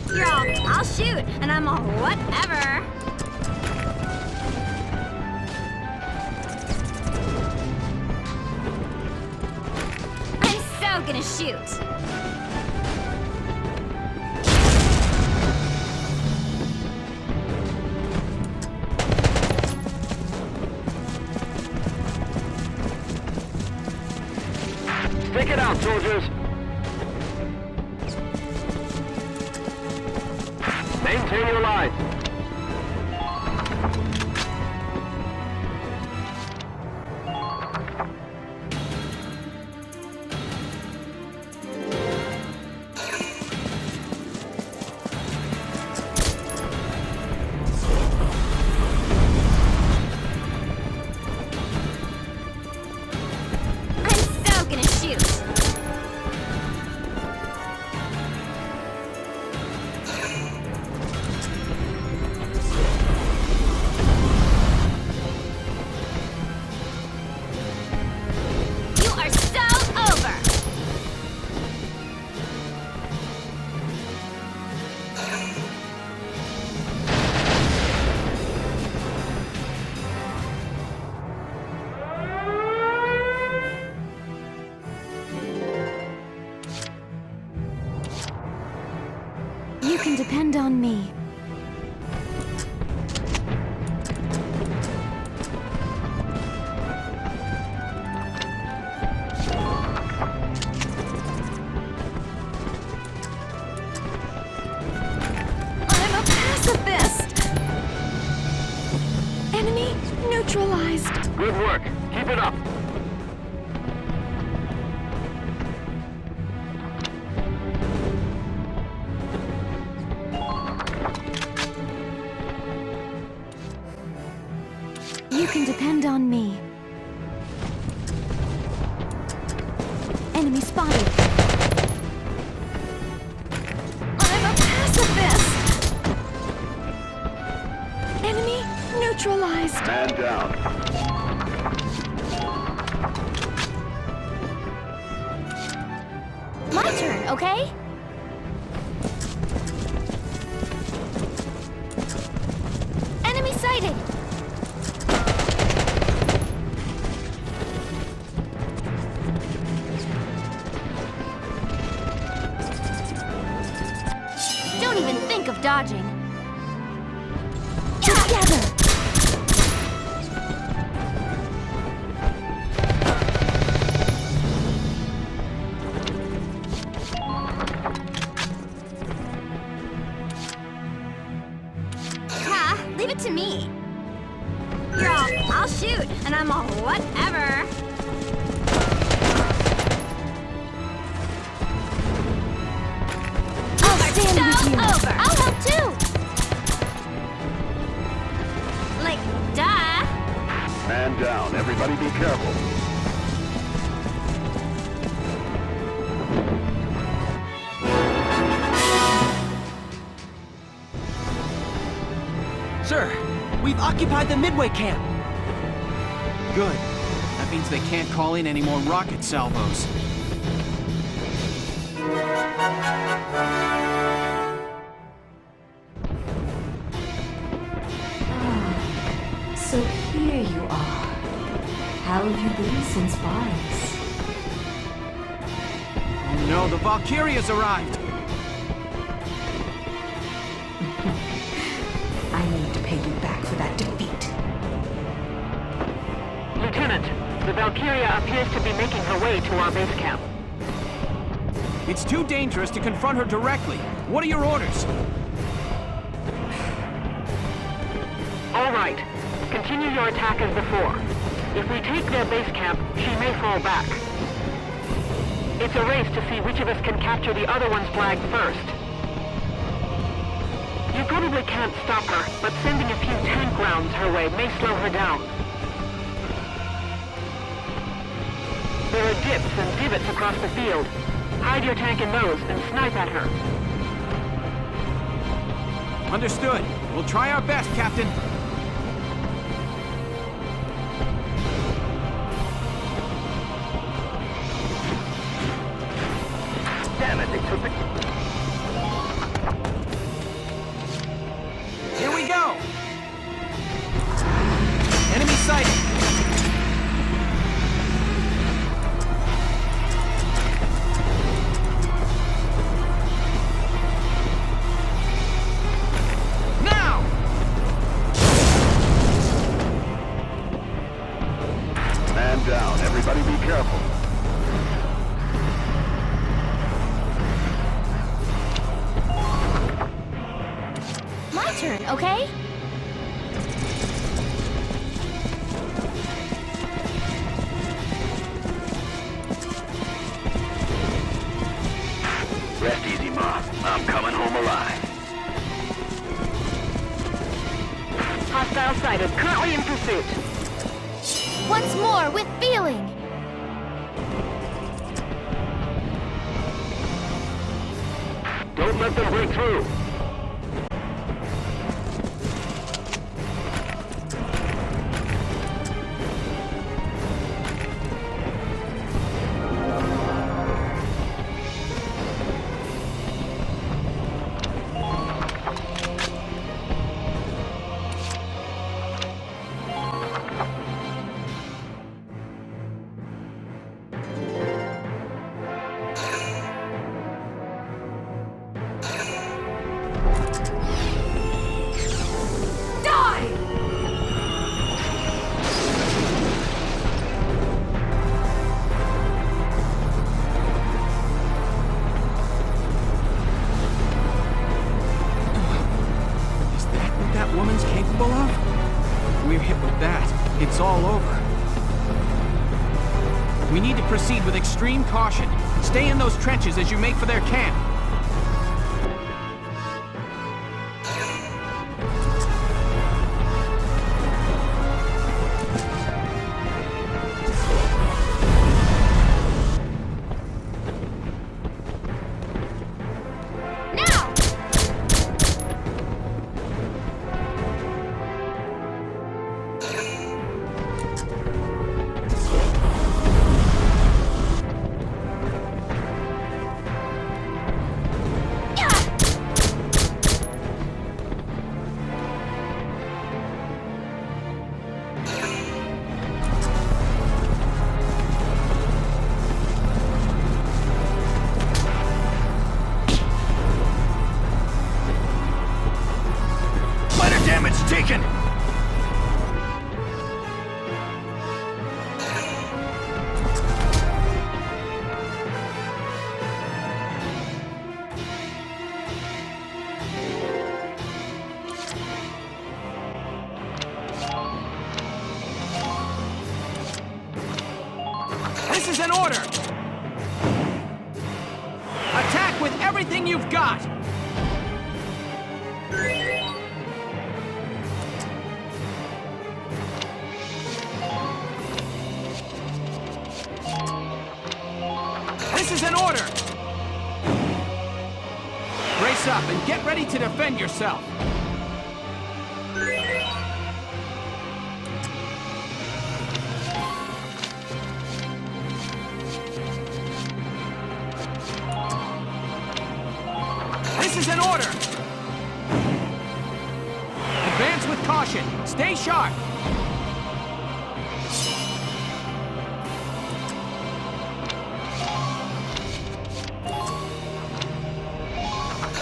You're all, I'll shoot, and I'm all, whatever. I'm so gonna shoot. Stick it out, soldiers! Maintain your line. You can depend on me. I'm a pacifist! Enemy neutralized. Good work. Keep it up. You can depend on me. Enemy spotted. I'm a pacifist! Enemy neutralized. Man down. My turn, okay? Enemy sighted! Don't even think of dodging. Together! Ha! Leave it to me. You're all, I'll shoot, and I'm all, whatever. Stand with you. Over. I'll help too. Like, duh. Man down. Everybody be careful. Sir, we've occupied the Midway camp. Good. That means they can't call in any more rocket salvos. So here you are. How have you been since Paris? Oh no, the Valkyria's arrived! I need to pay you back for that defeat. Lieutenant, the Valkyria appears to be making her way to our base camp. It's too dangerous to confront her directly. What are your orders? All right. Continue your attack as before. If we take their base camp, she may fall back. It's a race to see which of us can capture the other one's flag first. You probably can't stop her, but sending a few tank rounds her way may slow her down. There are dips and divots across the field. Hide your tank in those and snipe at her. Understood. We'll try our best, Captain. Damn it, they took the... careful. My turn, okay? Rest easy, Ma. I'm coming home alive. Hostile sighted, currently in pursuit. Once more, with feeling! Don't let them break through. It's all over. We need to proceed with extreme caution. Stay in those trenches as you make for their camp. Taken! This is an order! Attack with everything you've got! This is an order! Brace up and get ready to defend yourself. This is an order! Advance with caution. Stay sharp.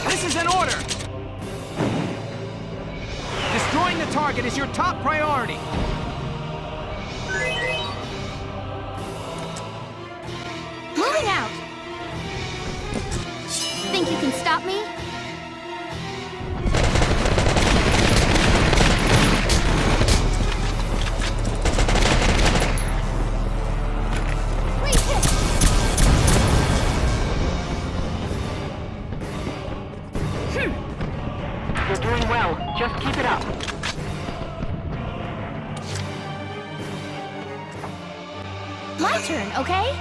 This is an order! Destroying the target is your top priority. Moving out! Think you can stop me? You're doing well. Just keep it up. My turn, okay?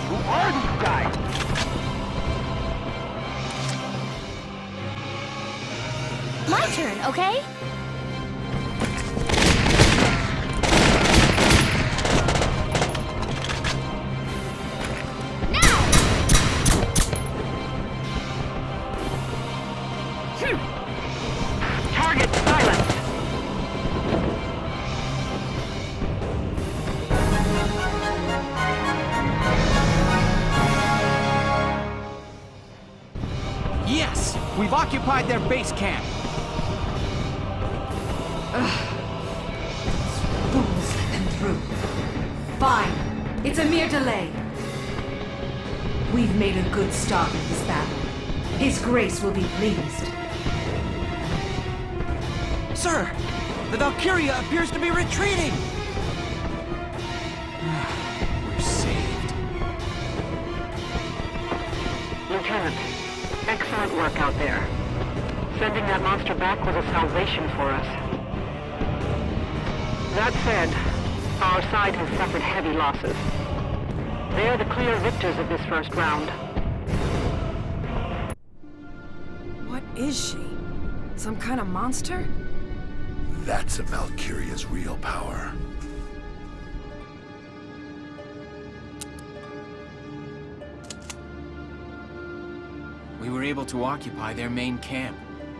Who are these guys? My turn, okay? We've occupied their base camp. Fools let them through. Fine. It's a mere delay. We've made a good start of this battle. His Grace will be pleased. Sir, the Valkyria appears to be retreating. We're saved. Lieutenant, excellent work out there. Sending that monster back was a salvation for us. That said, our side has suffered heavy losses. They're the clear victors of this first round. What is she? Some kind of monster? That's a Valkyria's real power. We were able to occupy their main camp,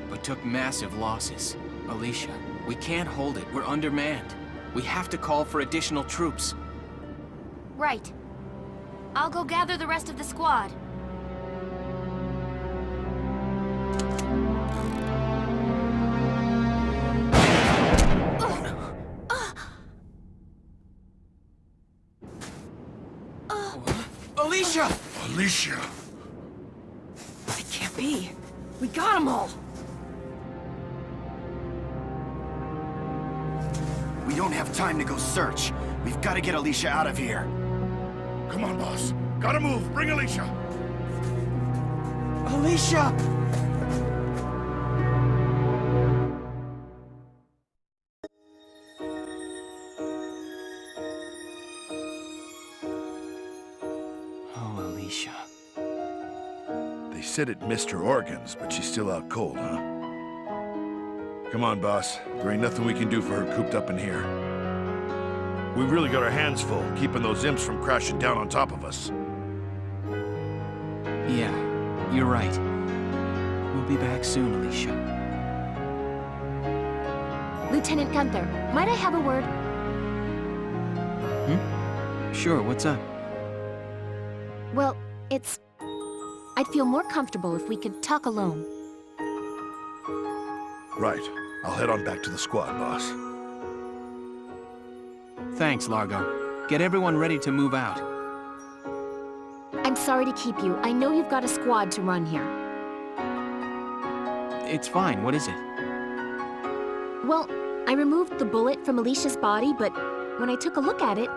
but took massive losses. Alicia, we can't hold it. We're undermanned. We have to call for additional troops. Right. I'll go gather the rest of the squad. Alicia! Alicia! It can't be. We got them all. We don't have time to go search. We've got to get Alicia out of here. Come on, boss. Gotta move. Bring Alicia. Alicia! Oh, Alicia. They said it missed her organs, but she's still out cold, huh? Come on, boss. There ain't nothing we can do for her cooped up in here. We've really got our hands full, keeping those imps from crashing down on top of us. Yeah, you're right. We'll be back soon, Alicia. Lieutenant Gunther, might I have a word? Sure, what's up? Well, I'd feel more comfortable if we could talk alone. Right. I'll head on back to the squad, boss. Thanks, Largo. Get everyone ready to move out. I'm sorry to keep you. I know you've got a squad to run here. It's fine, what is it? Well, I removed the bullet from Alicia's body, but when I took a look at it,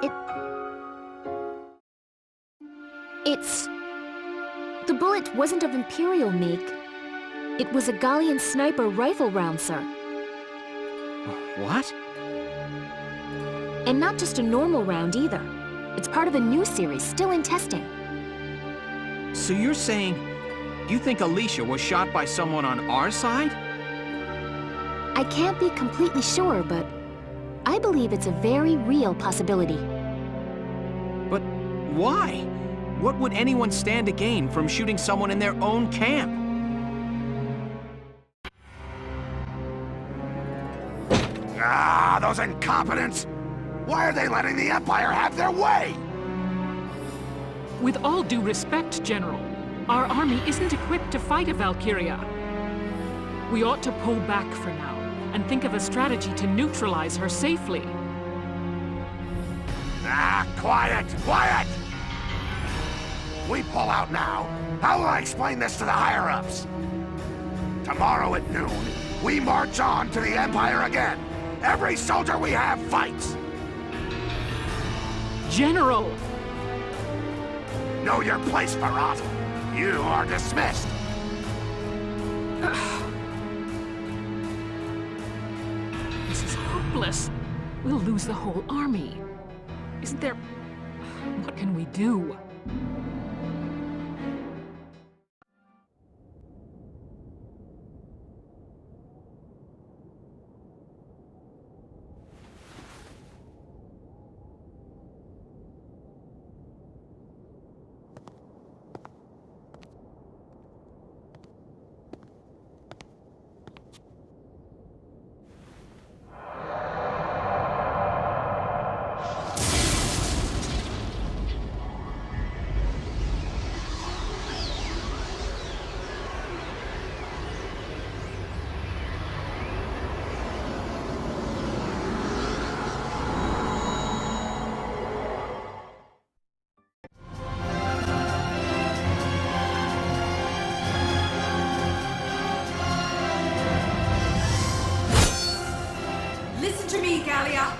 the bullet wasn't of Imperial make. It was a Gallian sniper rifle round, sir. What? And not just a normal round either. It's part of a new series, still in testing. So you're saying you think Alicia was shot by someone on our side? I can't be completely sure, but I believe it's a very real possibility. But why? What would anyone stand to gain from shooting someone in their own camp? Ah, those incompetents! Why are they letting the Empire have their way? With all due respect, General, our army isn't equipped to fight a Valkyria. We ought to pull back for now and think of a strategy to neutralize her safely. Ah, quiet! Quiet! We pull out now. How will I explain this to the higher-ups? Tomorrow at noon, we march on to the Empire again. Every soldier we have fights. General! Know your place, Farad. You are dismissed. This is hopeless. We'll lose the whole army. Isn't there... What can we do? to me, Gallia.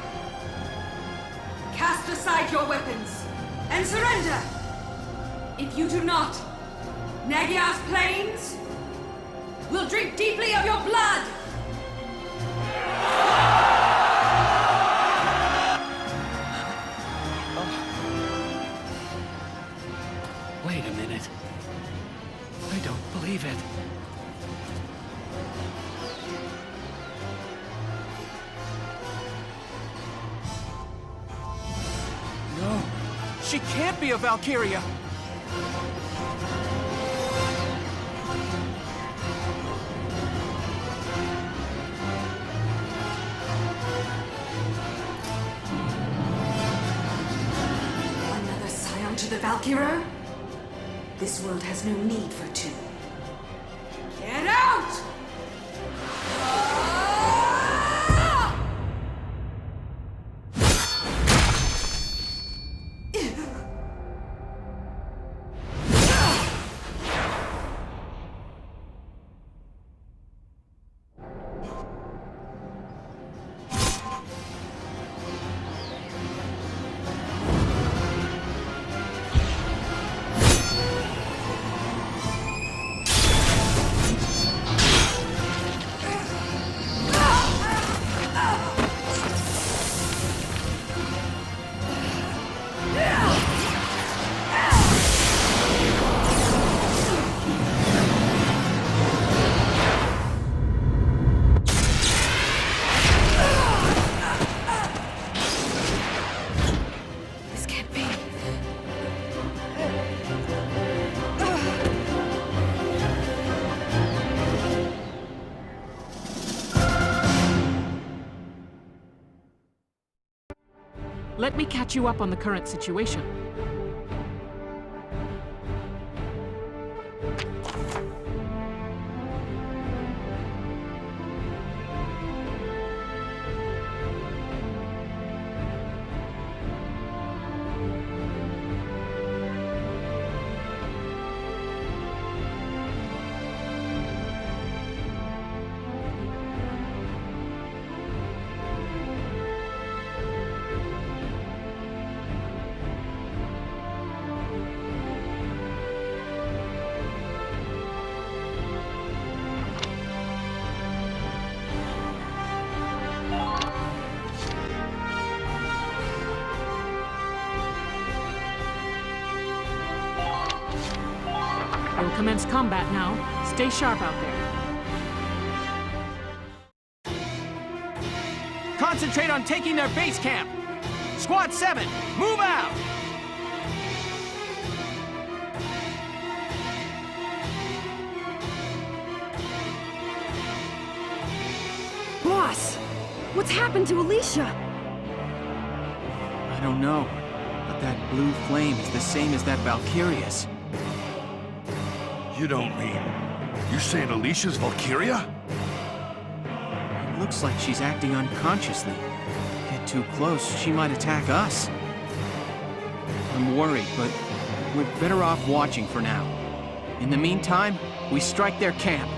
Cast aside your weapons and surrender. If you do not, Nagyar's plains will drink deeply of your blood. Wait a minute. I don't believe it. No, she can't be a Valkyria. Another scion to the Valkyria? This world has no need for two. Get out! Let me catch you up on the current situation. We'll commence combat now. Stay sharp out there. Concentrate on taking their base camp! Squad 7, move out! Boss! What's happened to Alicia? I don't know, but that blue flame is the same as that Valkyria's. You don't mean... You saying Alicia's Valkyria? It looks like she's acting unconsciously. Get too close, she might attack us. I'm worried, but we're better off watching for now. In the meantime, we strike their camp.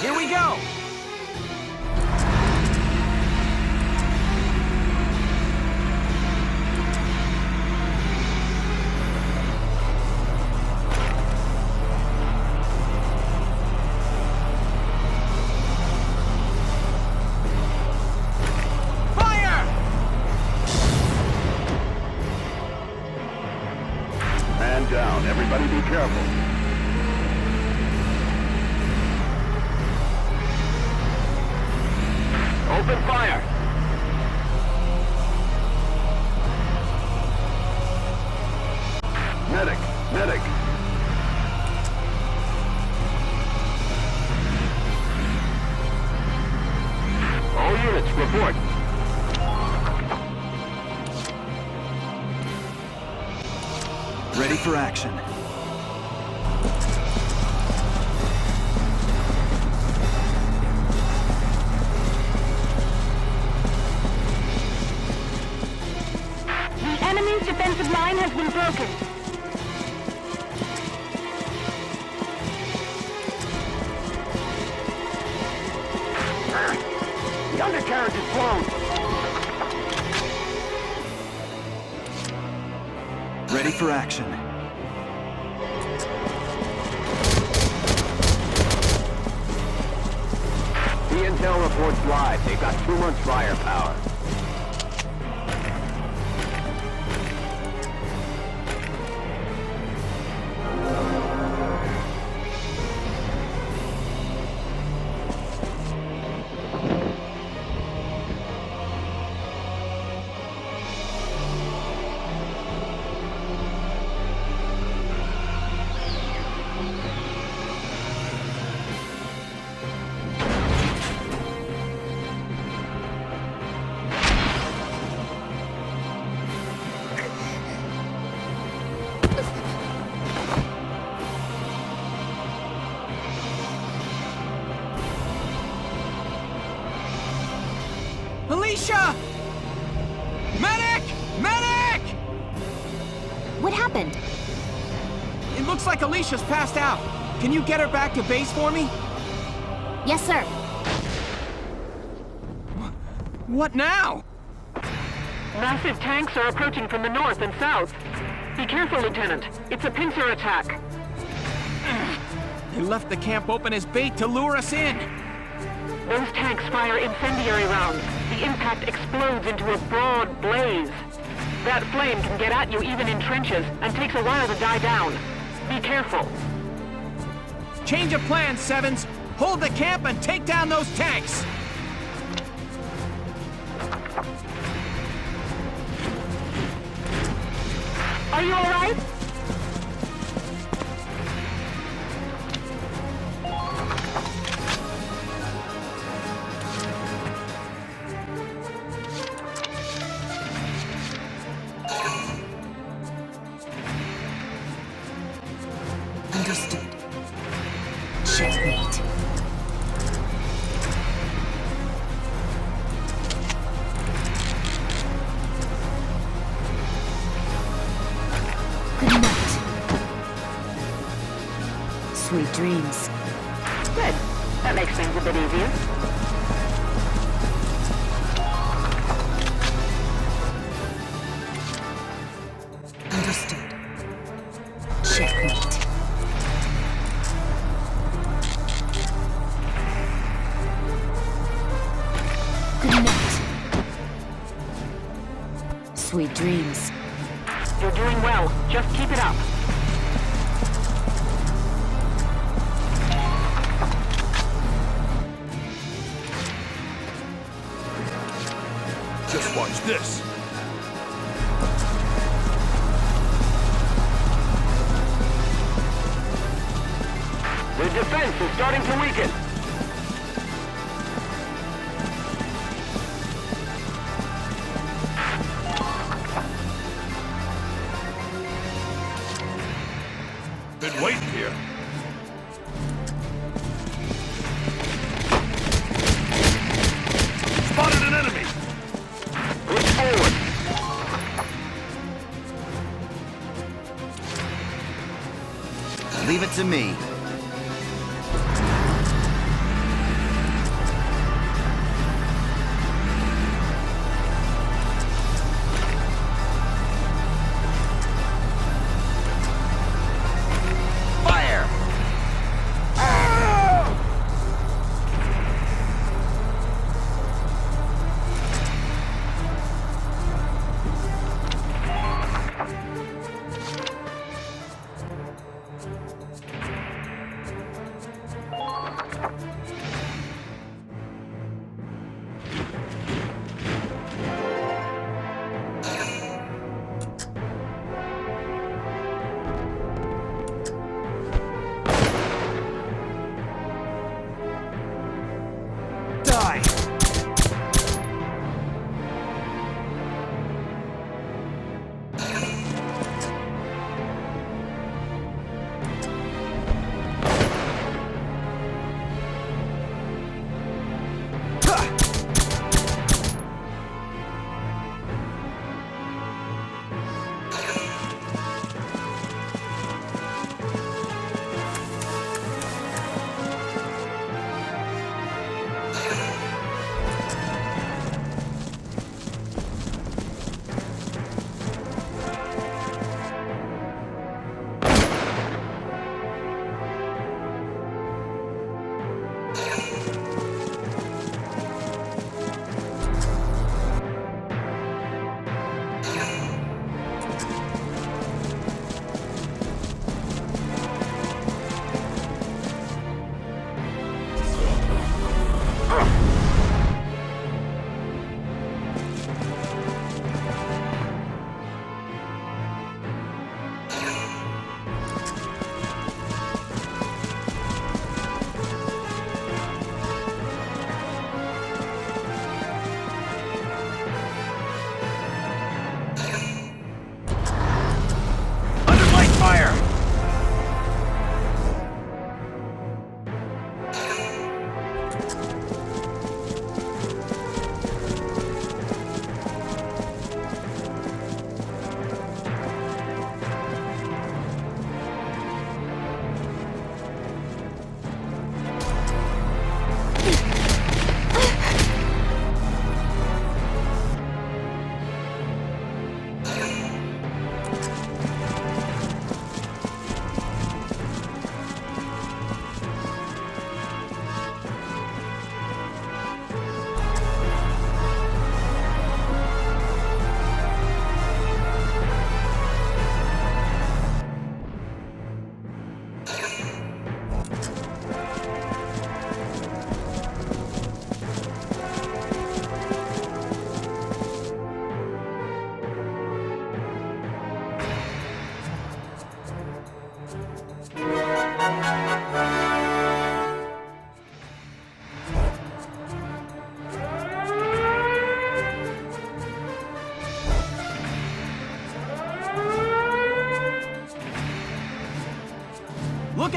Here we go! Open fire! Medic! Medic! All units, report. Ready for action. The enemy's defensive line has been broken. The undercarriage is blown. Ready for action. The intel reports live. They've got too much firepower. Alicia! Medic! Medic! What happened? It looks like Alicia's passed out. Can you get her back to base for me? Yes, sir. What now? Massive tanks are approaching from the north and south. Be careful, Lieutenant. It's a pincer attack. They left the camp open as bait to lure us in. Those tanks fire incendiary rounds. The impact explodes into a broad blaze. That flame can get at you even in trenches and takes a while to die down. Be careful. Change of plans, Sevens. Hold the camp and take down those tanks. Are you all right? Understood. Checkmate. Good night. Sweet dreams. Good. That makes things a bit easier. Understood. Checkmate. Good night. Sweet dreams. You're doing well. Just keep it up. Just watch this. The defense is starting to weaken. Been waiting here. Spotted an enemy! Push forward. Leave it to me. Fire!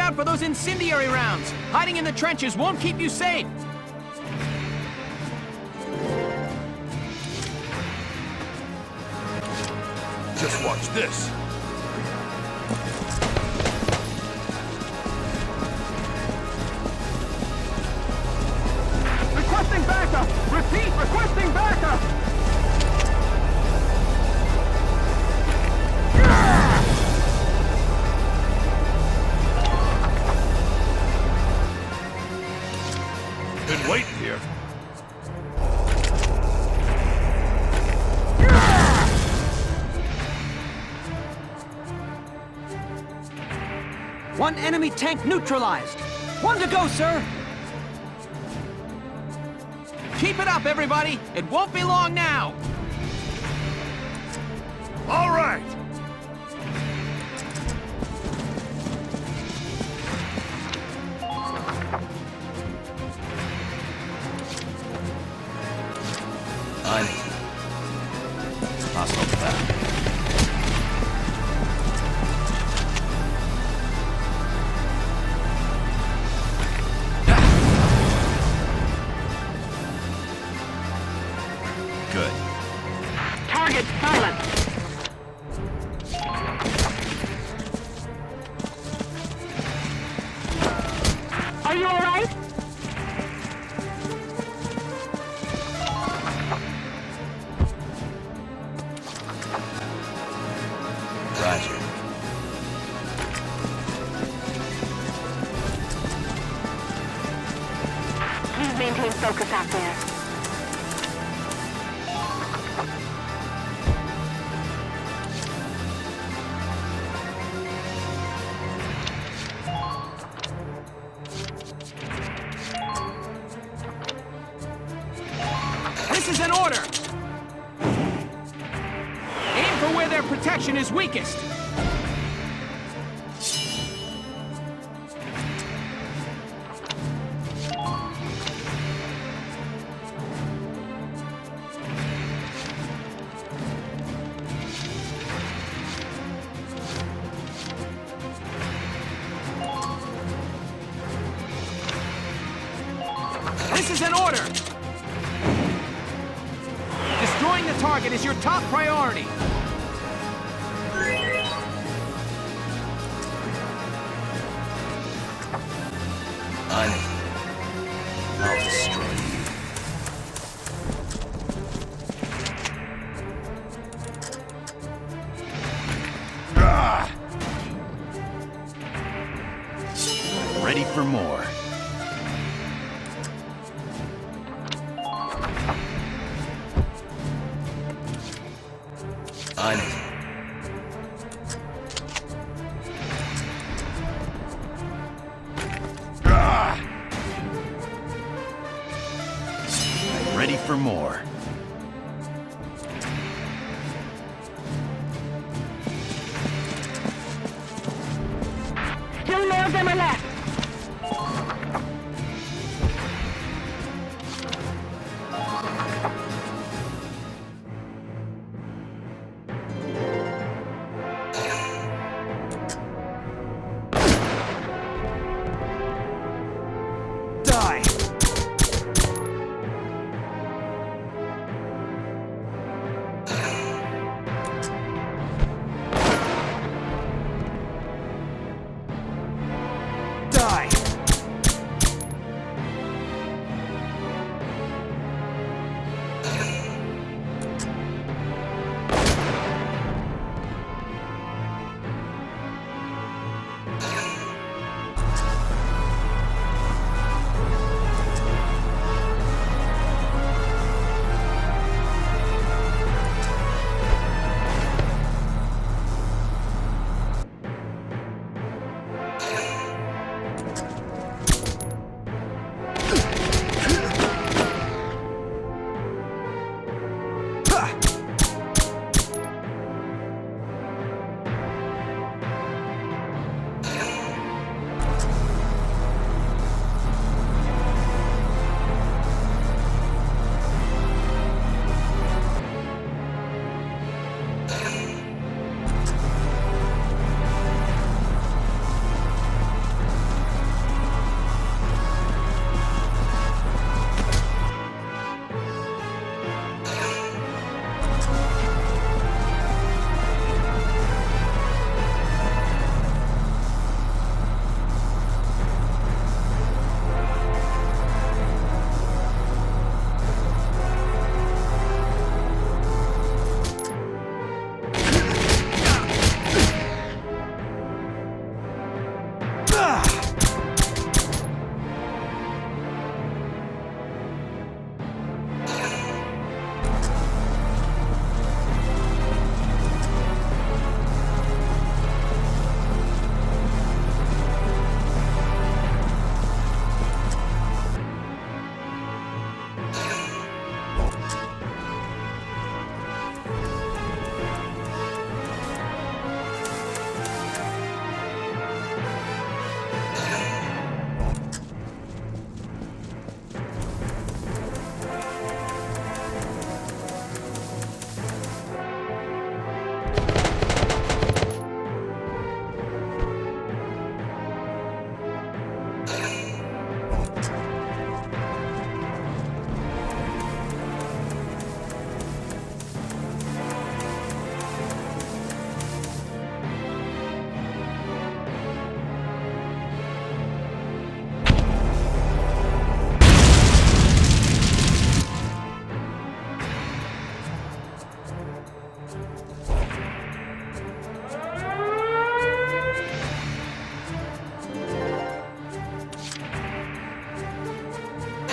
out for those incendiary rounds! Hiding in the trenches won't keep you safe! Just watch this. Requesting backup! Repeat, requesting backup! Been waiting here. One enemy tank neutralized! One to go, sir! Keep it up, everybody! It won't be long now! All right! Hostile back. Good. Target silent. Are you all right? Roger. Please maintain focus out there. This is an order! Aim for where their protection is weakest! This is an order! Destroying the target is your top priority! On it. I'll destroy you. Ready for more. On it. Ready for more. Still more of them are left. Die!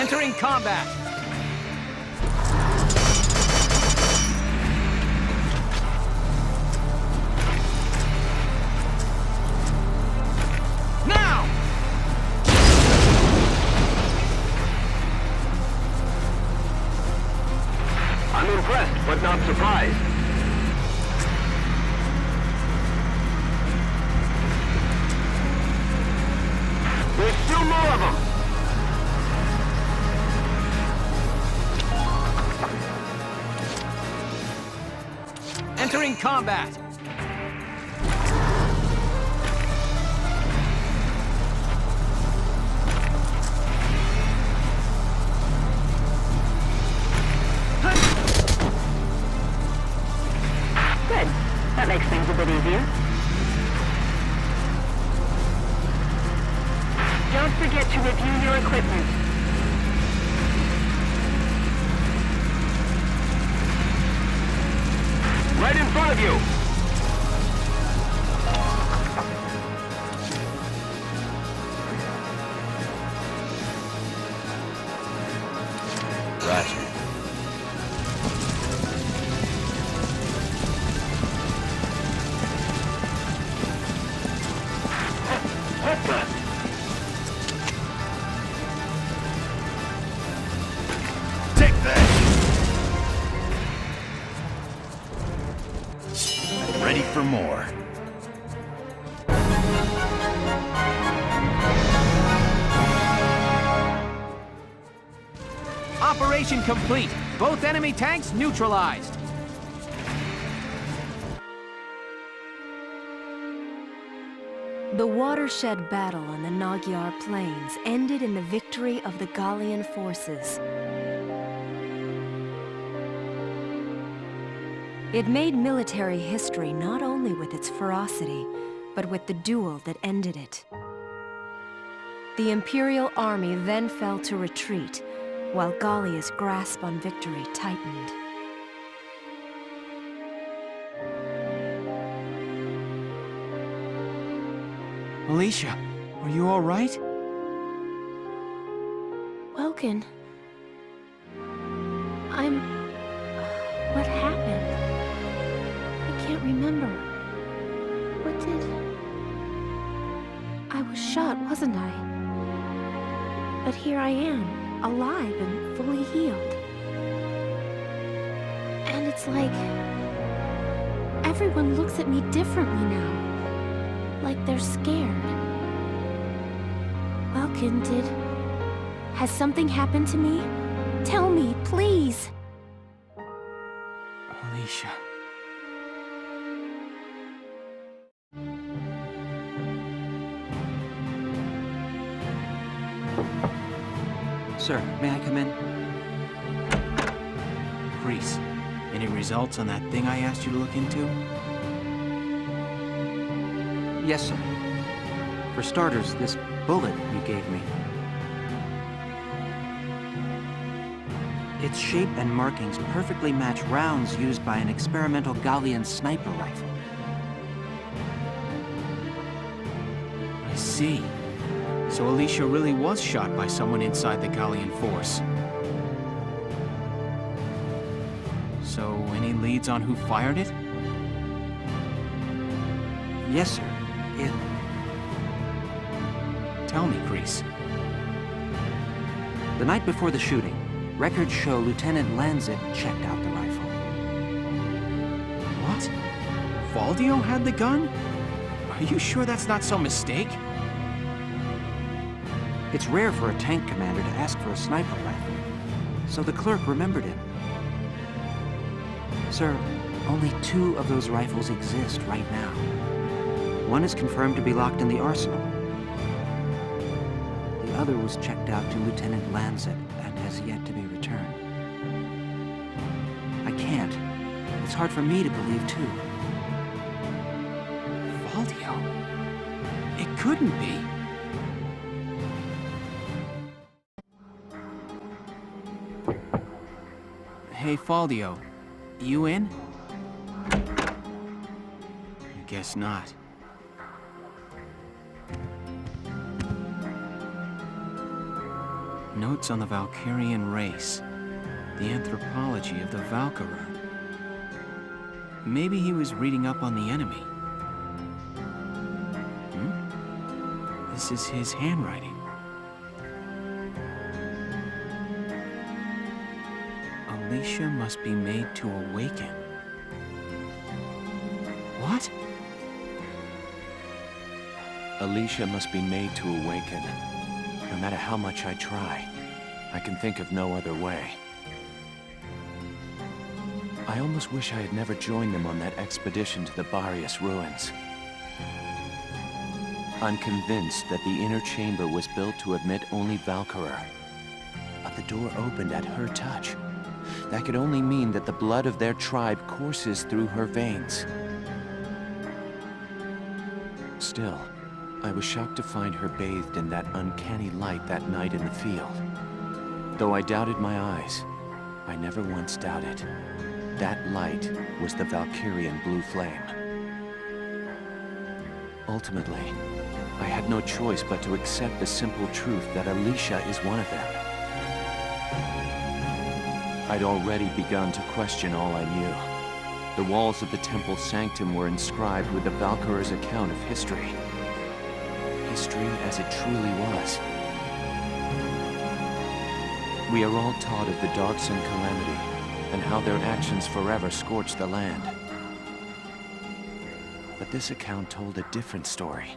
Entering combat! Now! I'm impressed, but not surprised. There's still more of them! Entering combat! Good. That makes things a bit easier. Don't forget to review your equipment. Right in front of you! Roger. What the? Take this! Ready for more. Operation complete! Both enemy tanks neutralized! The watershed battle on the Magyar Plains ended in the victory of the Gallian forces. It made military history not only with its ferocity, but with the duel that ended it. The Imperial army then fell to retreat, while Gallia's grasp on victory tightened. Alicia, are you all right? Welkin. What happened? I can't remember. What did... I was shot, wasn't I? But here I am, alive and fully healed. And it's like... everyone looks at me differently now. Like they're scared. Welkin, has something happened to me? Tell me, please! Alicia... Sir, may I come in? Grease, any results on that thing I asked you to look into? Yes, sir. For starters, this bullet you gave me. Its shape and markings perfectly match rounds used by an experimental Gallian sniper rifle. I see. So Alicia really was shot by someone inside the Gallian force. So, any leads on who fired it? Yes, sir. Tell me, Grease. The night before the shooting, records show Lieutenant Lanzet checked out the rifle. What? Valdio had the gun? Are you sure that's not some mistake? It's rare for a tank commander to ask for a sniper rifle, so the clerk remembered him. Sir, only 2 of those rifles exist right now. One is confirmed to be locked in the arsenal. The other was checked out to Lieutenant Lanzet and has yet to be returned. I can't. It's hard for me to believe, too. Valdio? It couldn't be. Hey, Valdio. You in? I guess not. Notes on the Valkyrian race. The anthropology of the Valkyra. Maybe he was reading up on the enemy. This is his handwriting. Alicia must be made to awaken. What? Alicia must be made to awaken. No matter how much I try, I can think of no other way. I almost wish I had never joined them on that expedition to the Barius ruins. I'm convinced that the inner chamber was built to admit only Valkyria. But the door opened at her touch. That could only mean that the blood of their tribe courses through her veins. Still, I was shocked to find her bathed in that uncanny light that night in the field. Though I doubted my eyes, I never once doubted. That light was the Valkyrian blue flame. Ultimately, I had no choice but to accept the simple truth that Alicia is one of them. I'd already begun to question all I knew. The walls of the temple sanctum were inscribed with the Valkyrie's account of history. History as it truly was. We are all taught of the Darkson calamity, and how their actions forever scorched the land. But this account told a different story.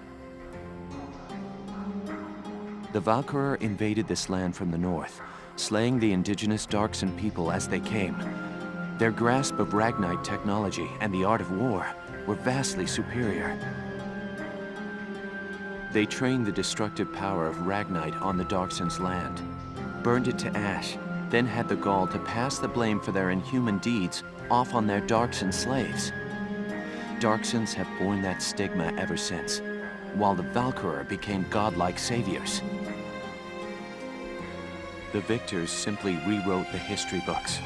The Valkyria invaded this land from the north, slaying the indigenous Darkson people as they came. Their grasp of Ragnite technology and the art of war were vastly superior. They trained the destructive power of Ragnite on the Darkson's land, burned it to ash, then had the gall to pass the blame for their inhuman deeds off on their Darkson slaves. Darksons have borne that stigma ever since, while the Valkyria became godlike saviors. The victors simply rewrote the history books.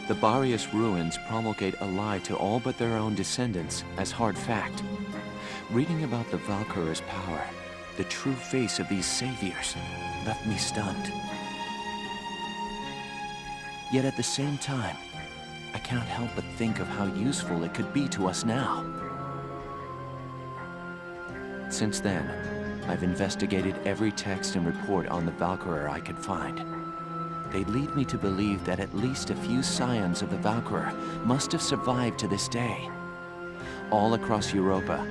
The Barius ruins promulgate a lie to all but their own descendants as hard fact. Reading about the Valkyria's power, the true face of these saviors, left me stunned. Yet at the same time, I can't help but think of how useful it could be to us now. Since then, I've investigated every text and report on the Valkyria I could find. They lead me to believe that at least a few scions of the Valkyria must have survived to this day. All across Europa,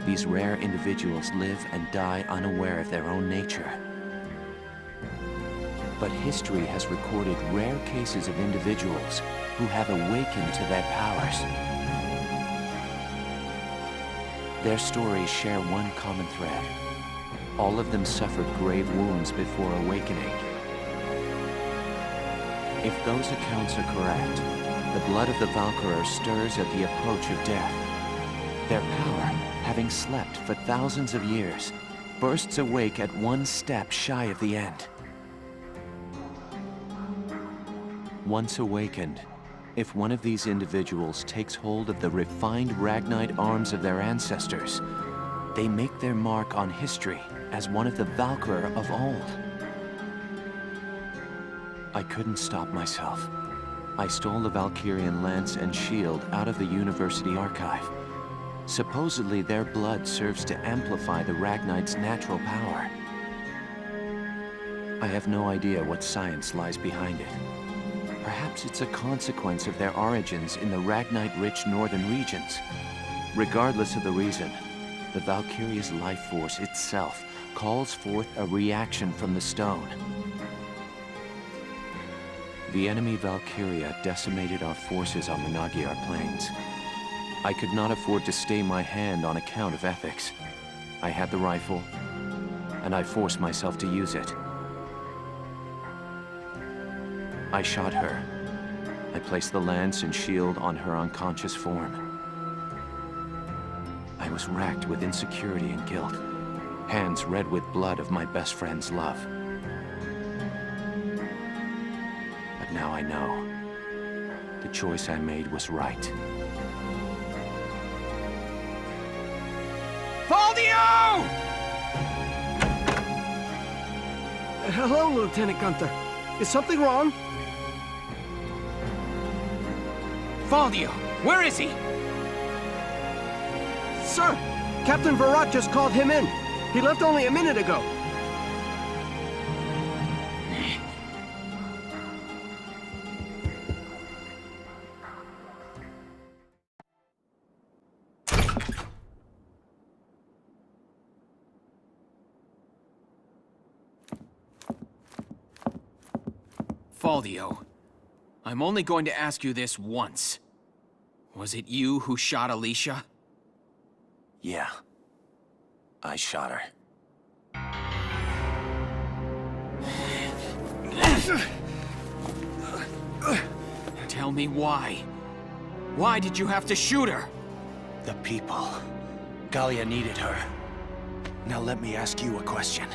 these rare individuals live and die unaware of their own nature. But history has recorded rare cases of individuals who have awakened to their powers. Their stories share one common thread. All of them suffered grave wounds before awakening. If those accounts are correct, the blood of the Valkyria stirs at the approach of death. Their power, having slept for thousands of years, bursts awake at one step shy of the end. Once awakened, if one of these individuals takes hold of the refined Ragnite arms of their ancestors, they make their mark on history as one of the Valkyria of old. I couldn't stop myself. I stole the Valkyrian lance and shield out of the university archive. Supposedly their blood serves to amplify the Ragnite's natural power. I have no idea what science lies behind it. Perhaps it's a consequence of their origins in the Ragnite-rich northern regions. Regardless of the reason, the Valkyria's life force itself calls forth a reaction from the stone. The enemy Valkyria decimated our forces on the Magyar plains. I could not afford to stay my hand on account of ethics. I had the rifle, and I forced myself to use it. I shot her. I placed the lance and shield on her unconscious form. I was racked with insecurity and guilt, hands red with blood of my best friend's love. But now I know. The choice I made was right. Valdio! Hello, Lieutenant Gunther. Is something wrong? Valdio, where is he? Sir, Captain Virat just called him in. He left only a minute ago. Valdio, I'm only going to ask you this once. Was it you who shot Alicia? Yeah. I shot her. Tell me why. Why did you have to shoot her? The people. Gallia needed her. Now let me ask you a question.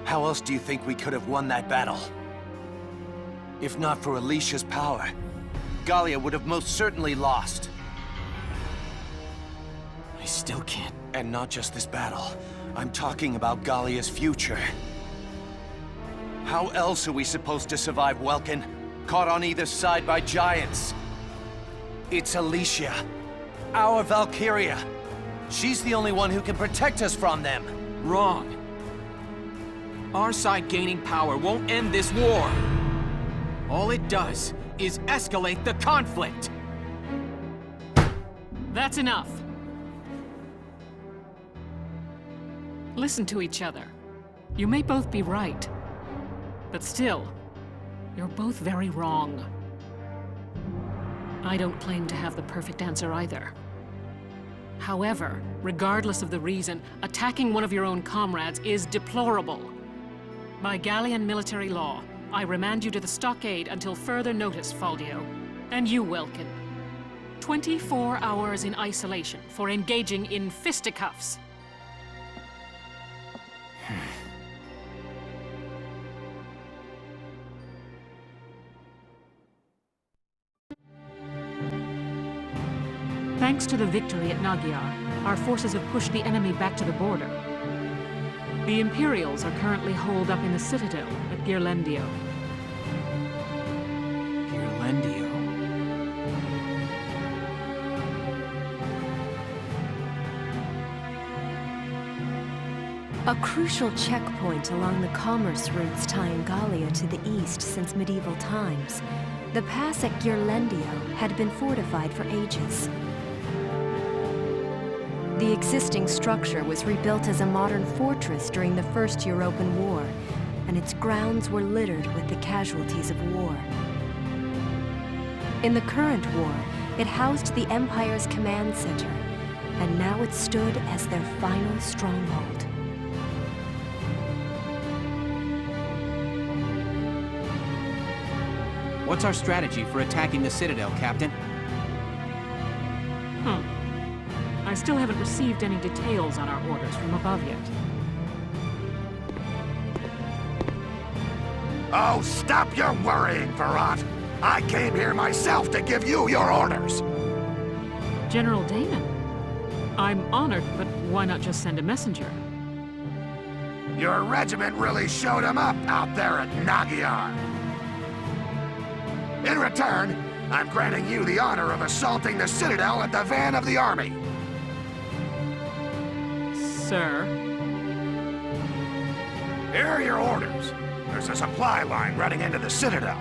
How else do you think we could have won that battle? If not for Alicia's power, Gallia would have most certainly lost. I still can't. And not just this battle. I'm talking about Gallia's future. How else are we supposed to survive Welkin? Caught on either side by giants. It's Alicia. Our Valkyria. She's the only one who can protect us from them. Wrong. Our side gaining power won't end this war. All it does is escalate the conflict. That's enough. Listen to each other. You may both be right, but still, you're both very wrong. I don't claim to have the perfect answer either. However, regardless of the reason, attacking one of your own comrades is deplorable. By Gallian military law, I remand you to the stockade until further notice, Valdio. And you, Welkin. 24 hours in isolation for engaging in fisticuffs. Thanks to the victory at Magyar, our forces have pushed the enemy back to the border. The Imperials are currently holed up in the citadel at Girlendio. Girlendio? A crucial checkpoint along the commerce routes tying Gallia to the east since medieval times, the pass at Girlendio had been fortified for ages. The existing structure was rebuilt as a modern fortress during the First Europan War, and its grounds were littered with the casualties of war. In the current war, it housed the Empire's command center, and now it stood as their final stronghold. What's our strategy for attacking the Citadel, Captain? I still haven't received any details on our orders from above yet. Oh, stop your worrying, Virat! I came here myself to give you your orders! General Damon? I'm honored, but why not just send a messenger? Your regiment really showed him up out there at Magyar. In return, I'm granting you the honor of assaulting the Citadel at the van of the army. Sir? Here are your orders. There's a supply line running into the Citadel.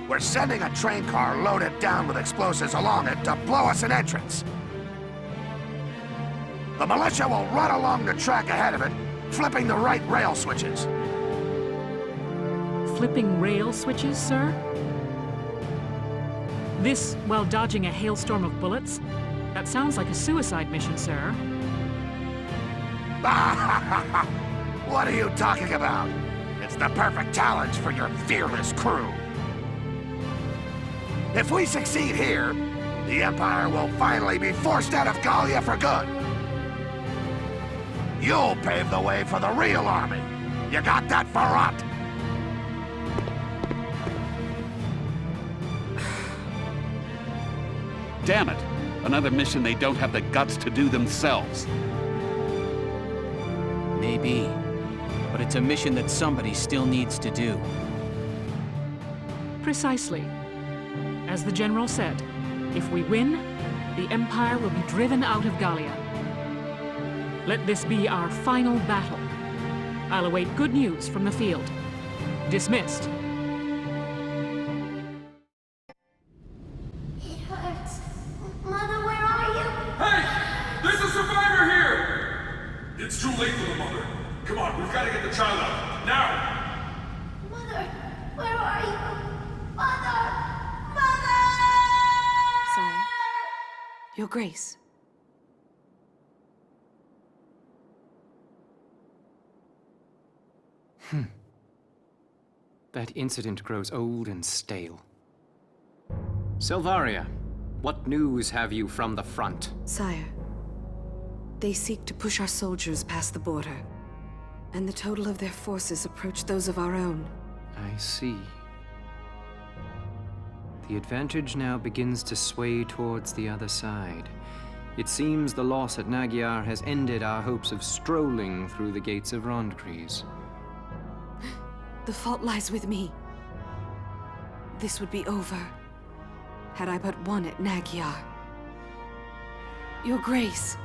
We're sending a train car loaded down with explosives along it to blow us an entrance. The militia will run along the track ahead of it, flipping the right rail switches. Flipping rail switches, sir? This while dodging a hailstorm of bullets? That sounds like a suicide mission, sir. What are you talking about? It's the perfect challenge for your fearless crew. If we succeed here, the Empire will finally be forced out of Gallia for good. You'll pave the way for the real army. You got that, Virat? Damn it! Another mission they don't have the guts to do themselves. Maybe. but it's a mission that somebody still needs to do. Precisely. As the General said, if we win, the Empire will be driven out of Gallia. Let this be our final battle. I'll await good news from the field. Dismissed. It hurts. Mother, where are you? Hey! There's a survivor here! It's too late for the mother. Come on, we've got to get the child out. Now! Mother, where are you? Mother! Sire, Your Grace. That incident grows old and stale. Selvaria, what news have you from the front? Sire, they seek to push our soldiers past the border, and the total of their forces approach those of our own. I see. The advantage now begins to sway towards the other side. It seems the loss at Magyar has ended our hopes of strolling through the gates of Rondgries. The fault lies with me. This would be over had I but won at Magyar. Your Grace,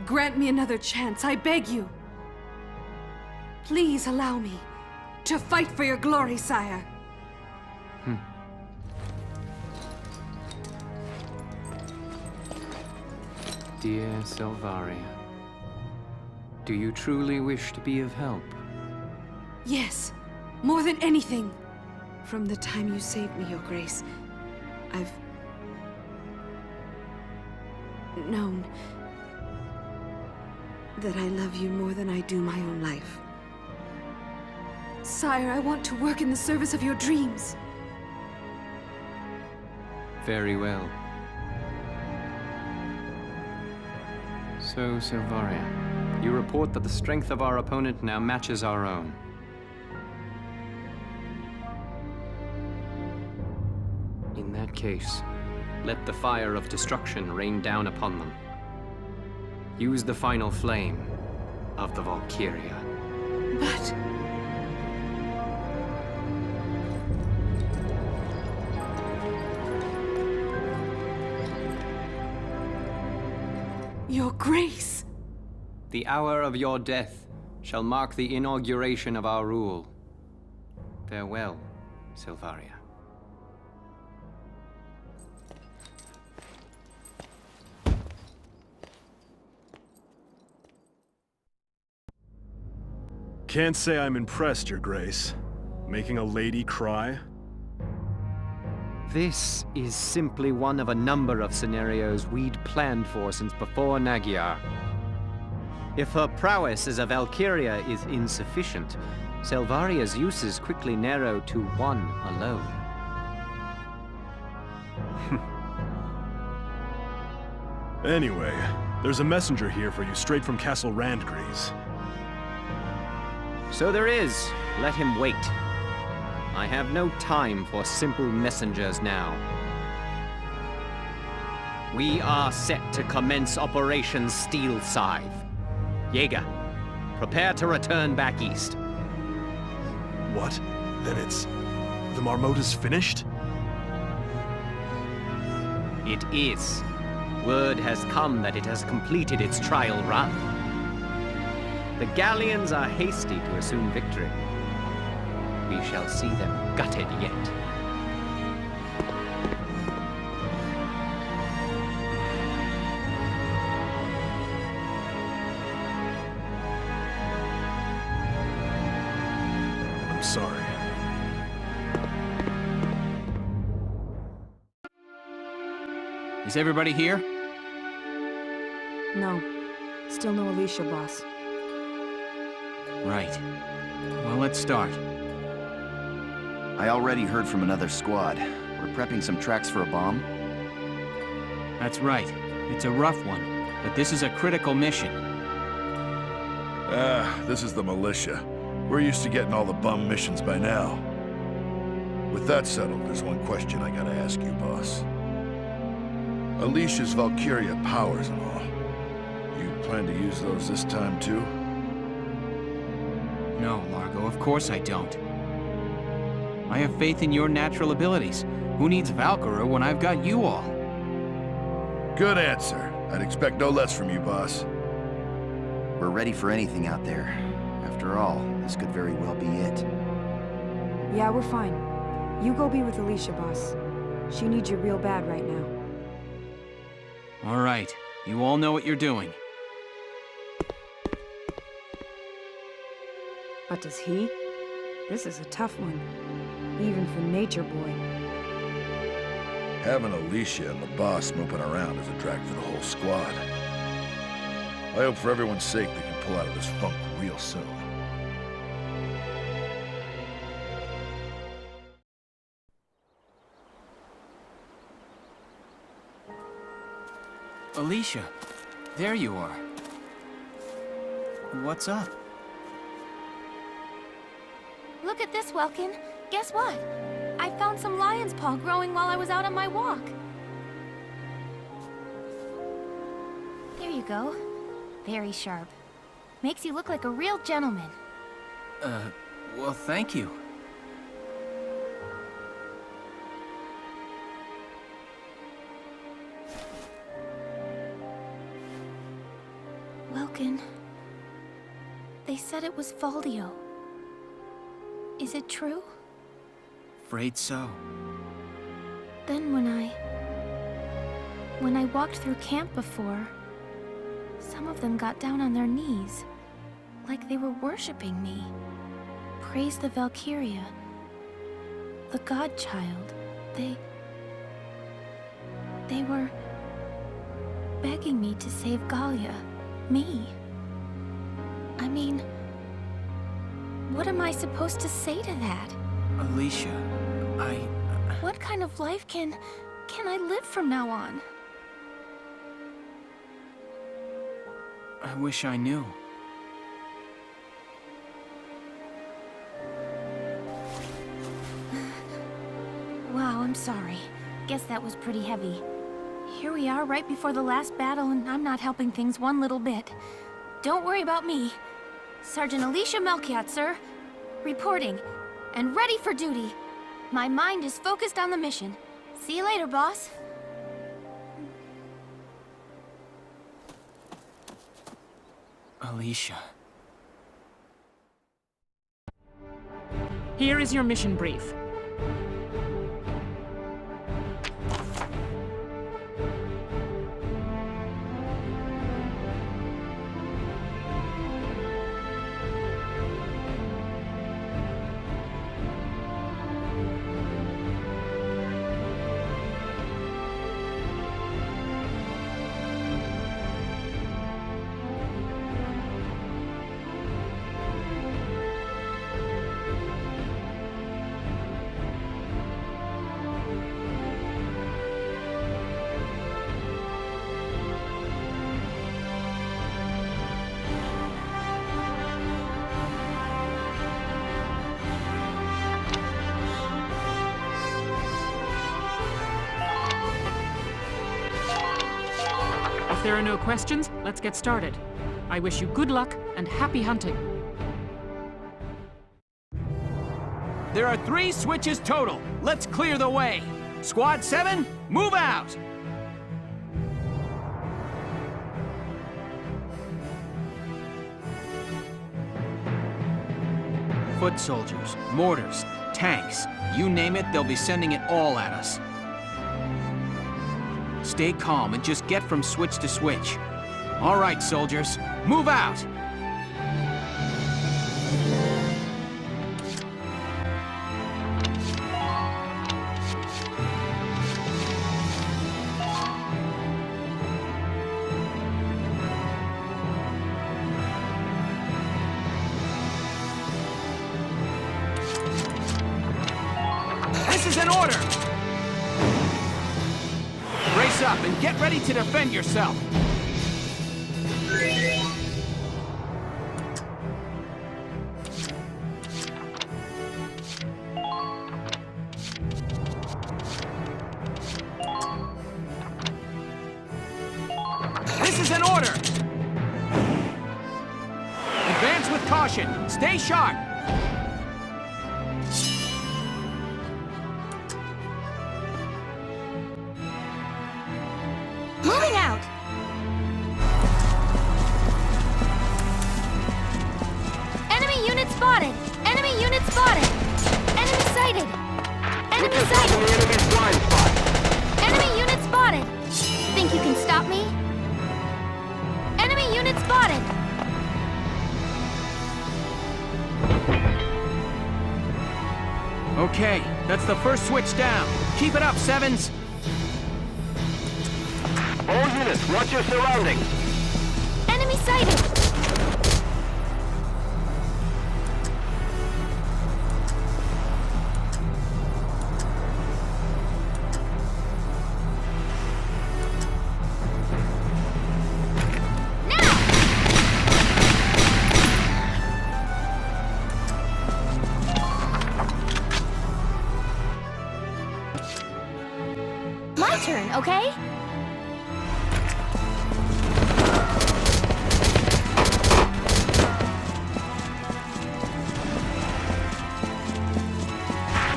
grant me another chance, I beg you. Please allow me to fight for your glory, sire. Dear Selvaria, do you truly wish to be of help? Yes, more than anything. From the time you saved me, Your Grace, I've known that I love you more than I do my own life. Sire, I want to work in the service of your dreams. Very well. So, Selvaria, you report that the strength of our opponent now matches our own. In that case, let the fire of destruction rain down upon them. Use the final flame of the Valkyria. But... Your Grace! The hour of your death shall mark the inauguration of our rule. Farewell, Selvaria. Can't say I'm impressed, Your Grace. Making a lady cry? This is simply one of a number of scenarios we'd planned for since before Magyar. If her prowess as a Valkyria is insufficient, Selvaria's uses quickly narrow to one alone. Anyway, there's a messenger here for you straight from Castle Randgries. So there is. Let him wait. I have no time for simple messengers now. We are set to commence Operation Steel Scythe. Jaeger, prepare to return back east. What? Then it's... the Marmota's finished? It is. Word has come that it has completed its trial run. The Gallians are hasty to assume victory. We shall see them gutted yet. I'm sorry. Is everybody here? No. Still no Alicia, boss. Right. Well, let's start. I already heard from another squad. We're prepping some tracks for a bomb. That's right. It's a rough one, but this is a critical mission. This is the militia. We're used to getting all the bum missions by now. With that settled, there's one question I gotta ask you, boss. Alicia's Valkyria powers and all. You plan to use those this time, too? No, Largo, of course I don't. I have faith in your natural abilities. Who needs Valkyria when I've got you all? Good answer. I'd expect no less from you, boss. We're ready for anything out there. After all, this could very well be it. Yeah, we're fine. You go be with Alicia, boss. She needs you real bad right now. All right. You all know what you're doing. But does he? This is a tough one. Even for Nature Boy. Having Alicia and the boss moping around is a drag for the whole squad. I hope for everyone's sake they can pull out of this funk real soon. Alicia, there you are. What's up? Look at this, Welkin. Guess what? I found some lion's paw growing while I was out on my walk. There you go. Very sharp. Makes you look like a real gentleman. Well, thank you. Welkin. They said it was Valdio. Is it true? Afraid so. Then when I walked through camp before, some of them got down on their knees, like they were worshipping me. Praise the Valkyria, the godchild. They were begging me to save Gallia, me. I mean, what am I supposed to say to that? Alicia, What kind of life can I live from now on? I wish I knew. Wow, I'm sorry. Guess that was pretty heavy. Here we are right before the last battle, and I'm not helping things one little bit. Don't worry about me. Sergeant Alicia Melchiott, sir. Reporting. And ready for duty. My mind is focused on the mission. See you later, boss. Alicia. Here is your mission brief. If there are no questions, let's get started. I wish you good luck and happy hunting. There are 3 switches total. Let's clear the way. Squad 7, move out! Foot soldiers, mortars, tanks, you name it, they'll be sending it all at us. Stay calm and just get from switch to switch. All right, soldiers, move out! This is an order! Brace up and get ready to defend yourself! This is an order! Advance with caution! caution! Stay sharp! Moving out! Enemy unit spotted! Enemy unit spotted! Enemy sighted! Enemy sighted! The enemy's blind spot. Enemy unit spotted! Think you can stop me? Enemy unit spotted! Okay, that's the first switch down. Keep it up, Sevens! All units, watch your surroundings. Enemy sighted! My turn, okay?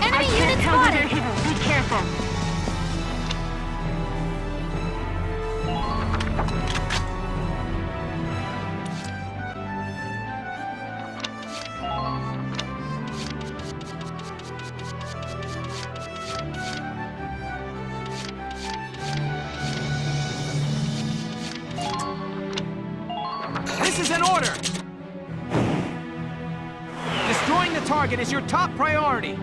Enemy unit spotted! Be careful. This is an order! Destroying the target is your top priority!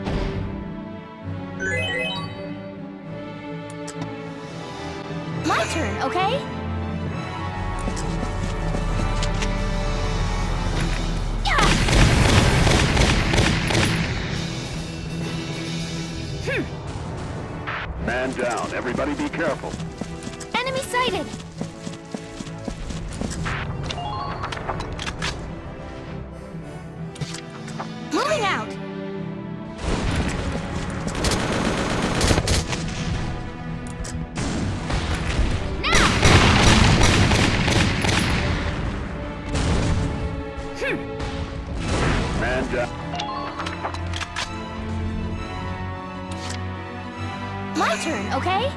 My turn, okay? Man down. Everybody be careful. Enemy sighted! Moving out! Man down. My turn, okay?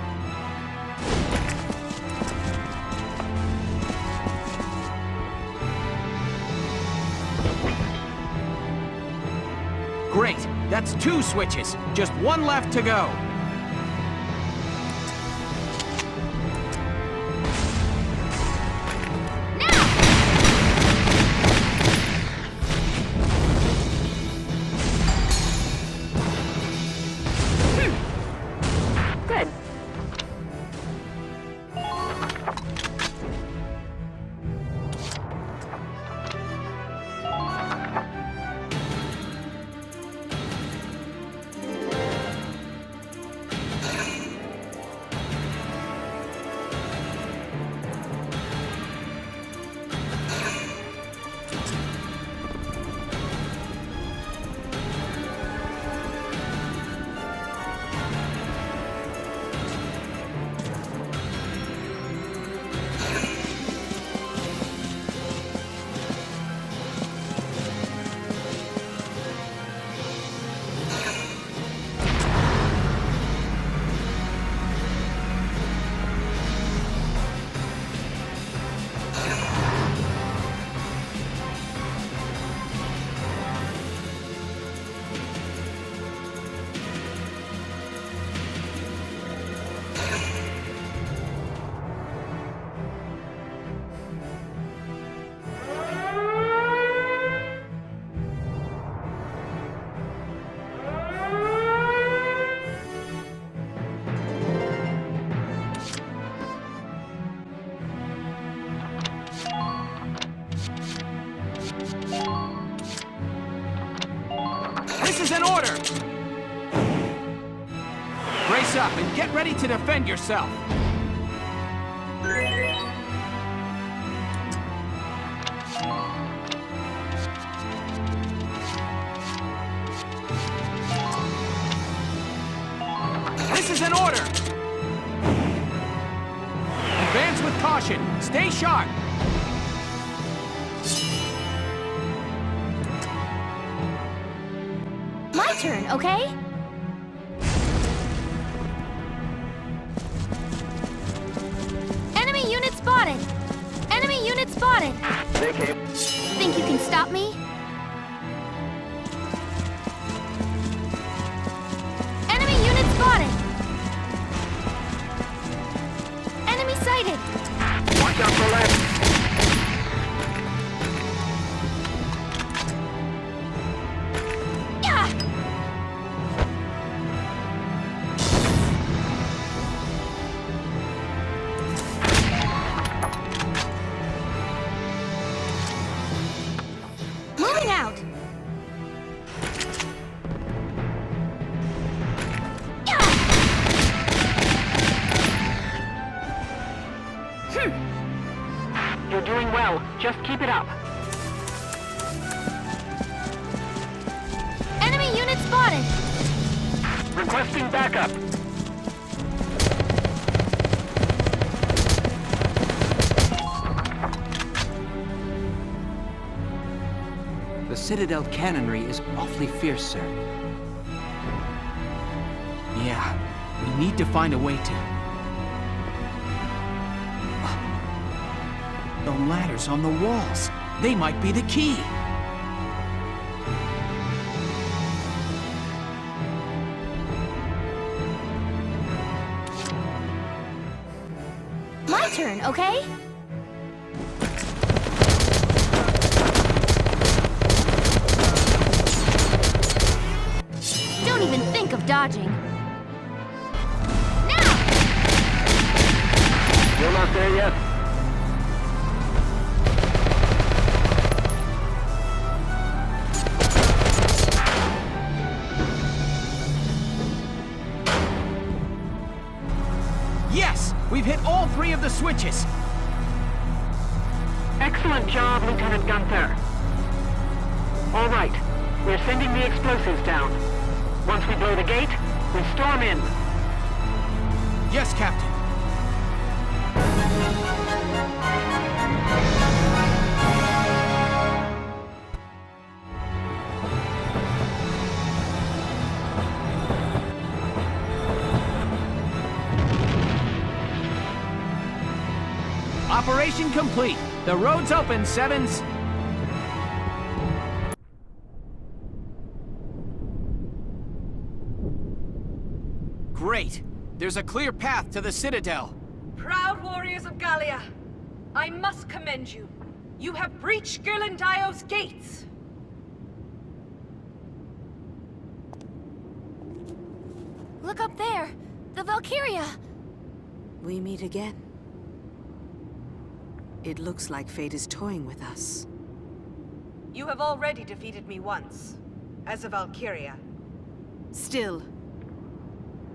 Great! That's 2 switches. Just 1 left to go. Good. This is an order! Brace up and get ready to defend yourself. This is an order! Advance with caution. Stay sharp. My turn, okay? Enemy unit spotted! Enemy unit spotted! They came. Think you can stop me? Enemy unit spotted! Enemy sighted! Watch out for left. Moving out! You're doing well. Just keep it up. Enemy unit spotted! Requesting backup. The Citadel cannonry is awfully fierce, sir. Yeah, we need to find a way to... The ladders on the walls. They might be the key. My turn, okay? Don't even think of dodging. Now! You're not there yet. Yes! We've hit all 3 of the switches! Excellent job, Lieutenant Gunther. All right, we're sending the explosives down. Once we blow the gate, we storm in. Yes, Captain. Operation complete. The road's open, Sevens. Great. There's a clear path to the Citadel. Proud warriors of Gallia, I must commend you. You have breached Ghirlandio's gates. Look up there! The Valkyria! We meet again. It looks like fate is toying with us. You have already defeated me once, as a Valkyria. Still,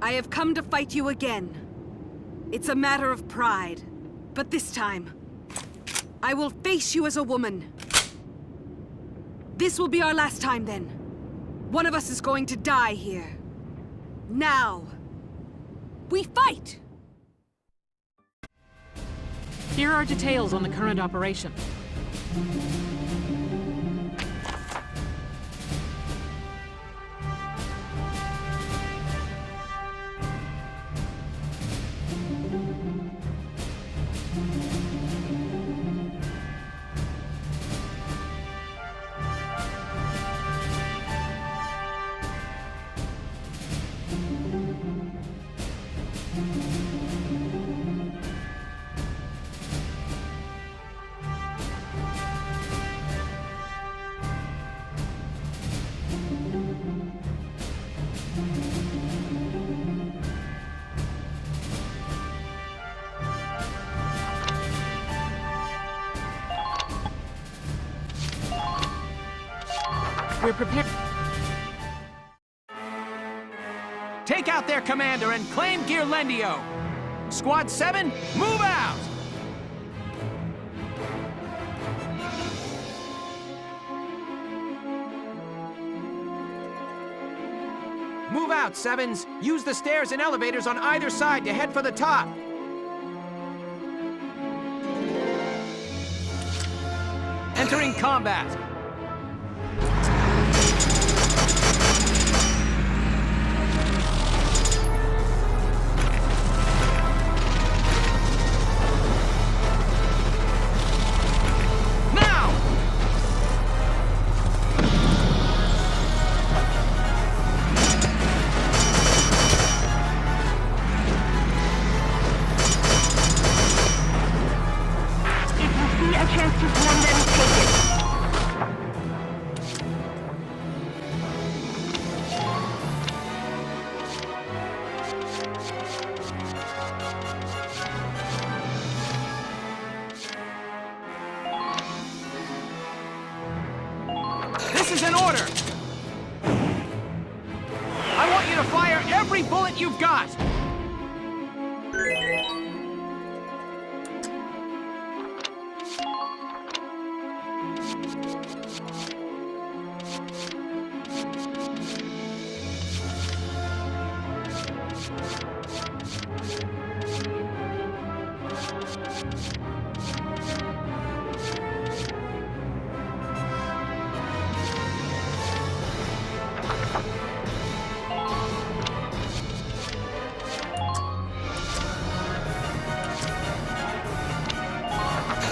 I have come to fight you again. It's a matter of pride, but this time, I will face you as a woman. This will be our last time then. One of us is going to die here. Now, we fight! Here are details on the current operation. We're prepared. Take out their commander and claim Ghirlandio. Squad 7, move out! Move out, Sevens. Use the stairs and elevators on either side to head for the top. Entering combat. every bullet you've got!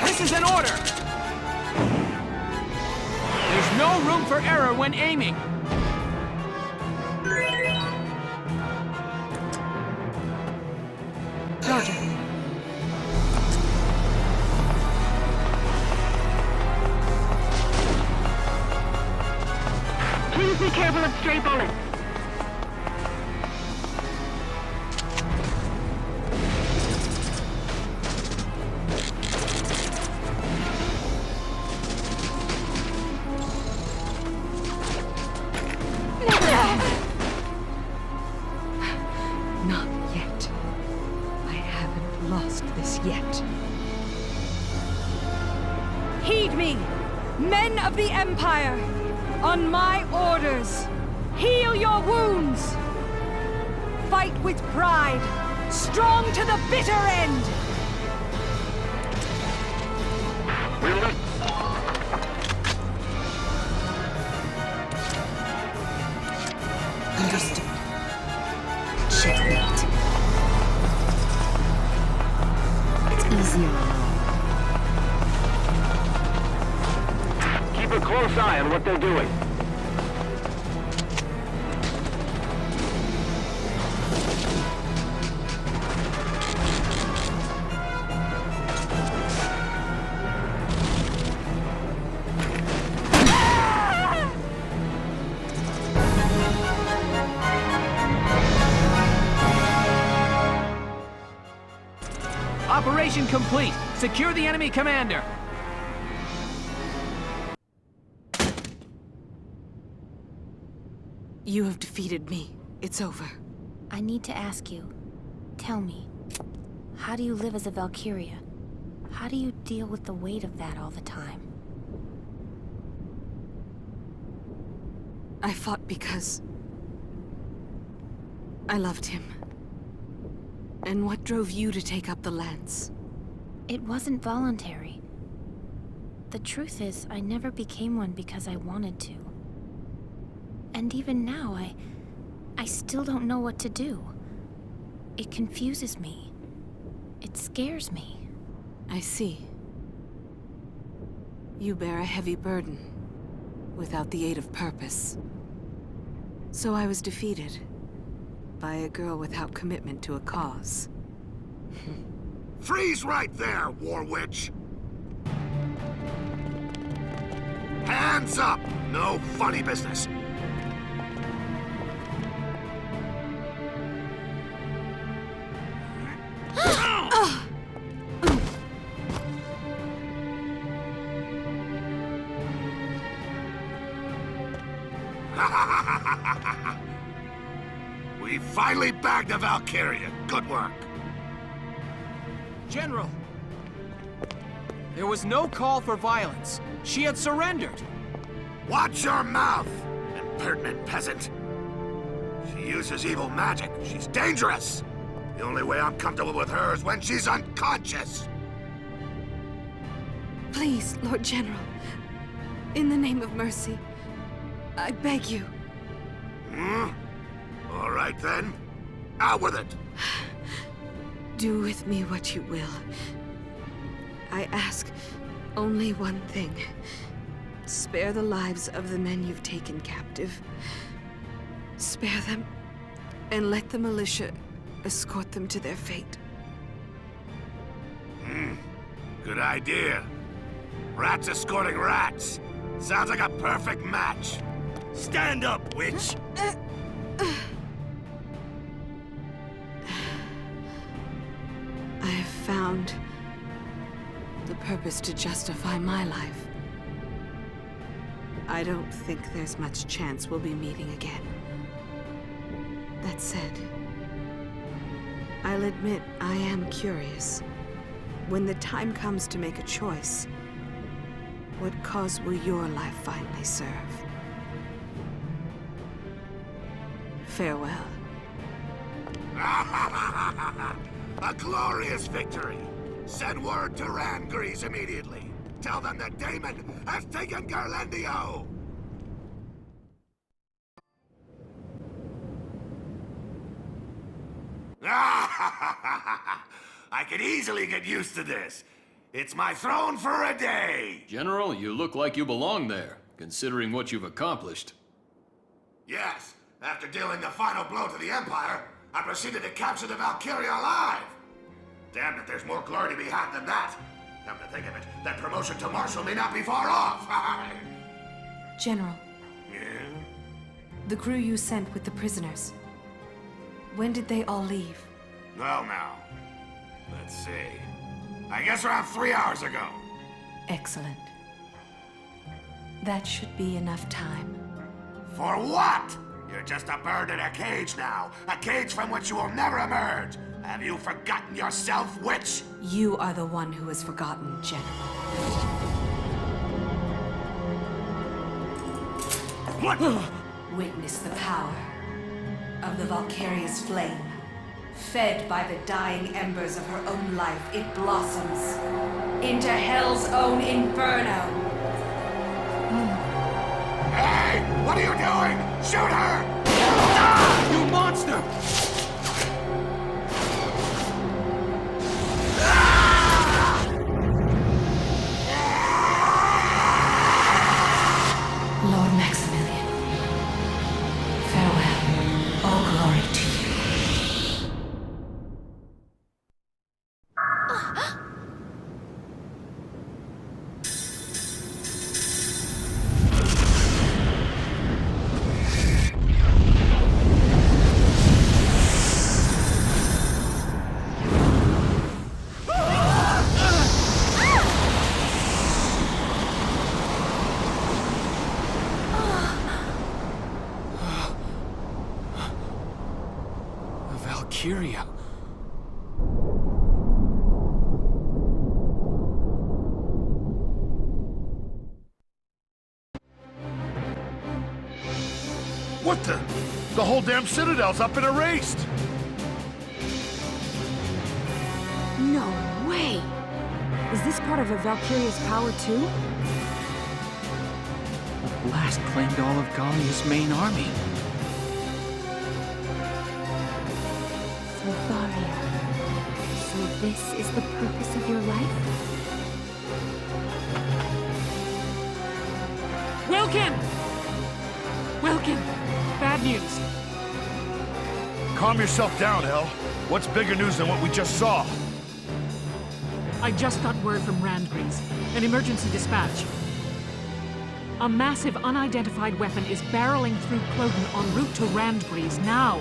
This is an order! There's no room for error when aiming. Roger. Please be careful of stray bullets. Not yet. I haven't lost this yet. Heed me, men of the Empire! On my orders, heal your wounds! Fight with pride, strong to the bitter end! Understood. Checkmate. It's easier on all. Keep a close eye on what they're doing. Operation complete. Secure the enemy commander. You have defeated me. It's over. I need to ask you. Tell me, how do you live as a Valkyria? How do you deal with the weight of that all the time? I fought because I loved him. And what drove you to take up the lance? It wasn't voluntary. The truth is, I never became one because I wanted to. And even now, I still don't know what to do. It confuses me. It scares me. I see. You bear a heavy burden, without the aid of purpose. So I was defeated by a girl without commitment to a cause. Freeze right there, War Witch! Hands up! No funny business. We finally bagged a Valkyria. Good work. General, there was no call for violence. She had surrendered. Watch your mouth, impertinent peasant. She uses evil magic. She's dangerous. The only way I'm comfortable with her is when she's unconscious. Please, Lord General, in the name of mercy, I beg you. All right then. Out with it. Do with me what you will. I ask only one thing. Spare the lives of the men you've taken captive. Spare them, and let the militia escort them to their fate. Good idea. Rats escorting rats. Sounds like a perfect match. Stand up, witch! I have found the purpose to justify my life. I don't think there's much chance we'll be meeting again. That said, I'll admit I am curious. When the time comes to make a choice, what cause will your life finally serve? Farewell. A glorious victory! Send word to Rangries immediately. Tell them that Damon has taken Garlandio! I could easily get used to this. It's my throne for a day! General, you look like you belong there, considering what you've accomplished. Yes, after dealing the final blow to the Empire, I proceeded to capture the Valkyria alive! Damn it, there's more glory to be had than that! Come to think of it, that promotion to Marshal may not be far off! General, Yeah? the crew you sent with the prisoners. When did they all leave? Well now, let's see. I guess around 3 hours ago. Excellent. That should be enough time. For what? You're just a bird in a cage now. A cage from which you will never emerge. Have you forgotten yourself, witch? You are the one who has forgotten, General. What? Witness the power of the Valkyria's flame. Fed by the dying embers of her own life, it blossoms into Hell's own inferno. Hey! What are you doing? Shoot her! You monster! Lord Maximilian, farewell. All glory to you. Valkyria. What the? The whole damn citadel's up and erased! No way! Is this part of a Valkyria's power too? The blast claimed all of Gallia's main army. Valkyria. So this is the purpose of your life? Welkin! Welkin! Bad news. Calm yourself down, Hel. What's bigger news than what we just saw? I just got word from Rangries. An emergency dispatch. A massive unidentified weapon is barreling through Cloden en route to Rangries now.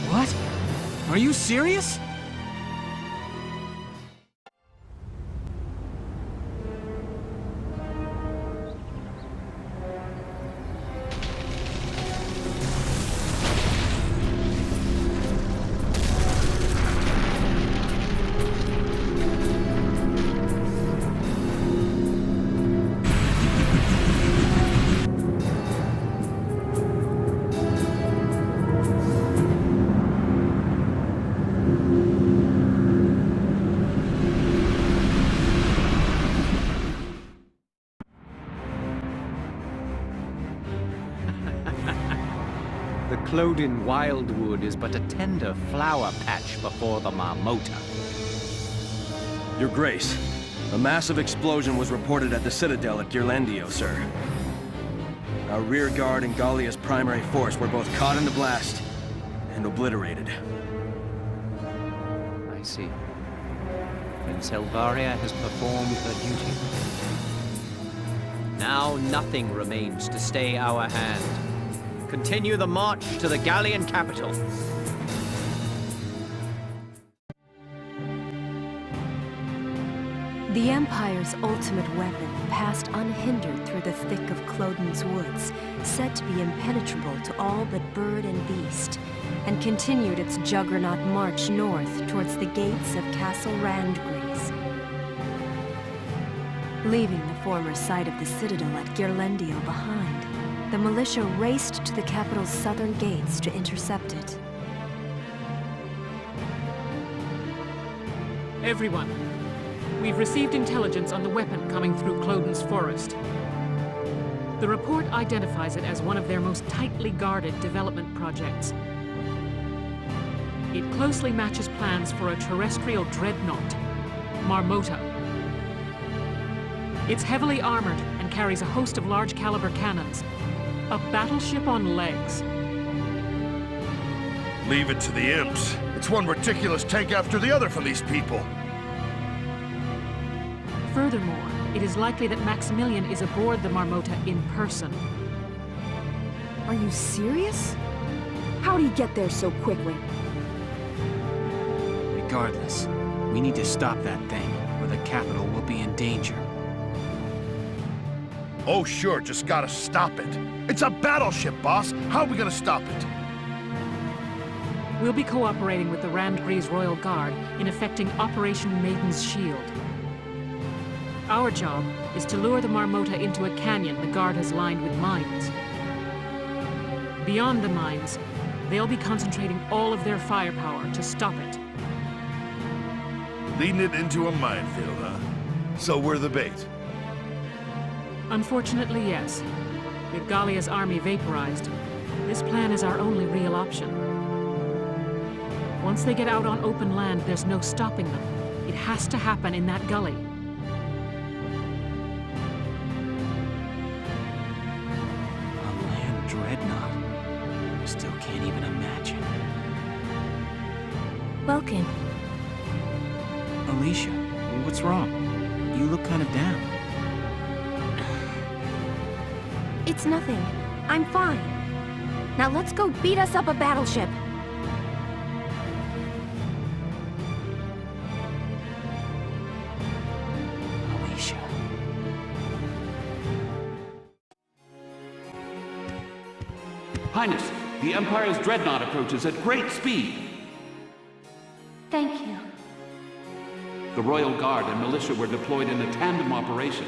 What? Are you serious? Cloden wildwood is but a tender flower patch before the Marmota. Your Grace, a massive explosion was reported at the Citadel at Garlandio, sir. Our rear guard and Gallia's primary force were both caught in the blast and obliterated. I see. Then Selvaria has performed her duty. Now nothing remains to stay our hand. Continue the march to the Gallian capital. The Empire's ultimate weapon passed unhindered through the thick of Cloden's woods, said to be impenetrable to all but bird and beast, and continued its juggernaut march north towards the gates of Castle Randgrease. Leaving the former site of the citadel at Ghirlandaio behind, the militia raced to the capital's southern gates to intercept it. Everyone, we've received intelligence on the weapon coming through Cloden's forest. The report identifies it as one of their most tightly guarded development projects. It closely matches plans for a terrestrial dreadnought, Marmota. It's heavily armored and carries a host of large-caliber cannons. A battleship on legs. Leave it to the imps. It's one ridiculous tank after the other from these people. Furthermore, it is likely that Maximilian is aboard the Marmota in person. Are you serious? How'd he get there so quickly? Regardless, we need to stop that thing, or the capital will be in danger. Oh sure, just gotta stop it. It's a battleship, boss. How are we gonna stop it? We'll be cooperating with the Randgrease Royal Guard in effecting Operation Maiden's Shield. Our job is to lure the Marmota into a canyon the Guard has lined with mines. Beyond the mines, they'll be concentrating all of their firepower to stop it. Leading it into a minefield, huh? So we're the bait. Unfortunately, yes. With Gallia's army vaporized, this plan is our only real option. Once they get out on open land, there's no stopping them. It has to happen in that gully. A land dreadnought. I still can't even imagine. Welkin. Alicia, what's wrong? You look kind of down. It's nothing. I'm fine. Now let's go beat us up a battleship. Alicia. Highness, the Empire's dreadnought approaches at great speed. Thank you. The Royal Guard and militia were deployed in a tandem operation,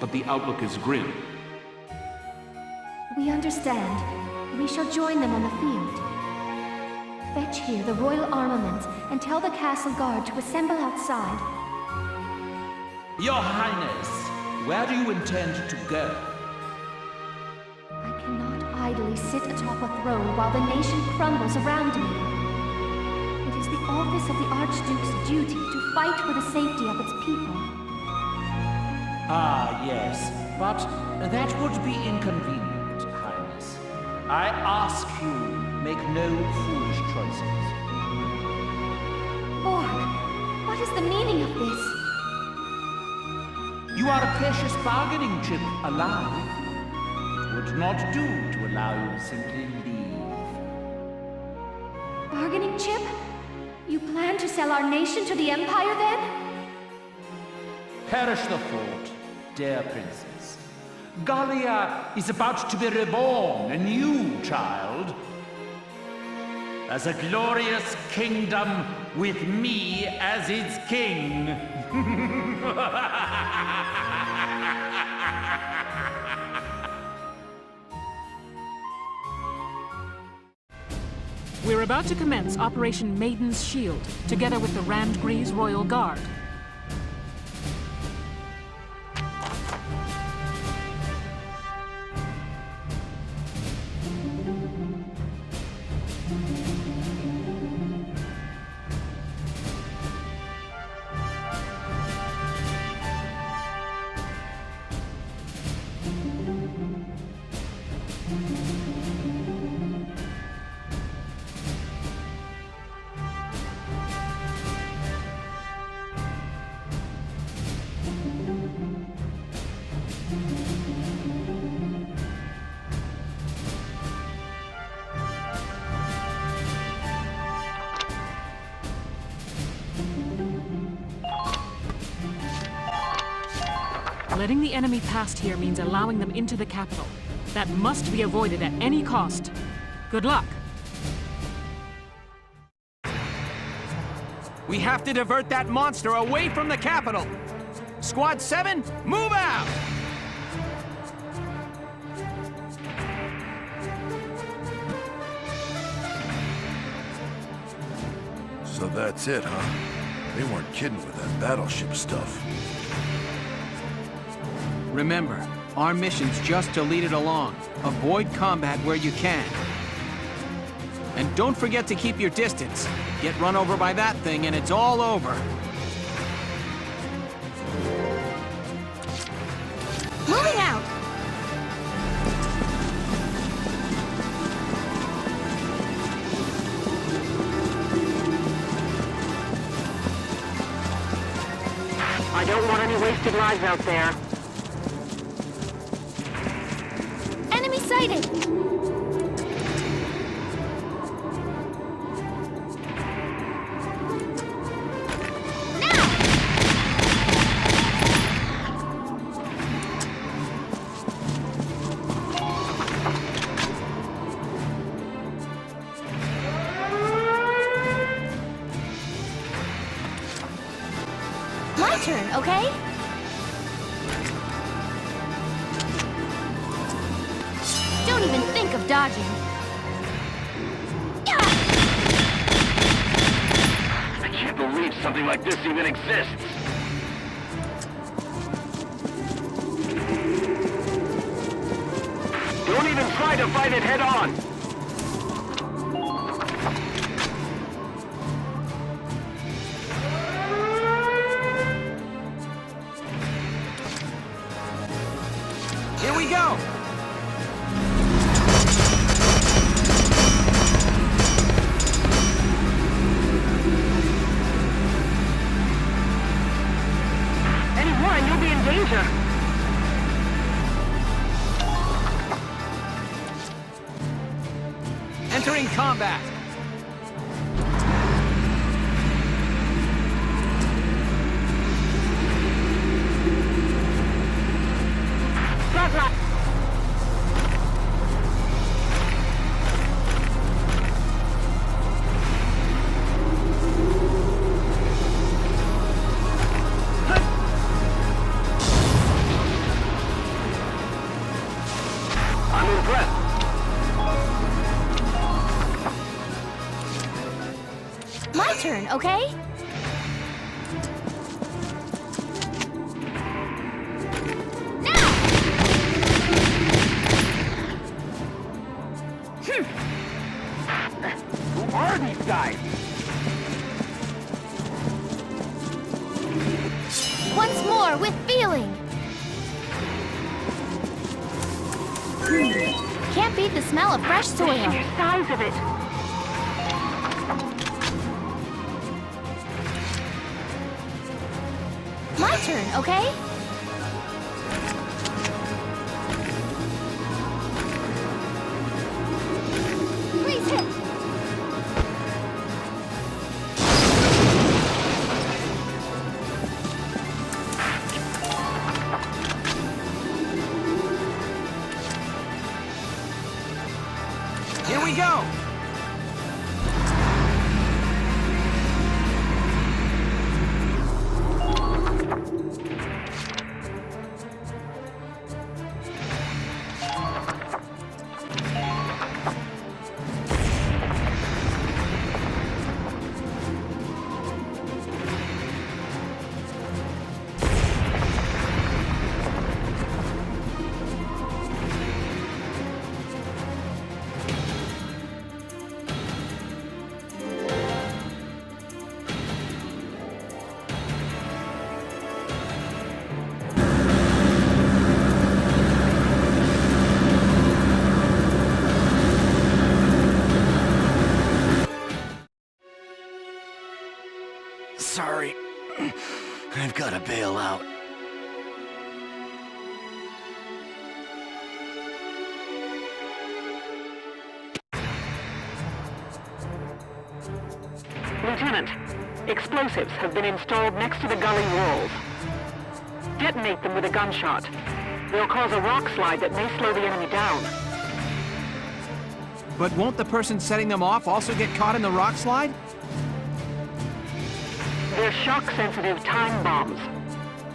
but the outlook is grim. We understand. We shall join them on the field. Fetch here the royal armaments and tell the castle guard to assemble outside. Your Highness, where do you intend to go? I cannot idly sit atop a throne while the nation crumbles around me. It is the office of the Archduke's duty to fight for the safety of its people. Ah, yes, but that would be inconvenient, Highness. I ask you, make no foolish choices. Borg, what is the meaning of this? You are a precious bargaining chip, alive. It would not do to allow you to simply leave. Bargaining chip? You plan to sell our nation to the Empire, then? Perish the thought, dear princess. Gallia is about to be reborn, a new child. As a glorious kingdom with me as its king. We're about to commence Operation Maiden's Shield, together with the Randgrease Royal Guard. Letting the enemy past here means allowing them into the capital. That must be avoided at any cost. Good luck. We have to divert that monster away from the capital! Squad 7, move out! So that's it, huh? They weren't kidding with that battleship stuff. Remember, our mission's just to lead it along. Avoid combat where you can. And don't forget to keep your distance. Get run over by that thing and it's all over. Moving out! I don't want any wasted lives out there. Enemy sighted! My turn, okay? Don't even think of dodging. I can't believe something like this even exists. Don't even try to fight it head on. Here we go! Anyone, you'll be in danger. Entering combat! I'm impressed. My turn, okay? Who are these guys? Once more with feeling. Can't beat the smell of fresh soil. The sheer size of it. My turn, okay? Please hit. Here we go! Sorry. I've got to bail out. Lieutenant, explosives have been installed next to the gully walls. detonate them with a gunshot. They'll cause a rock slide that may slow the enemy down. But won't the person setting them off also get caught in the rock slide? They're shock-sensitive time bombs.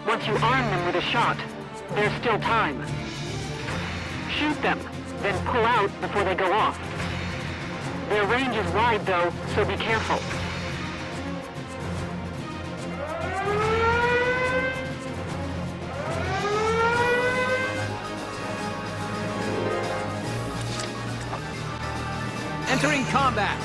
Once you arm them with a shot, there's still time. Shoot them, then pull out before they go off. Their range is wide, though, so be careful. Entering combat!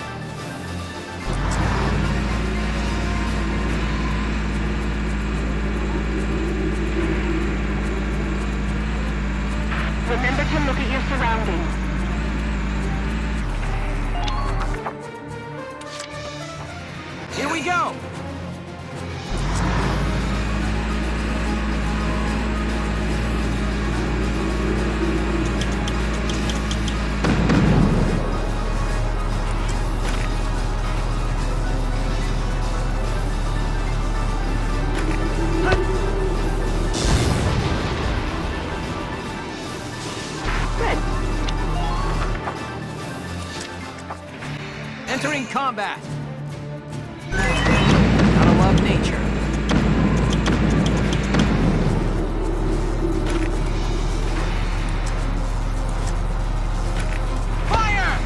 Remember to look at your surroundings. Here we go! Entering combat! Gotta love nature. Fire!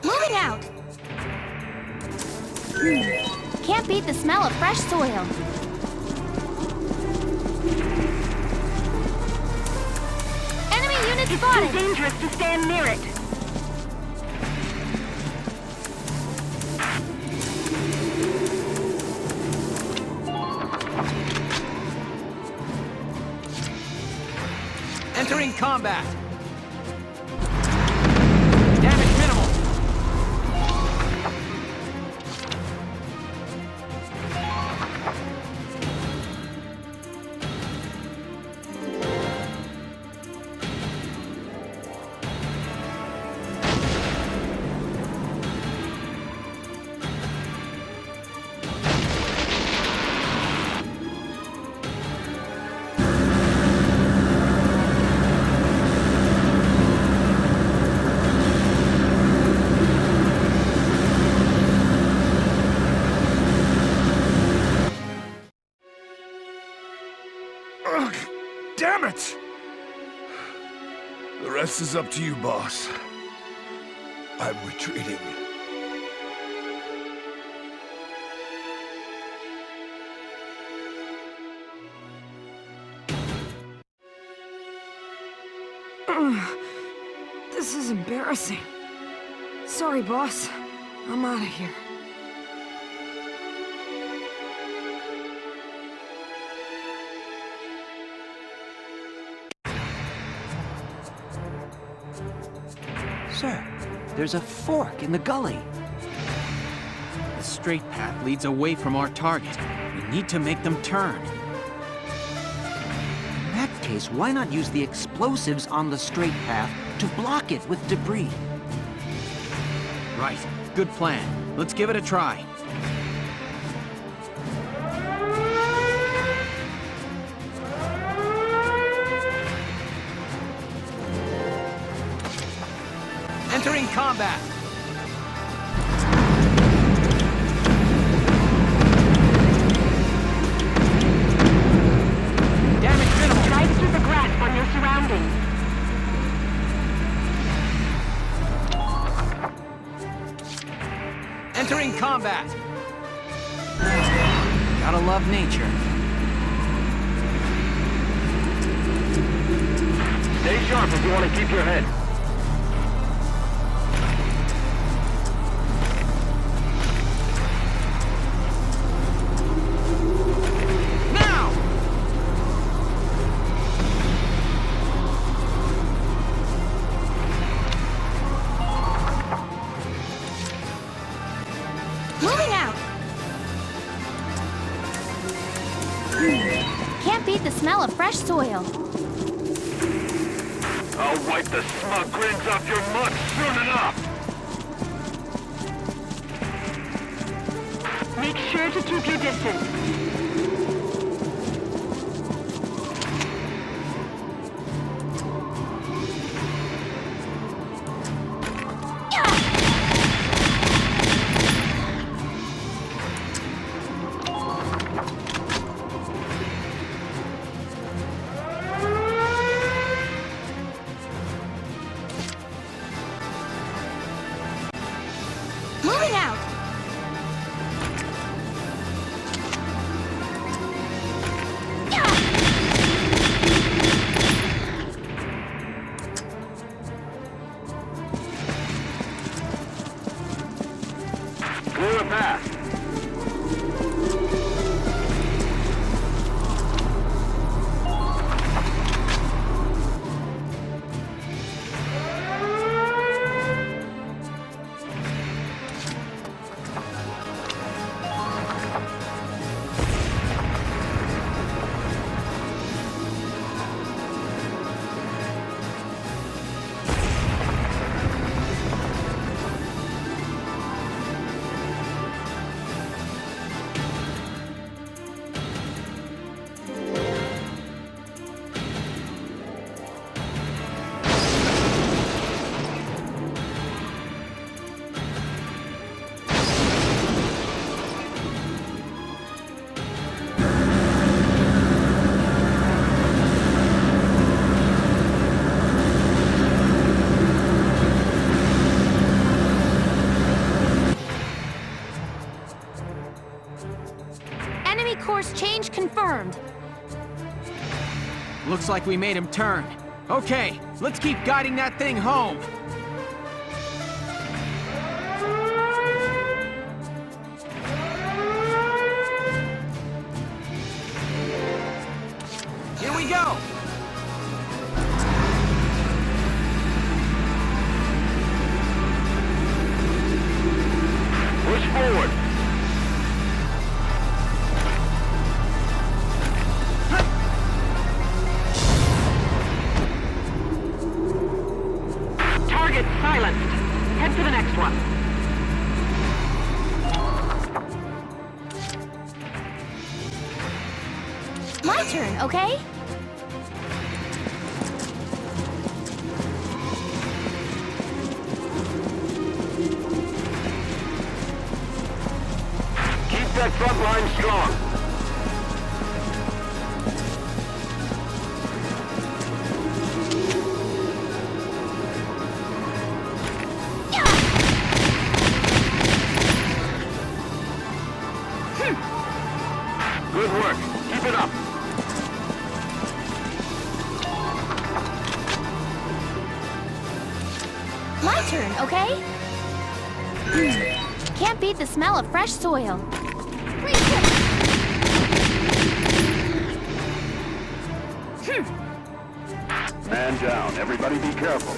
Moving out! Can't beat the smell of fresh soil. It's too dangerous to stand near it. Entering combat. Damage minimal. Ugh, damn it! The rest is up to you, boss. I'm retreating. This is embarrassing. Sorry, boss. I'm out of here. Sir, there's a fork in the gully. The straight path leads away from our target. We need to make them turn. In that case, why not use the explosives on the straight path to block it with debris? Right. Good plan. Let's give it a try. Entering combat. Damage minimal. Try to keep a grasp on your surroundings. Entering combat. Gotta love nature. Stay sharp if you want to keep your head. The smell of fresh soil. I'll wipe the smug grins off your mud soon enough! Make sure to keep your distance. Moving out! Clear a path. Enemy course change confirmed. Looks like we made him turn. Okay, let's keep guiding that thing home. Here we go! Push forward. Target silenced. Head to the next one. My turn, okay? Keep that front line strong. Good work. Keep it up. My turn, okay? Can't beat the smell of fresh soil. Man down. Everybody be careful.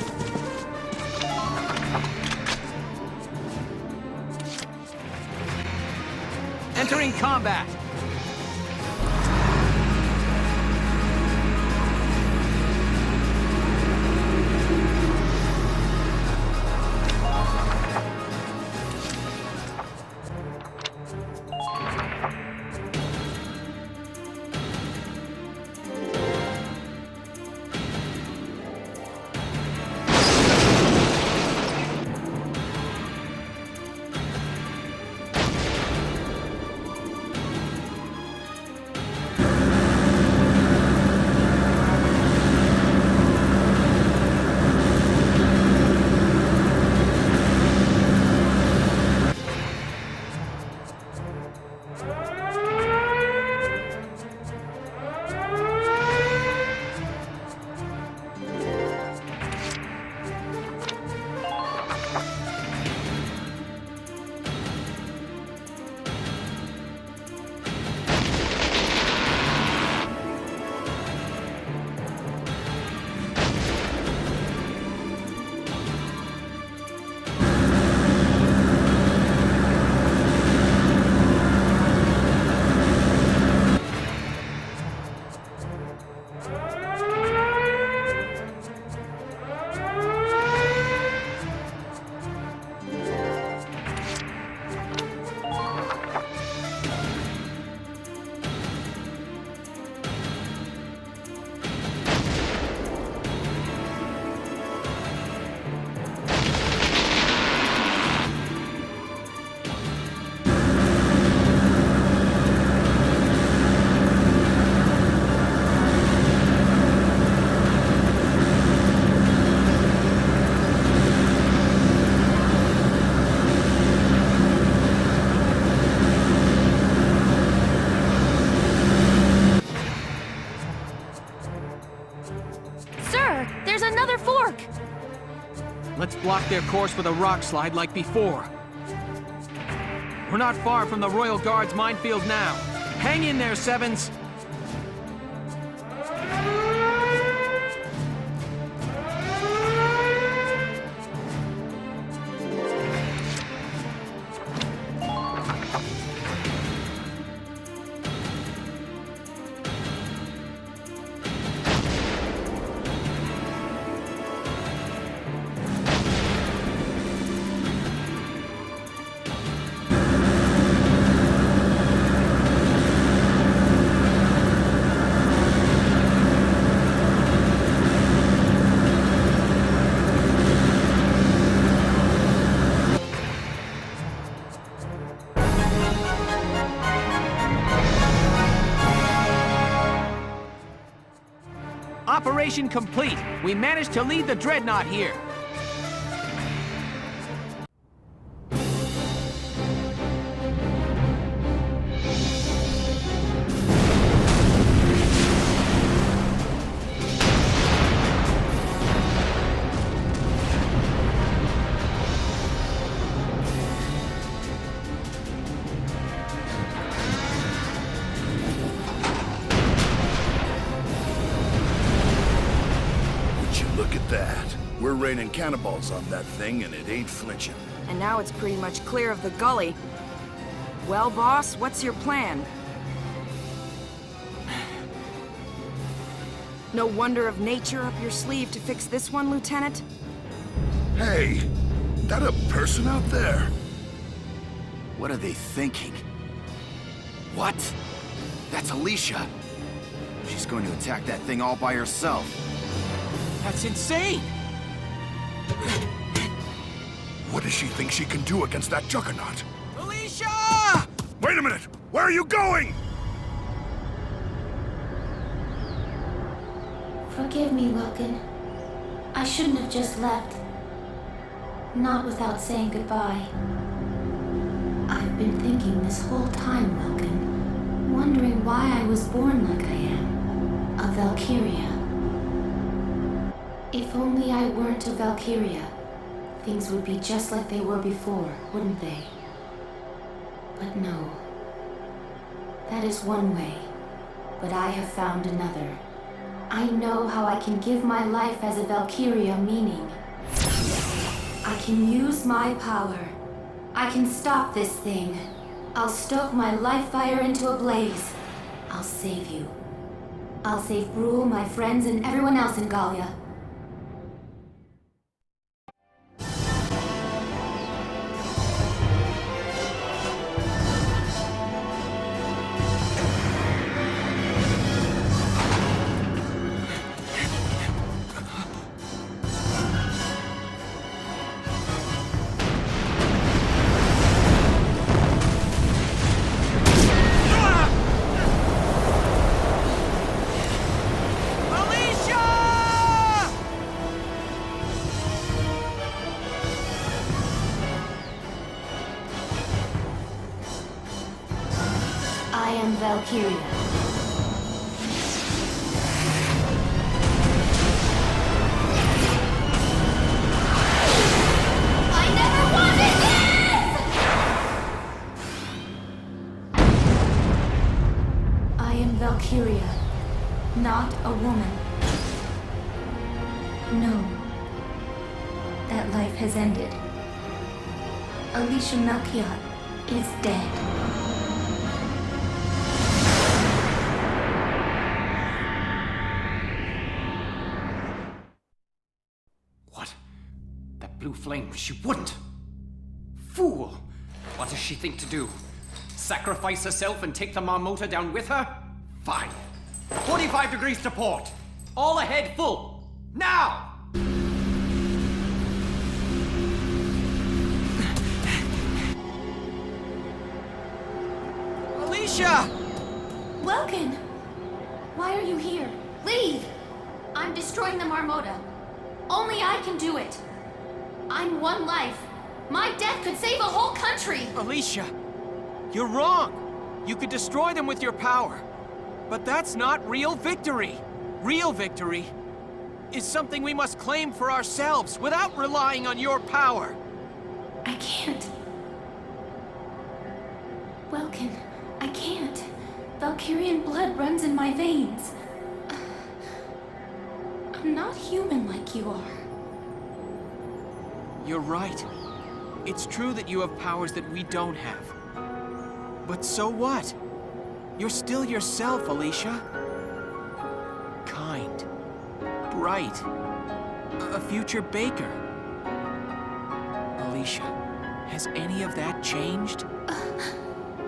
Entering combat. block their course with a rock slide like before. We're not far from the Royal Guard's minefield now. Hang in there, Sevens! Operation complete! We managed to lead the Dreadnought here! Raining cannonballs on that thing, and it ain't flinching. And now it's pretty much clear of the gully. Well, boss, what's your plan? No wonder of nature up your sleeve to fix this one, Lieutenant? Hey, that a person out there? What are they thinking? What? That's Alicia. She's going to attack that thing all by herself. That's insane! What does she think she can do against that juggernaut? Alicia! Wait a minute! Where are you going? Forgive me, Welkin. I shouldn't have just left. Not without saying goodbye. I've been thinking this whole time, Welkin, wondering why I was born like I am. A Valkyria. If only I weren't a Valkyria, things would be just like they were before, wouldn't they? But no. That is one way, but I have found another. I know how I can give my life as a Valkyria meaning. I can use my power. I can stop this thing. I'll stoke my life fire into a blaze. I'll save you. I'll save Brule, my friends, and everyone else in Gallia. Valkyria. I never wanted this! I am Valkyria, not a woman. No. That life has ended. Alicia Melchiott is dead. Blue flame, she wouldn't. Fool! What does she think to do? Sacrifice herself and take the Marmota down with her? Fine. 45 degrees to port. All ahead full. Now! Alicia! Welkin! Why are you here? Leave! I'm destroying the Marmota. Only I can do it. I'm one life. My death could save a whole country! Alicia, you're wrong. You could destroy them with your power. But that's not real victory. Real victory is something we must claim for ourselves without relying on your power. I can't. Welkin, I can't. Valkyrian blood runs in my veins. I'm not human like you are. You're right. It's true that you have powers that we don't have. But so what? You're still yourself, Alicia. Kind. Bright. A future baker. Alicia, has any of that changed?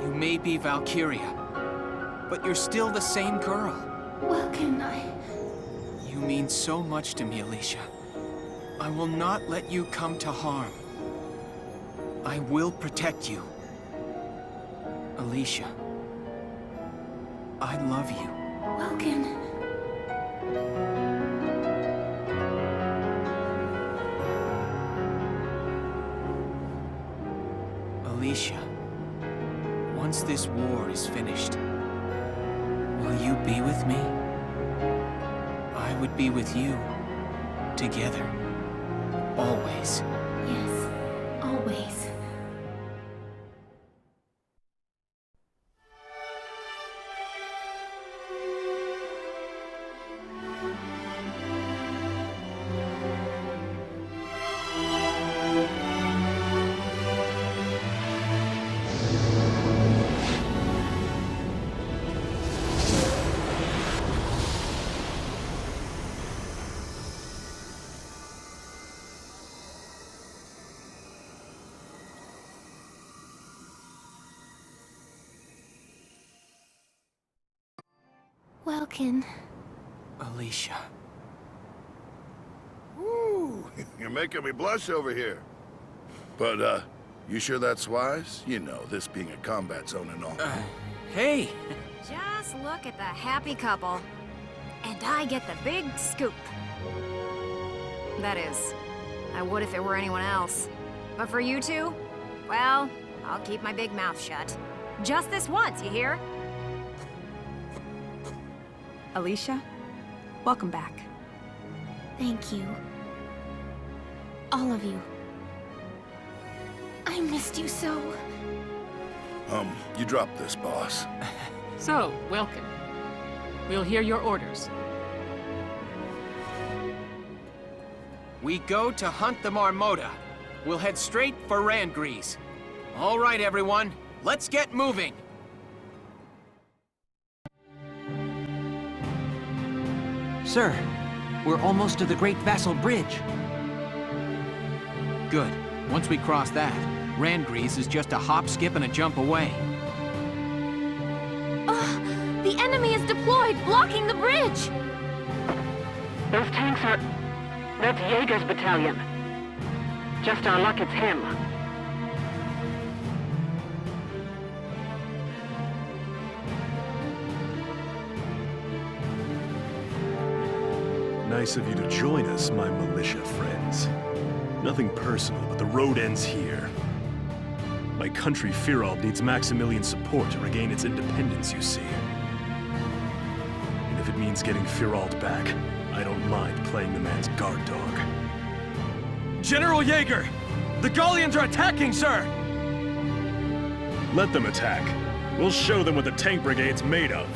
You may be Valkyria, but you're still the same girl. Welkin, You mean so much to me, Alicia. I will not let you come to harm. I will protect you. Alicia, I love you. Welkin. Alicia, once this war is finished, will you be with me? I would be with you, together, always. Yes, always. Welkin. Alicia. Ooh, you're making me blush over here. But, you sure that's wise? You know, this being a combat zone and all. Hey! Just look at the happy couple. And I get the big scoop. That is, I would if it were anyone else. But for you two, well, I'll keep my big mouth shut. Just this once, you hear? Alicia, welcome back. Thank you. All of you. I missed you so. You dropped this, boss. So, Welkin, we'll hear your orders. We go to hunt the Marmota. We'll head straight for Randgrease. All right, everyone, let's get moving. Sir, we're almost to the Great Vassal Bridge. Good. Once we cross that, Randgrease is just a hop, skip, and a jump away. The enemy is deployed, blocking the bridge! Those tanks are... That's Jaeger's battalion. Just our luck it's him. Nice of you to join us, my militia friends. Nothing personal, but the road ends here. My country, Firald, needs Maximilian support to regain its independence, you see. And if it means getting Firald back, I don't mind playing the man's guard dog. General Jaeger! The Gallians are attacking, sir! Let them attack. We'll show them what the tank brigade's made of.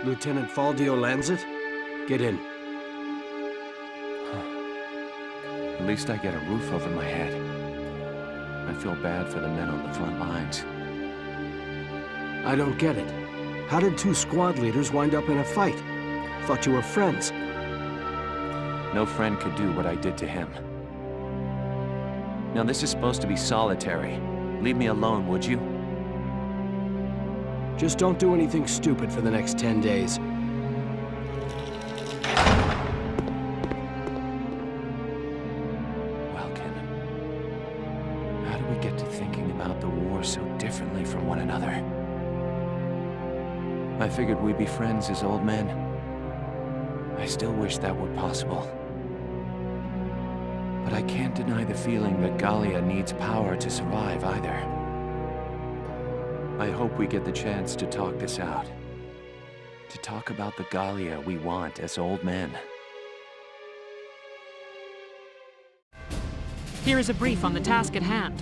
Lieutenant Faldio Lanzet? Get in. At least I get a roof over my head. I feel bad for the men on the front lines. I don't get it. How did two squad leaders wind up in a fight? Thought you were friends. No friend could do what I did to him. Now this is supposed to be solitary. Leave me alone, would you? Just don't do anything stupid for the next 10 days. Welkin, how do we get to thinking about the war so differently from one another? I figured we'd be friends as old men. I still wish that were possible. But I can't deny the feeling that Gallia needs power to survive either. I hope we get the chance to talk this out. To talk about the Gallia we want as old men. Here is a brief on the task at hand.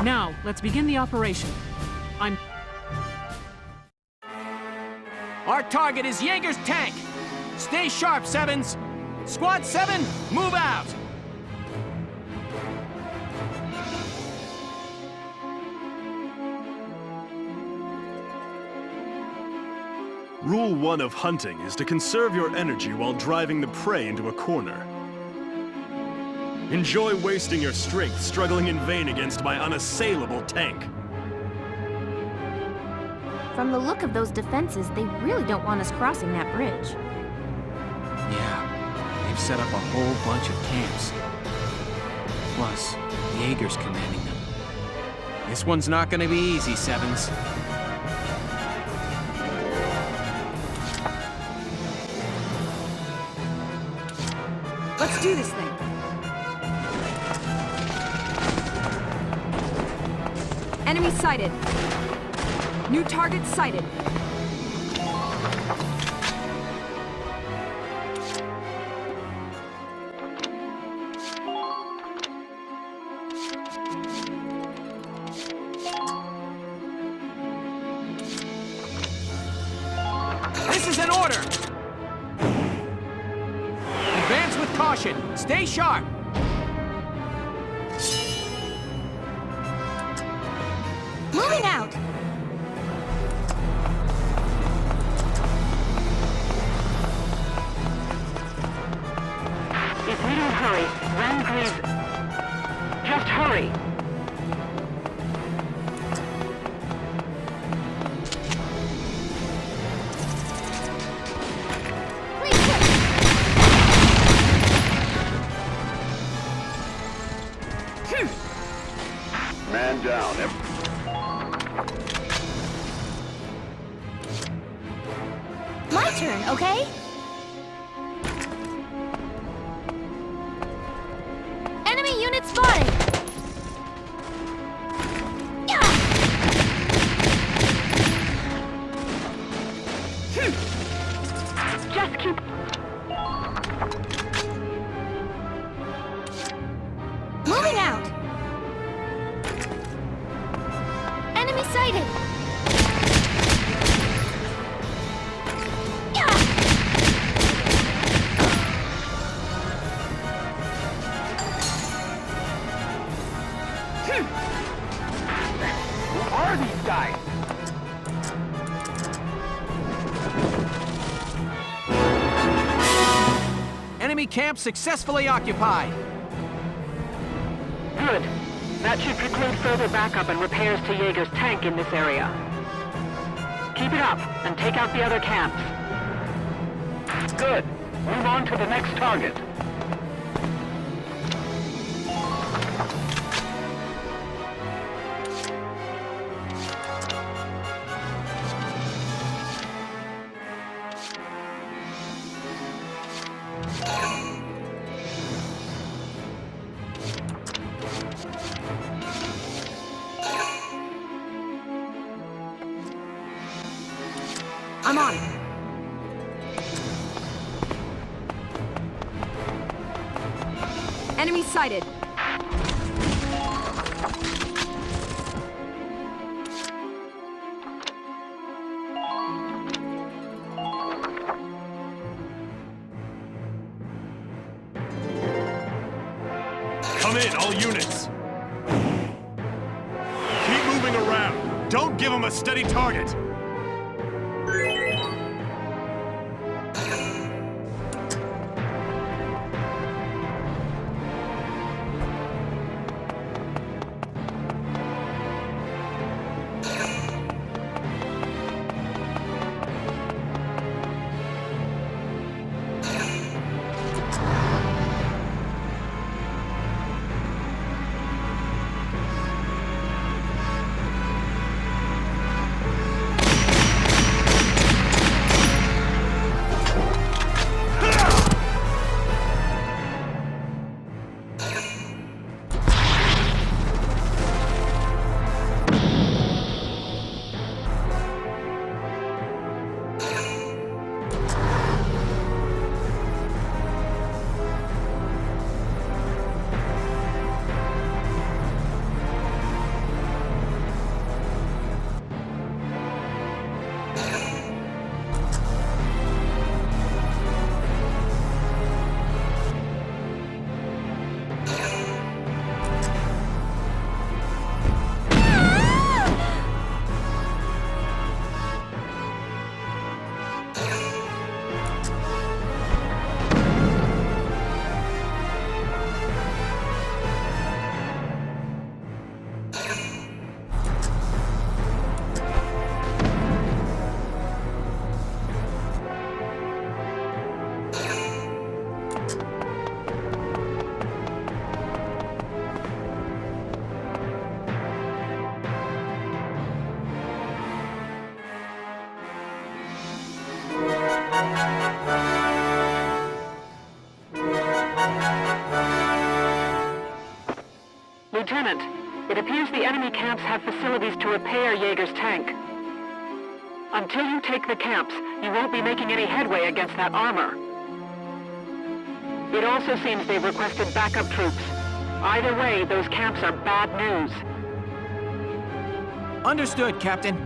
Now, let's begin the operation. Our target is Jaeger's tank. Stay sharp, Sevens. Squad 7, move out. Rule 1 of hunting is to conserve your energy while driving the prey into a corner. Enjoy wasting your strength struggling in vain against my unassailable tank. From the look of those defenses, they really don't want us crossing that bridge. Yeah, they've set up a whole bunch of camps. Plus, Jaeger's commanding them. This one's not gonna be easy, Sevens. Let's do this thing. Enemy sighted. New target sighted. This is an order! Advance with caution. Stay sharp. Moving out! If we don't hurry, Ragnite... Just hurry! Man down. My turn, okay? Enemy unit spotted! Just keep... Moving out! Enemy sighted! Who are these guys? Enemy camp successfully occupied. Good. That should preclude further backup and repairs to Jaeger's tank in this area. Keep it up, and take out the other camps. Good. Move on to the next target. I'm on it. Enemy sighted. Come in, all units. Keep moving around. Don't give them a steady target. Lieutenant, it appears the enemy camps have facilities to repair Jaeger's tank. Until you take the camps, you won't be making any headway against that armor. It also seems they've requested backup troops. Either way, those camps are bad news. Understood, Captain.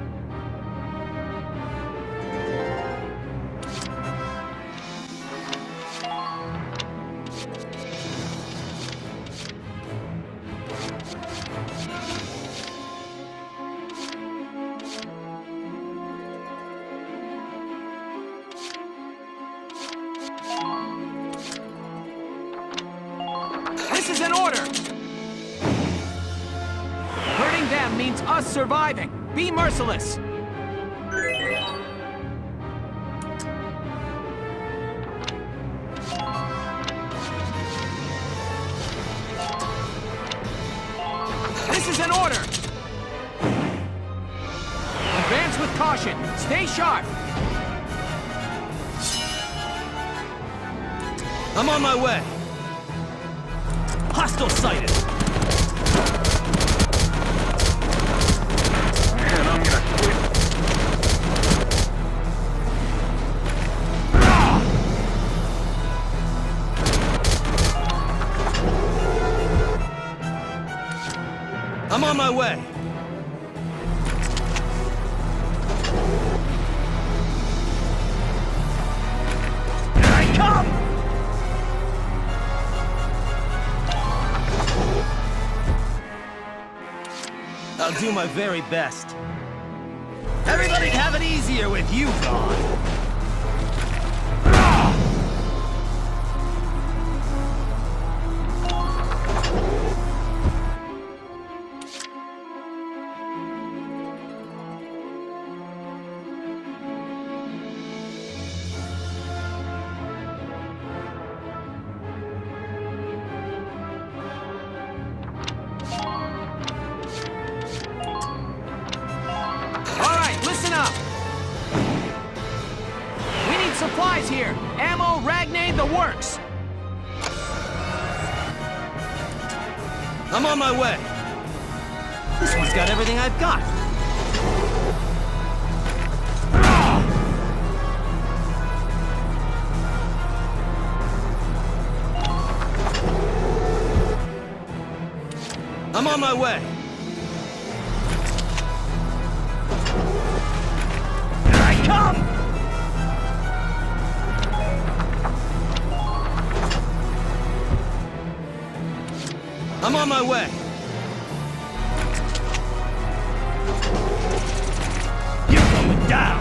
This is an order! Hurting them means us surviving. Be merciless! This is an order! Advance with caution. Stay sharp. I'm on my way. Hostile sighted. Man, I'm gonna quit. I'm on my way. Here I come! I'll do my very best. Everybody'd have it easier with you gone. Supplies here! Ammo, Ragnite, the works! I'm on my way. This one's got everything I've got. I'm on my way. Here I come! I'm on my way. You're going down.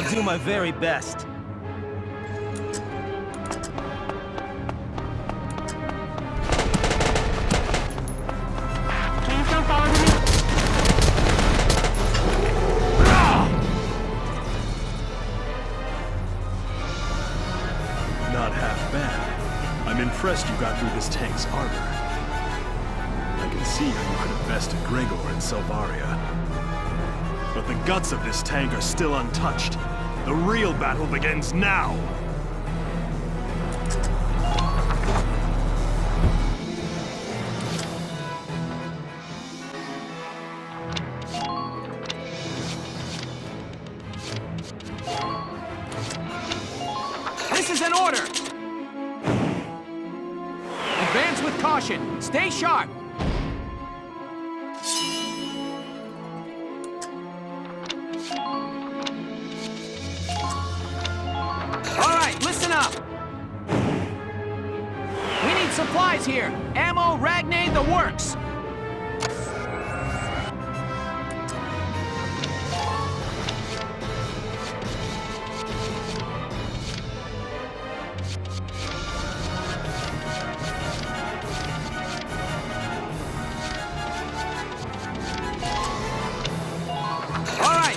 I'll do my very best. Can you still follow me? Not half bad. I'm impressed you got through this tank's armor. I can see how you could have bested Gregor in Selvaria. But the guts of this tank are still untouched. The real battle begins now! This is an order! Advance with caution. Stay sharp. All right, listen up. We need supplies here. Ammo, Ragnite, the works.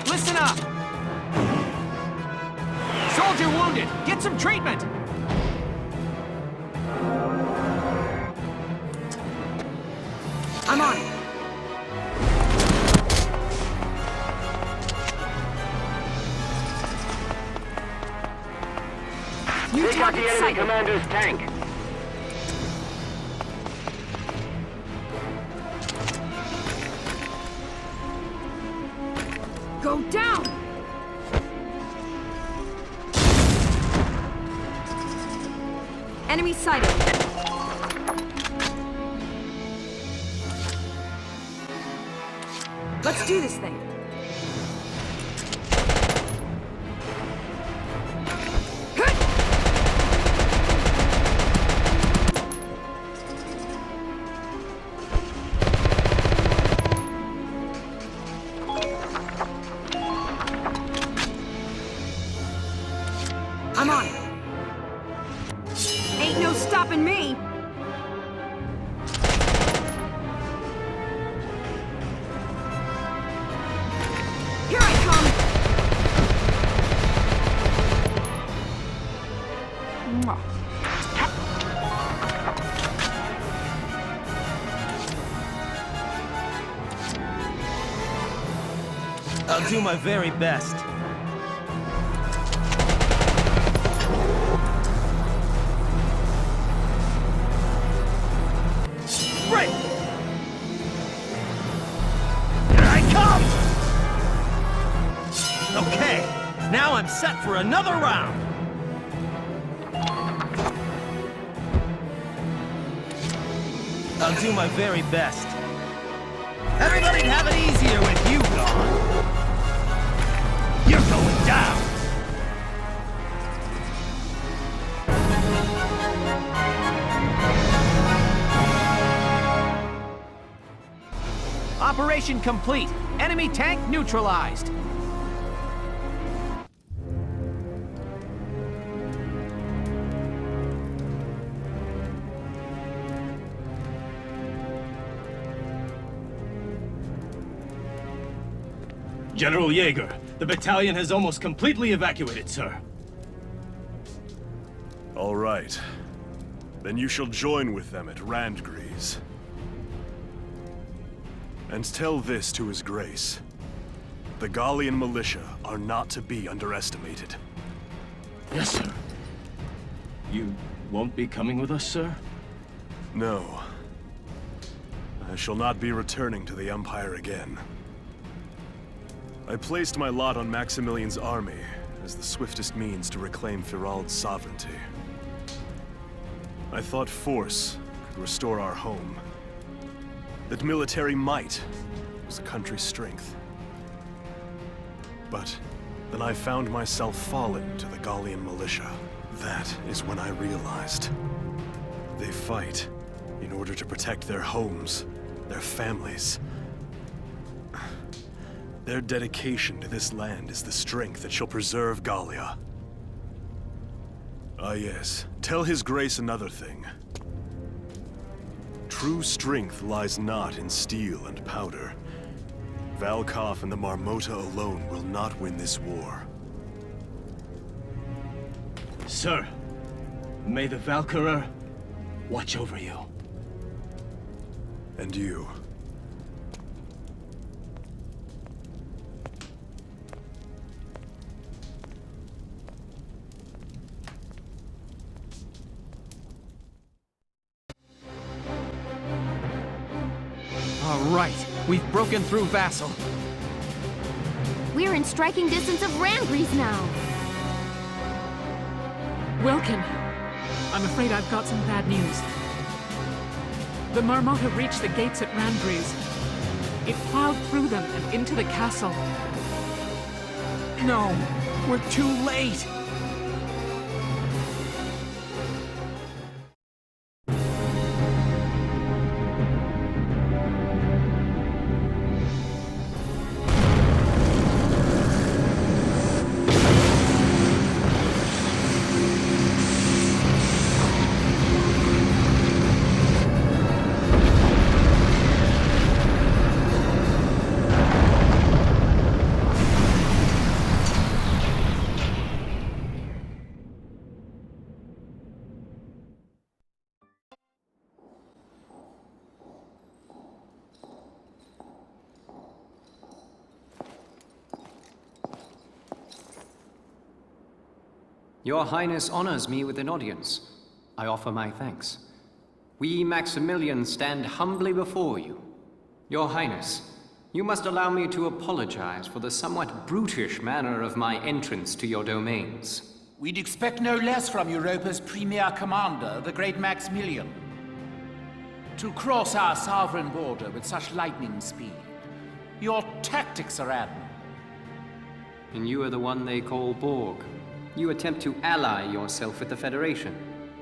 Listen up! Soldier wounded! Get some treatment! I'm on it. New target got the enemy sighted. Commander's tank. Go down! Enemy sighted. Let's do this thing. I'm on it. Ain't no stopping me. Here I come. Mwah. I'll do my very best. Right! Here I come! Okay, now I'm set for another round. I'll do my very best. Everybody'd have it easier with you gone. You're going down! Operation complete. Enemy tank neutralized. General Jaeger, the battalion has almost completely evacuated, sir. All right. Then you shall join with them at Randgrees. And tell this to His Grace. The Gallian Militia are not to be underestimated. Yes, sir. You won't be coming with us, sir? No. I shall not be returning to the Empire again. I placed my lot on Maximilian's army as the swiftest means to reclaim Firald's sovereignty. I thought force could restore our home. That military might was the country's strength. But then I found myself fallen to the Gallian Militia. That is when I realized. They fight in order to protect their homes, their families. Their dedication to this land is the strength that shall preserve Gallia. Ah yes, tell His Grace another thing. True strength lies not in steel and powder. Valkov and the Marmota alone will not win this war. Sir, may the Valkyria watch over you. And you. All right, we've broken through Vassal. We're in striking distance of Rangries now. Welkin, I'm afraid I've got some bad news. The Marmota reached the gates at Rangries. It plowed through them and into the castle. No, we're too late. Your Highness honors me with an audience. I offer my thanks. We Maximilians stand humbly before you. Your Highness, you must allow me to apologize for the somewhat brutish manner of my entrance to your domains. We'd expect no less from Europa's premier commander, the great Maximilian. To cross our sovereign border with such lightning speed. Your tactics are admirable. And you are the one they call Borg. You attempt to ally yourself with the Federation.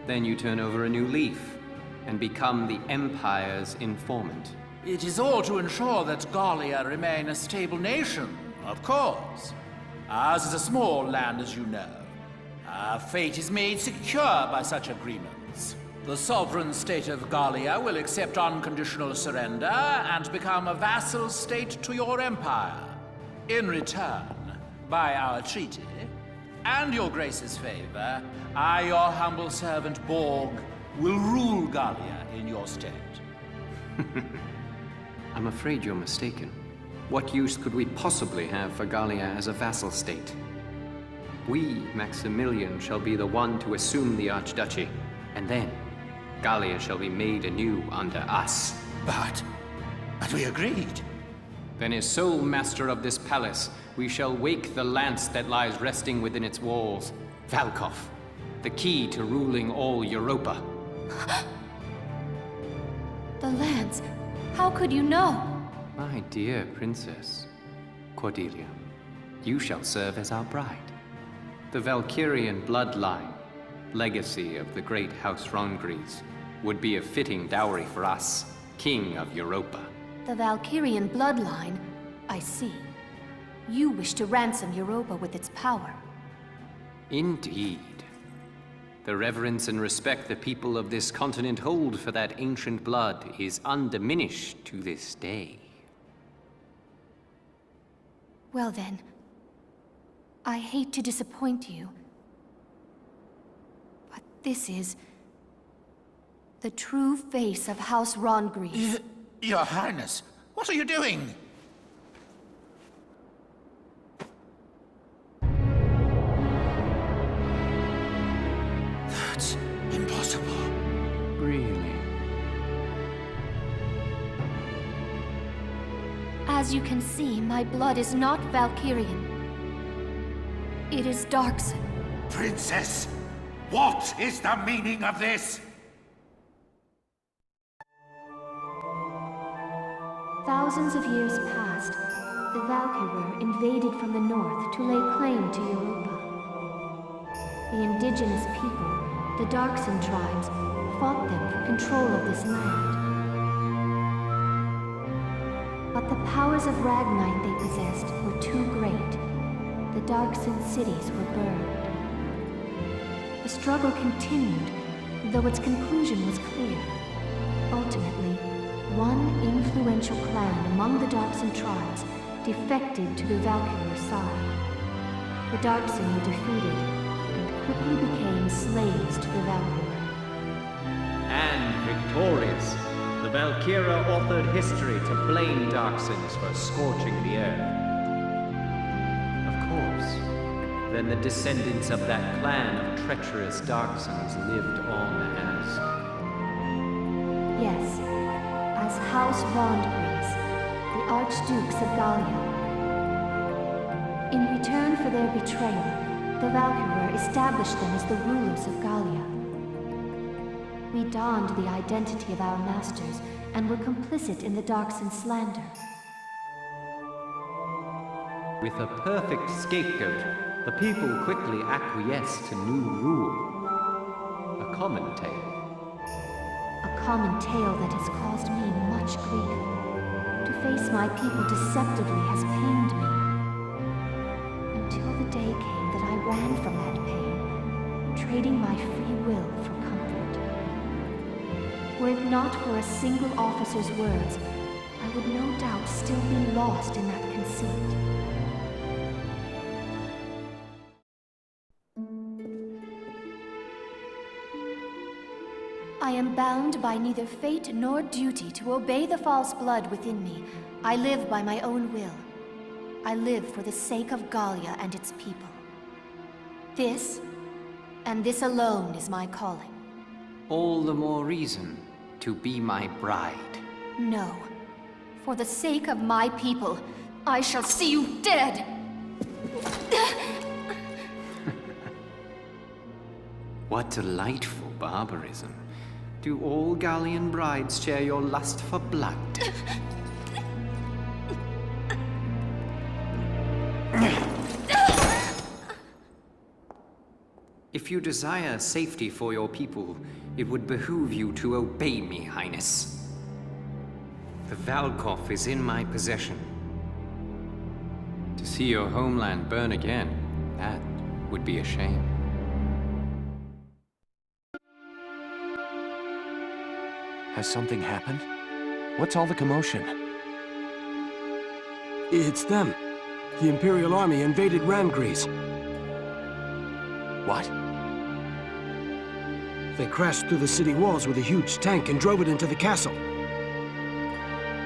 Then you turn over a new leaf and become the Empire's informant. It is all to ensure that Gallia remain a stable nation, of course. Ours is a small land, as you know. Our fate is made secure by such agreements. The sovereign state of Gallia will accept unconditional surrender and become a vassal state to your empire. In return, by our treaty, and your Grace's favor, I, your humble servant Borg, will rule Gallia in your stead. I'm afraid you're mistaken. What use could we possibly have for Gallia as a vassal state? We, Maximilian, shall be the one to assume the Archduchy, and then Gallia shall be made anew under us. But we agreed. Then as sole master of this palace, we shall wake the lance that lies resting within its walls. Valkov, the key to ruling all Europa. The lance. How could you know? My dear princess, Cordelia, you shall serve as our bride. The Valkyrian bloodline, legacy of the great House Rangries, would be a fitting dowry for us, King of Europa. The Valkyrian bloodline? I see. You wish to ransom Europa with its power. Indeed. The reverence and respect the people of this continent hold for that ancient blood is undiminished to this day. Well then, I hate to disappoint you, but this is the true face of House Rangries. Your Highness, what are you doing? That's impossible. Really? As you can see, my blood is not Valkyrian. It is Darkson. Princess, what is the meaning of this? Thousands of years past, the Valkyria invaded from the north to lay claim to Europa. The indigenous people, the Darkson tribes, fought them for control of this land. But the powers of Ragnite they possessed were too great. The Darkson cities were burned. The struggle continued, though its conclusion was clear. Ultimately, one influential clan among the Darkson tribes defected to the Valkyria side. The Darkson were defeated, and quickly became slaves to the Valkyria. And victorious, the Valkyria authored history to blame Darksons for scorching the earth. Of course, then the descendants of that clan of treacherous Darksons lived on as... Yes, as House Rondgries, the Archdukes of Gallia. In return for their betrayal, the Valkyria established them as the rulers of Gallia. We donned the identity of our masters and were complicit in the Darkson slander. With a perfect scapegoat, the people quickly acquiesced to new rule. A common tale. A common tale that has caused me much grief. To face my people deceptively has pained me. Until the day came that I ran from that pain, trading my free will for comfort. Were it not for a single officer's words, I would no doubt still be lost in that conceit. I am bound by neither fate nor duty to obey the false blood within me. I live by my own will. I live for the sake of Gallia and its people. This, and this alone, is my calling. All the more reason to be my bride. No. For the sake of my people, I shall see you dead! What delightful barbarism. Do all Gallian brides share your lust for blood? If you desire safety for your people, it would behoove you to obey me, Highness. The Valkov is in my possession. To see your homeland burn again, that would be a shame. Has something happened? What's all the commotion? It's them. The Imperial army invaded Randgries. What? They crashed through the city walls with a huge tank and drove it into the castle.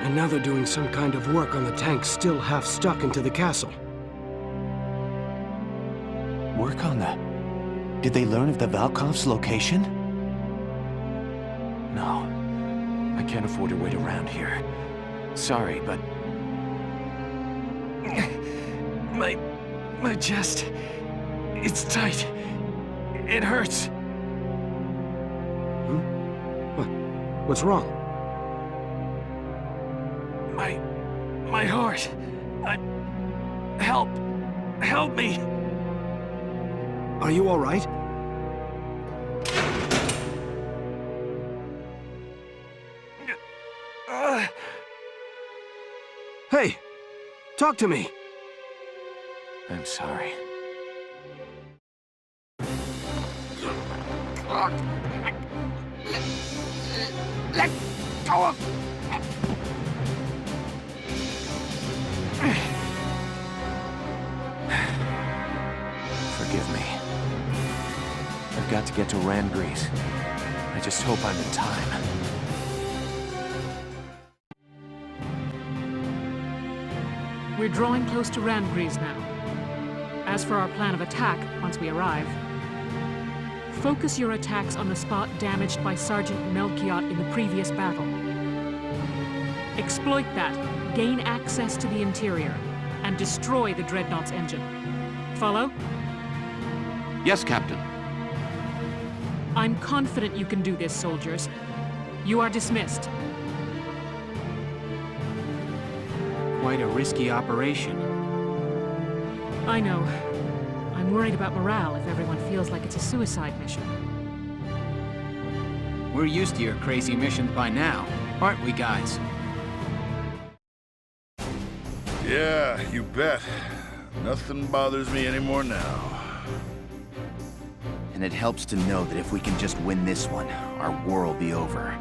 And now they're doing some kind of work on the tank still half stuck into the castle. Work on the... Did they learn of the Valkov's location? No. I can't afford to wait around here. Sorry, but... My chest... It's tight. It hurts. What's wrong? My heart. Help me. Are you all right? Hey, talk to me. I'm sorry. Let go of... Forgive me. I've got to get to Randgries. I just hope I'm in time. We're drawing close to Randgries now. As for our plan of attack, once we arrive, focus your attacks on the spot damaged by Sergeant Melchiott in the previous battle. Exploit that, gain access to the interior, and destroy the Dreadnought's engine. Follow? Yes, Captain. I'm confident you can do this, soldiers. You are dismissed. Quite a risky operation. I know. I'm worried about morale if everyone feels like it's a suicide mission. We're used to your crazy missions by now, aren't we, guys? Yeah, you bet. Nothing bothers me anymore now. And it helps to know that if we can just win this one, our war will be over.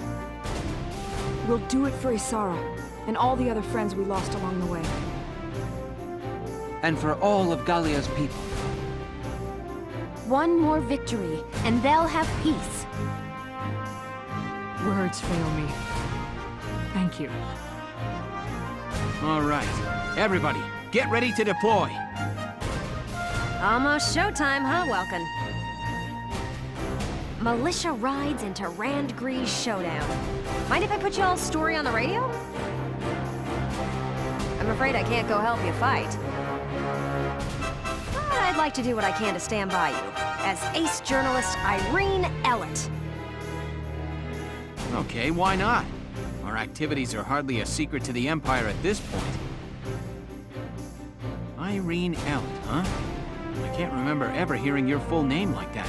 We'll do it for Isara, and all the other friends we lost along the way. And for all of Gallia's people. One more victory, and they'll have peace. Words fail me. Thank you. All right. Everybody, get ready to deploy. Almost showtime, huh, Welkin? Militia rides into Randgree's showdown. Mind if I put y'all's story on the radio? I'm afraid I can't go help you fight. But I'd like to do what I can to stand by you, as ace journalist Irene Ellett. Okay, why not? Our activities are hardly a secret to the Empire at this point. Irene Ellett, huh? I can't remember ever hearing your full name like that.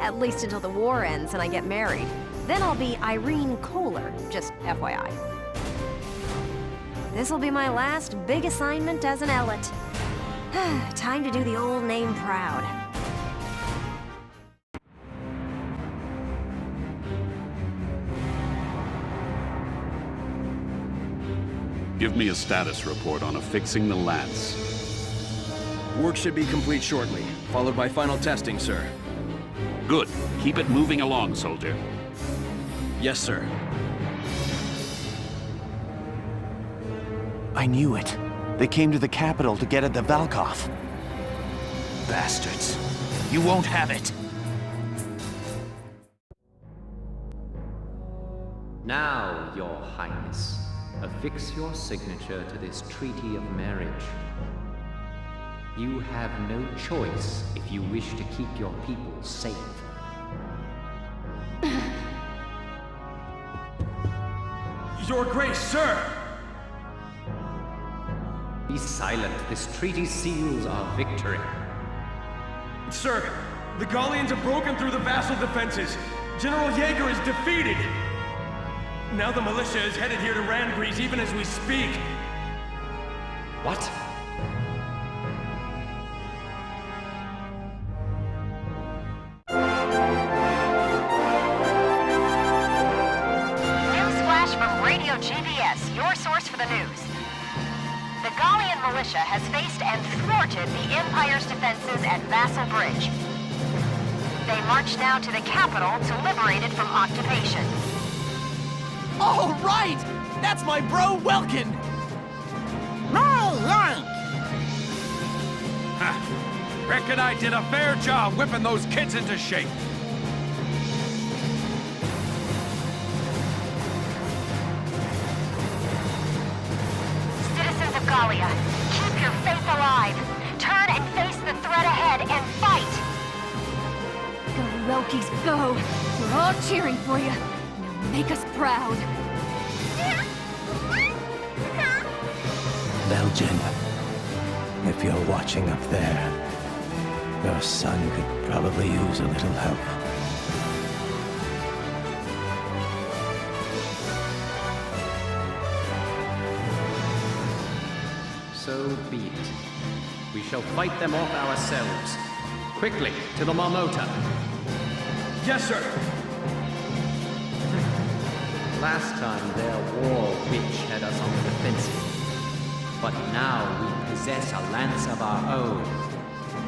At least until the war ends and I get married. Then I'll be Irene Kohler, just FYI. This'll be my last big assignment as an Ellett. Time to do the old name proud. Give me a status report on affixing the lance. Work should be complete shortly, followed by final testing, sir. Good. Keep it moving along, soldier. Yes, sir. I knew it. They came to the capital to get at the Valkov. Bastards. You won't have it. Now, Your Highness, affix your signature to this treaty of marriage. You have no choice if you wish to keep your people safe. Your Grace, sir! Be silent. This treaty seals our victory. Sir, the Gallians have broken through the vassal defenses. General Jaeger is defeated. Now the militia is headed here to Randgrees even as we speak. What? Newsflash from Radio GBS, your source for the news. The Gallian militia has faced and thwarted the Empire's defenses at Vassal Bridge. They march now to the capital to liberate it from occupation. All right! That's my bro, Welkin! My like! Ha! Reckon I did a fair job whipping those kids into shape. Citizens of Gallia, keep your faith alive. Turn and face the threat ahead and fight! Go, Welkies, go! We're all cheering for you. Make us proud. Belgian, if you're watching up there, your son could probably use a little help. So be it. We shall fight them off ourselves. Quickly, to the Marmota. Yes, sir. Last time their war witch had us on the defensive. But now we possess a lance of our own.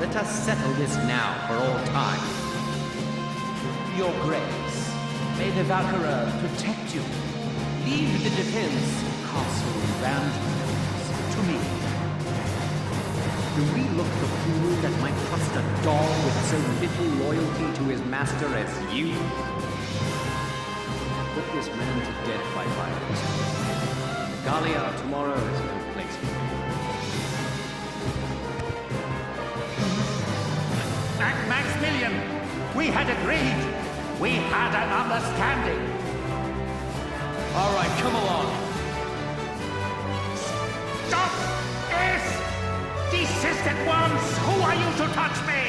Let us settle this now for all time. Your Grace, may the Valkyria protect you. Leave the defense of Castle Randgrees to me. Do we look the fool that might trust a dog with so little loyalty to his master as you? Put this man to death by violence. The Gallia of tomorrow is no place for him. Maximilian, we had agreed. We had an understanding. All right, come along. Stop this! Desisted ones! Who are you to touch me?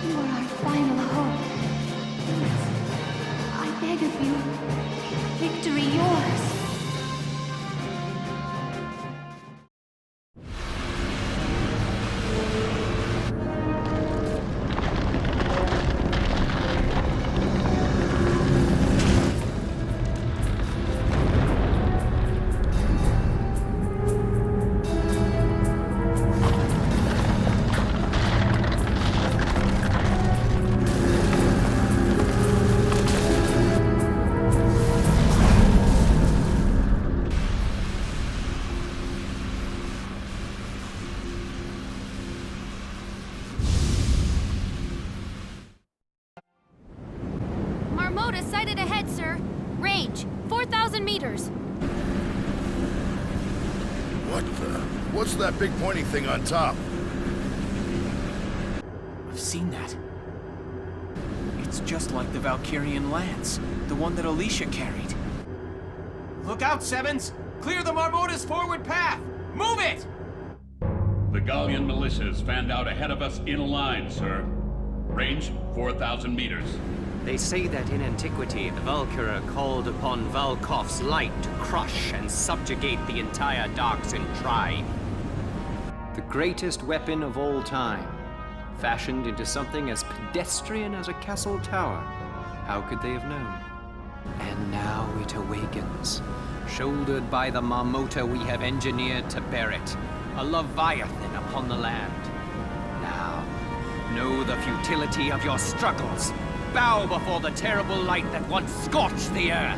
You are our final hope. Marmota sighted ahead, sir. Range, 4,000 meters. What the? What's that big pointing thing on top? I've seen that. It's just like the Valkyrian lance, the one that Alicia carried. Look out, Sevens! Clear the Marmota's forward path! Move it! The Gallian Militia is fanned out ahead of us in a line, sir. Range, 4,000 meters. They say that in antiquity, the Valkyria called upon Valkov's light to crush and subjugate the entire Darksin tribe. The greatest weapon of all time, fashioned into something as pedestrian as a castle tower. How could they have known? And now it awakens, shouldered by the Marmota we have engineered to bear it, a Leviathan upon the land. Now, know the futility of your struggles. Bow before the terrible light that once scorched the earth.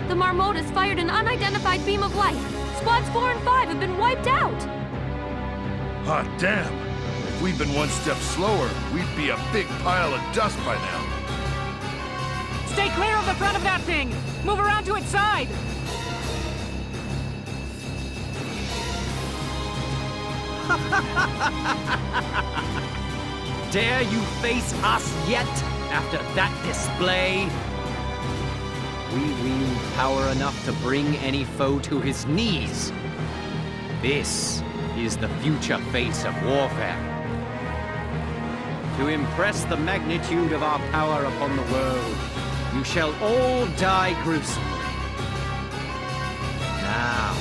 The Marmotas fired an unidentified beam of light. Squads 4 and 5 have been wiped out. Hot damn! If we'd been one step slower, we'd be a big pile of dust by now. Stay clear of the front of that thing! Move around to its side! Dare you face us yet, after that display? We wield power enough to bring any foe to his knees. This is the future face of warfare. To impress the magnitude of our power upon the world, you shall all die gruesomely. Now,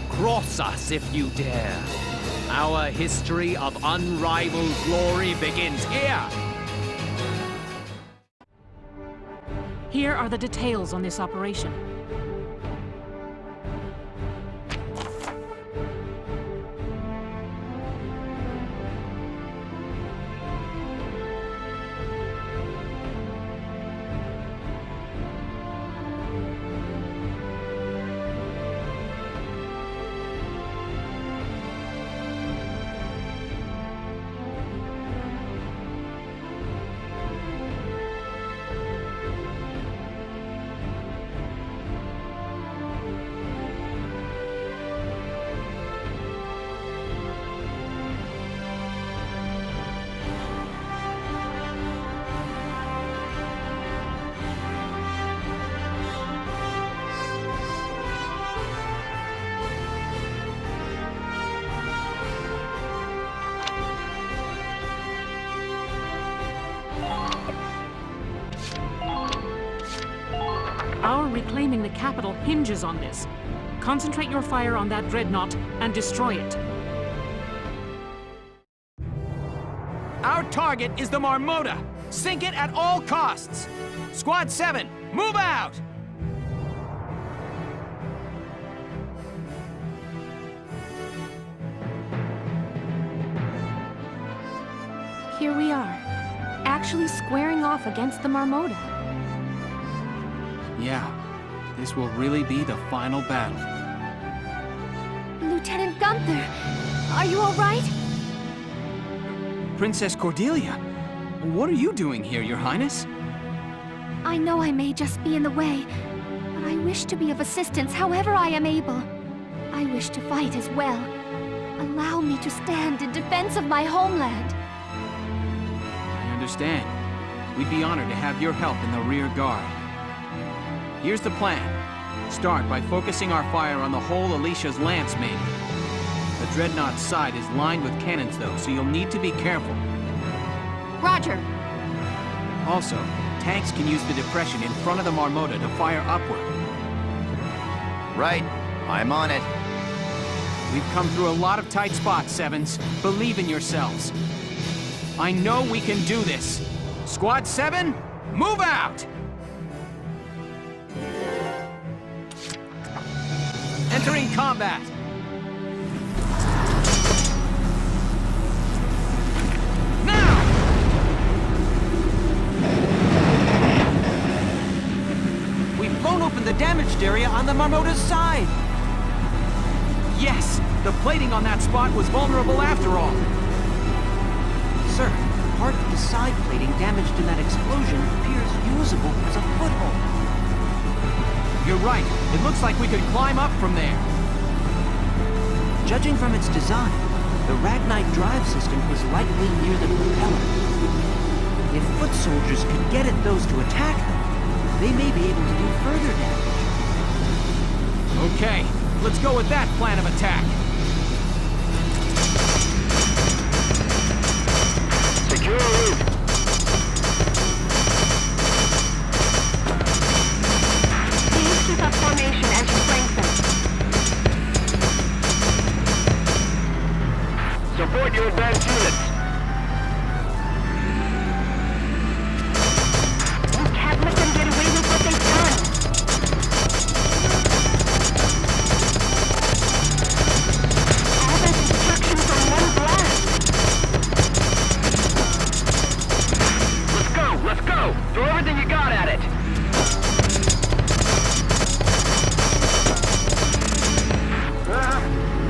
cross us if you dare. Our history of unrivaled glory begins here. Here are the details on this operation. Our reclaiming the capital hinges on this. Concentrate your fire on that dreadnought and destroy it. Our target is the Marmota. Sink it at all costs. Squad 7, move out! Here we are, actually squaring off against the Marmota. Yeah, this will really be the final battle. Lieutenant Gunther, are you all right? Princess Cordelia, what are you doing here, Your Highness? I know I may just be in the way, but I wish to be of assistance however I am able. I wish to fight as well. Allow me to stand in defense of my homeland. I understand. We'd be honored to have your help in the rear guard. Here's the plan. Start by focusing our fire on the whole Alicia's lance main. The Dreadnought's side is lined with cannons though, so you'll need to be careful. Roger. Also, tanks can use the depression in front of the Marmota to fire upward. Right. I'm on it. We've come through a lot of tight spots, Sevens. Believe in yourselves. I know we can do this. Squad 7, move out! Entering combat. Now! We've blown open the damaged area on the Marmota's side. Yes, the plating on that spot was vulnerable after all. Sir, part of the side plating damaged in that explosion appears usable as a foothold. You're right. It looks like we could climb up from there. Judging from its design, the Ragnite drive system was likely near the propeller. If foot soldiers could get at those to attack them, they may be able to do further damage. Okay, let's go with that plan of attack. Secure a route. Please keep up formation as you lengthen. Support your advanced units. You can't let them get away with what they've done. All that destruction from one blast. Let's go! Throw everything you got at it!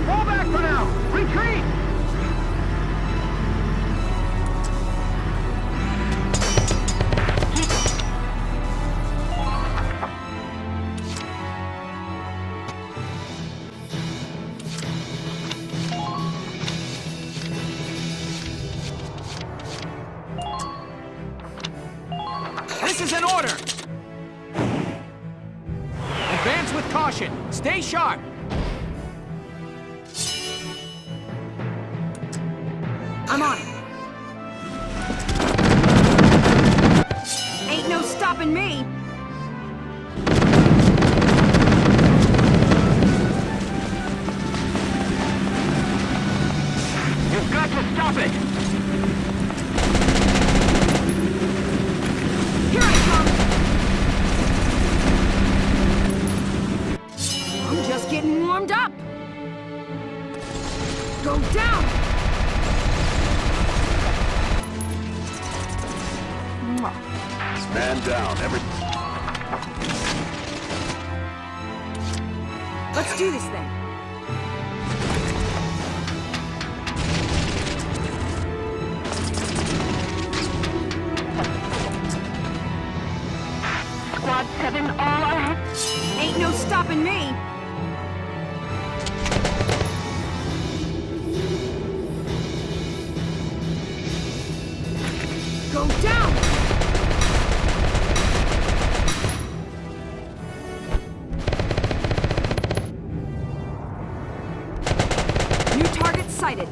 Fall back for now! Retreat! This is an order! Advance with caution. Stay sharp. I'm on it. Ain't no stopping me. You've got to stop it! Here I come. I'm just getting warmed up. Go down. Man down, Let's do this thing. Squad 7 all ahead. Ain't no stopping me. Go down. New target sighted.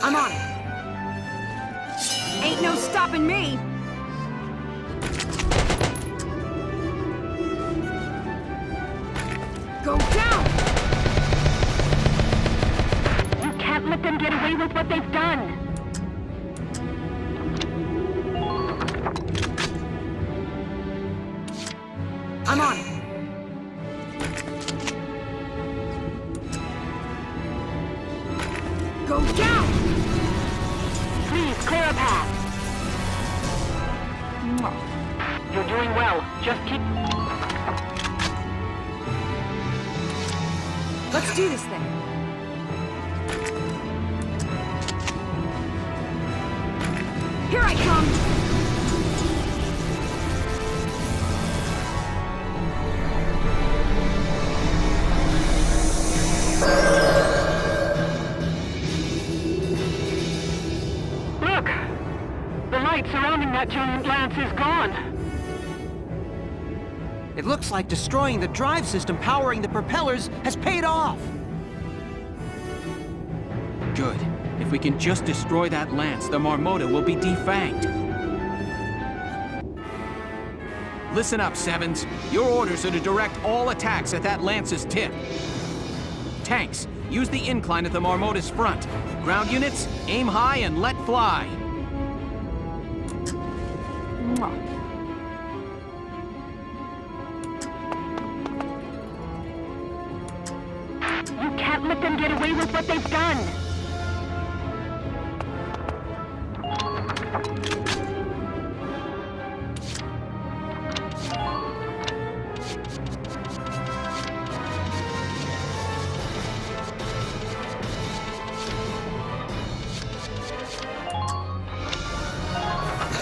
I'm on it. Ain't no stopping me. Go down. You can't let them get away with what they've done. I'm on it. Go down. Please clear a path. You're doing well. Just keep... Let's do this thing. Here I come. Look! The light surrounding that giant lance is gone. It looks like destroying the drive system powering the propellers has paid off. Good. If we can just destroy that lance, the Marmota will be defanged. Listen up, Sevens. Your orders are to direct all attacks at that lance's tip. Tanks, use the incline at the Marmota's front. Ground units, aim high and let fly. You can't let them get away with what they've done!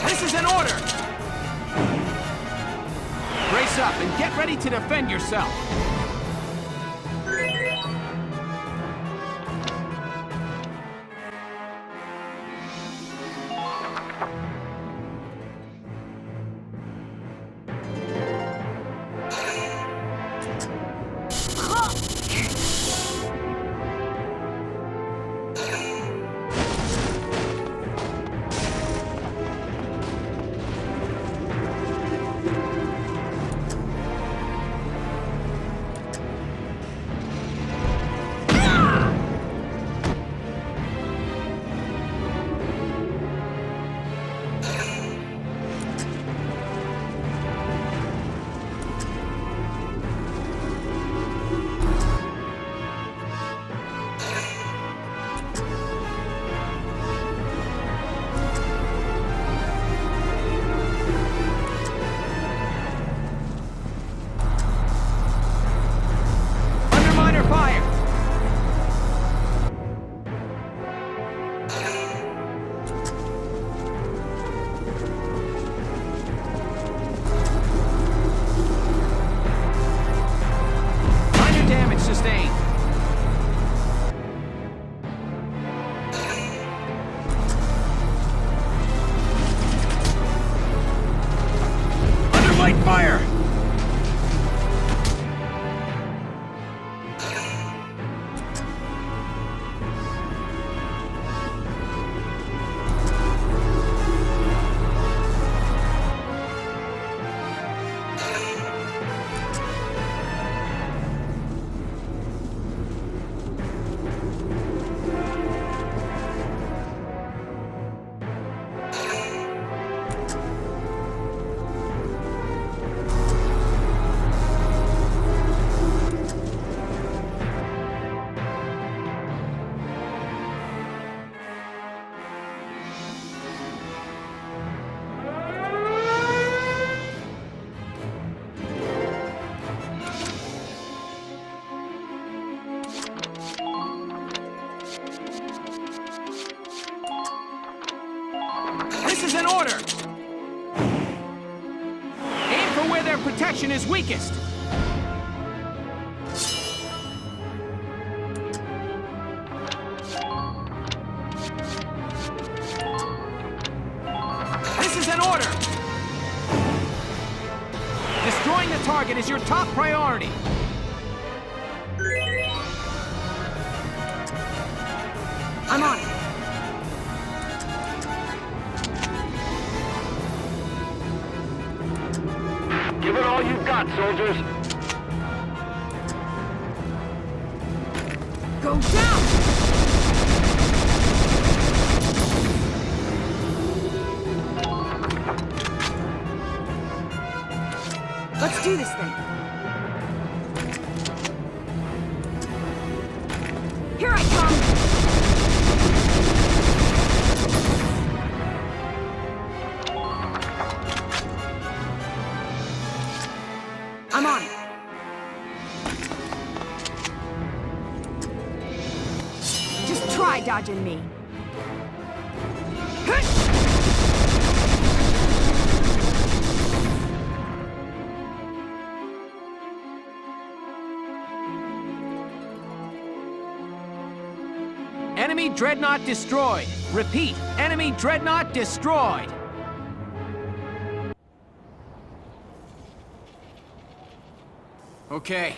This is an order! Brace up and get ready to defend yourself. This is an order! Aim for where their protection is weakest! This is an order! Destroying the target is your top priority! I'm on it. Give it all you've got, soldiers. Go down! Let's do this thing. Here I come! I'm on it. Just try dodging me. Enemy dreadnought destroyed. Repeat, enemy dreadnought destroyed. Okay,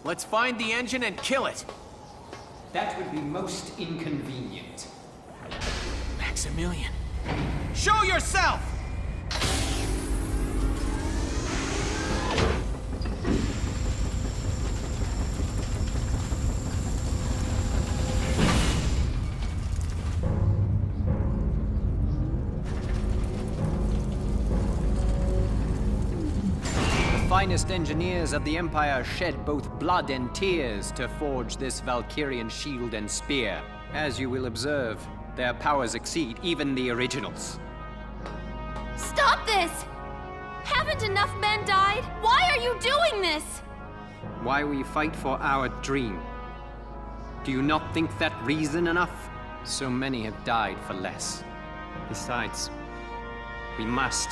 let's find the engine and kill it. That would be most inconvenient. Maximilian, show yourself! finest engineers of the Empire shed both blood and tears to forge this Valkyrian shield and spear. As you will observe, their powers exceed even the originals. Stop this! Haven't enough men died? Why are you doing this? Why we fight for our dream. Do you not think that reason enough? So many have died for less. Besides, we must.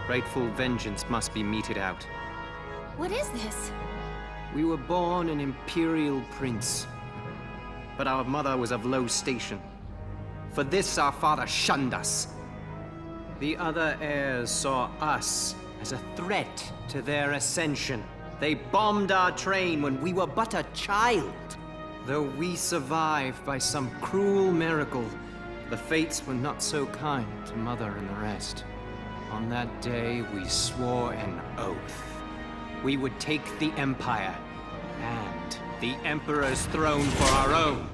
Rightful vengeance must be meted out. What is this? We were born an Imperial prince, but our mother was of low station. For this our father shunned us. The other heirs saw us as a threat to their ascension. They bombed our train when we were but a child. Though we survived by some cruel miracle, the fates were not so kind to Mother and the rest. On that day, we swore an oath. We would take the Empire and the Emperor's throne for our own.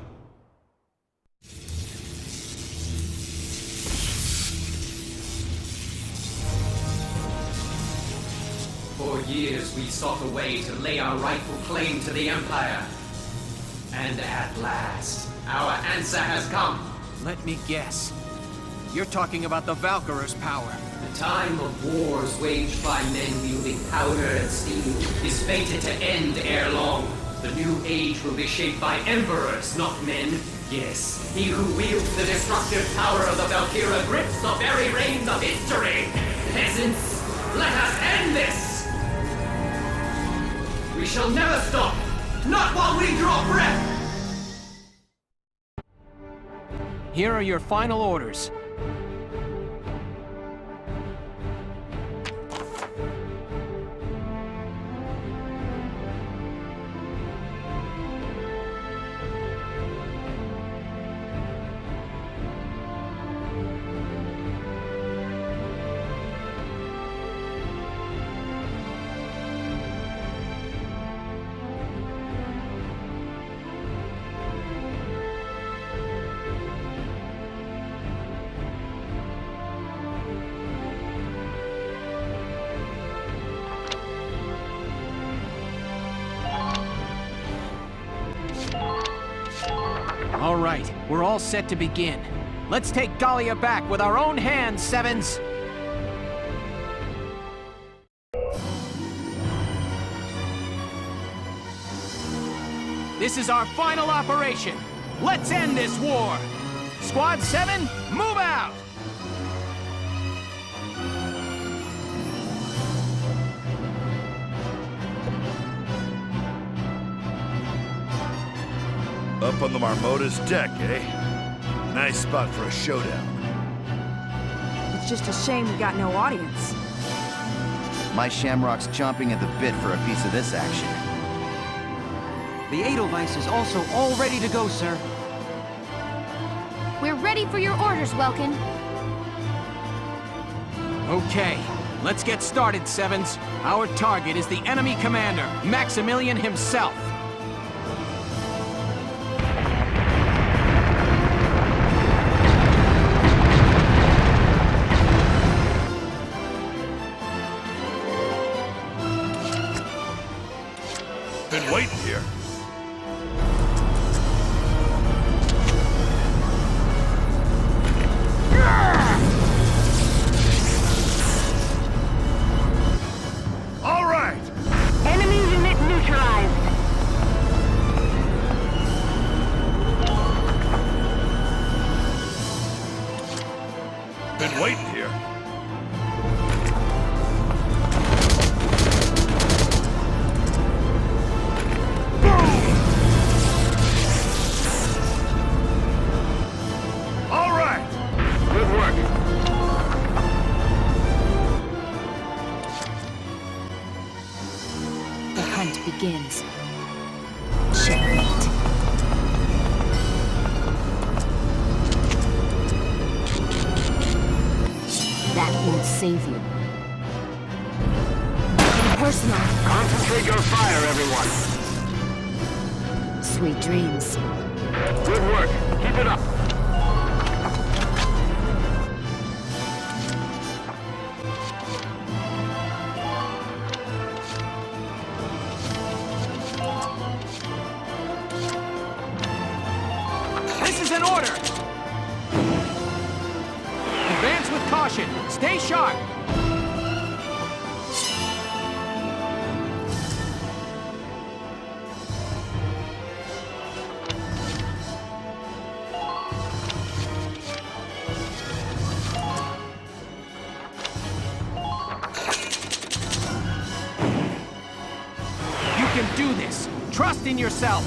For years, we sought a way to lay our rightful claim to the Empire. And at last, our answer has come. Let me guess. You're talking about the Valkyrier's power. The time of wars waged by men wielding powder and steel is fated to end ere long. The new age will be shaped by emperors, not men. Yes, he who wields the destructive power of the Valkyria grips the very reins of history. Peasants, let us end this! We shall never stop, not while we draw breath! Here are your final orders. All right, we're all set to begin. Let's take Gallia back with our own hands, Sevens! This is our final operation. Let's end this war! Squad 7, move out! Up on the Marmota's deck, eh? Nice spot for a showdown. It's just a shame we got no audience. My Shamrock's chomping at the bit for a piece of this action. The Edelweiss is also all ready to go, sir. We're ready for your orders, Welkin. Okay, let's get started, Sevens. Our target is the enemy commander, Maximilian himself. Been waiting here. All right! Enemy unit neutralized. Been waiting here. All right! Good work. The hunt begins. Checkmate. That won't save you. Nothing personal. Concentrate your fire, everyone. Sweet dreams. Good work. Keep it up. is an order! Advance with caution. Stay sharp. You can do this. Trust in yourself.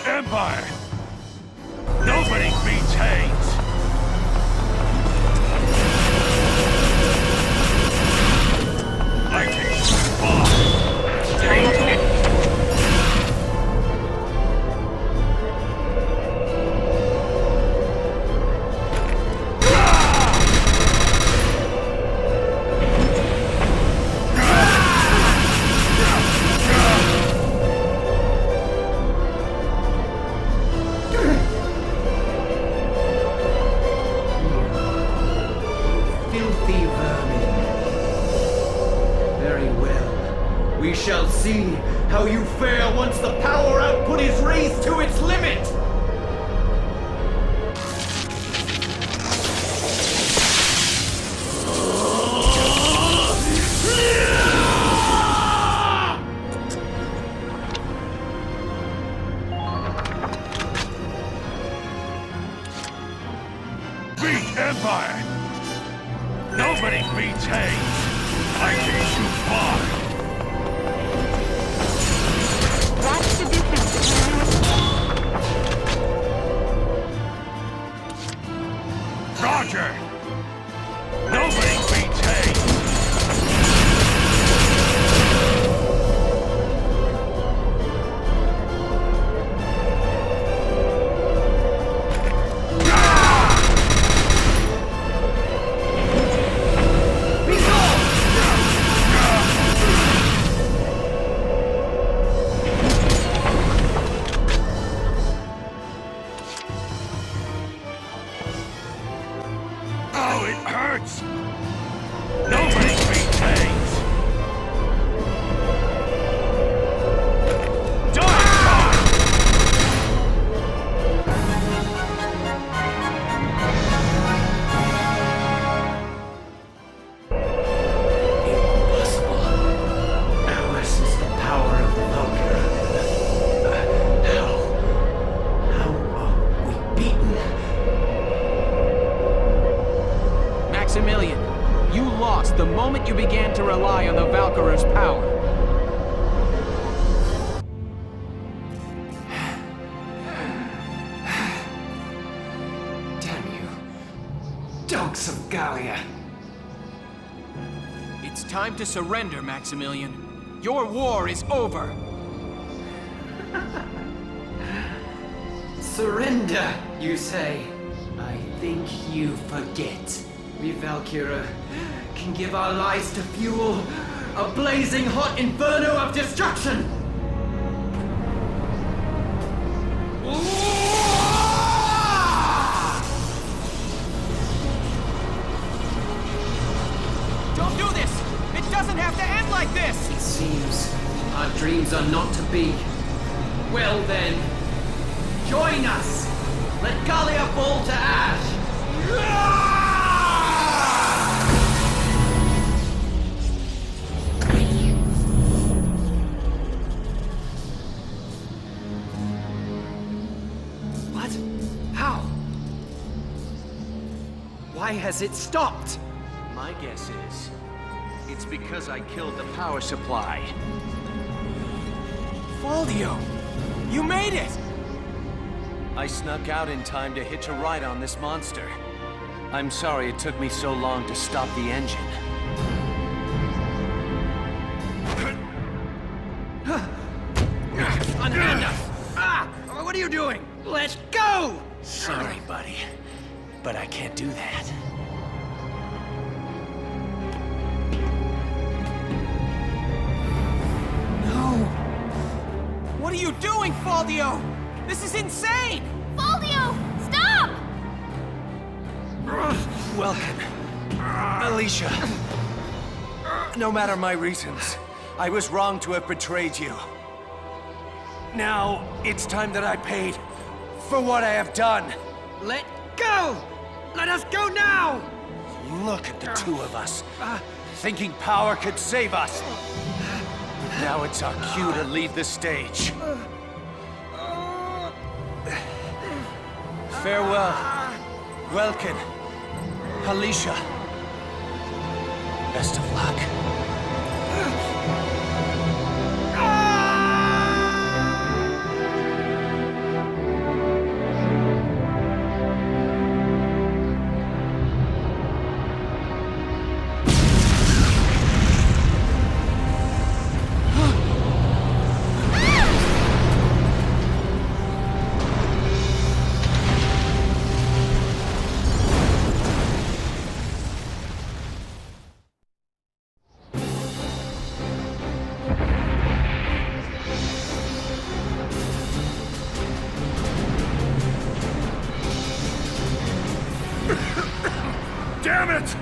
Empire! Nobody beats Haynes! I take bomb! Take it! How you fare once the power output is raised to its limit! Beat Empire! Nobody beats Haynes! I can shoot far! Roger! Nobody beats Haynes! The moment you began to rely on the Valkyrier's power. Damn you. Dogs of Gallia. It's time to surrender, Maximilian. Your war is over. Surrender, you say? I think you forget. We Valkyria can give our lives to fuel a blazing hot inferno of destruction! Don't do this! It doesn't have to end like this! It seems our dreams are not to be. Well then, join us! Let Gallia fall to ash! Why has it stopped? My guess is, it's because I killed the power supply. Faldio! You made it! I snuck out in time to hitch a ride on this monster. I'm sorry it took me so long to stop the engine. Unhand us! Ah! What are you doing? Let go! Sorry, buddy. But I can't do that. No! What are you doing, Faldio? This is insane! Faldio! Stop! Welkin. Alicia. No matter my reasons, I was wrong to have betrayed you. Now, it's time that I paid for what I have done. Let go! Let us go now! Look at the two of us, thinking power could save us. Now it's our cue to leave the stage. Farewell, Welkin, Alicia. Best of luck. Damn it!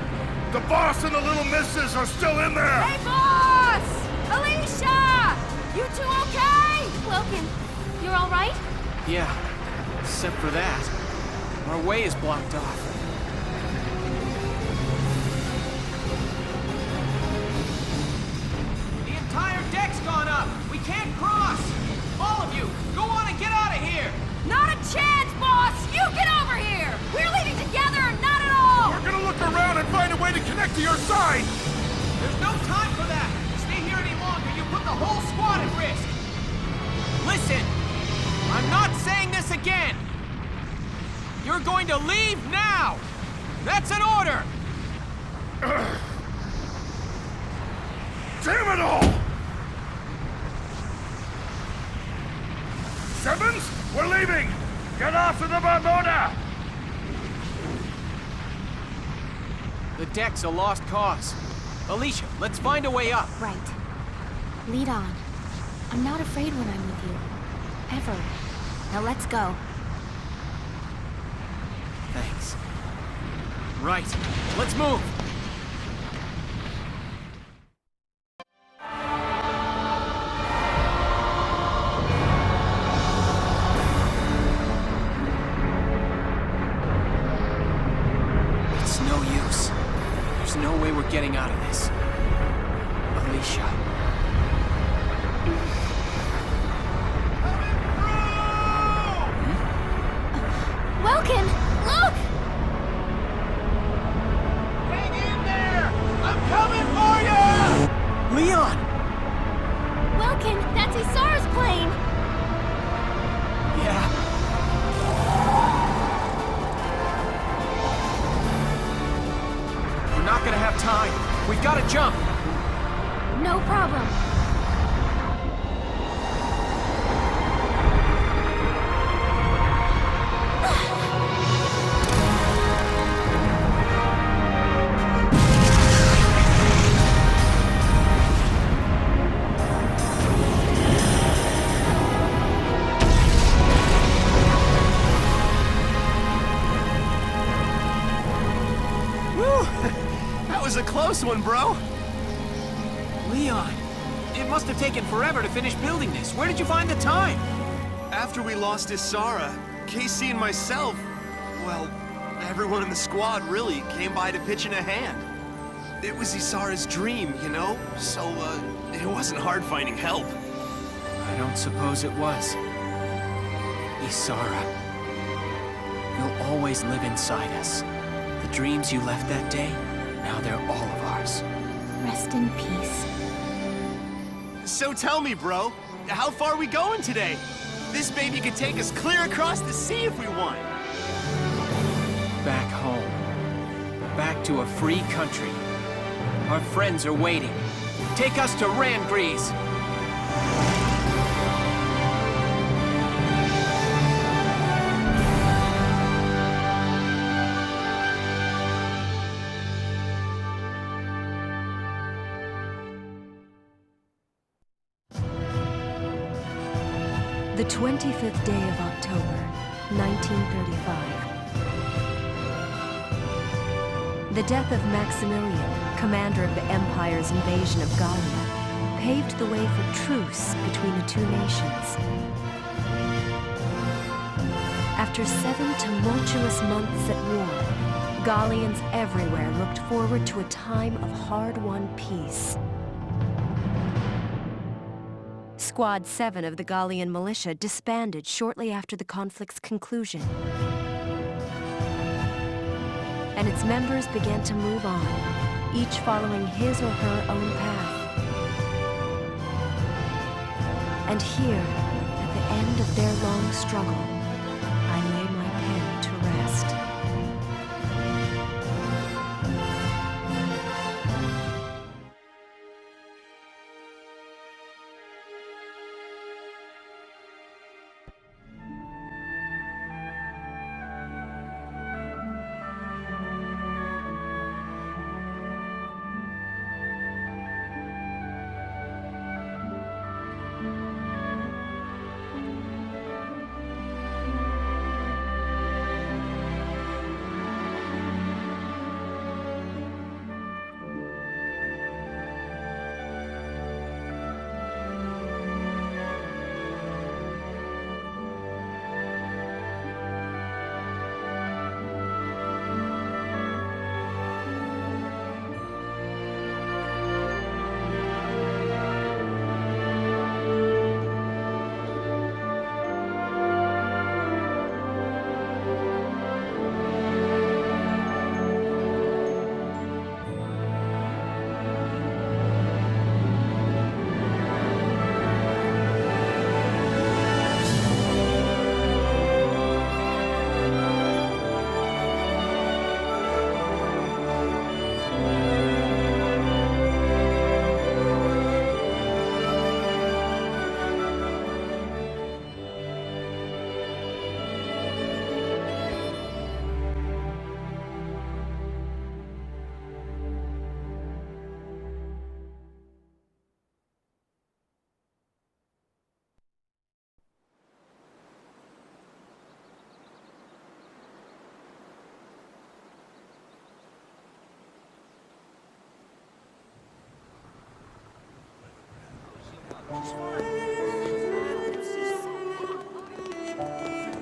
The boss and the little misses are still in there! Hey, boss! Alicia! You two okay? Welkin, you're all right? Yeah, except for that. Our way is blocked off. The entire deck's gone up! We can't cross! All of you, go on and get out of here! Not a chance, boss! You get over here! We're leaving together or not at all! We're gonna look around and find a way to connect to your side! There's no time for that! Stay here any longer, you put the whole squad at risk! Listen! I'm not saying this again! You're going to leave now! That's an order! Damn it all! Sevens, we're leaving! Get off of the Bermuda! The deck's a lost cause. Alicia, let's find a way up. Right. Lead on. I'm not afraid when I'm with you. Ever. Now let's go. Thanks. Right. Let's move! It's no use. There's no way we're getting out of this. Alicia. Welkin, look! Hang in there! I'm coming for you! Leon! Welkin, that's Isara's plane! Yeah. We're not gonna have time. We've gotta jump. No problem. A close one, bro. Leon, it must have taken forever to finish building this. Where did you find the time? After we lost Isara, Casey and myself, well, everyone in the squad really came by to pitch in a hand. It was Isara's dream, you know? So, it wasn't hard finding help. I don't suppose it was. Isara. You'll always live inside us. The dreams you left that day, now they're all of ours. Rest in peace. So tell me, bro, how far are we going today? This baby could take us clear across the sea if we want. Back home. Back to a free country. Our friends are waiting. Take us to Randgrees. The 25th day of October, 1935. The death of Maximilian, commander of the Empire's invasion of Gallia, paved the way for truce between the two nations. After 7 tumultuous months at war, Gallians everywhere looked forward to a time of hard-won peace. Squad 7 of the Gallian Militia disbanded shortly after the conflict's conclusion. And its members began to move on, each following his or her own path. And here, at the end of their long struggle, I lay my pen to rest.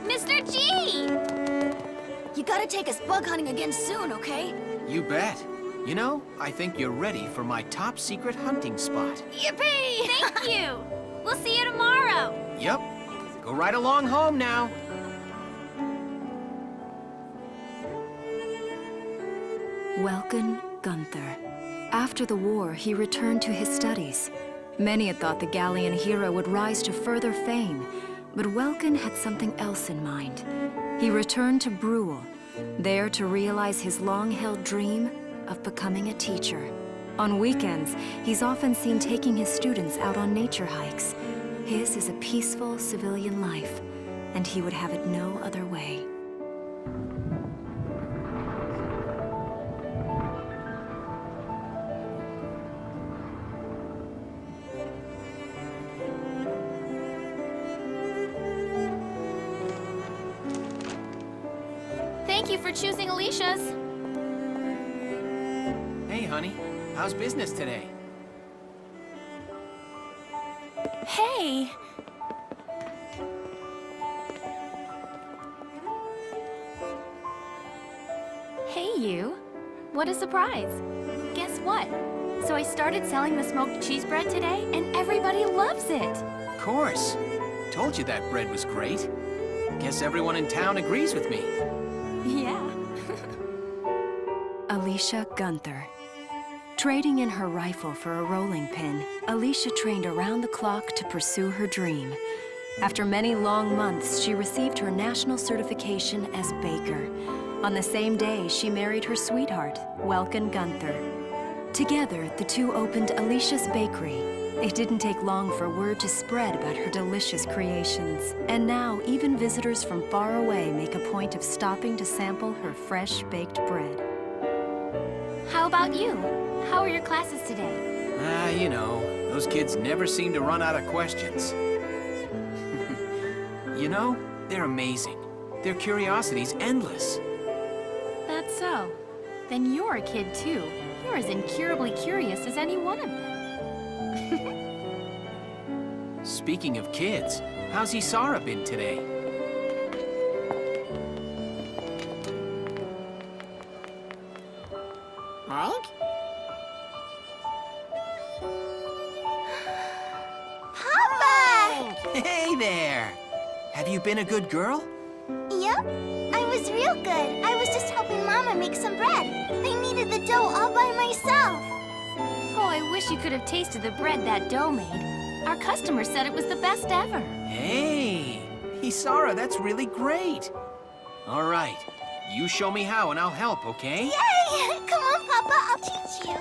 Mr. G! You gotta take us bug hunting again soon, okay? You bet. You know, I think you're ready for my top secret hunting spot. Yippee! Thank you! We'll see you tomorrow! Yep. Go right along home now. Welkin Gunther. After the war, he returned to his studies. Many had thought the Gallian hero would rise to further fame, but Welkin had something else in mind. He returned to Brule, there to realize his long-held dream of becoming a teacher. On weekends, he's often seen taking his students out on nature hikes. His is a peaceful civilian life, and he would have it no other way. Thank you for choosing Alicia's. Hey, honey. How's business today? Hey! Hey, you. What a surprise. Guess what? So I started selling the smoked cheese bread today, and everybody loves it. Of course. Told you that bread was great. Guess everyone in town agrees with me. Yeah. Alicia Gunther. Trading in her rifle for a rolling pin, Alicia trained around the clock to pursue her dream. After many long months, she received her national certification as baker. On the same day, she married her sweetheart, Welkin Gunther. Together, the two opened Alicia's Bakery. It didn't take long for word to spread about her delicious creations. And now, even visitors from far away make a point of stopping to sample her fresh-baked bread. How about you? How are your classes today? You know, those kids never seem to run out of questions. You know, they're amazing. Their curiosity's endless. That's so. And you're a kid, too. You're as incurably curious as any one of them. Speaking of kids, how's Isara been today? Hank? Papa! Hey there! Have you been a good girl? Yep, I was real good. I was just helping Mama make some bread. I needed the dough all by myself. Oh, I wish you could have tasted the bread that dough made. Our customer said it was the best ever. Hey! Isara, that's really great! All right, you show me how and I'll help, okay? Yay! Come on, Papa, I'll teach you.